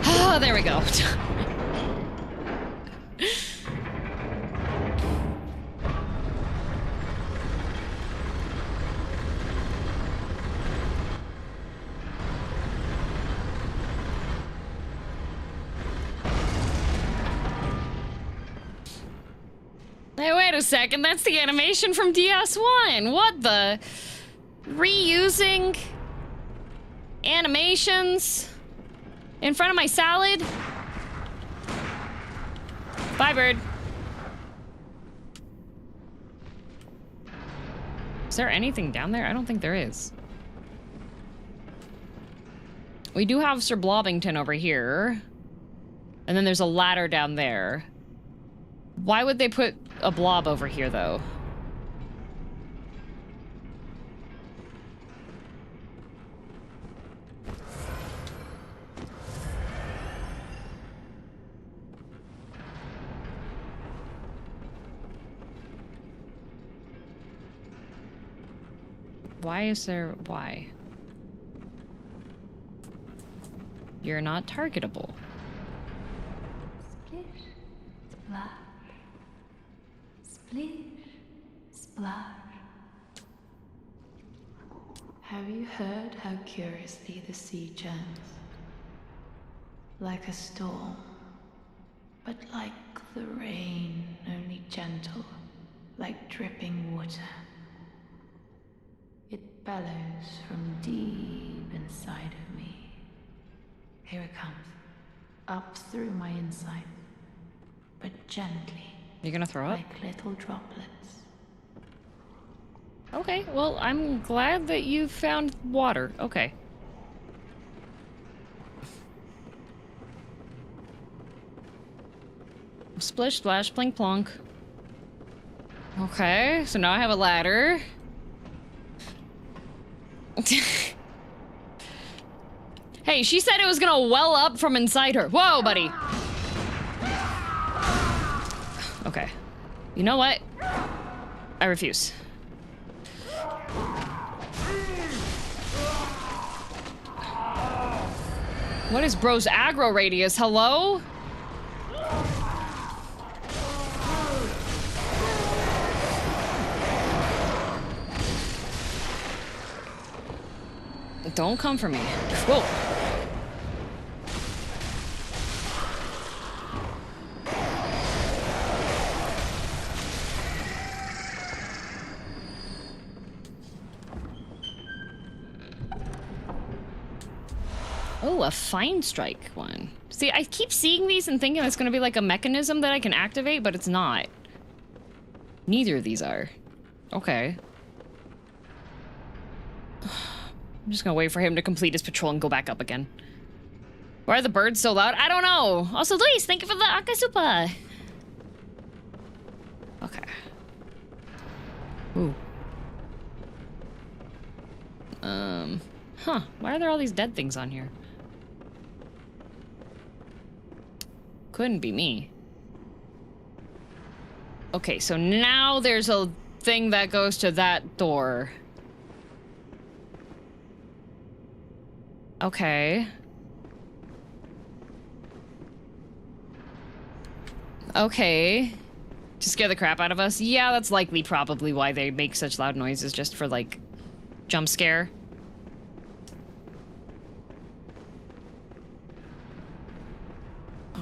Oh, there we go. Hey, wait a second, that's the animation from DS1. What the? Reusing animations in front of my salad? Bye, bird. Is there anything down there? I don't think there is. We do have Sir Blobbington over here. And then there's a ladder down there. Why would they put a blob over here, though? Why is there... why? You're not targetable. Splish, splash. Splish, splash. Have you heard how curiously the sea churns? Like a storm, but like the rain, only gentle, like dripping water. It bellows from deep inside of me. Here it comes, up through my inside, but gently. You're gonna throw up? Like little droplets. Okay, well, I'm glad that you found water. Okay. Splish, splash, plink, plonk. Okay, so now I have a ladder. Hey, she said it was gonna well up from inside her. Whoa, buddy. Okay. You know what? I refuse. What is bro's aggro radius? Hello? Don't come for me. Whoa. Oh, a fine strike one. See, I keep seeing these and thinking it's gonna be like a mechanism that I can activate, but it's not. Neither of these are. Okay. I'm just gonna wait for him to complete his patrol and go back up again. Why are the birds so loud? I don't know. Also, Luis, thank you for the Akasupa. Okay. Ooh. Huh. Why are there all these dead things on here? Couldn't be me. Okay, so now there's a thing that goes to that door. Okay. Okay. To scare the crap out of us? Yeah, that's likely probably why they make such loud noises, just for, like, jump scare.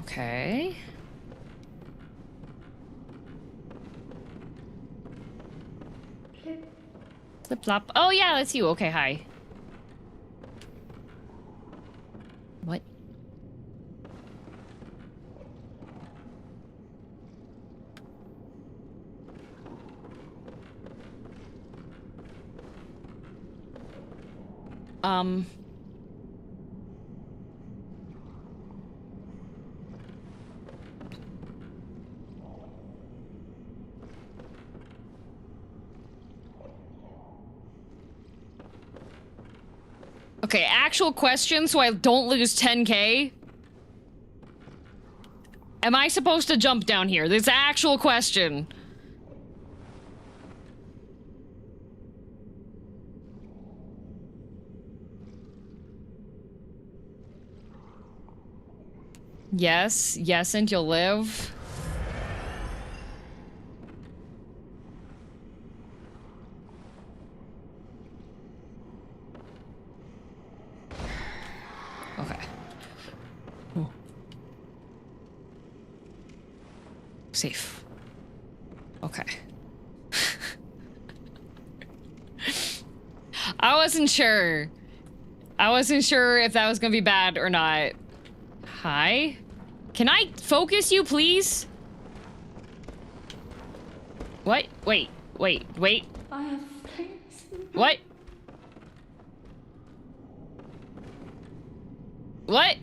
Okay. Flip flop. Oh yeah, that's you. Okay, hi. What? Okay, actual question so I don't lose 10K. Am I supposed to jump down here? This actual question. Yes, yes, and you'll live. Okay. Oh. Safe. Okay. I wasn't sure. I wasn't sure if that was gonna be bad or not. Hi? Can I focus you, please? What? Wait, wait, wait. I have things. What? What?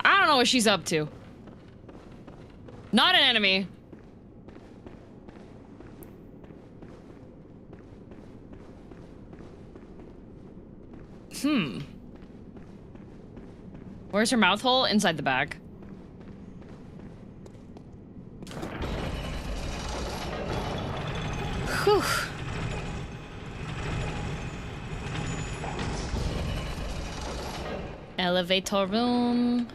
I don't know what she's up to. Not an enemy. Where's her mouth hole? Inside the bag. Whew. Elevator room,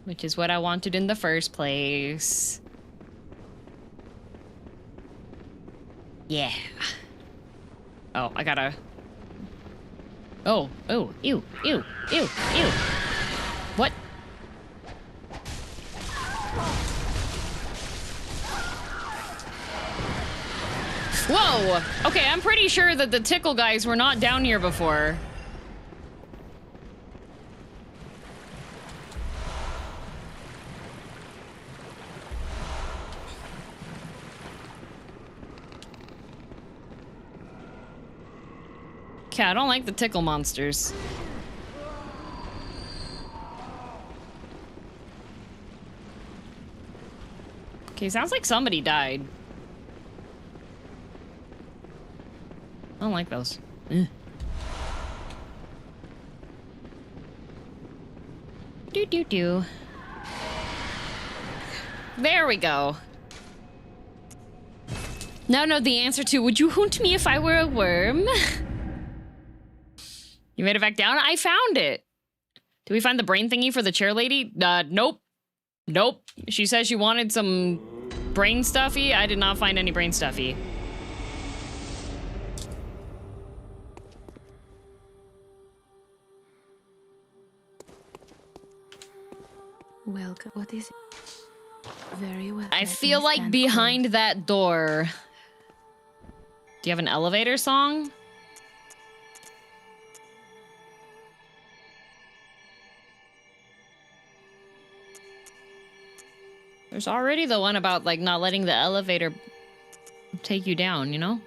which is what I wanted in the first place. Yeah. Oh, I gotta... Oh, oh, ew, ew, ew, ew. What? Whoa! Okay, I'm pretty sure that the tickle guys were not down here before. Okay, I don't like the tickle monsters. Okay, sounds like somebody died. I don't like those. Do. There we go. Now know the answer to, would you hunt me if I were a worm? You made it back down? I found it. Did we find the brain thingy for the chair lady? Nope. Nope. She says she wanted some brain stuffy. I did not find any brain stuffy. Welcome. What is it? Very well. I feel like behind that door. Do you have an elevator song? There's already the one about, like, not letting the elevator take you down, you know?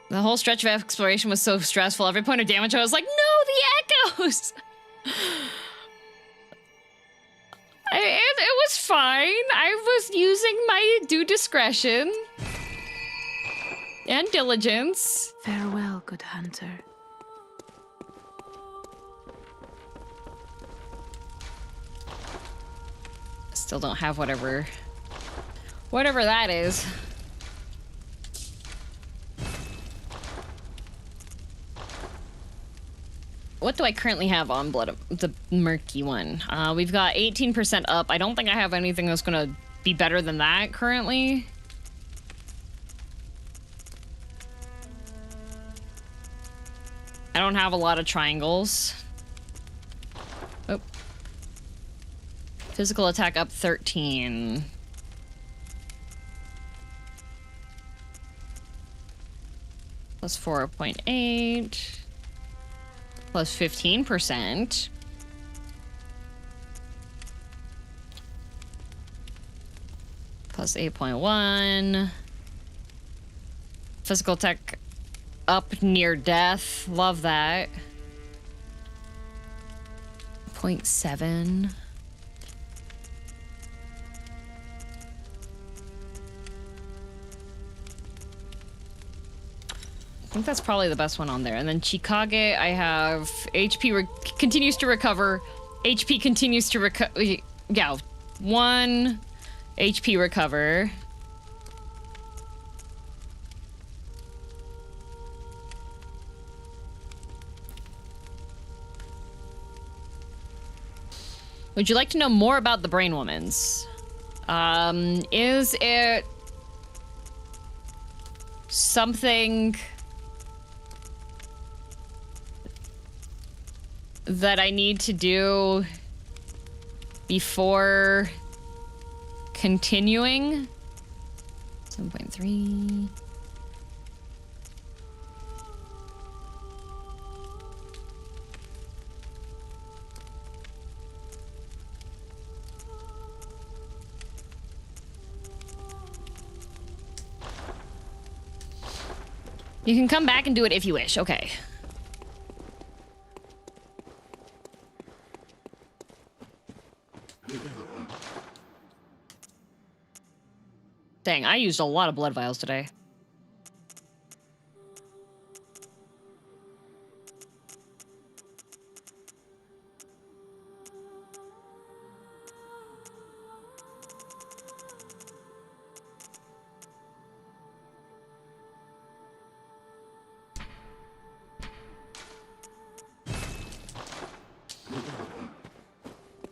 The whole stretch of exploration was so stressful. Every point of damage, I was like, no, the echoes! It was fine. I was using my due discretion. And diligence. Farewell, good hunter. Still don't have whatever that is. What do I currently have on Blood, the murky one? We've got 18% up. I don't think I have anything that's gonna be better than that currently. I don't have a lot of triangles. Oh. Physical attack up 13. Plus 4.8. Plus 15%. Plus 8.1. Physical attack up near death. Love that. 0.7. I think that's probably the best one on there. And then Chikage, I have HP continues to recover. HP continues to recover. Yeah, 1 HP recover. Would you like to know more about the Brain Womans? Is it something that I need to do before continuing? 7.3. You can come back and do it if you wish. Okay. Dang, I used a lot of blood vials today.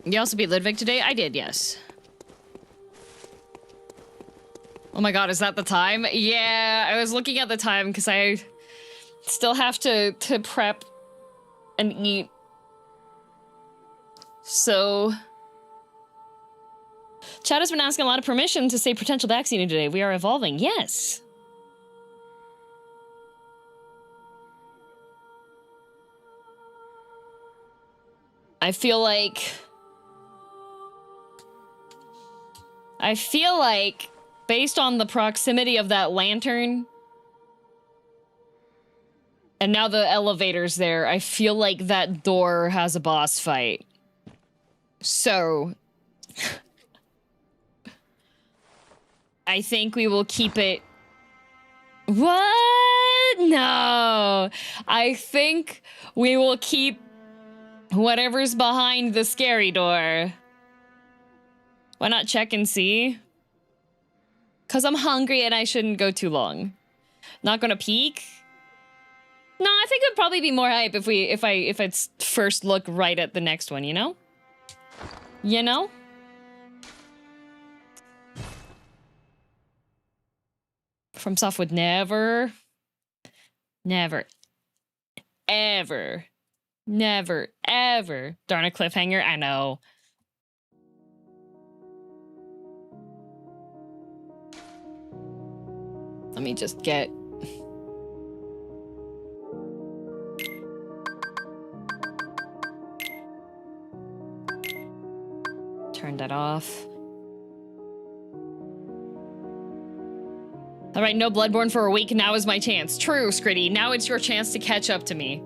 You also beat Ludwig today? I did, yes. Oh my god, is that the time? Yeah, I was looking at the time because I still have to prep and eat. So... Chad has been asking a lot of permission to say potential backseating today. We are evolving. Yes. I feel like, based on the proximity of that lantern, and now the elevator's there, I feel like that door has a boss fight. So, I think we will keep it... What? No. I think we will keep whatever's behind the scary door. Why not check and see? Cause I'm hungry and I shouldn't go too long. Not gonna peek? No, I think it'd probably be more hype if I first look right at the next one, you know? You know? FromSoft would never, ever, darn a cliffhanger. I know. Let me just get... Turn that off. All right, no Bloodborne for a week. Now is my chance. True, Scritty. Now it's your chance to catch up to me.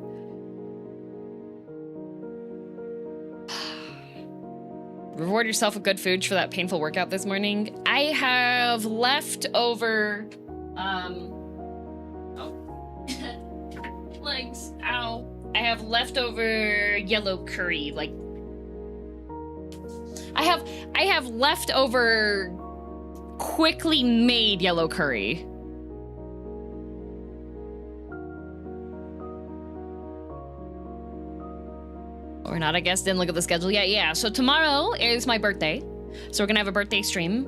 Reward yourself with good food for that painful workout this morning. I have leftover... legs. Ow. I have leftover yellow curry, like... I have leftover quickly made yellow curry. Or not, I guess. Didn't look at the schedule yet. Yeah, so tomorrow is my birthday. So we're gonna have a birthday stream.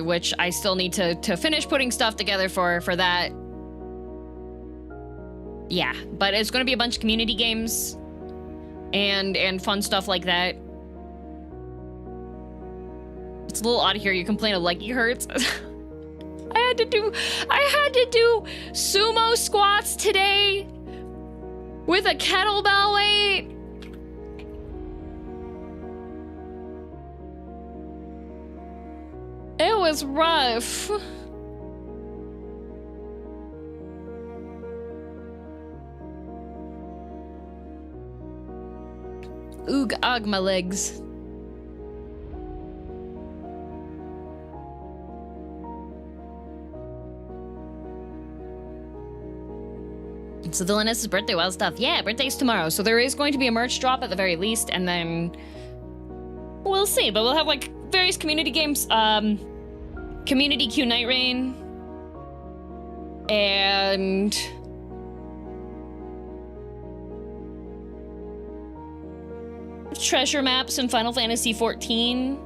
Which I still need to finish putting stuff together for that. Yeah, but it's going to be a bunch of community games and fun stuff like that. It's a little odd here. You complain of leggy hurts. I had to do sumo squats today with a kettlebell weight. It was rough. Oog, ugh, my legs. So Villainess's birthday, wild stuff. Yeah, birthday's tomorrow. So there is going to be a merch drop at the very least, and then we'll see. But we'll have like various community games. Community Q Night Rain. And treasure maps in Final Fantasy XIV.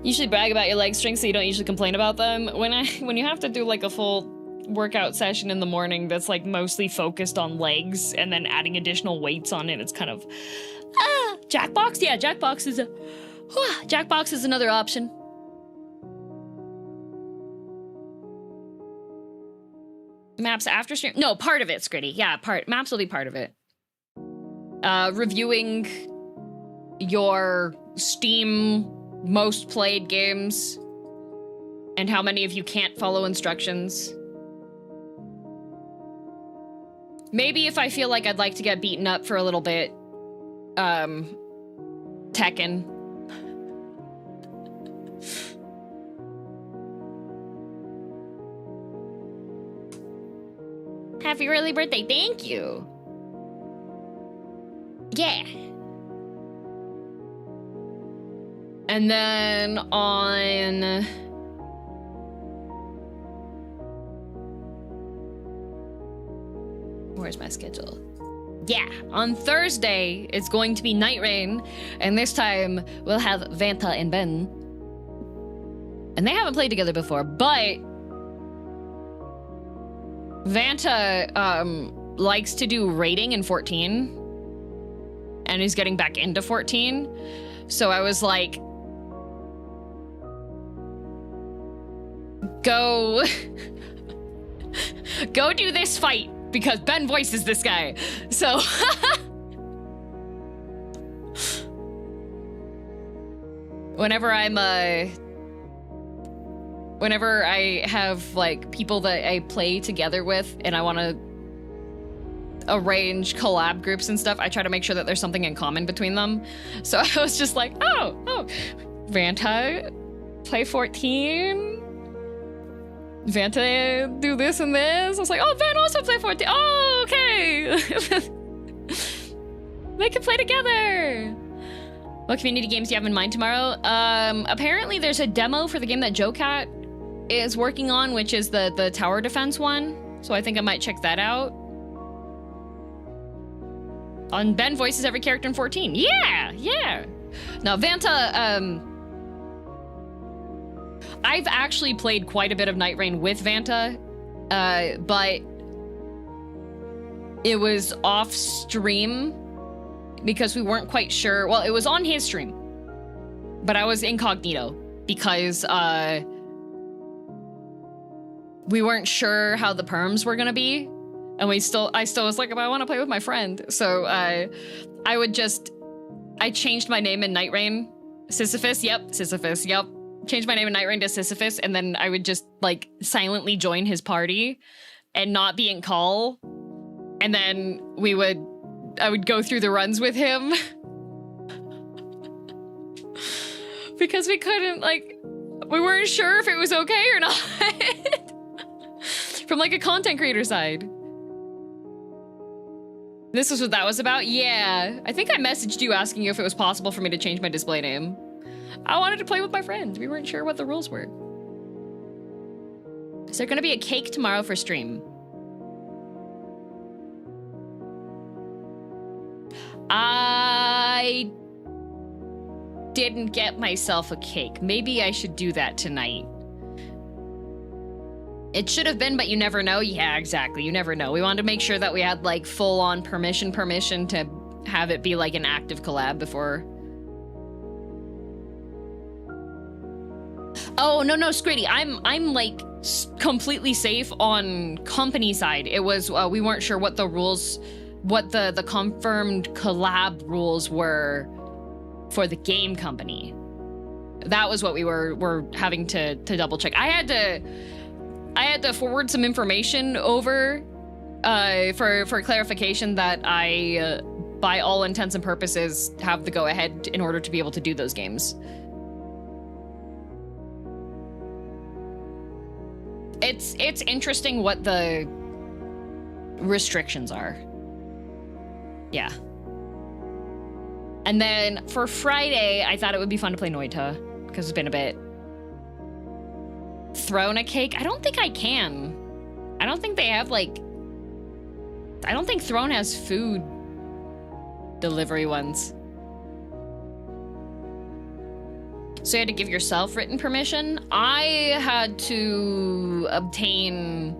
Usually brag about your leg strength so you don't usually complain about them. When you have to do like a full workout session in the morning that's like mostly focused on legs and then adding additional weights on it, it's kind of Jackbox? Yeah, Jackbox is another option. Maps after stream? No, part of it, Scritty. Yeah, maps will be part of it. Reviewing your Steam most played games and how many of you can't follow instructions. Maybe if I feel like I'd like to get beaten up for a little bit, Tekken. Happy early birthday, thank you. Yeah. And then on where's my schedule? Yeah, on Thursday, it's going to be Night Rain, and this time we'll have Vanta and Ben. And they haven't played together before, but Vanta likes to do raiding in 14, and is getting back into 14. So I was like, go do this fight, because Ben voices this guy. So whenever I have like people that I play together with and I want to arrange collab groups and stuff, I try to make sure that there's something in common between them. So I was just like, oh, Vanta play 14. Vanta do this and this. I was like, oh, Van also play 14. Oh, okay. They can play together. What community games do you have in mind tomorrow? Apparently there's a demo for the game that JoeCat is working on, which is the tower defense one. So I think I might check that out. On Ben voices every character in 14. Yeah. Now Vanta, I've actually played quite a bit of Night Rain with Vanta, but it was off stream because we weren't quite sure. Well, it was on his stream, but I was incognito because we weren't sure how the perms were gonna be, and I still was like, I want to play with my friend, so I changed my name in Night Rain, Sisyphus. Yep. Changed my name in Night Rain to Sisyphus, and then I would just like silently join his party and not be in call. And then I would go through the runs with him because we weren't sure if it was okay or not from like a content creator side. This was what that was about? Yeah. I think I messaged you asking you if it was possible for me to change my display name. I wanted to play with my friends. We weren't sure what the rules were. Is there gonna be a cake tomorrow for stream? I didn't get myself a cake. Maybe I should do that tonight. It should have been, but you never know. Yeah, exactly. You never know. We wanted to make sure that we had like full-on permission to have it be like an active collab before. Oh, no, Scritty. I'm like completely safe on company side. It was, we weren't sure what the rules, what the confirmed collab rules were for the game company. That was what we were having to double check. I had to forward some information over for clarification that I, by all intents and purposes, have the go-ahead in order to be able to do those games. It's interesting what the restrictions are. Yeah. And then for Friday, I thought it would be fun to play Noita, because it's been a bit. Throne a cake? I don't think I can. I don't think they have, like... I don't think Throne has food delivery ones. So you had to give yourself written permission? I had to obtain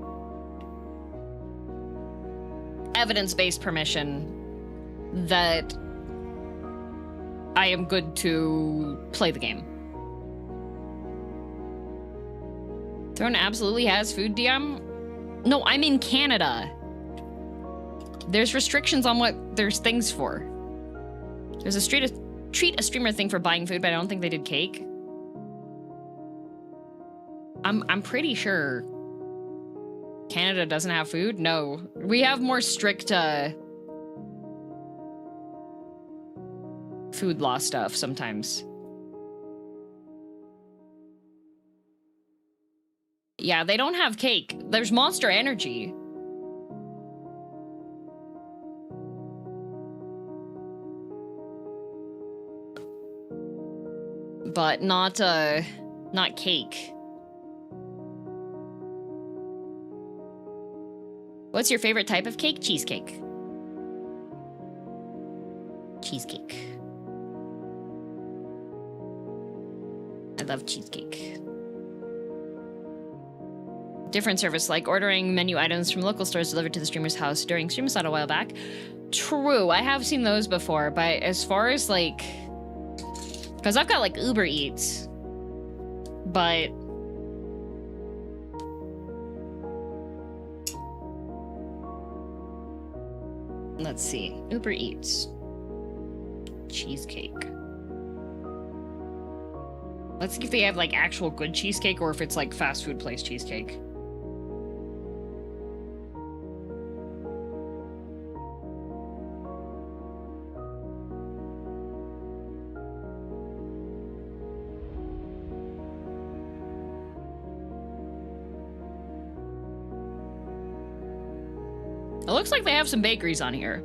evidence-based permission that I am good to play the game. Throne absolutely has food, DM? No, I'm in Canada. There's restrictions on what there's things for. There's a treat a streamer thing for buying food, but I don't think they did cake. I'm pretty sure Canada doesn't have food. No, we have more strict food law stuff sometimes. Yeah, they don't have cake. There's Monster Energy. But not cake. What's your favorite type of cake? Cheesecake. Cheesecake. I love cheesecake. Different service, like ordering menu items from local stores delivered to the streamer's house during Stream Assault a while back. True, I have seen those before, but as far as like... Because I've got like Uber Eats, but... Let's see, Uber Eats. Cheesecake. Let's see if they have like actual good cheesecake or if it's like fast food place cheesecake. It looks like they have some bakeries on here.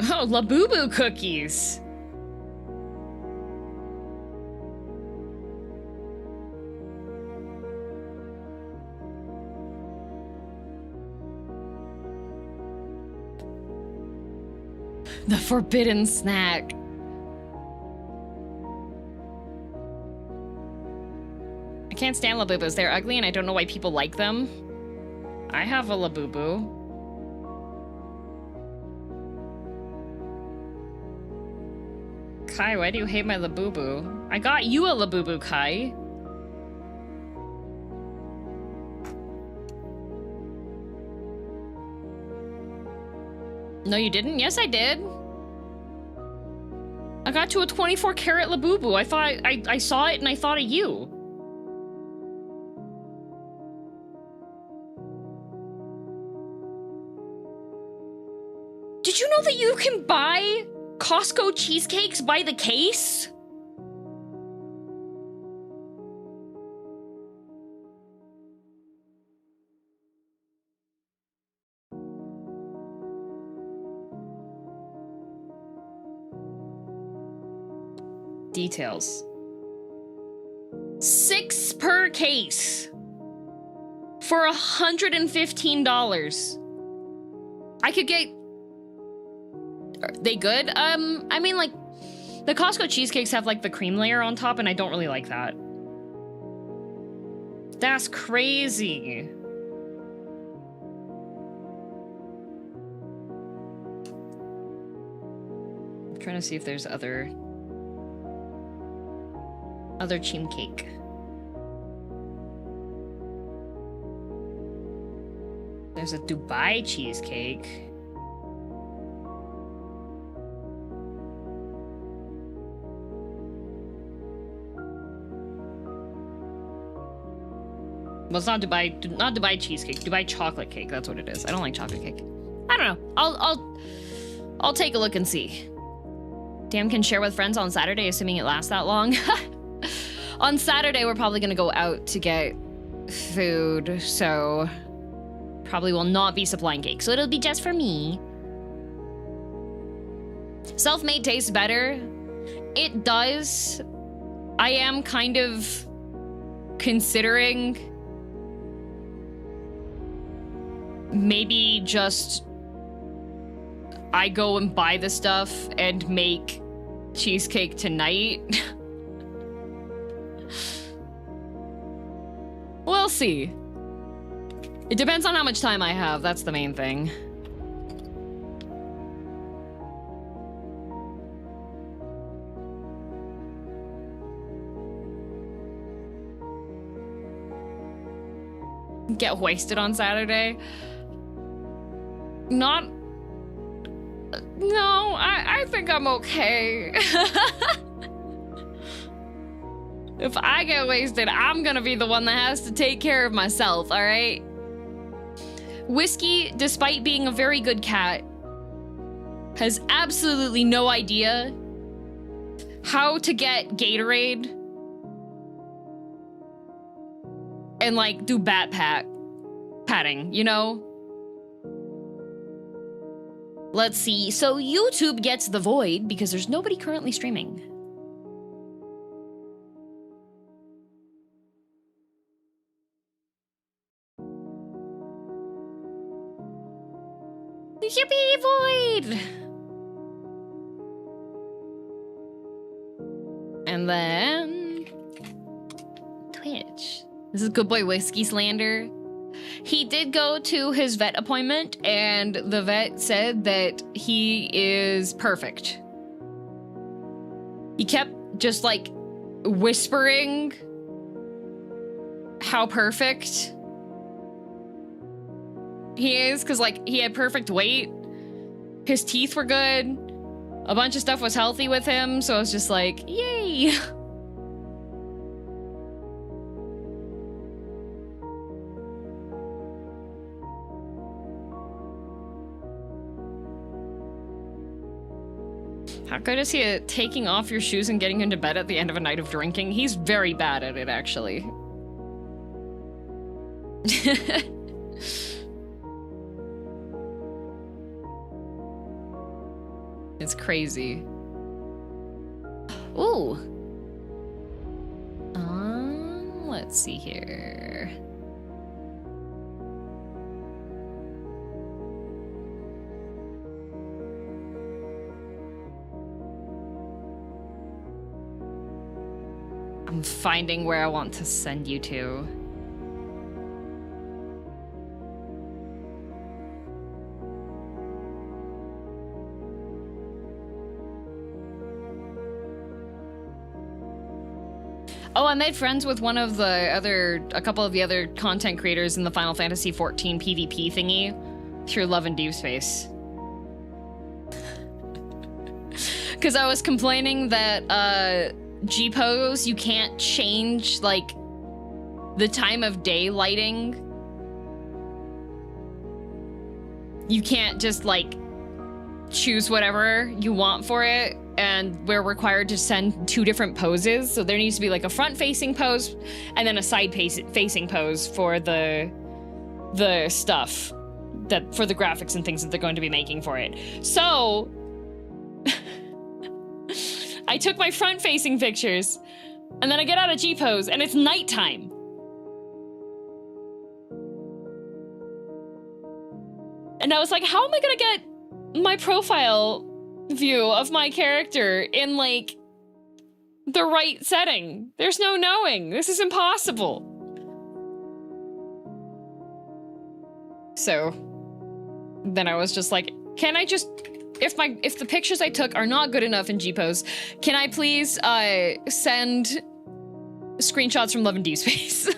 Oh, Labubu cookies. The forbidden snack. I can't stand Labubus. They're ugly and I don't know why people like them. I have a Labubu. Kai, why do you hate my Labubu? I got you a Labubu, Kai. No, you didn't? Yes, I did. I got you a 24 karat Labubu. I thought I saw it and I thought of you. Did you know that you can buy Costco cheesecakes by the case? Details. 6 per case for $115. I could get Are they good? I mean, like, the Costco cheesecakes have, like, the cream layer on top, and I don't really like that. That's crazy. I'm trying to see if there's other cheem cake. There's a Dubai cheesecake. Well, it's not Dubai cheesecake, Dubai chocolate cake. That's what it is. I don't like chocolate cake. I don't know. I'll take a look and see. Damn can share with friends on Saturday, assuming it lasts that long. On Saturday, we're probably gonna go out to get food, so probably will not be supplying cake. So it'll be just for me. Self-made tastes better. It does. I am kind of considering maybe just I go and buy the stuff and make cheesecake tonight. We'll see. It depends on how much time I have. That's the main thing. Get wasted on Saturday? Not... No, I think I'm okay. If I get wasted, I'm gonna be the one that has to take care of myself, alright? Whiskey, despite being a very good cat, has absolutely no idea how to get Gatorade and, like, do patting, you know? Let's see. So YouTube gets the void because there's nobody currently streaming. Yippee, void! And then Twitch. This is Good Boy Whiskey Slander. He did go to his vet appointment, and the vet said that he is perfect. He kept just, like, whispering how perfect he is, because, like, he had perfect weight. His teeth were good. A bunch of stuff was healthy with him, so I was just like, yay! How good is he at taking off your shoes and getting into bed at the end of a night of drinking? He's very bad at it, actually. It's crazy. Ooh. Let's see here. I'm finding where I want to send you to. Oh, I made friends with a couple of the other content creators in the Final Fantasy XIV PvP thingy through Love and Deep Space. Because I was complaining that, G-pose, you can't change, like, the time of day lighting. You can't just, like, choose whatever you want for it, and we're required to send 2 different poses. So there needs to be, like, a front-facing pose and then a side-facing pose for the stuff that for the graphics and things that they're going to be making for it. So I took my front-facing pictures, and then I get out of G-pose, and it's nighttime. And I was like, how am I gonna get my profile view of my character in, like, the right setting. There's no knowing. This is impossible. So then I was just like, can I just, if the pictures I took are not good enough in G-Pose, can I please send screenshots from Love and Deep Space?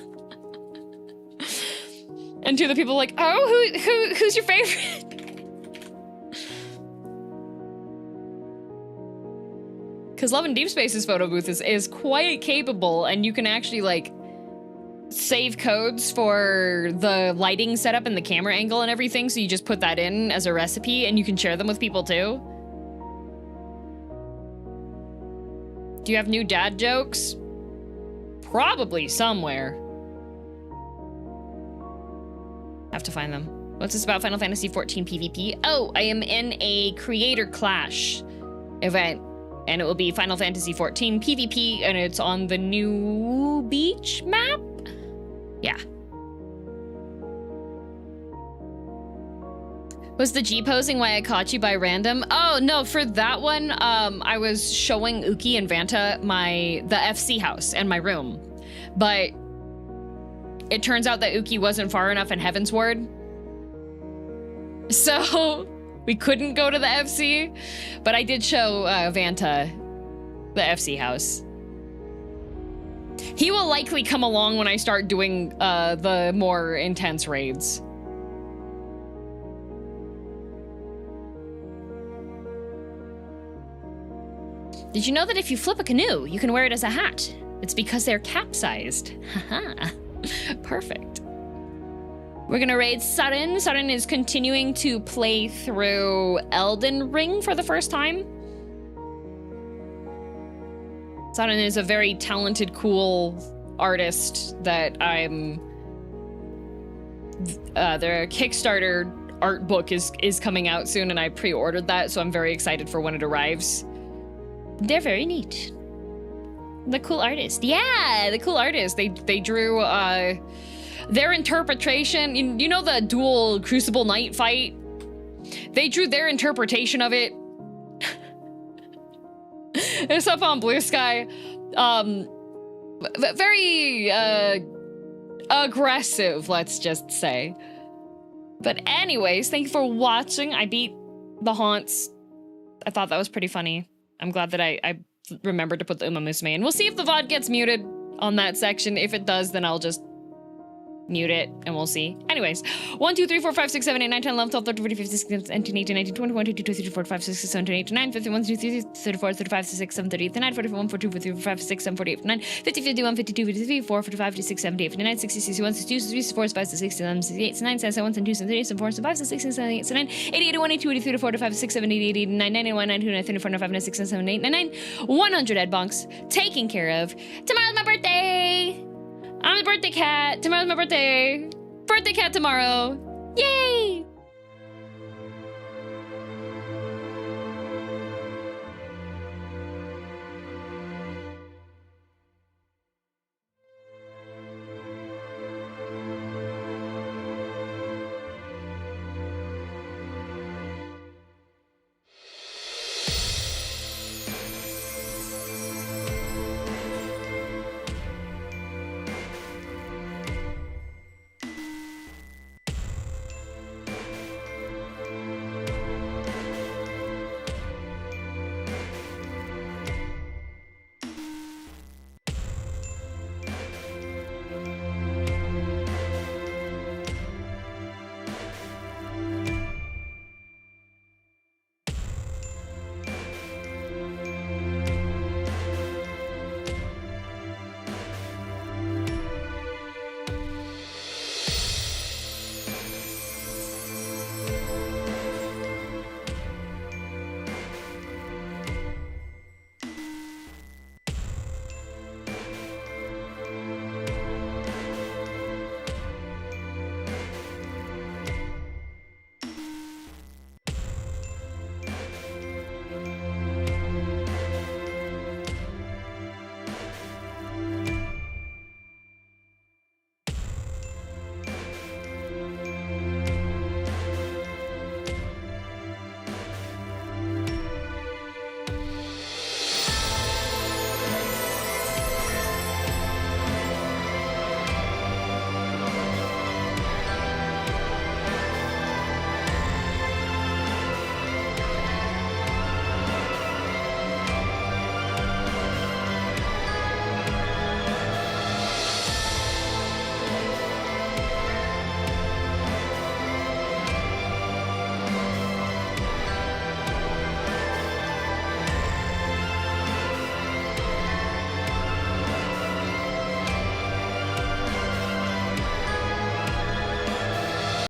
And to the people like, oh, who's your favorite? Because Love and Deep Space's photo booth is quite capable, and you can actually, like, save codes for the lighting setup and the camera angle and everything, so you just put that in as a recipe, and you can share them with people, too. Do you have new dad jokes? Probably somewhere. Have to find them. What's this about? Final Fantasy XIV PvP? Oh, I am in a Creator Clash event, and it will be Final Fantasy XIV PvP, and it's on the new beach map? Yeah. Was the G-posing why I caught you by random? Oh, no, for that one, I was showing Uki and Vanta the FC house and my room. But it turns out that Uki wasn't far enough in Heavensward. So we couldn't go to the FC, but I did show Vanta the FC house. He will likely come along when I start doing the more intense raids. Did you know that if you flip a canoe, you can wear it as a hat? It's because they're capsized. Haha. Perfect. We're gonna raid Sudden. Sudden is continuing to play through Elden Ring for the first time. Sudden is a very talented, cool artist that I'm... their Kickstarter art book is coming out soon, and I pre-ordered that, so I'm very excited for when it arrives. They're very neat. The cool artist. Yeah, the cool artist. They drew their interpretation. You know the dual Crucible Knight fight? They drew their interpretation of it. It's up on Blue Sky. Very aggressive, let's just say. But anyways, thank you for watching. I beat the Haunts. I thought that was pretty funny. I'm glad that I remembered to put the Uma Musume in. We'll see if the VOD gets muted on that section. If it does, then I'll just mute it and we'll see. Anyways, 1, 2, 3, 4, 5, 6, 7, 8, 9, 10, 11, 12, 13, 14, 15, 16, 17, 18, 19, 20, 21, 22, 23, 24, 25, 26, 27, 28, 29, 50, 1, 2, 3, 34, 35, 36, 37, 38, 39, 41, 42, 43, 45, 46, 47, 48, 49, 50, 51, 52, 53, 54, 55, 56, 58, 59, 60, 61, 62, 63, 64, 65, 66, 67, 68, 69, 70, 71, 72, 73, 74, 75, 76, 77, 78, 79, 80, 81, 82, 83, 84, 85, 86, 7, 8, 8, 9, 91, 92, 93, 94, 95, 96, 97, 8, 99, 100 Ed Bonks taken care of. Tomorrow's my birthday! I'm the birthday cat. Tomorrow's my birthday. Birthday cat tomorrow. Yay!